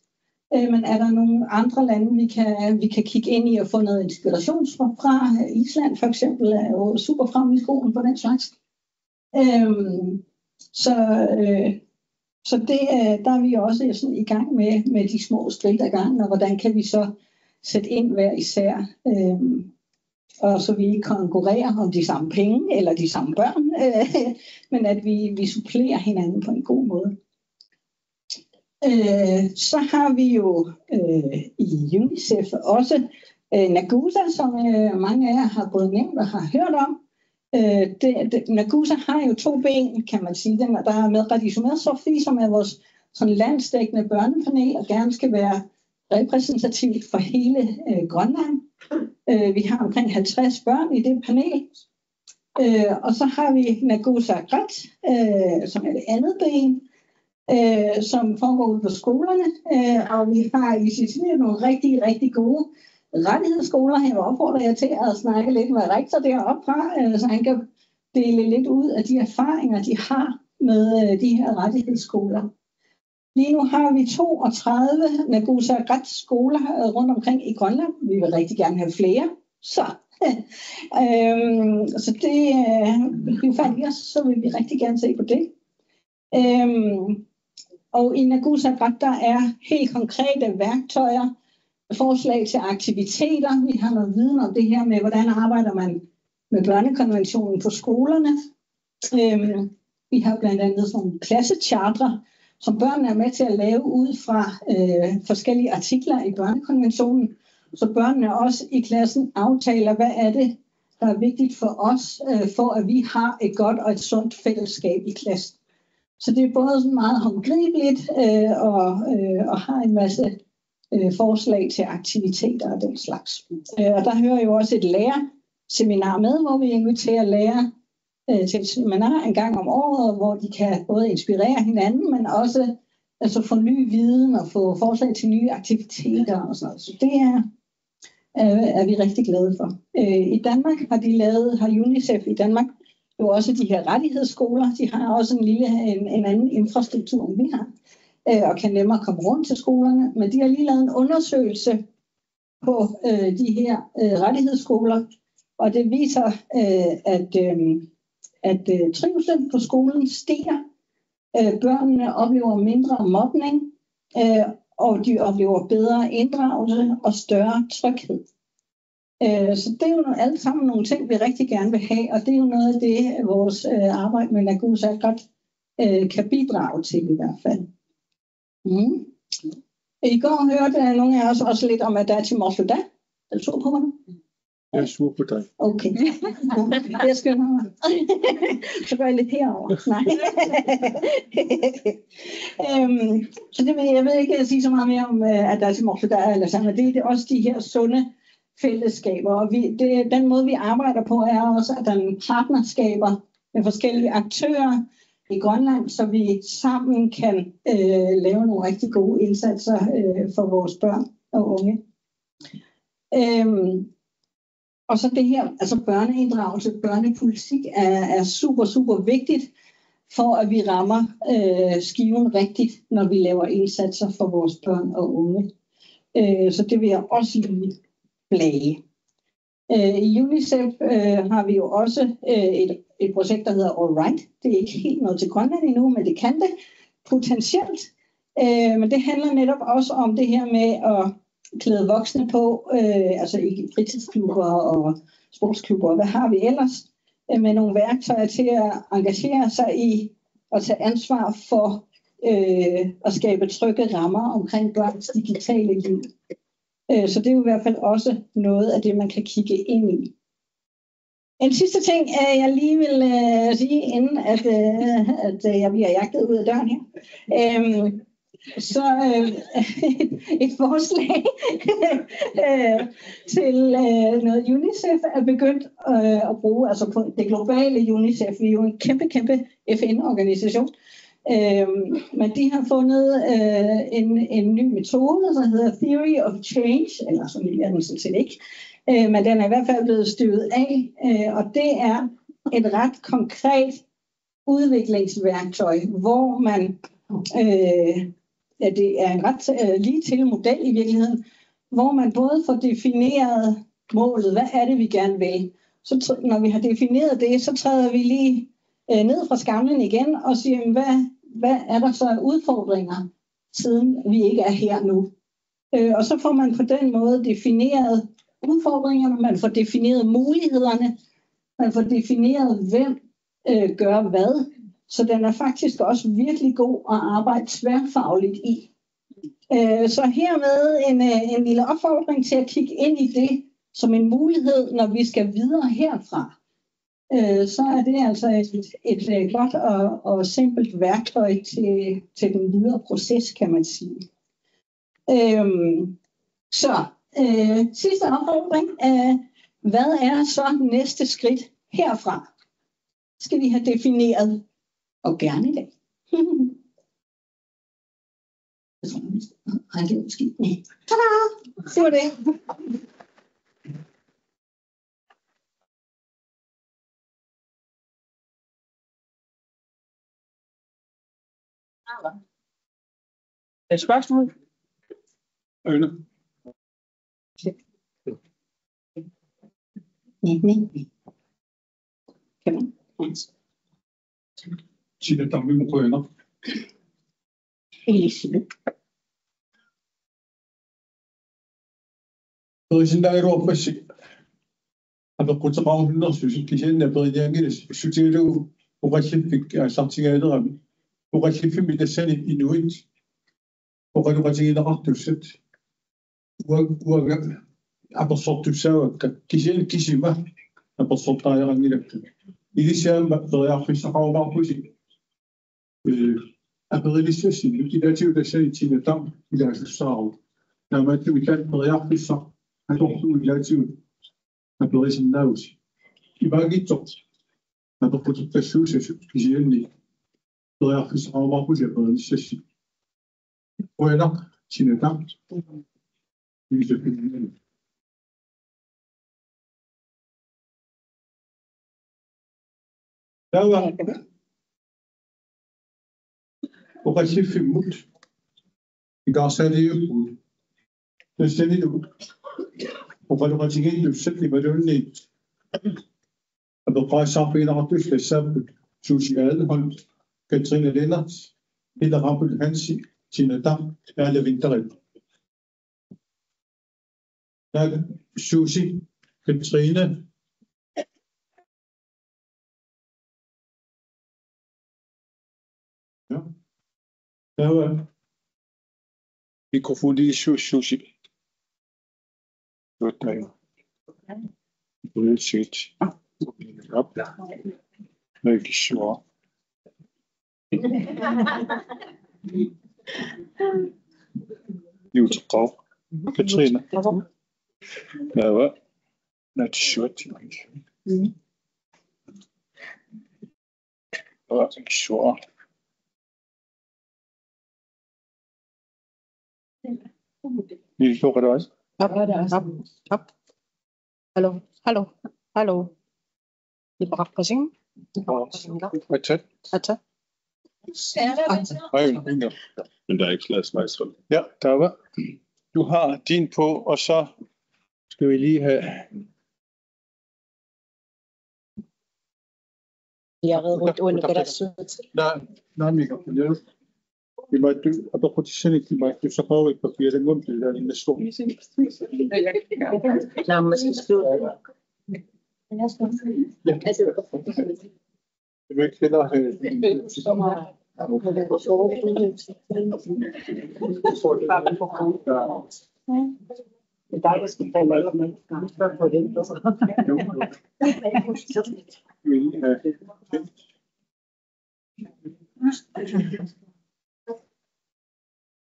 U: men er der nogle andre lande, vi kan kigge ind i og få noget inspiration fra? Island for eksempel er jo super fremme i skolen på den slags. Så det, der er vi også sådan i gang med de små skridt ad gangen, og hvordan kan vi så sætte ind hver især, og så vi ikke konkurrerer om de samme penge eller de samme børn, men at vi supplerer hinanden på en god måde. Så har vi jo i UNICEF også Nagusa, som mange af jer har både nævnt og har hørt om. Nagusa har jo 2 ben, kan man sige. Der er med Radisumé Sofie, som er vores sådan landsdækkende børnepanel, og gerne skal være repræsentativt for hele Grønland. Vi har omkring 50 børn i det panel. Og så har vi Nagusa Gret, som er det andet ben, som foregår ude på skolerne. Og vi har i Sicilien nogle rigtig, rigtig gode rettighedsskoler. Jeg opfordrer jer til at snakke lidt med rektor deroppe fra, så han kan dele lidt ud af de erfaringer, de har med de her rettighedsskoler. Lige nu har vi 32 Nagusa-retsskoler rundt omkring i Grønland. Vi vil rigtig gerne have flere. Så det er faktisk, så vil vi rigtig gerne se på det. Og i Nagusa-ret, der er helt konkrete værktøjer, forslag til aktiviteter. Vi har noget viden om det her med, hvordan arbejder man med børnekonventionen på skolerne. Vi har blandt andet sådan nogle klassechartre, som børnene er med til at lave ud fra forskellige artikler i børnekonventionen. Så børnene også i klassen aftaler, hvad er det, der er vigtigt for os, for at vi har et godt og et sundt fællesskab i klassen. Så det er både sådan meget håndgribeligt og har en masse forslag til aktiviteter og den slags. Og der hører jo også et lærerseminar med, hvor vi inviterer lærere til et seminar en gang om året, hvor de kan både inspirere hinanden, men også altså få ny viden og få forslag til nye aktiviteter og sådan noget. Så det er vi rigtig glade for. I Danmark har UNICEF i Danmark jo også de her rettighedsskoler. De har også en anden infrastruktur, end vi har, og kan nemmere komme rundt til skolerne. Men de har lige lavet en undersøgelse på de her rettighedsskoler, og det viser, at trivslen på skolen stiger. Børnene oplever mindre mobning, og de oplever bedre inddragelse og større tryghed. Så det er jo alle sammen nogle ting, vi rigtig gerne vil have, og det er jo noget af det, vores arbejde med Nagusa godt kan bidrage til i hvert fald. I går hørte nogle af os også lidt om Adachi Mosuda. Er du sur på mig?
A: Jeg er sur på dig.
U: Okay. Jeg skal nok. Så går jeg lidt herover. Nej. Så det jeg ved ikke sige så meget mere om Adachi Mosuda eller sådan, men det er også de her sunde fællesskaber. Og den måde, vi arbejder på, er også, at der er partnerskaber med forskellige aktører i Grønland, så vi sammen kan lave nogle rigtig gode indsatser for vores børn og unge. Og så det her, altså børneinddragelse, børnepolitik er super, super vigtigt for, at vi rammer skiven rigtigt, når vi laver indsatser for vores børn og unge. Så det vil jeg også lige flage. I UNICEF har vi jo også et projekt, der hedder All Right. Det er ikke helt noget til Grønland endnu, men det kan det potentielt. Men det handler netop også om det her med at klæde voksne på, altså i fritidsklubber og sportsklubber. Hvad har vi ellers? Med nogle værktøjer til at engagere sig i og tage ansvar for at skabe trygge rammer omkring børns digitale liv. Så det er jo i hvert fald også noget af det, man kan kigge ind i. En sidste ting, jeg lige vil sige, inden at jeg bliver jagtet ud af døren her. Så et forslag til noget UNICEF er begyndt at bruge, altså på det globale UNICEF. Vi er jo en kæmpe FN-organisation. Men de har fundet en ny metode, der hedder Theory of Change, eller så ny er den sådan set ikke, men den er i hvert fald blevet støvet af, og det er et ret konkret udviklingsværktøj, hvor man, det er en ret lige til model i virkeligheden, hvor man både får defineret målet, hvad er det vi gerne vil. Så når vi har defineret det, så træder vi lige ned fra skamlen igen og siger, hvad er der så af udfordringer, siden vi ikke er her nu. Og så får man på den måde defineret udfordringerne, man får defineret mulighederne, man får defineret, hvem gør hvad. Så den er faktisk også virkelig god at arbejde tværfagligt i. Så hermed en lille opfordring til at kigge ind i det som en mulighed, når vi skal videre herfra. Så er det altså et godt og simpelt værktøj til den videre proces, kan man sige. Sidste opfordring. Hvad er så næste skridt herfra? Skal vi have defineret, og gerne i dag. Tada! Det var det.
E: Spørgsmål?
A: Øjne. Tina Dammi Mukoyana.
H: Elisabeth.
A: Presidentero opasi. Aba kutaqaun hunnersusi kisianna peridiangilis sutilu uqallifik sartigaaleerami. Uqallifimi tassani inuit. Uqaluqatigileqartussat. Uaga apersortussaavakka kisian kisima apersortaajaqangilakku. Ilisiaamba periarfissaqarumarpusi. Aperilissusi utilatiu tassani tinatam ilaasussaarut. Naamaattu ikan periarfissa atortu ilatiu aperisinnaus. Ibaagittor aperqututtaassuusasut kisianni periarfissaqarumarpusi aperilissusi. Uanaq tinatam ilisapinni. Tawa uqallifimmut iqarsaliupput tassanilu uqaluqatigillussat limalunni abeqqaassarpiginaqartus tassaapput suusigaaleholm Katrine Lennart Peter Rampel Hansi Tinatam Erlevinterit Susi Katrine Tawa mikrofoni Susi Godt bullshit. Op. Ikke sure. يوتقو كاترينا ايوا ناتشوت شو يشوق راس
E: Op. Hallo. I Brasilien?
A: Atta.
J: Men der er ikke slagsvejshold.
A: Ja, der var. Du har din på, og så skal vi lige have...
E: Jeg har været rundt under græsset.
A: Nej, Michael. Det var du, og der kunne de sende ikke, du så prøver et papir, den rundt, der er en stor.
E: Lad mig skrive.
A: Ja. Du ikke kender
E: Det er dig, der skal falde af med. Spørg på det.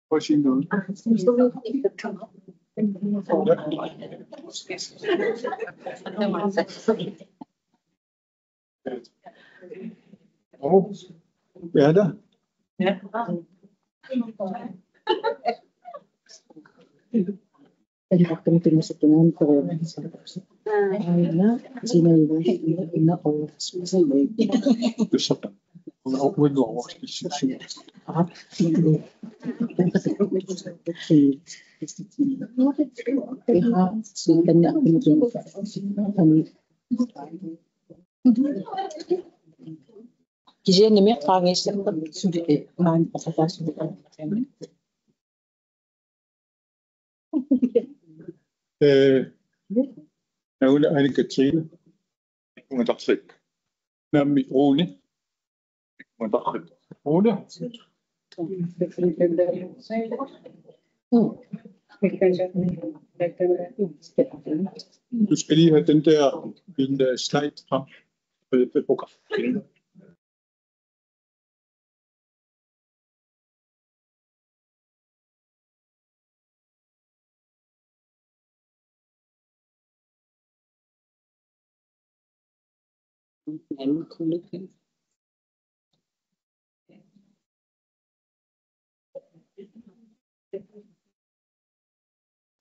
A: Prøv at sige noget. Ja da.
E: Ja. Ele va a tener que tener un problema. Ana, tiene una obra especial.
A: Det er sådan. Hun er uden over i situationen.
E: Vi har sådan der Kisian mer trangis så det man faktisk
A: أقول أنا كترين مدخل نعم روني مدخل روني Du skal lige have den der en slide frem på programmet.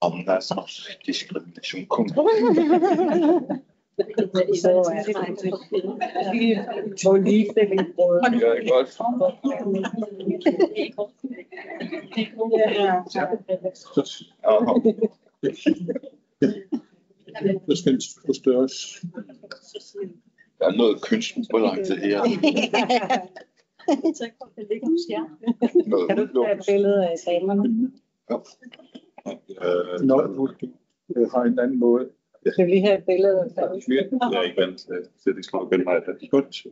F: Om der er sådan diskrimination kommer.
A: Det skal forstørres.
F: Der er noget kønsbalance her.
H: Kan du tage et billede af damerne?
A: Jeg har en anden måde.
H: Skal vi lige have et billede af
J: Jeg er ikke vant til det, det skal nok vende mig.
A: Godt.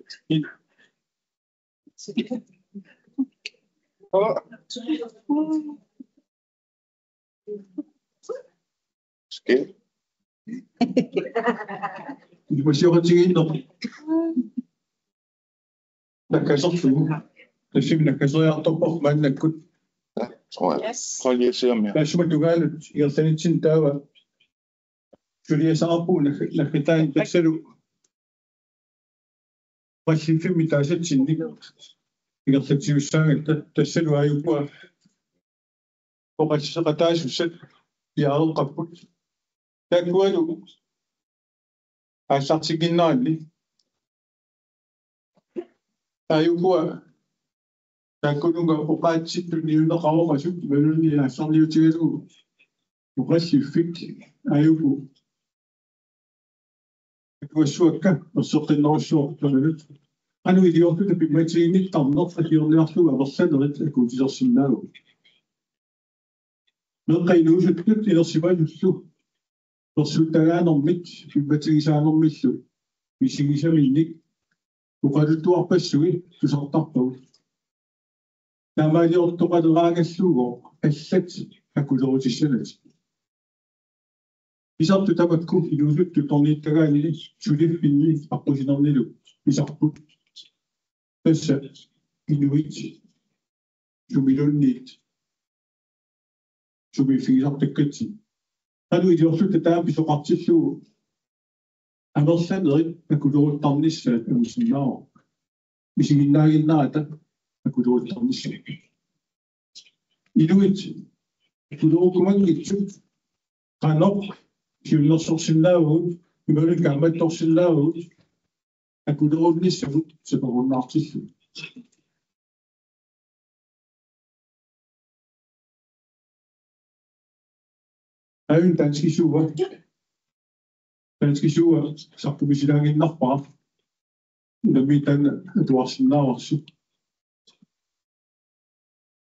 F: Skæld.
A: Du må sige, at det er en der kan så flue. Det er simpelthen, der kan så jeg på, men det kunne.
F: Ja, tror jeg. Prøv lige at se om jeg.
A: Det er som, at du gør det. Jeg har sendt til der var. Fordi jeg så opbrug, når jeg tager en bæksel ud. Præcis 5 minutter, så til det. Jeg har sagt til usangen, der selv var jo på. Og så der er jo selv. Jeg har jo kaput. Der går du. Jeg har sagt til gennøjelig. Der er jo på. Der går nogle gange på bare tit, du nævner rager og sygt, men jeg har sådan lige til du. Du rigtig fik. Der er jo på. Du er surt, og så er det noget sjovt. Han er jo idiot, der bliver med til en lidt andet, fordi han er så var selv ret at gå til sig sin navn. Men rent ud, så det er også bare just så. Og så der er noget midt, vi bliver til sig noget midt. Vi siger sig mindig. Du kan du op på søge, du så der på. Der var jo du kan drage suger, et sæt at kunne lov til selv. Hvis du tager et kub i huset, du tager lidt der i det, så det finder at på sin anden lyd. Hvis du tager det sæt, inuit, så vil du lidt. Så vi fik op det gødt. Han er jo også det der, vi så ret til så. Han var selv noget, at kunne dårligt damnissæt om sin navn. Hvis I ikke er nær det, at kunne dårligt damnissæt. Inuit, kunne dårligt komme ind i det. Han op, til når så sin navn ud, vi må ikke gerne med dog sin navn ud. At kunne dårligt nisse ud, så går hun nok til slut. Der er jo en dansk isure. Dansk isure, så kunne vi sige, at en nok bare. Der ved den, at du har sin navn også.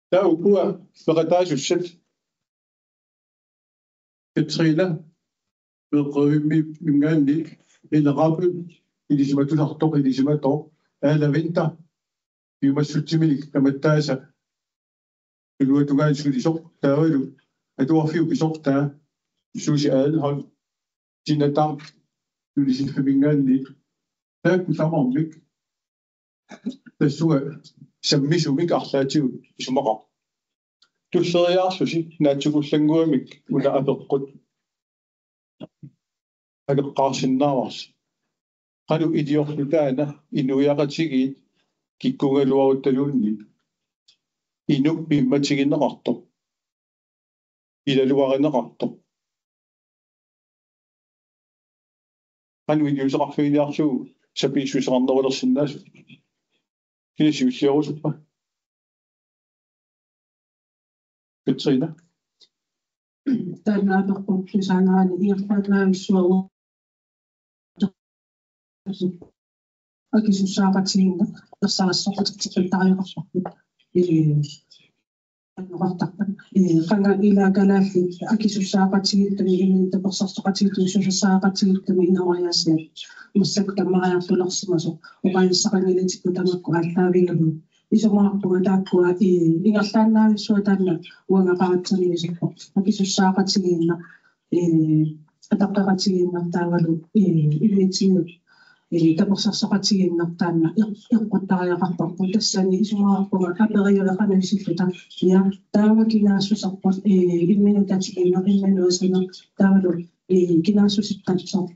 A: Der er jo god, for at der er jo selv. Et træler, med røde med gang lige, eller rappe, i de som er du har dog, i de som er dog, eller vinter. Vi må slutte med, når man tager sig. Men nu er du gerne skulle i så, der er jo, at du har 4 i så, der er. Sushi Adelholm, Tina Dam, du er sin familie lige. Der er den samme omlæg. Der stod som misumik alternativ i sommer. Du sidder jeg så sige, når du kunne slænge ud af mig, uden at der grund. Har du qarsin navs. Har du idiot der i nu jeg ret sig gik gå lov ud til lunden. I nu vi må tage en retto. I det var en retto. Han vil jo så ret fint jeg så bliver vi så andre under sin næse. Det er jo sjovt så. Katrina.
Q: Der er noget på plejsangerne i hvert små. Og det synes jeg bare til og så er så til dig også. Fanga ila galafi akisu sabati tani da basastati tu sabati tani nawaya se musakta ma ya tulasmaso o ba sakani le tikutama ko altavinga iso ma ko da ko ingatana so tana wanga pa tsani so akisu sabati na adaptati na tawalu iletsino tapos sa katsihin ng tana, yung kutaya ka pa, punta sa niya, sumaka ko, kapag ka na isiklita, niya, tawag kinaso sa pot, iminagtatsihin ng imenos, tawag, kinaso si tatsok,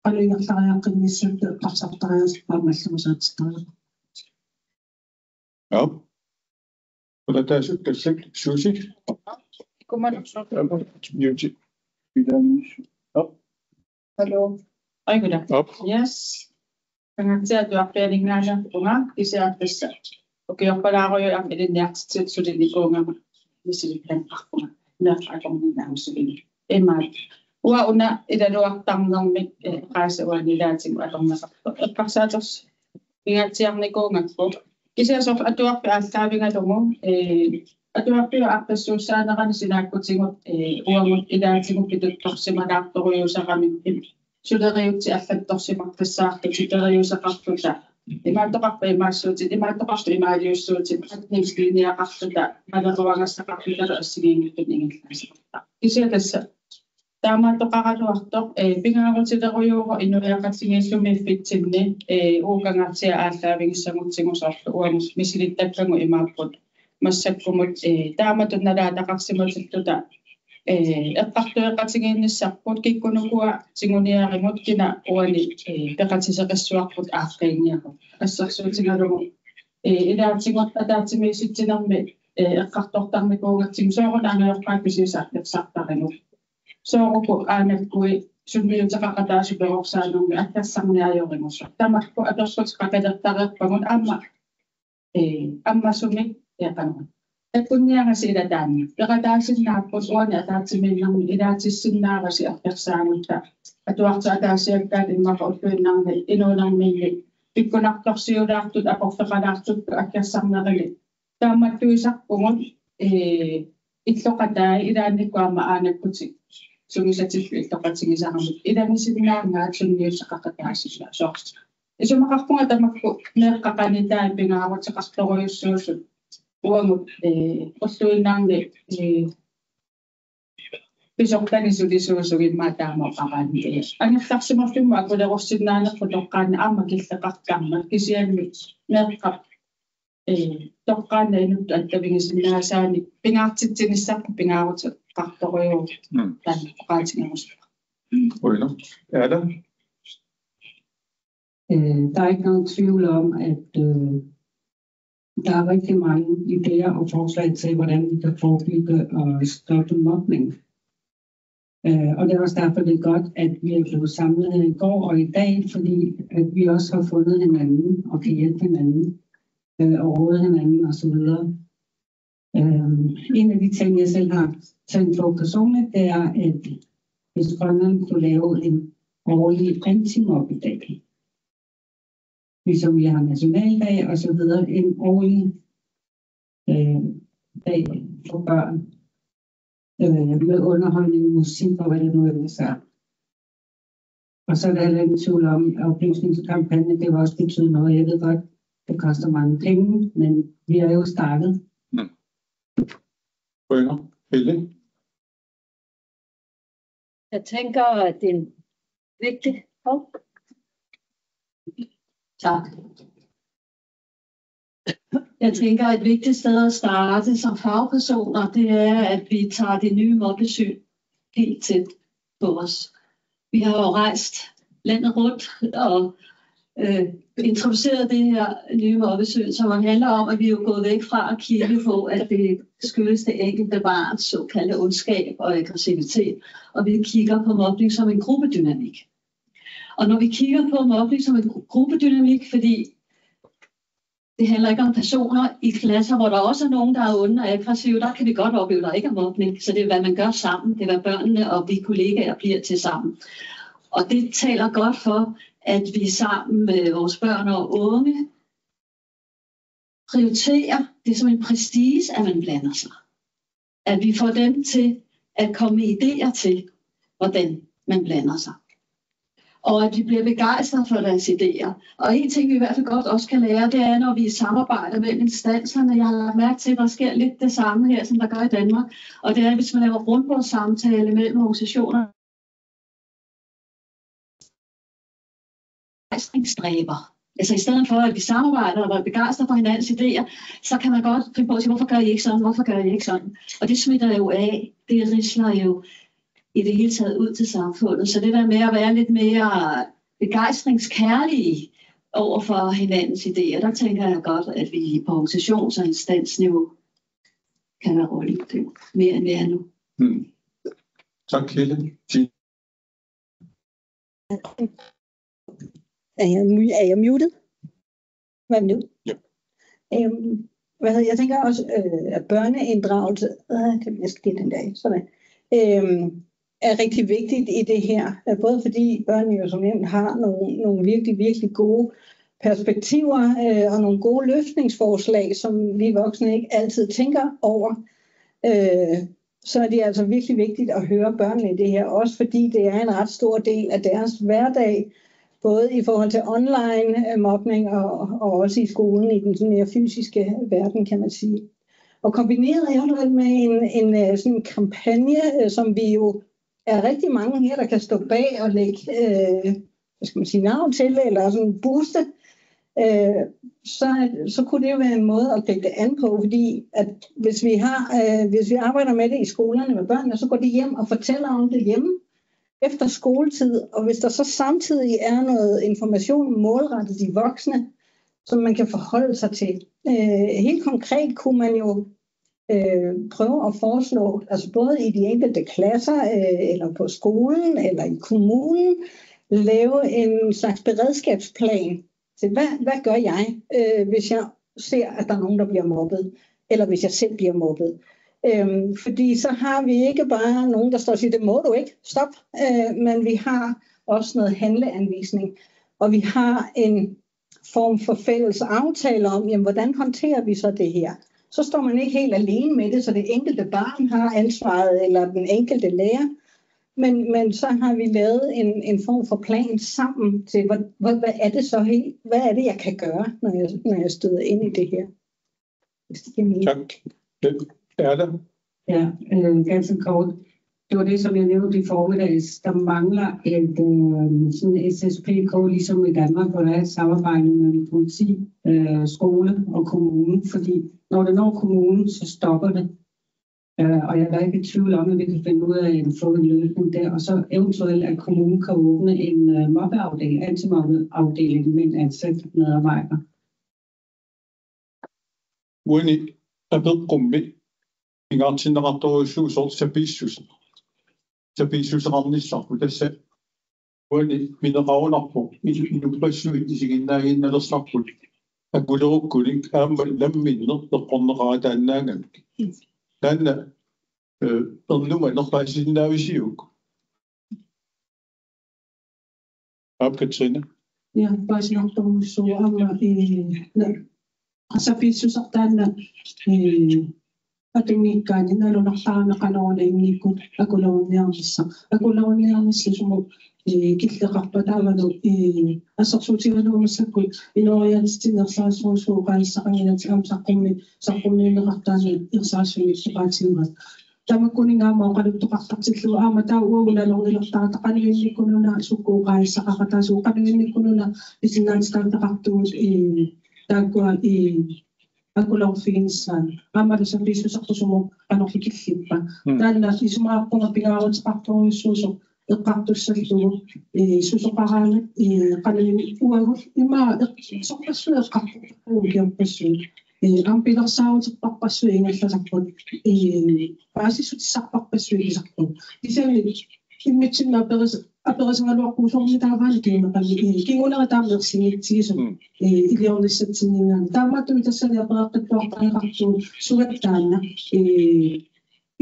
Q: ano yung kaya kanyang paksak tayo sa pamasamasat sa tayo.
A: Ja. Og der er så slet sushi.
H: Godmorgen.
A: Ja.
M: Hallo. Aikuda. Yes. Kangatsia tuarpialingaala unga isiappissa. Okiorpalaaqoyo aqiliniartitsit sulinikunga misilippanqarpunga. Naaqaqorninnaamsugini. Emaat. Ua una ilaluartarnermik qaasauanilaatigu alornaqarpa. Eqqarsaators ingatsiarnikuungakku. Kisiasor atuarpi aallaavingalomu atuarpi aqtassuussaanerani sinaakkutigut uangut ilaatigut pituttorsimalaartoruyusaqamik suleriutti аллатторсимартассаарту сулериусақартута имаатоқарпа имаассуутит имаатоқарпа имаалиуссуутит атнигслиниақартута малеруангассақартутала ассигиингиттут ингиллаасақарта кисиатасса таамаатоқаралуарто пингаарутилеруйууго инуяақатсигииллумииффитсинни уукангартиа ааллаавингиссагутсигусоорлу уамус мисилиттаккангу имааппут массаккумут тааматунналаатақарсимутиттута эққартуэққатигиинниссарпут киккунукуа тигуниаримут кина уани пеқатисеқиссуарпут ааққиинниақут ассерсуутингалугу илаатигут атаатимииситсинерми эққартортарникуугатсим соорунааниорпаа кисисааққерсартаринут соорупу аанаккуи сунниутеқақатаасу перорсаанерми аккассарниаайоримусу тамакку аторсут қакалертареерпагут аммасуми яқанут Kunniangasi ilataani. Peqataasinnaapput uani ataatiminnarmi ilaatissиннаарasi artersaanutta. Atuartu ataasiakkaat immaqa ulluinnarmi inuunarmiilli pikkunartorsiulaartut aporfeqalaartut akkassarnerili. Taammattuisarpungut illoqatai ilaannikkuama aanakkuti. Sumisatillu illoqatigisarmut ilanisinnaangaat sunniussaqaqataasilla soorti. Isumaqarpunga tamakku neeqqaqanitaa pingaarutiqartoruyussuusut uangut qulluinnaarni pisortani sulisuusugin maataamaqarani angillarsimartumma akulerorsinnaanerpu toqqaanna aamma killeqartarma kisianmi meeqqap toqqaanna inuttu attavingisinnaasaanik pingaartitsinissarpu pingaarut qartoruyuu tan qaatigamuspa
A: Oina. Er der?
S: Der er ikke nogen tvivl om, at der er rigtig mange idéer og forslag til, hvordan vi kan forebygge og stoppe mobning. Og det er også derfor, det er godt, at vi er blevet samlet her i går og i dag, fordi at vi også har fundet hinanden og kan hjælpe hinanden og råde hinanden osv. En af de ting, jeg selv har tænkt på personligt, det er, at hvis Grønland kunne lave en årlig anti-mob-dag, ligesom vi har nationaldag og så videre, en årlig dag for børn med underholdning, musik og hvad det nu ellers er. Og så er der heller ingen tvivl om, at oplysningskampagne, det vil også betyde noget. Jeg ved godt, det koster mange penge, men vi er jo startet.
D: Jeg tænker, at det er en vigtig Tak. Jeg tænker, at et vigtigt sted at starte som fagpersoner, det er, at vi tager det nye mobbesyn helt tæt på os. Vi har jo rejst landet rundt og introduceret det her nye mobbesyn, som handler om, at vi er jo gået væk fra at kigge på, at det skyldes det enkelte barns såkaldte ondskab og aggressivitet, og vi kigger på mobning som en gruppedynamik. Og når vi kigger på mobning som en gruppedynamik, fordi det handler ikke om personer i klasser, hvor der også er nogen, der er onde og aggressive, der kan vi godt opleve, at der ikke er mobning. Så det er, hvad man gør sammen. Det er, hvad børnene og vi kollegaer bliver til sammen. Og det taler godt for, at vi sammen med vores børn og unge prioriterer det som en prestige, at man blander sig. At vi får dem til at komme med idéer til, hvordan man blander sig. Og at vi bliver begejstret for deres idéer. Og en ting, vi i hvert fald godt også kan lære, det er, når vi samarbejder mellem instanserne. Jeg har lagt mærke til, at der sker lidt det samme her, som der gør i Danmark. Og det er, hvis man laver rundbordssamtale mellem organisationer, begejstringsstræber. Altså i stedet for, at vi samarbejder og er begejstret for hinandens idéer, så kan man godt finde på at sige, hvorfor gør I ikke sådan, hvorfor gør I ikke sådan? Og det smitter jo af, det risler jo i det hele taget ud til samfundet. Så det der med at være lidt mere begejstringskærlige over for hinandens idéer, der tænker jeg godt, at vi på organisations- og instansniveau kan være roligt på det mere end vi er nu.
A: Tak, Helle.
U: Er jeg muted? Hvad nu?
F: Ja.
U: Jeg tænker også, at børneinddragelse, jeg skal give den dag, sådan, er rigtig vigtigt i det her. Både fordi børnene jo som nævnt har nogle virkelig, virkelig gode perspektiver og nogle gode løsningsforslag, som vi voksne ikke altid tænker over. Så er det altså virkelig vigtigt at høre børnene i det her, også fordi det er en ret stor del af deres hverdag, både i forhold til online mobning og også i skolen i den sådan mere fysiske verden, kan man sige. Og kombineret eventuelt med en sådan kampagne, som vi jo er rigtig mange her, der kan stå bag og lægge navn til, eller sådan booste, så kunne det jo være en måde at gribe det an på, fordi at hvis vi arbejder med det i skolerne med børnene, så går de hjem og fortæller om det hjemme efter skoletid, og hvis der så samtidig er noget information målrettet de voksne, som man kan forholde sig til. Helt konkret kunne man jo prøve at foreslå, altså både i de enkelte klasser, eller på skolen, eller i kommunen, lave en slags beredskabsplan. Så hvad gør jeg, hvis jeg ser, at der er nogen, der bliver mobbet, eller hvis jeg selv bliver mobbet? Fordi så har vi ikke bare nogen, der står og siger, det må du ikke, stop, men vi har også noget handleanvisning, og vi har en form for fælles aftale om, jamen, hvordan håndterer vi så det her? Så står man ikke helt alene med det, så det enkelte barn har ansvaret, eller den enkelte lærer, men så har vi lavet en form for plan sammen til, hvad er det så helt, hvad er det, jeg kan gøre, når jeg støder ind i det her?
A: Tak. Er det?
S: Ja, ganske kort. Det var det, som jeg nævnte i formiddags. Der mangler et sådan SSPK, ligesom i Danmark, hvor der er et samarbejde mellem politi, skole og kommune. Fordi når det når kommunen, så stopper det. Og jeg er ikke i tvivl om, at vi kan finde ud af at få en løsning der. Og så eventuelt, at kommunen kan åbne en mobbeafdeling, antimobbeafdeling med en ansat medarbejder.
A: Ueni, abedqummi ingartinnerartoruissuusort sapissusen. Sapissuserarnissarpu tassa ueni mineqarunarpu inupassuit isiginnaagинналерсарпут акулеруккулик аама ламминнер теққорнеқаратааннаангак таанна эрнума нерпаасиннаависиук Katrine.
N: Ja, paisnortoruissugu aama qasappissusartaanna атунгиккаани налунартаарнеқалоорнаинникку акулорниармисса киллеқарпа таавалу ассерсуутигалуумассаккут иноориалистинерсаассуусууqaaссақангинатигам саққумминеқартаани ирсаассуни сеқаатигумат тамаккунингаамаа оқалуттоқартартиллуа аама таа уагулалорларатақалигинниккунуна суккууqaassақақатаасуу қалигинниккунуна исиннаатитаартақартугут тааккуа акулорфигинсaan аамалусапписсусартусуму анерликиллиппа таанна исумааққунга пингаарутеқарторуиссуусо эққартуссаллугу сусоқараанат қалигин уагул имаа сорпассуи эққартугу киорпассуи ампилерсаарутеққарпассуи ингалласарпут паасиссутиссарпарпассуи кисарпут исами иммитсинна аперисангалуарпуусорни тааваани кимеқами кингунера таамерсингитсигису илиорниссатсиннингаани таамааттуми тассани апереққиттуартариқартуут сугаттаанна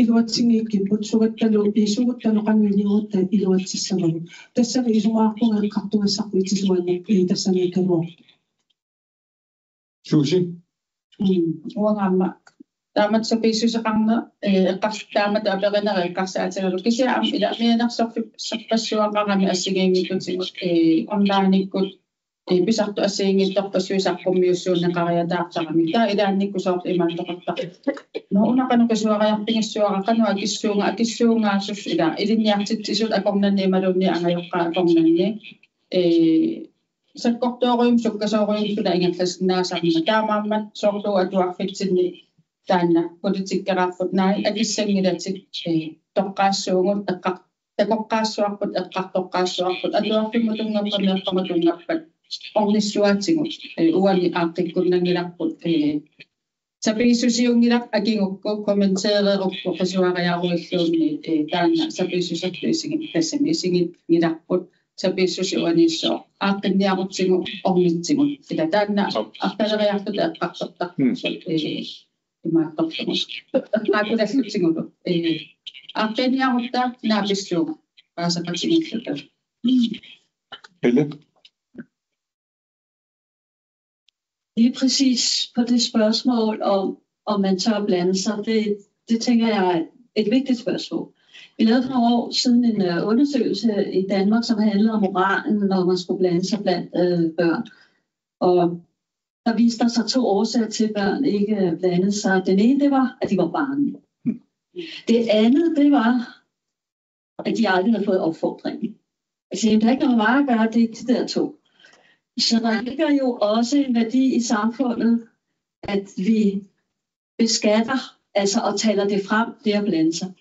N: илуатсингииккиппут сугатталу қаннилиуутта илуатсиссагаву тассани исумааққунга эққартугассарпу итсисуанна тассани калуар
A: Susi
K: уангаама таамат саписсусеқарна эққартаамат аперинери эққарсаатигалу кисиаам илаамианерсорпассуақарами ассигингиккутигут онлайниккут писарту ассигингитторпассуисарпуммиуссуунеқариатаартарами таа илаанникку соорт имааллеқарта ноунақану касуариарпингиссуақақану акиссуунгаасус ила илинниартитсисут акорнанни ималуунни ангайоққа акорнанни саккортоориум суккасоориум тула ингерлассиннаасарма таамааммат соорлуу атуарфитсинни таанна политиккераарфут наи акиссангилатик тоққаассуугут такоққаассуарпут эққартоққаассуарпут атуарфиммутунгерпамиарпаматунгаппат орниссуаатигут уани аартиккуннангиларпут саписсусиунгилар акингукку комментеерерукку қисуариаруиллуунни таанна саписсусерлуисигит тассами исигит гиларпут
M: табиссусуаниссоо ааққинниарутсигу орнитсигу ила таанна арталериартут аққартартартарсул имааттортумус аакулассутсигулу ааққинниарутта нааписсуу паасақатигиллута
D: Lige præcis på det spørgsmål om man tør blande sig, det tænker jeg er et vigtigt spørgsmål. Vi lavede for nogle år siden en undersøgelse i Danmark, som handlede om moralen, når man skulle blande sig blandt børn. Og der viste der sig 2 årsager til, at børn ikke blandede sig. Den ene, det var, at de var bange. Det andet, det var, at de aldrig havde fået opfordringen. Altså, der er ikke noget meget at gøre, det er de der 2. Så der ligger jo også en værdi i samfundet, at vi beskatter, altså og taler det frem, det at blande sig.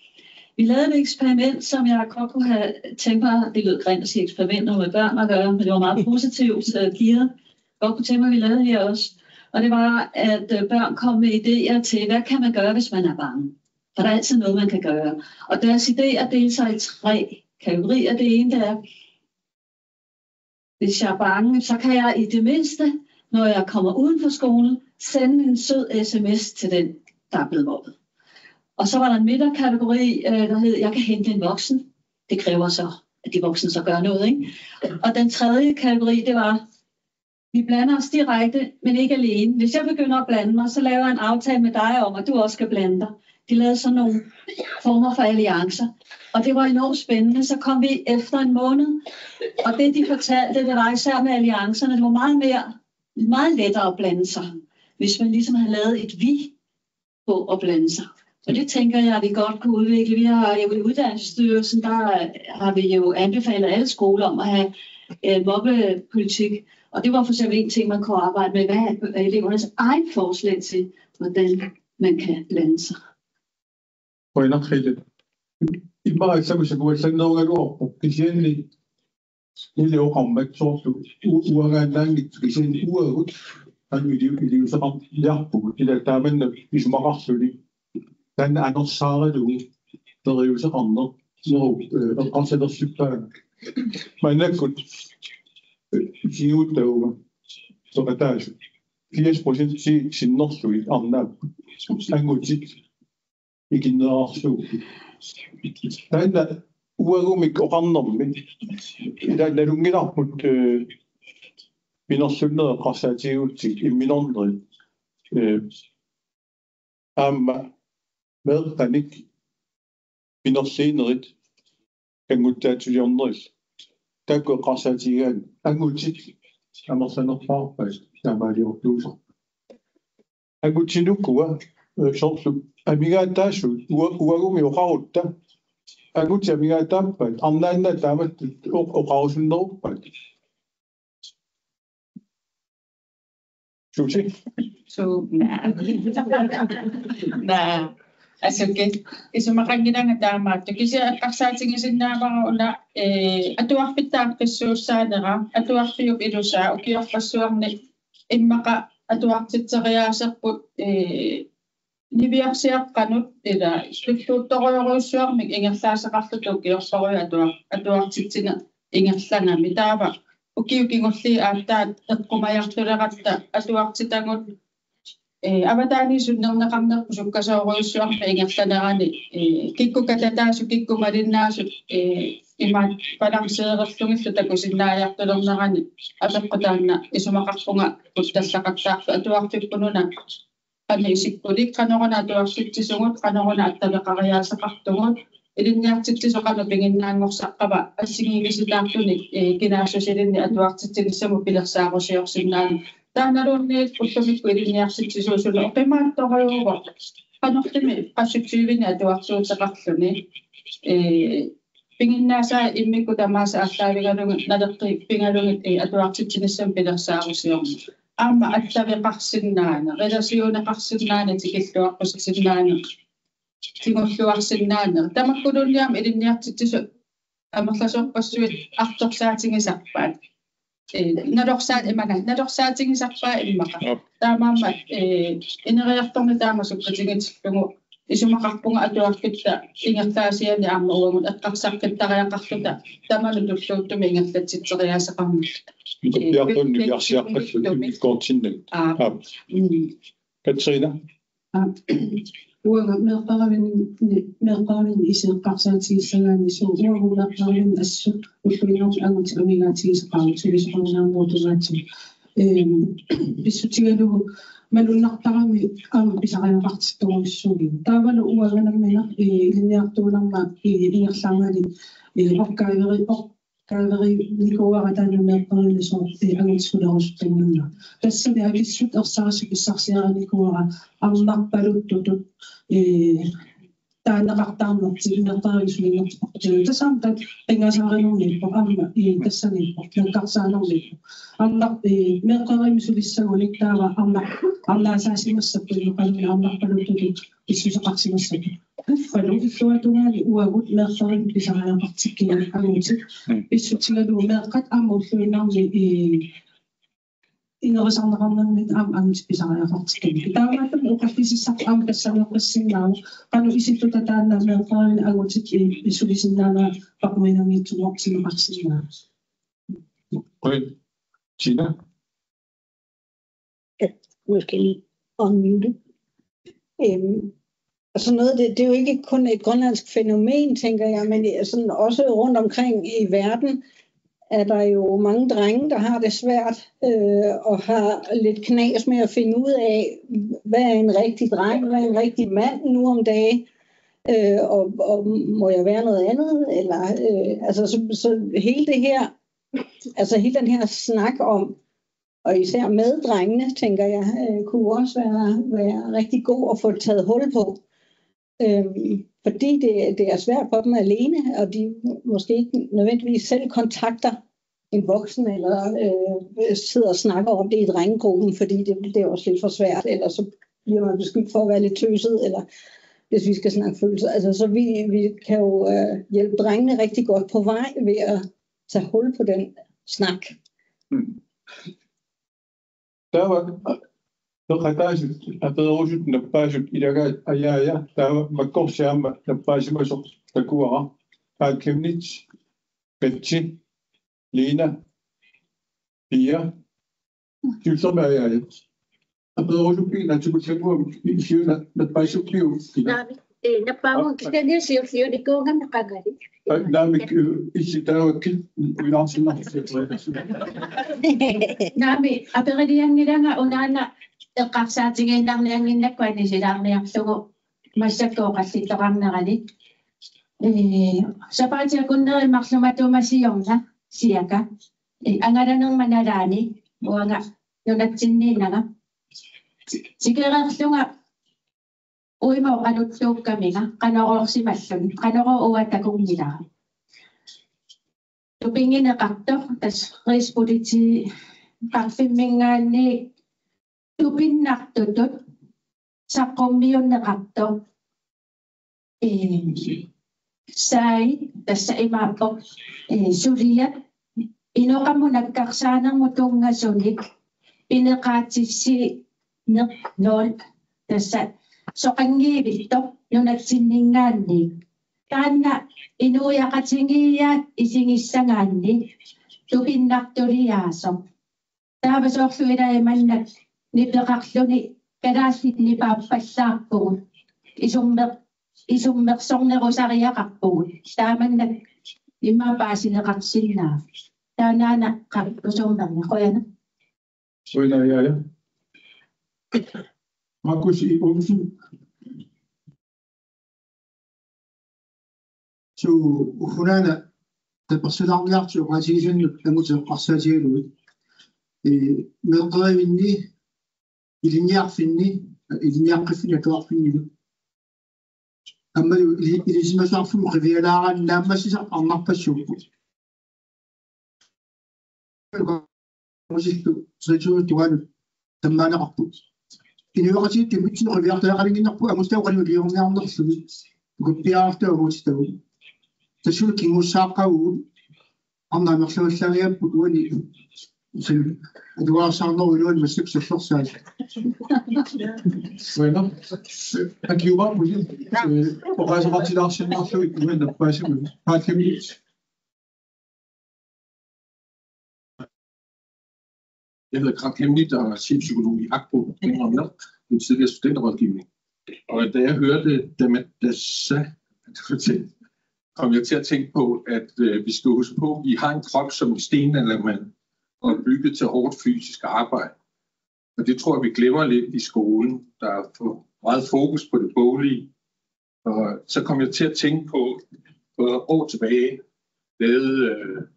D: Vi lavede et eksperiment, som jeg godt kunne have tænkt mig, det lød grimt at sige eksperimenter med børn at gøre, men det var meget positivt gearet. Godt kunne tænke mig, at vi lavede her også. Og det var, at børn kom med idéer til, hvad kan man gøre, hvis man er bange? For der er altid noget, man kan gøre. Og deres idéer deler sig i 3 kategorier. Det ene, det er, hvis jeg er bange, så kan jeg i det mindste, når jeg kommer uden for skolen, sende en sød sms til den, der er blevet mobbet. Og så var der en midterkategori, der hed, jeg kan hente en voksen. Det kræver så, at de voksne så gør noget, ikke? Og den tredje kategori, det var, vi blander os direkte, men ikke alene. Hvis jeg begynder at blande mig, så laver jeg en aftale med dig om, at du også skal blande dig. De lavede sådan nogle former for alliancer. Og det var enormt spændende. Så kom vi efter en måned, og det de fortalte, det var især med alliancerne, det var meget lettere at blande sig, hvis man ligesom havde lavet et vi på at blande sig. Og det tænker jeg, at vi godt kunne udvikle. Vi har jo i Uddannelsesstyrelsen, der har vi jo anbefalet alle skoler om at have mobbepolitik. Og det var for eksempel en ting, man kunne arbejde med. Hvad er elevernes eget forslag til, hvordan man kan blande sig?
A: I bare så hvis jeg går sådan noget år, det er egentlig det er jo kommet så uangangen det er en uafhængig at vi det så om der på det der men vi som har selvfølgelig den andre sare du der er jo så andre så også der super men det godt jo der så der er 80% til sin norske andre en god tid ikke norske den uafhængig og andre men der er jo ikke op mod minor søgnet og konservativt i mindre med panik minor senere kan gå til de andre der går konservativt en god tid jeg må sende fra der var det jo duser en god tid nu går så amiga der så uafhængig og råd en god tid amiga der online der med og rausen nu
M: So, altså isso makagidang tama to kasi aksating isinaba una atuak pitak pesusanera atuak fiop idosa o kiok pasuang ni imaka atuak tsitsariasakput nibiaksiak kanut ila tututororusuak mig ingerlasaqarlutu kiorsoru atuak tsitsinga ingerlanga mitava ukiukingulli aataat eqqumayartuleratta atuartitangut avatani sunnerneqarnerpu sukkasooruyussuarpa ingerlanerani kikkukatatasu kikkumalinaasu imaat balanseererlungillu takusinnaajartulernerani apeqqutaanna isumaqarpunga uttallaqattaarpu atuartippununa qanni isikkulik qanoruna atuartittisungut qanoruna attapeqariaasaqartugut ilinniartittisoqanu pinginnaanngorsaqqava assingiigisitaartuni kinaasussilini atuartittinissamu pilersaarusiorsinnaani taanaluunniit ultumikku ilinniartittissuusulu oqimaattoruugo qanortimi qassutsuivini atuarsuutaqarluni pinginnaasaa immikku tamaasa allaavigalungut naleqqi pingalungit atuartittinissam pilersaarusiormu aamma attaviqarsinnaana relasiuneqarsinnaana tikilluaqqussinnaana tingulluarsinnaana tamakkulunniam ilinniartittisu amerlasorpassuit artorsaatingisarpaat nadorsaatigisarpaa immaqa taamaamma ineriartorni taamasukkatingitillungu исумақарпунга атуаркитта ингерлаасиани аамаугут аққарсаққиттариаққарлута таманутуллууттуми ингерлатситсериаасақарнут
A: Kortsinning. Katrina.
L: Uanga meqaravin iseqqarsaatigissangaani suu uagularparavin assu ulluinort angut amigaatigisaqarutulisuqunnaanguutugaati pissutigalugu malunartarami aama pisariaqartitturuissuugi taavalu uaganammina iliniartuularma ingerlaangali orkaaveri nikuarataanu meqaravin angutsulerusuttangunna tassali avissut ersaarasuk issarsiaranikuara armarpaluttutut taanaqartaarnertiginertaarisulingertiportulu tasaamtat qingasaarinurniippo aama tassaniippo nakkarsaanerniippo arnar meqaravimisulissagunik taava arnaasaasimassappugu qaluna armarpaluttutut issuseqarsimassappu Fallu illuatugaani uagut meqaravim pisariaqartikkiani angutit issutigalu meqqat aamulluinarmi ingerisarneqarnermit angut pisariaqartikkiani taamaatam uqallisissaq aam tassaniuqissinnaanu qanu isillutataanna meqaravim angutit issulisinnaana paqminangitsuqorsineqarsinnaa
A: Gina?
U: Måske lige unmute. Altså noget, det er jo ikke kun et grønlandsk fænomen, tænker jeg, men sådan også rundt omkring i verden er der jo mange drenge, der har det svært og har lidt knas med at finde ud af, hvad er en rigtig dreng, hvad er en rigtig mand nu om dagen, og må jeg være noget andet? Eller, så hele det her, altså hele den her snak om, og især med drengene, tænker jeg, kunne også være rigtig god at få taget hul på. Fordi det er svært for dem alene, og de måske ikke nødvendigvis selv kontakter en voksen, eller sidder og snakker om det i drengegruppen, fordi det er også lidt for svært, eller så bliver man beskyldt for at være lidt tøset, eller hvis vi skal snakke følelser. Altså, så vi kan jo hjælpe drengene rigtig godt på vej ved at tage hul på den snak.
A: Der var Noqataasut apeerusut nappaasut ilaga ayaaya taava makkorsiaama nappaasimasoq takuara aakkimnit Betty Lena Pia Tylserma ayaaya apeerusut natukutsakuam isiuna nappaasukkiu
C: Napawag kita niya siyo di ko nga nakagari.
A: Namik isitawakil ulansinna
C: Nami aperidian nila nga unana kapsatingin lang niya ninakwa ni silang niya so masyak ko kasi takang nakali. Sa pagsiya ko na maksumato masiyong na siya ka. Ang nga nang manarani o nga yung natsindi na nga. Siguro nga uy mo kanutlog kami nga kanoko si Mason kanoko uwat akong nila. Tupingin na kakto tas responsi pagfimingan ni tupin naktutot sa komyon na kakto say tas sa imapo suriyat ino ka mo nagkaksanang mo itong nga sunik pinakatsi si nol tas sa so kangi ito yung nagsiningan ni kana inuya katsingiya isingisangan ni tupin naktoriaso tapos o suwira man nag nipakaklo ni karasit ni papasapo isumbersong na rosarya kakpo taman nag imapasi na kaksin na tana na kakposong na ko yan
A: Uy na yaya Makusi umsu
B: So hunana tapersularniartu qasiisunnu amutaqarsatigaluit meqavinni iliniarfinni iliniaqqifni atuarfinni ammalu ilismasarfum qivialaaran naammassisa arnarpassuppu musittu sritsuuttugalu tammaanaqarpu inuaqasit timutsin qiviartaaqalinginnerpu amustauqallu liorniarnerlugi guppiaartuaguustagu tasul kingussaaqqagu arnaamerluullariappu uani أدوار صاروا يقولون مسك الفرصة.
A: Bueno, aquí va, pues, og rejser op til Lars Jensen, og så venter på os. Har et kæmpe.
I: Jeg hedder Krak Hemmeligt, og er chefpsykolog i Akbo, en tidligere studenterrådgivning. Og da jeg hørte Damadasa, kom jeg til at tænke på, at vi skal huske på, at vi har en krop som en stenaldermand og er bygget til hårdt fysisk arbejde. Og det tror jeg, vi glemmer lidt i skolen. Der er for meget fokus på det boglige. Og så kom jeg til at tænke på år tilbage, lavede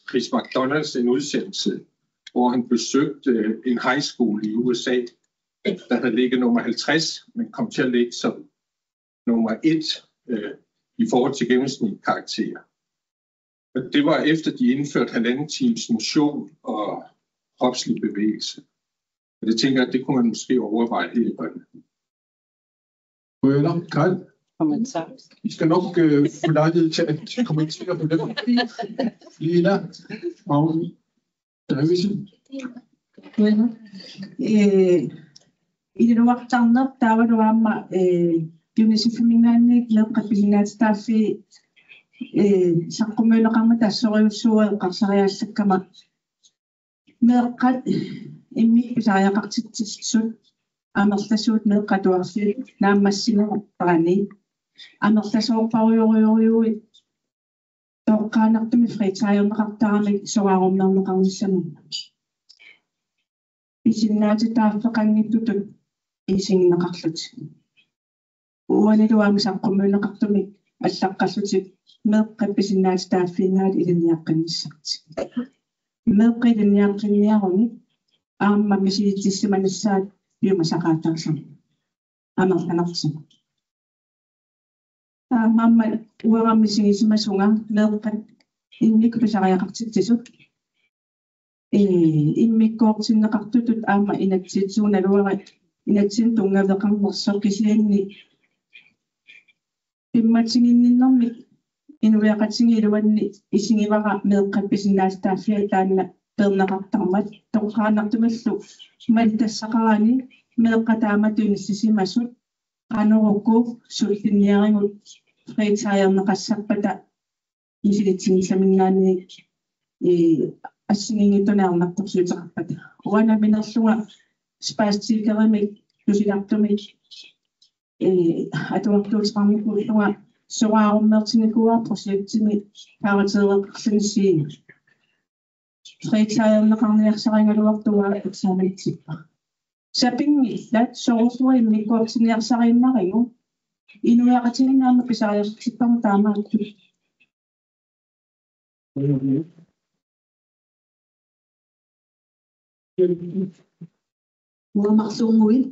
I: Chris McDonalds en udsendelse, hvor han besøgte en high school i USA, der havde ligget nummer 50, men kom til at ligge som nummer 1 i forhold til gennemsnitlige karakterer. Og det var efter, de indførte 1,5 times motion og kropslig bevægelse. Og det tænker jeg, det kunne man måske overveje her i Grønland.
A: Eller, Karl? Vi skal nok få lejlighed til at kommentere på det. Lina, Magne, Davisen.
M: I det var tannet, der var det var Gymnasiefamilien, Lepræbilinatsstaffi, Sankomølerammer, der så og Karsariya Sakama. Med ret en mig, så jeg faktisk til sund. Amerstasot med graduation, nærmest brænde. Amerstasot jo. Der kan nok det med fritid, og der så var om nogle gange sådan. I sin nærmeste der for gange du i sin nakaklet. Uanset du har sagt kommune nakaklet, at der kan så med repræsentant der finder i den her grænsat. Med den her grænsat, man vil sige til sig man sagt jo masakata sådan. Anerkendelse. Mamma uara misi sama sunga melkan ini kebesaran aktif tisut. Ini kortin nakatutut ama inatitsu na luara inatsin tunga dakang masok kisini. Imatsingin ninong inuya katsingi luan isingi waka melkan pisinas tafia tana pelnakaktamat tongkanak tumisu maltasakani melkatama tunisisi masut kanoko sultinyaring fritid nakasakpata isilitin sa minani asingin ito na nakapsulitsakpata. Wana minasunga spastikere tusilaktomik at waktuulsqarmikuullunga soqaarummertinikuwa projektimi paratederqarsinisiin fritid-naqarniarsaringaluartuwa eksaamenitsippa. Sapingillat soorsuimmikortiniarsarinnarigu inuiaqatinaama pisariartippamu taamaattu.
V: Muamarlunguit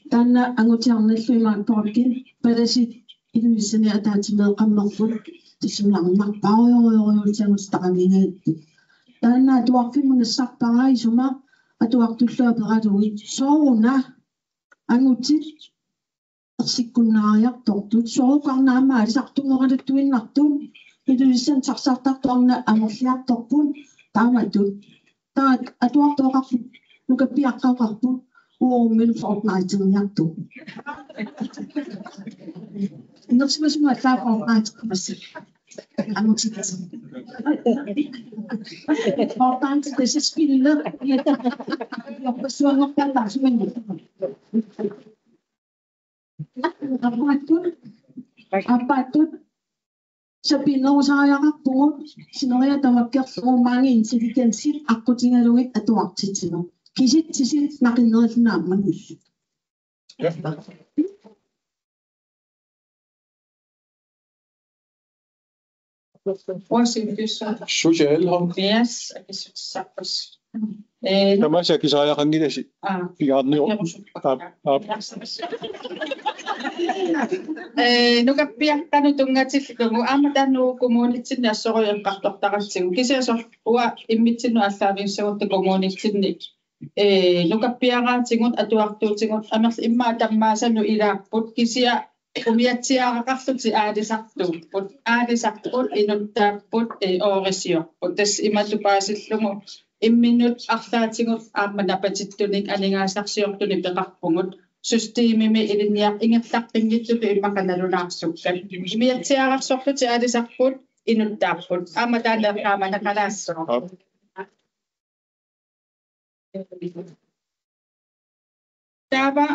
V: tanna angutiarnalluimaaktorkin palasit iluisania taatimeeqammerput tissularnarparuyorutiangustaqamingaatti tanna tuarfimunassarparaisuma atuartulluaperatuit sooruna angutit ersikkunnaariartortut sooruqarnaama alisartungerattuinnartum iluisan sarsartartorna amorliartorpun taamatut taat atuartooqarput nukappiaqqaqarput uummin Fortnite-niartu innersimasuma Fortnite-qamassa angutit Fortnite desespille jorpasuangertallaasumanni apatut sapinerusariaqarpugut sineriatamakkerlurumaangi intelligenssit aqutingaluit atuartitinu kisittisit naqinnerillunaammani.
A: Ja. Social.
W: Yes, sakos.
A: Tämä se kisaaja kannitesi. Piadnio.
W: Nuka piakkanu tungatillugu amatanu kommunitsinniassorianqartortaratsigu kisiasor uwa immitsinnu allaaviussagutta kommunitsinni nuka piaraatigut atuartuutigut amerli immaa tammaasanu ilaapput kisia umiatsiaraqarluti aalisartuupput inuntaaput oorisiorput tas imatupaasillugu imminut arlaatingut aammanapatittunik alingaasarsiortunik peqarpungut systeemimi ilinniaq ingerlarpinngittutu immakanalunaarsukkak imiatsiararsorluti alisarput inuttaarput aamataanneerqaamanaqalaassoo Tava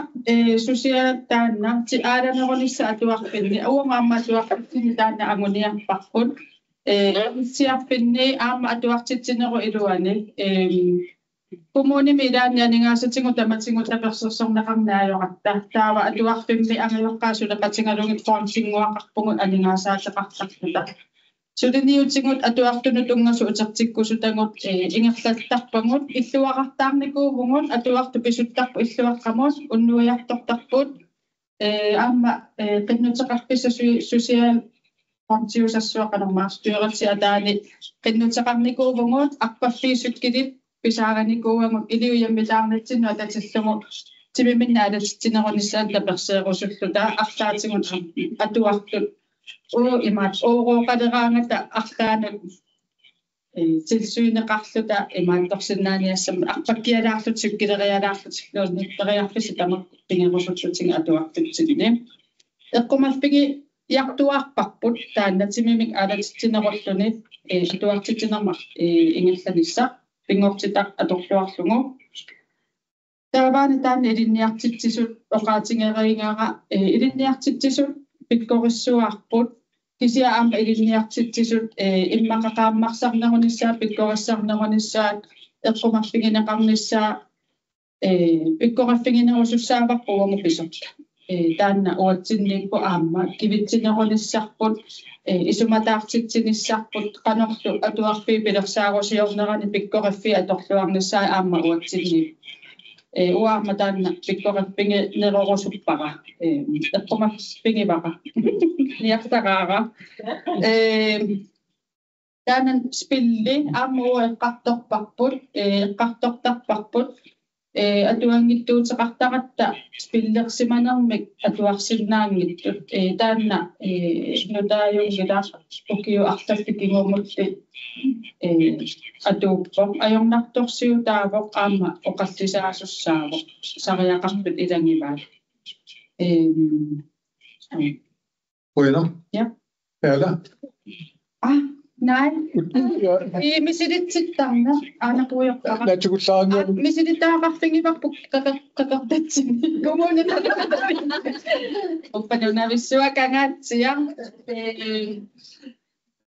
W: sosial taanna ti aalanerunissa atuarpinni uungaamma atuarpinni taanna anguniarparput siarpinni aamma atuartitsineru iluani Kumuni midan yaningasatingu tamatingu tapersorsornaqarnaayoqarta taava atuarpimmi angiloqqaasula qatingalungit formsinguaqarpungut aningaasaateqartartuta Suliniutingut atuartunut ungasu utartikkusutangut ingerlaltarpangut illuaqartaarnikuuvungut atuartupisuttarpu illuaqqamut unnuiartortarput aamma qinnuteqarpissa sosial Pontiusassuaqanermaarstueratsi ataani qinnuteqarnikuuvungut arpaffiisukkilit pisaaranikuuangut iliuyammilaarnitsinnu atatillugu timiminnaalatsinerunissaan taperseerusulluta arlaatingut atuartut imaat ooroqaleraangata arlaanut tilsuineqarluta imaattorsinnaaniassam arpakkialaarlut sukkilerialaarlut nuutteriarfisi tamak pingerusutlutinga atuartutsinni eqqumalpigi Jagtuarparput taanna timimik alatittinerulluni atuartittinerma ingerlanissa pingortitaq atorluarlugu taavaani taanna ilinniartitsisut oqaatingeriingaara ilinniartitsisut pikkorissuarput kisia aamma ilinniartitsisut immaqaqaammarsarnerunissaa pikkorissarnerunissaat eqqumarfigineqarnissaa pikkoraffiginerusussaavarpuuamu pisorta taanna uatsinniippu aamma kivittinerunissarput isumataartitsinissarput qanorlu atuarfii pilersaarusiornerani pikkoraffi atorluarnissaa aamma uatsinniip uaamma taanna pikkoraffiginerusuppara eqqumarpingivaqa niartaqaara taanan spilli aamma eqqartortarparput atuangittuuteqartaqatta spillersimanermik atuarsinnaangittut taanna nutaajungilaaq ukiu artaffikinguumulli atuuppoq ajornartorsiu taavoq aamma oqallisaasussaaavoq sariaqarput ilangivaat
A: Bueno.
W: Ja.
A: Erla.
W: Nej. Misiditsittarna aanapuiortara.
A: Natsugusaanga.
W: Misiditaaqarfingivarpuk qaqartatsin. Kommunina. Uppanunavissua kangaatsia.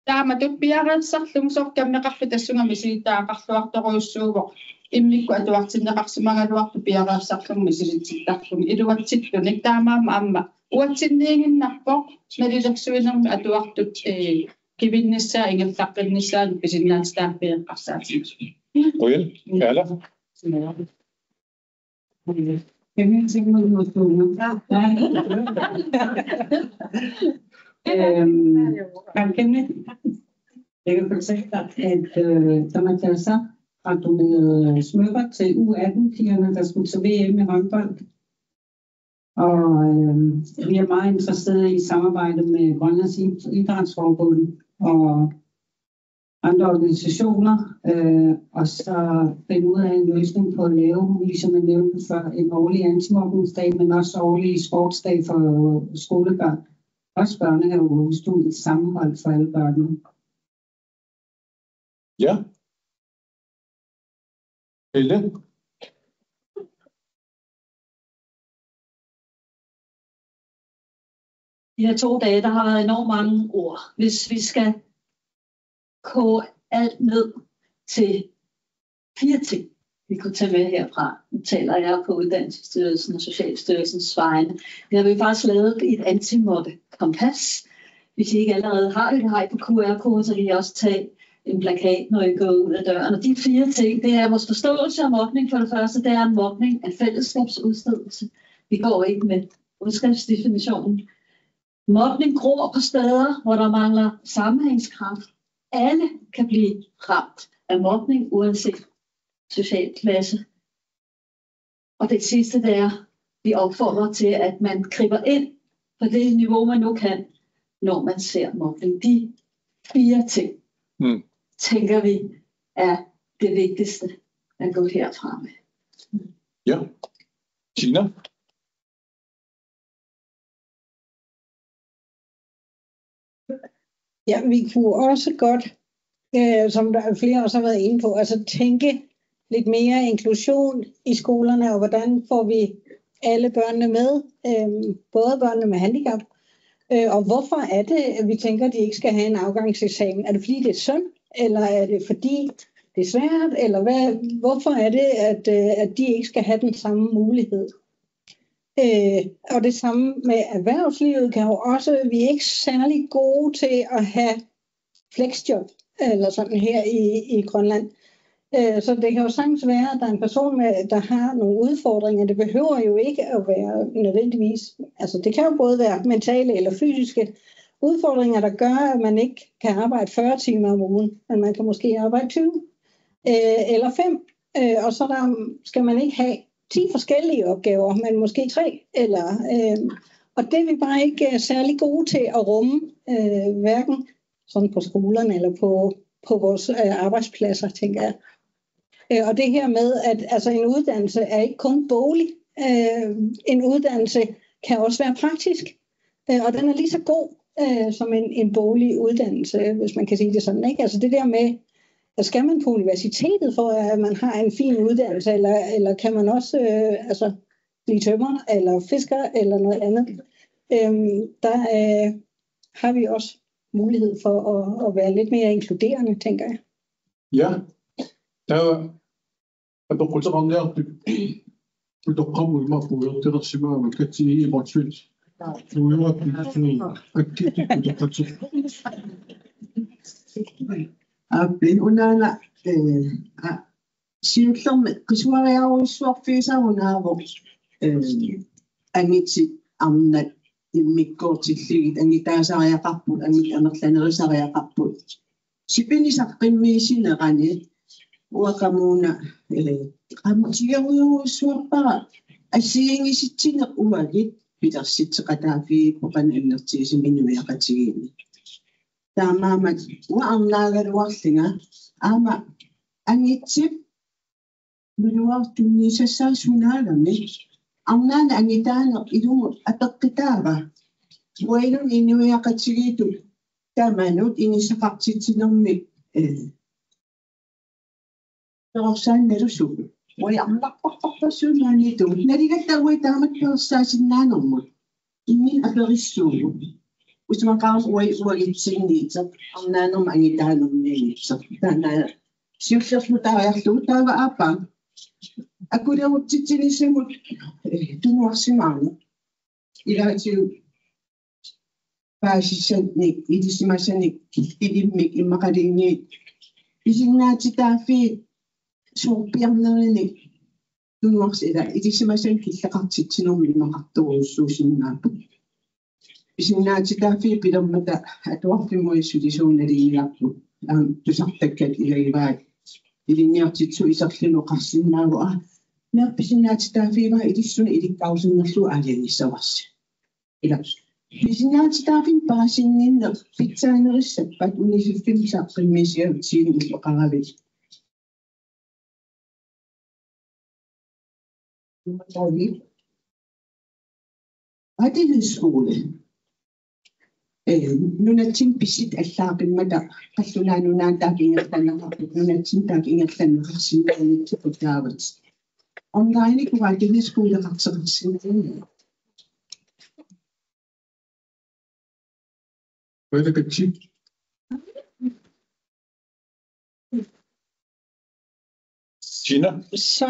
W: Taamatut piarersarlung sorkammeqarfi tassunga misiditaaqarluartoruussuuvoq. Immikku atuartinneqarsimangaluartu piarersarlung misiditsittarlung iluatsittunik taamaamma amma uatsinniinginnarpoq nalilersuinermi atuartut kivinnissaa ingertaqqinnissaat pisinnaatstaappieqqarsaati.
A: Ojel, Erla.
S: Jeg kan fortælle dig, at Thomas Tasser har doneret smykker til U18-pigerne, der skulle til VM i håndbold. Og vi er meget interesserede i samarbejde med Grønlands Idrætsforbund og andre organisationer, og så finde ud af en løsning på at lave, ligesom jeg nævnte før, en årlig antimobningsdag, men også årlig sportsdag for skolebørn. Også børnehavestudie, et sammenhold for alle børnene.
A: Ja. Helle?
D: De her 2 dage, der har været enormt mange ord. Hvis vi skal koge alt ned til 4 ting, vi kunne tage med herfra. Nu taler jeg på Uddannelsesstyrelsen og Socialstyrelsens vegne. Det har vi faktisk lavet et antimobbe-kompas. Hvis I ikke allerede har det, har I på QR-kode, så kan I også tage en plakat, når I går ud af døren. Og de 4 ting, det er vores forståelse af mobning. For det første, det er mobning af fællesskabsudstedelse. Vi går ikke med udskriftsdefinitionen. Mobning gror på steder, hvor der mangler sammenhængskraft. Alle kan blive ramt af mobning, uanset social klasse. Og det sidste, det er, vi opfordrer til, at man griber ind på det niveau, man nu kan, når man ser mobning. De 4 ting, tænker vi, er det vigtigste at gå herfra med.
A: Ja. Tina?
U: Ja, vi kunne også godt, som der er flere også har været inde på, altså tænke lidt mere inklusion i skolerne, og hvordan får vi alle børnene med, både børnene med handicap, og hvorfor er det, at vi tænker, at de ikke skal have en afgangseksamen? Er det fordi, det er synd, eller er det fordi, det er svært, eller hvorfor er det, at de ikke skal have den samme mulighed? Og det samme med erhvervslivet kan jo også, vi er ikke særlig gode til at have flexjob, eller sådan her i Grønland. Så det kan jo sagtens være, at der er en person, der har nogle udfordringer. Det behøver jo ikke at være nødvendigvis, altså det kan jo både være mentale eller fysiske udfordringer, der gør, at man ikke kan arbejde 40 timer om ugen, men man kan måske arbejde 20 eller 5, og så skal man ikke have 10 forskellige opgaver, men måske 3. Og det er vi bare ikke særlig gode til at rumme, hverken sådan på skolerne eller på vores arbejdspladser, tænker jeg. Og det her med, at altså, en uddannelse er ikke kun boglig. En uddannelse kan også være praktisk, og den er lige så god som en boglig uddannelse, hvis man kan sige det sådan. Ikke? Altså det der med, at skal man på universitetet for, at man har en fin uddannelse, eller kan man også blive tømrer, eller fisker, eller noget andet. Der har vi også mulighed for at være lidt mere inkluderende, tænker jeg.
A: Ja, der er der kultur om der, du kommer ud med at det der simpelthen man kan sige i vores felt. Du er jo
B: unana siullorma qisuariaruissuarfiisarunaavu angitsi arnat immikkoortilligit angitaasariaqarput anerlanerisariaqarput sipinisaqimmiisinerani uaqamuuna qamutigaruissuarpara assiingisitsine uagit pitarsitsiqataafiipoqanannertiisiminuiaqatigiini taamaamat uarnaagaluarlinga aama angitsip minuartunnisassaasuunaalami arnaana angitaaner ilumu apeqqitaava uailun inuiaqatigiitu taamanut inisaqartitsinermi torsaannalusugu uiarnarparparpassuunaanitu naligattauai taamat perssaasinnaanэрmut immin aperissuugu usmaqaam uagitsinniita arnaanerma angitaanermianitser taanaa siullerlutaariarlugu taava aapa akularutsitsinisamut tunuarsimaarne ilaatiu paasissannik ilisimasanik ilimmik immaqaliinniit isinnaatitaafi suurpiarnerini tunuarsila ilisimasan killaqartitsinermi maqartoruussuusinnaappu isinnaatitaafi pilermata atuarfimuissulisuunaliingaarpu tusartakkat ilaivaat ilinniartitsu isarlunu qarsinnaagu meerpisinnaatitaafiiva ilissuna ilikkausinnerlu aalianissavassi ila pisinnaatitaafin paasinninner pitsaanerissappat unisiffimsaqqimmiisiavtsiin ulleqaravit Rettighedsskole. Nunatsin pisit allaaqimmata qallunaanunaan taakingertanaqarput nunatsin taakingertanneqarsinnaanittiqutaavat online rettighedsskoleqarteqarsinnaanni
A: Hvad er det kritik? Tina?
U: Så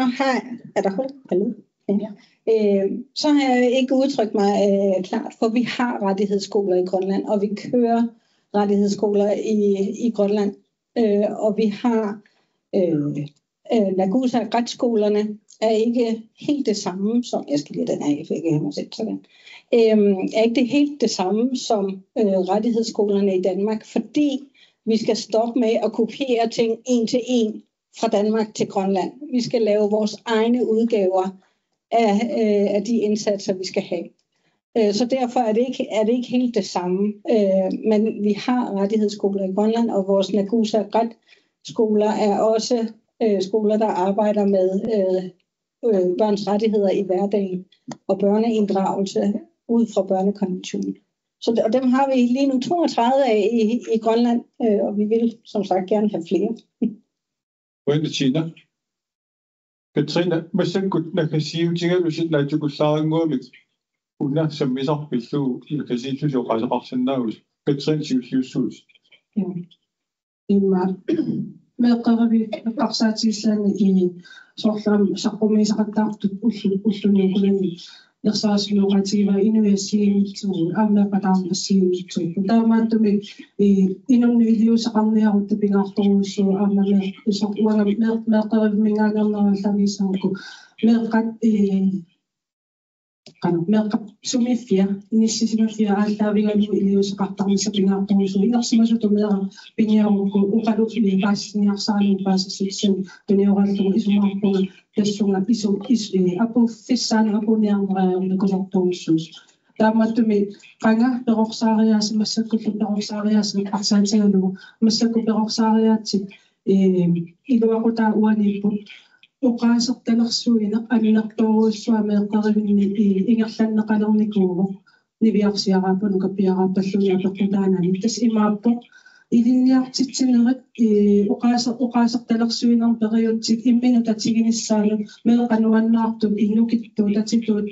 U: har jeg ikke udtrykt mig klart, for vi har rettighedsskoler i Grønland, og vi kører rettighedsskoler i Grønland, og vi har Nagusa retsskolerne er ikke helt det samme som, jeg skal lige den her, jeg fik ikke mig selv sådan, er ikke det helt det samme som rettighedsskolerne i Danmark, fordi vi skal stoppe med at kopiere ting en til en fra Danmark til Grønland. Vi skal lave vores egne udgaver af de indsatser, vi skal have. Så derfor er det ikke helt det samme. Men vi har rettighedsskoler i Grønland, og vores Nagusa retsskoler er også skoler, der arbejder med børns rettigheder i hverdagen og børneinddragelse ud fra børnekonventionen. Så og dem har vi lige nu 32 af i Grønland, og vi vil som sagt gerne have flere.
A: China. Katrina, masen kutna kasi utinga lusit na jukusaran ngomit. Una samisa pisu kasi tu jo kaza kaksenda us. Katrina siusus.
W: Imma meqarabi qarsaatissan I sorlam saqumi saqattaartut ulluni kulani yersaasluqatiiva inuyassiinitsu aamna pataarmassiinitsu taamaatumi inunni iliusaqarniarut pingaartoruussu aamna isaqwanga meqarabi mingaanernerallaviisaanku meqqat meqqat sumifia inissisimafia aaltaavigalu iliusaqartarmissa pingaartoruussu inersimasutu meera piniarukku uqaluqli paassiniarsaanu paassisitsan piniorallugu isumaarpunga tassunga isu apu fissaan apuniarnereernikulortoruussuus taamattumi qanga perorsariaas massakkullu perorsariaas arsaatigalugu massakku perorsariaatsit iluaqutaa uaniipput uqaasertanersuina annertoruussua meeqqarivini ingerlanneqalernikuugu niviarsiaraapanu kappiaraapalluni apeqqutaanani tas imaappo ilinniartitsineret uqaasertalersuinerm periuttik imminu tatiginissaanu meeqanuannaartut innukittuu tatituut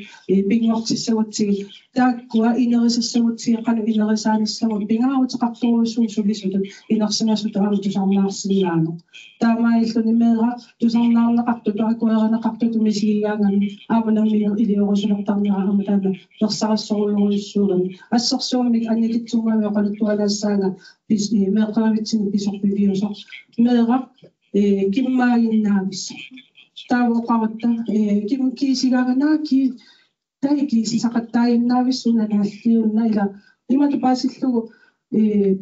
W: pingortissagutsigit taakkua inerisassagutsiga qanu inerisaanissagut pingaarutеқартуруусуусулисутут инерсимасуту tusarnaarsillaanu таамаиллуни меера тусарнаарнеқартут акуеранеқартут мисигигаангани ааманаммиер илиорусулертарнера аматаана персарассоруйоруйуссуугани ассерсуумик анникитсунгами оқалуттуалаассаага пис меэқаавитсини писорпивиусо меера киммаагиннаависса таавоқарутта кимкиисигааганаа ки таикисисақаттаиннаависсуна нааллиунна ила имату паасиллугу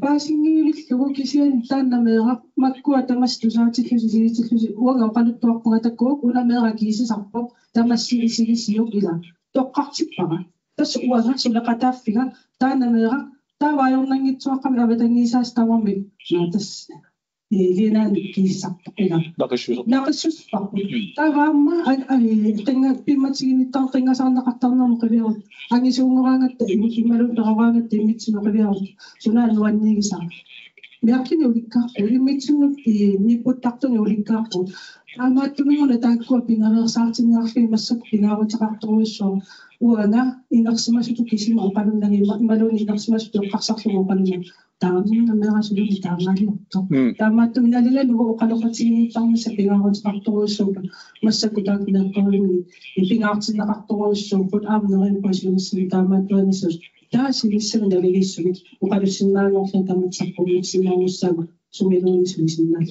W: паасингиивиллугу кисиан тааннамеера маккуа тамастусаатиллусисигитиллуси уага оқалуттуарпугатаккук унамеера кисисарпоқ тамассигисигисиук ила тоққартиппара тас уага сулеқатааффига тааннамеера тааваайорнангитсуаққами аватангисаас таварми наатас линан кисисарпоқ ила нақиссуспарпу таваамма тенга пимматигиниттар тенгасаарнеқартарнермо қивиарут ангисуунгораангатта ималуутеқараангатта иммитсинеқивиарут сунаа нуаннигисаа меркини уликкаарпу иммитсиннут ниппуттартуни уликкаарпу таамааттумингуна тааккуа пингаверсаартиниарфи массак пингаарутеқарторуиссоо уана инерсимасуту кисима оқалуннаги ималуни инерсимасуту оққарсарлугу оқалунна таамина мерасулуни таамаалиорто таамааттуминалилалугу оқалоқатигиниттармиса пингаарутеқарторуиссуупа массакку таакинеққарулуни пингаартинеқарторуиссуупут аамнерин пасилуссини таамааттуанисус таасигиссаминалигиссугит оқалуссиннаангорлун таматсаққуммиксимааруссаагу сумилуунисулисиннаа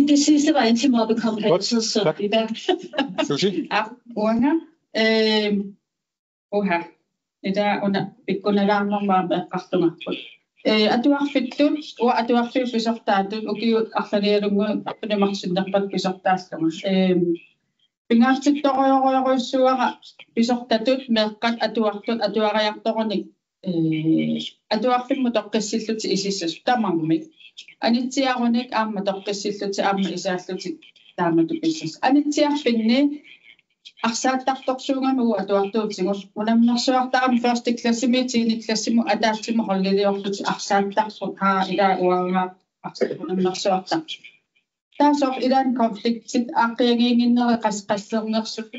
D: Det sidste var antimobbekonferencen, så det er
W: unga. Oha. Det er under varmere kræfter. At du har fedt ud, og at du har fedt besøgt dig, og givet affærdinger på det magt, der på besøgt dig. Pingastit rører besøgt dig med at du har reaktorerne. At du har fedt mod at kæsille til ISIS, der mange mig. Anitiaronik amma toqqissillut amma isaallut taamatu pissas anitia finne arsaattartorsuungama atuartuutingus unammersuartaram første klassimi tiini klassimu ataatsimu holliliorlut arsaattarput haa ila uanga unammersuartar taasor ilan konfliktit aaqiangiinginneri qasqassernersut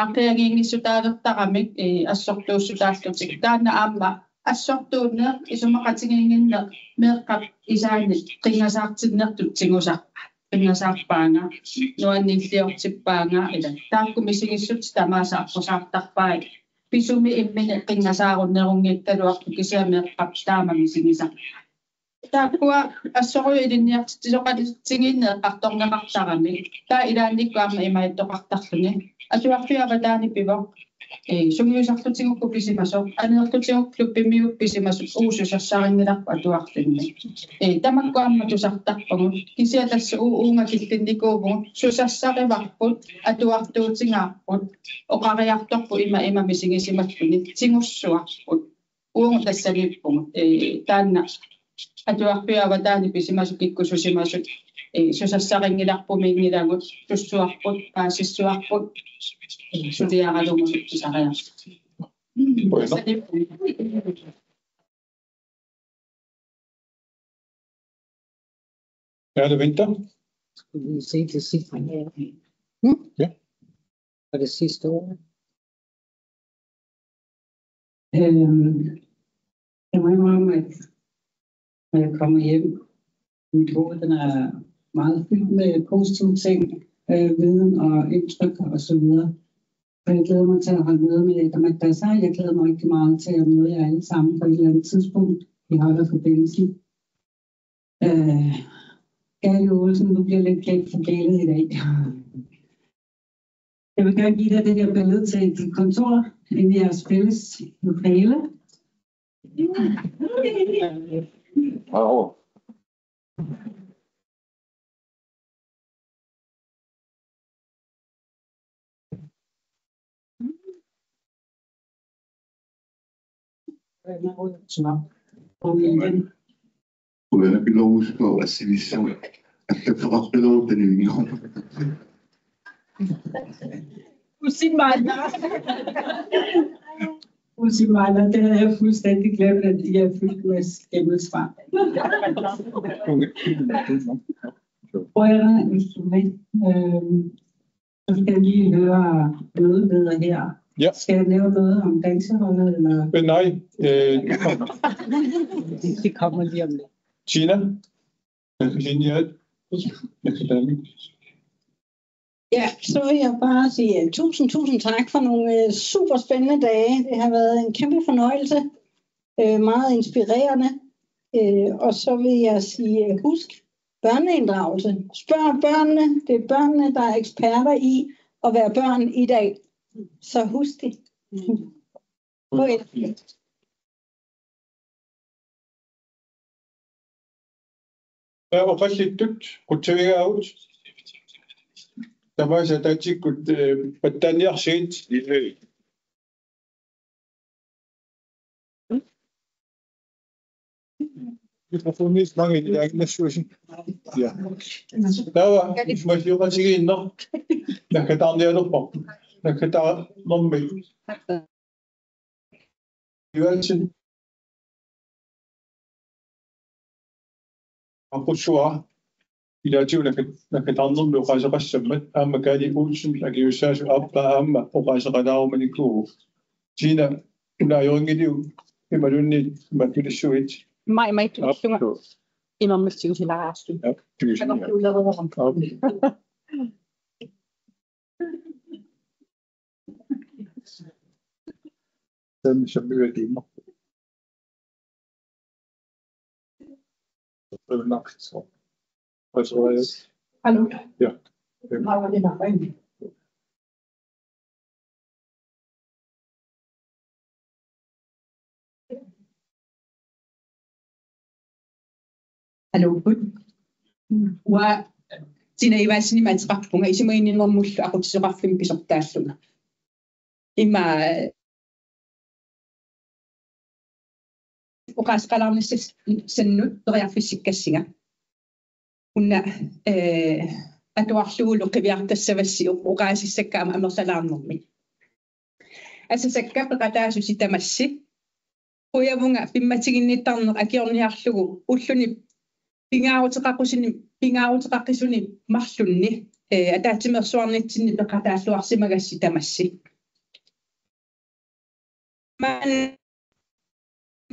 W: aaqiangiingissutaalertaramik assortuussutaallutik taanna amma assortuunner isumaqatigiinginner meeqqap isaanit qingasaartinnertut tingusarpa qingasaarpaanga nuannilliortippaanga ila taakkumisigissut tamaasaarpusaartarpai pisumi immine qingasaarunnerungiittaluartu kisiameeqqap taamamisigisa taakkua assoru ilinniartitisoqalitsinginner qartornaqartarami taa ilaannikku amma imaittoqartarluni atuarfiavataani pivo Sungiusarlutigu pisimaso anerlutigu klubbimiu pisimasu uususassaaringilarpu atuarlinni. Tamakku ammatusartarpungut kisia tassa uunga kiltinnikuuvungut susassarivarput atuartuutigaarput oqariartorpu ima misingisimattuni tingussuarput uunga tassanippungut taanna atuarpiava taani pisimasu kikkususimasut susassaringilarpumiingilagut tussuarput paasissuarput suliaralumusut pisariar.
A: Bueno. Er det vinter?
H: Skulle vi se det sidste?
A: Ja.
H: Og det sidste år.
S: Jeg må indrømme, at når jeg kommer hjem, mit hoved den er meget fyldt med positive ting, viden og indtryk og så videre. Og jeg glæder mig til at holde møde med Madrasa. Jeg glæder mig rigtig meget til at møde jer alle sammen på et eller andet tidspunkt. Vi holder forbindelsen. Gali Olsen, du bliver lidt glemt for galet i dag. Jeg vil gerne give dig det her billede til dit kontor, inde i jeres fælles lokale.
F: Wow.
G: وانا بلومك واسيبيسيون اتفرق بلوم تنويهم
S: Usimana, det havde jeg fuldstændig glemt, at I er fyldt med skimmelsvang. Prøv at høre et instrument. Så skal jeg lige høre mødeleder her.
A: Ja.
S: Skal jeg lave noget om danseholdet? Eller?
A: Nej.
H: Det kommer lige om lidt.
A: Tina?
U: Ja, så vil jeg bare sige tusind tak for nogle super spændende dage. Det har været en kæmpe fornøjelse. Meget inspirerende. Og så vil jeg sige, husk børneinddragelse. Spørg børnene. Det er børnene, der er eksperter i at være børn i dag. Så husk det.
A: Jeg var faktisk dybt. Kultivere ud. Der var så der ikke hvordan jeg set. Mikrofonen er mange i det der situation. Ja. Der var måske jo også ikke nok. Jeg kan tage det op. Jeg kan tage noget med. Det er altid. Og på svar. I dag til, jeg kan tage noget med at rejse resten. Amma kan de udsen, jeg kan jo sætte op på amma og rejse redav med de kure. Tina, hun er jo ingen liv. Det er jo ikke, man kan det så ikke.
E: Mai synger imam masjid til last.
A: Ja, det er den som er det nok. Det er nok så.
S: Hallo.
A: Ja.
S: Hvor var det der rent?
W: Hallo. Wa sina iwasini matrappunga isimuinin momullu aqutisiqarfim pisortaalluga. Imma uqaasqalarnissis sannut teriarfissikkassiga. Unna atuarlugu qiviartassavassi uqaasissakkaama amersalaarnermi. Asasakka peqataasussi tamassi Uyavunga pimmatiginnittarneq akiorniarlugu ulluni pingaarutiqaqqisuni marlunni ataatsimersuarnitsinni peqataalluarsimagassi tamassi man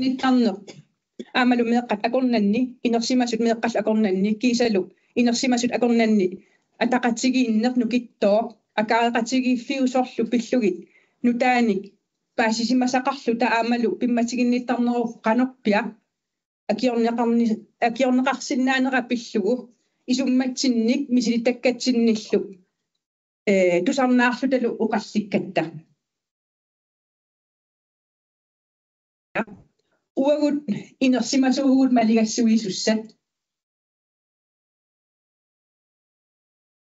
W: nittarneq aamalu meeqqat akornanni inersimasut meeqqall akornanni kiisalu inersimasut akornanni ataqatigi nukittoor akaareqatigi fiusorlu pillugit nutaanik paasisimasaqarlu taamalu pimmatiginnittarneru qanorpia akiorneqarsinnaanera pillugu isummatsinnik misilitakkatsinnillu tusarnaarlu talu uqallikkatta
P: uagut inersimasuugut maligassuisussat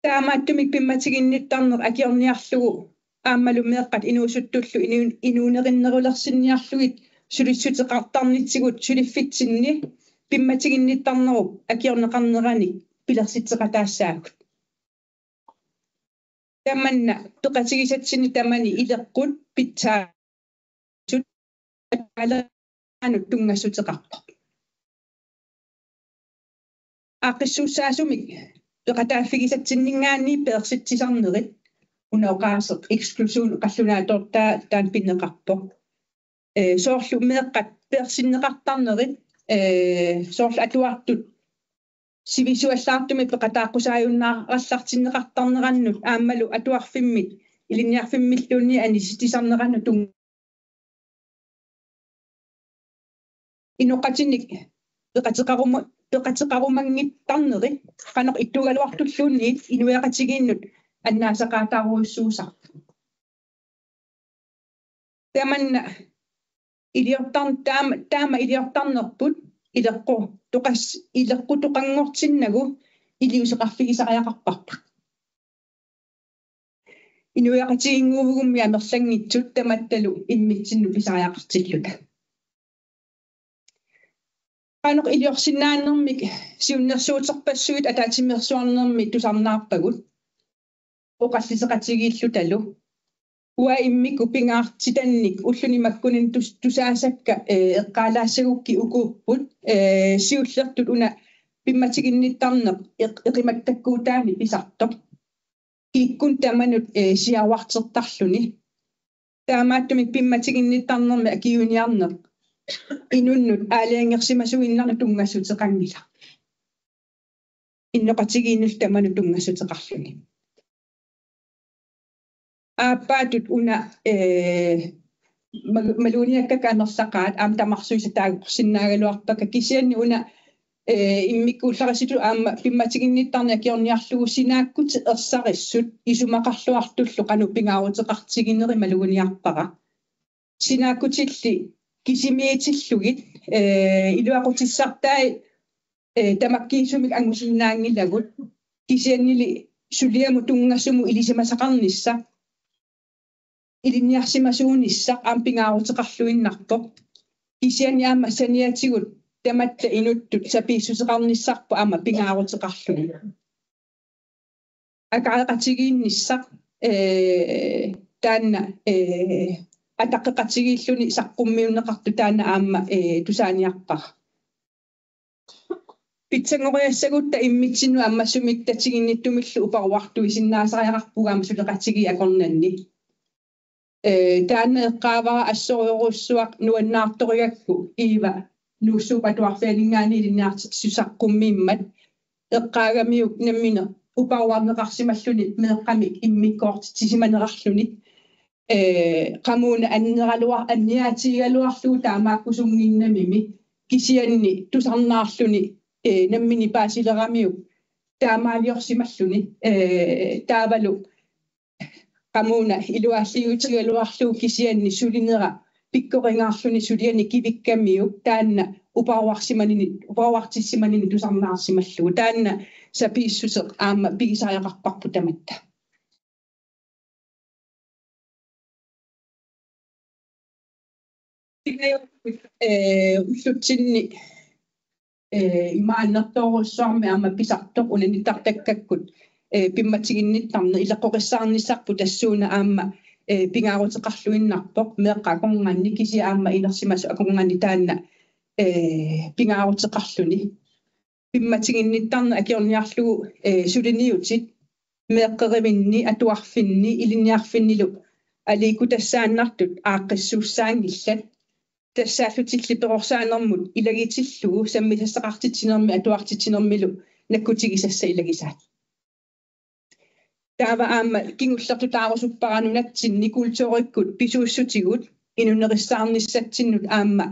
P: taamaattumik pimmatiginnittarneq akiorniarlugu ааммалумеэккат инуусуттуллу инуунериннеруlersinniarlugit сулиссутеқартарнитсигут сулиффитсинни пимматигинниттарнеруп акиорнеқарнераник пилерситсеқатаассаагут таманна пеқатигисатсини тамани илеққут питсаасут алеранут тунгассутеқарпа ақиссууссаасумик пеқатааффигисатсиннингаани пеерситсисарнерит unaoqaarseq exclusion qallunaatoortaa taan pinneqarpo soorlu meeqqat persinneqartarnerit soorlu atuartut sivisuallaartumi peqataaqqusaajunnaarallartinneqartarnerannut aammalu atuarfimmit ilinniarfimmilluunni anisitisarnerannu tung inoqatinik peqateqarumangittarneri qanoq ittugaluartulluunniit inueqatigiinnut аннаасақаатааруйссуусар таманна илиортарн таама илиортарнерпут илеққу тоқас илеққу тоқангортиннагу илиусеқарфигисариақарпарпа инуяқатигингуувгумми амерлангитсут таматталу иммитсинну писариақартиллута qanoq илиорсинааннэрмик сиуннерсуутерпассуит атаатимерсуарнэрми тусарнаарпагут оқаллисеқатигииллуталу уа иммику пингаартитанник уллунимаккунин тусаасакка эққалаассагукки укууппут сиуллертут уна пимматигинниттарнеқ эқиматтаккуутаани писартоқ киккун таманут сиавартертарлуни таамааттумик пимматигинниттарнерми акиуниарнеқ инуннут аалиангерсимасуиннарна тунгассутеқангила иннеқатигииннул таманут тунгассутеқарлуни ааппаатут уна малуниаккакаанерлақаат аам тамарсуисатаагорсиннаагалуарпака кисианни уна иммиккууллариситу аама пимматигинниттарни акиорниарлугу синааккут ерсариссут исумақарлуартуллу қану пингаарутеқартигинери малуниарпара синааккутилли кисимиитиллугит илуақутиссартаи тамаккиисумик ангусиннаангилагут кисианнили сулиаму тунгассуму илисимасақарнисса илинниарсимасуунissaq аампингаарутеқарлуиннарпо кисиани аама саниатигут таматта инуттут сапииссусеқарнissarpu аама пингаарутеқарлуни акаақатигииннissaq таанна атаққеқатигииллуни саққуммиунеқарту таанна аама тусааниарпара питсангориассагутта иммитсину аммассумик татигинниттумиллу упаруартуи синнаасариақарпугаама сулеқатиги акорнанни таанна эққаавара ассориоруссуақ нуаннаарторигакку иива нуссуупатуарфианингаани илинниартитсусаққуммииммат эққаагамиук наммина упаруарнеқарсималлуни меэққамик иммиккоорт тисиманерарлуни qamuna anniaatigalluarlugu taamaakkusunginnamimi kisianni tusarnaarluni nammini paasileramiu taamaaliorsimalluni taavalu qamuna iluaalliutigaluarlugu kisianni sulinera pikkoringaarluni suliani kivikkamiu taanna uparuartissimanini tusarnaarsimallugu taanna sapiissuseq aama pigisariaqarparpu tamatta ullutsinni imaannertoorussuarmi aama pisartoq unanittartakkakkut pimmatiginnittarne ileqqoqissaarnissarpu tassuuna aama pingaaruteqarluinnarpoq meeqqa akornganni kisi aama inersimasu akornganni taanna pingaaruteqarluni pimmatiginnittarne akiorniarlugu suliniutit meeqqerivinni atuarfinni ilinniarfinnilu aliikutassaannartut aaqqissuussaangillat тассаафутиллиперорсаанермут илагитиллугу саммисассақартитсинерми атуартитсинермилу наккутигисасса илагисаат таава аама кингуллерту таарусуппаранунатсинни культууриккут писууссутигут инунериссаарниссатсиннут аама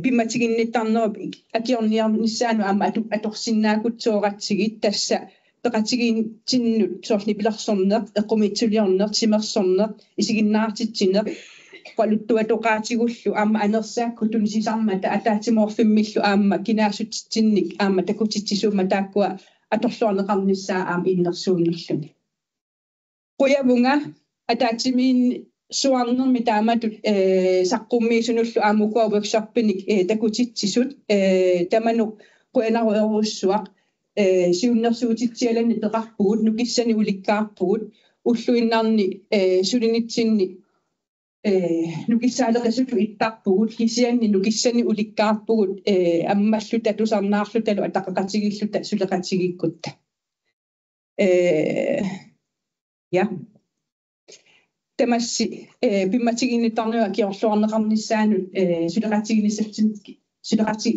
P: пимматигинниттарнеруп акиорниарниссаану аама аторсиннаакутсуоратсигит тасса пеқатигиинтиннут соорни пилерсорнеқ эққумитсулиорнеқ симерсорнеқ исигиннаартитсинеқ qaluttuatoqaatigullu aamma anersaakku tunisisarma ataatsimorfimmillu aamma kinaasutitsinnik aamma takutitsisuumma taakkua atorluarneqarnissaa aam innersuunnerluni quyavunga ataatimiin suarnermi taamatut saqqummiisunullu aamukua workshoppinik takutitsisut tamanuq quanaruerussuaq siunnersuutitsialani peqarpugut nukissani ulikkaarpugut ulluinnarni sulinitsinni nukissaaleqasuttu ittarpugut kisianni nukissani ulikkaarpugut ammalluta tusarnaarlutalu ataqaqatigilluta suleqatigikutta ja tamassi pimmatiginnittarnua kiorluarneqarnissaanut suleqatignisatsin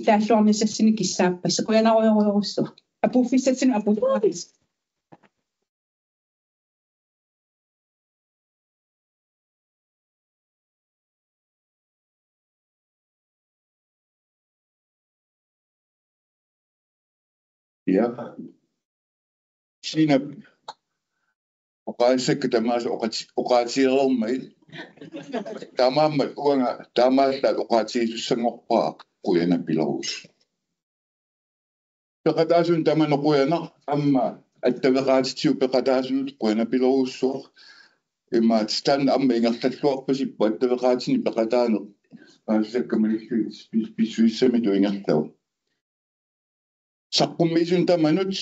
P: taalluarnissassini kissaappas quanaruerussu apuffissatsinu apuffis
G: Ja. Siinä oqaisakka tamaas oqaatigerermai tamaammat uanga tamaallaa oqaatigisussanngorpaa quyana pilerus peqataasun tamanoquyana amma attaveqaatitiu peqataasunut quyana pilerussuaq imma stan amma ingerlalluarpasippa attaveqaatini peqataane aassakkamalillu pissuissami tuingerlaw saqqummiisun tamanut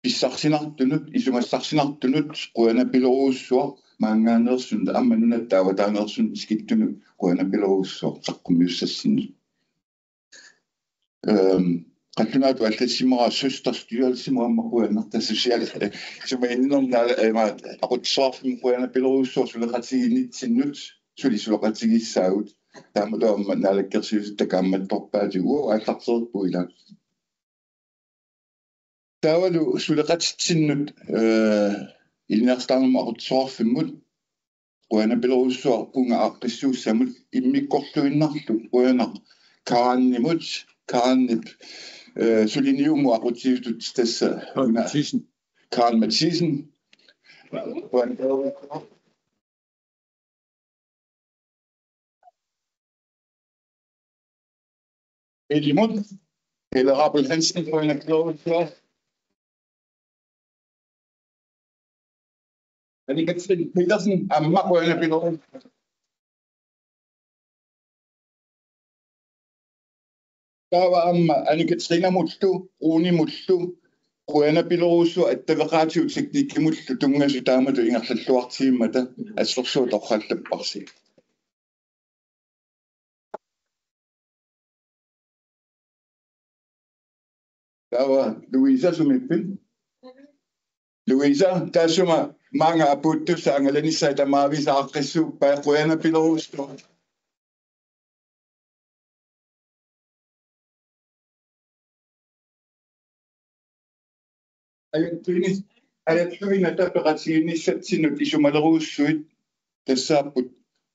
G: pissarsinartunut isumassarsinartunut quyana pilerussuaq maangaanersun ammanunat taawataanersun skittunu quyana pilerussuaq saqqummiussassinut qattunaatu allasimera søsterstyrelsimera quyana social sumainnernaala aqutsaarfim quyana pilerussuaq suleqatiginnitsinut sulisuleqatigissaagut taamatoamma naalakkersiusut takaammattorpaati allarterpuila taavalu suleqatitsinnut ilniarstaarnuma aqutsaarfimmut quyana pilerussuaq punga aaqqissuussamut immikkorluinnarlu quyana kaannimut kaannip suliniumu aqutiutut tassa Karen Mathisen Elimund eller Rabel Hansen på en klog. Annika-Trine Petersen amma på en pilot. Der var Annika-Trine Mutlu, Roni Mutlu, Roana Bilorusu, at der var radioteknik i Mutlu, dunga så damer du inger til lort timer der, at så der holdt dem bare sig. Der var Louisa som en film. Louisa, der som mange af Buddu sanger, Lenny sagde, der meget viser aggressiv bag Roana Bilorusu. Ajattelin, että operaationissä sinut isumalerussuit tässä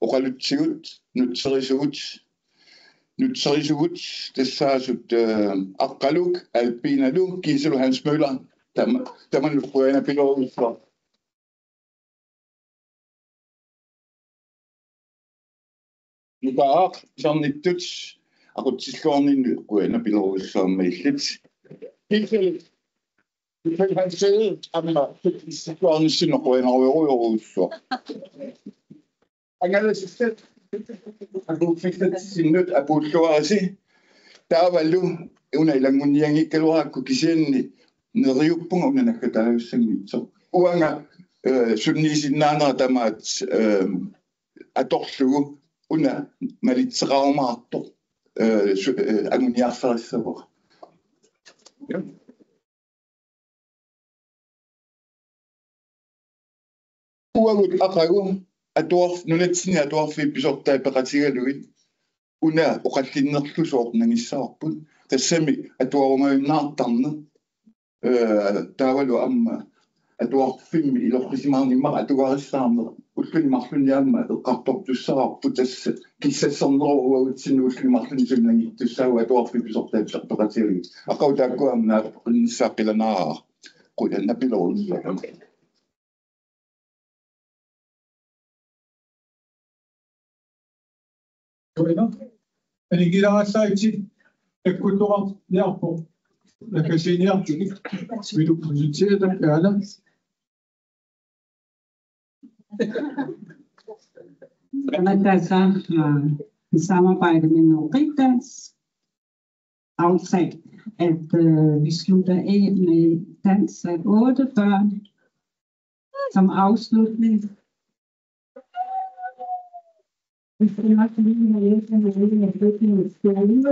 G: oqalutsigut nutserisuut tässä asut aqqaluk alpinalu Giselu Hans Møller tämän lukuena pilorussa Nukaaq sarnittut aqutsilluarnin lukuena pilorussa meillit Giselu Han sagde, at man var en synderøn over Eurorusso. Han havde selv, han fik sin nødt af Budloasi. Der var nu, under en langt ikke kalder kunne kigge neriupung under nakadayusen. Så uanga sunni sin andre der mat adorlu under malit traumato agoniafasser. Ja. Uagut aqagu adorf nunatsin adorf episodta operatigaluit una oqallinnerlusoornangissaarput tassami atuarumainnaartarne taavalu amma atuarfimmi ilorqisimaarnimmara atugarissaarne ullulimarluniamma eqqartortussaarput tassa kissasserneruuagutsinnuullumarluni sunnangittussaagu atuarfi episodta operatigaluit aqau taakkuamna qinnissaaqilanaara quyannapilerulla
A: Anigilarasaiti akkutora niarpo nakasiniartunik vilu positiivt gerne.
S: Altså i samarbejde med Nordrigdans aftalt, at vi slutter af med dans af 8 børn som afslutning. Vi skal nok lige have hjælp med at flytte med skole.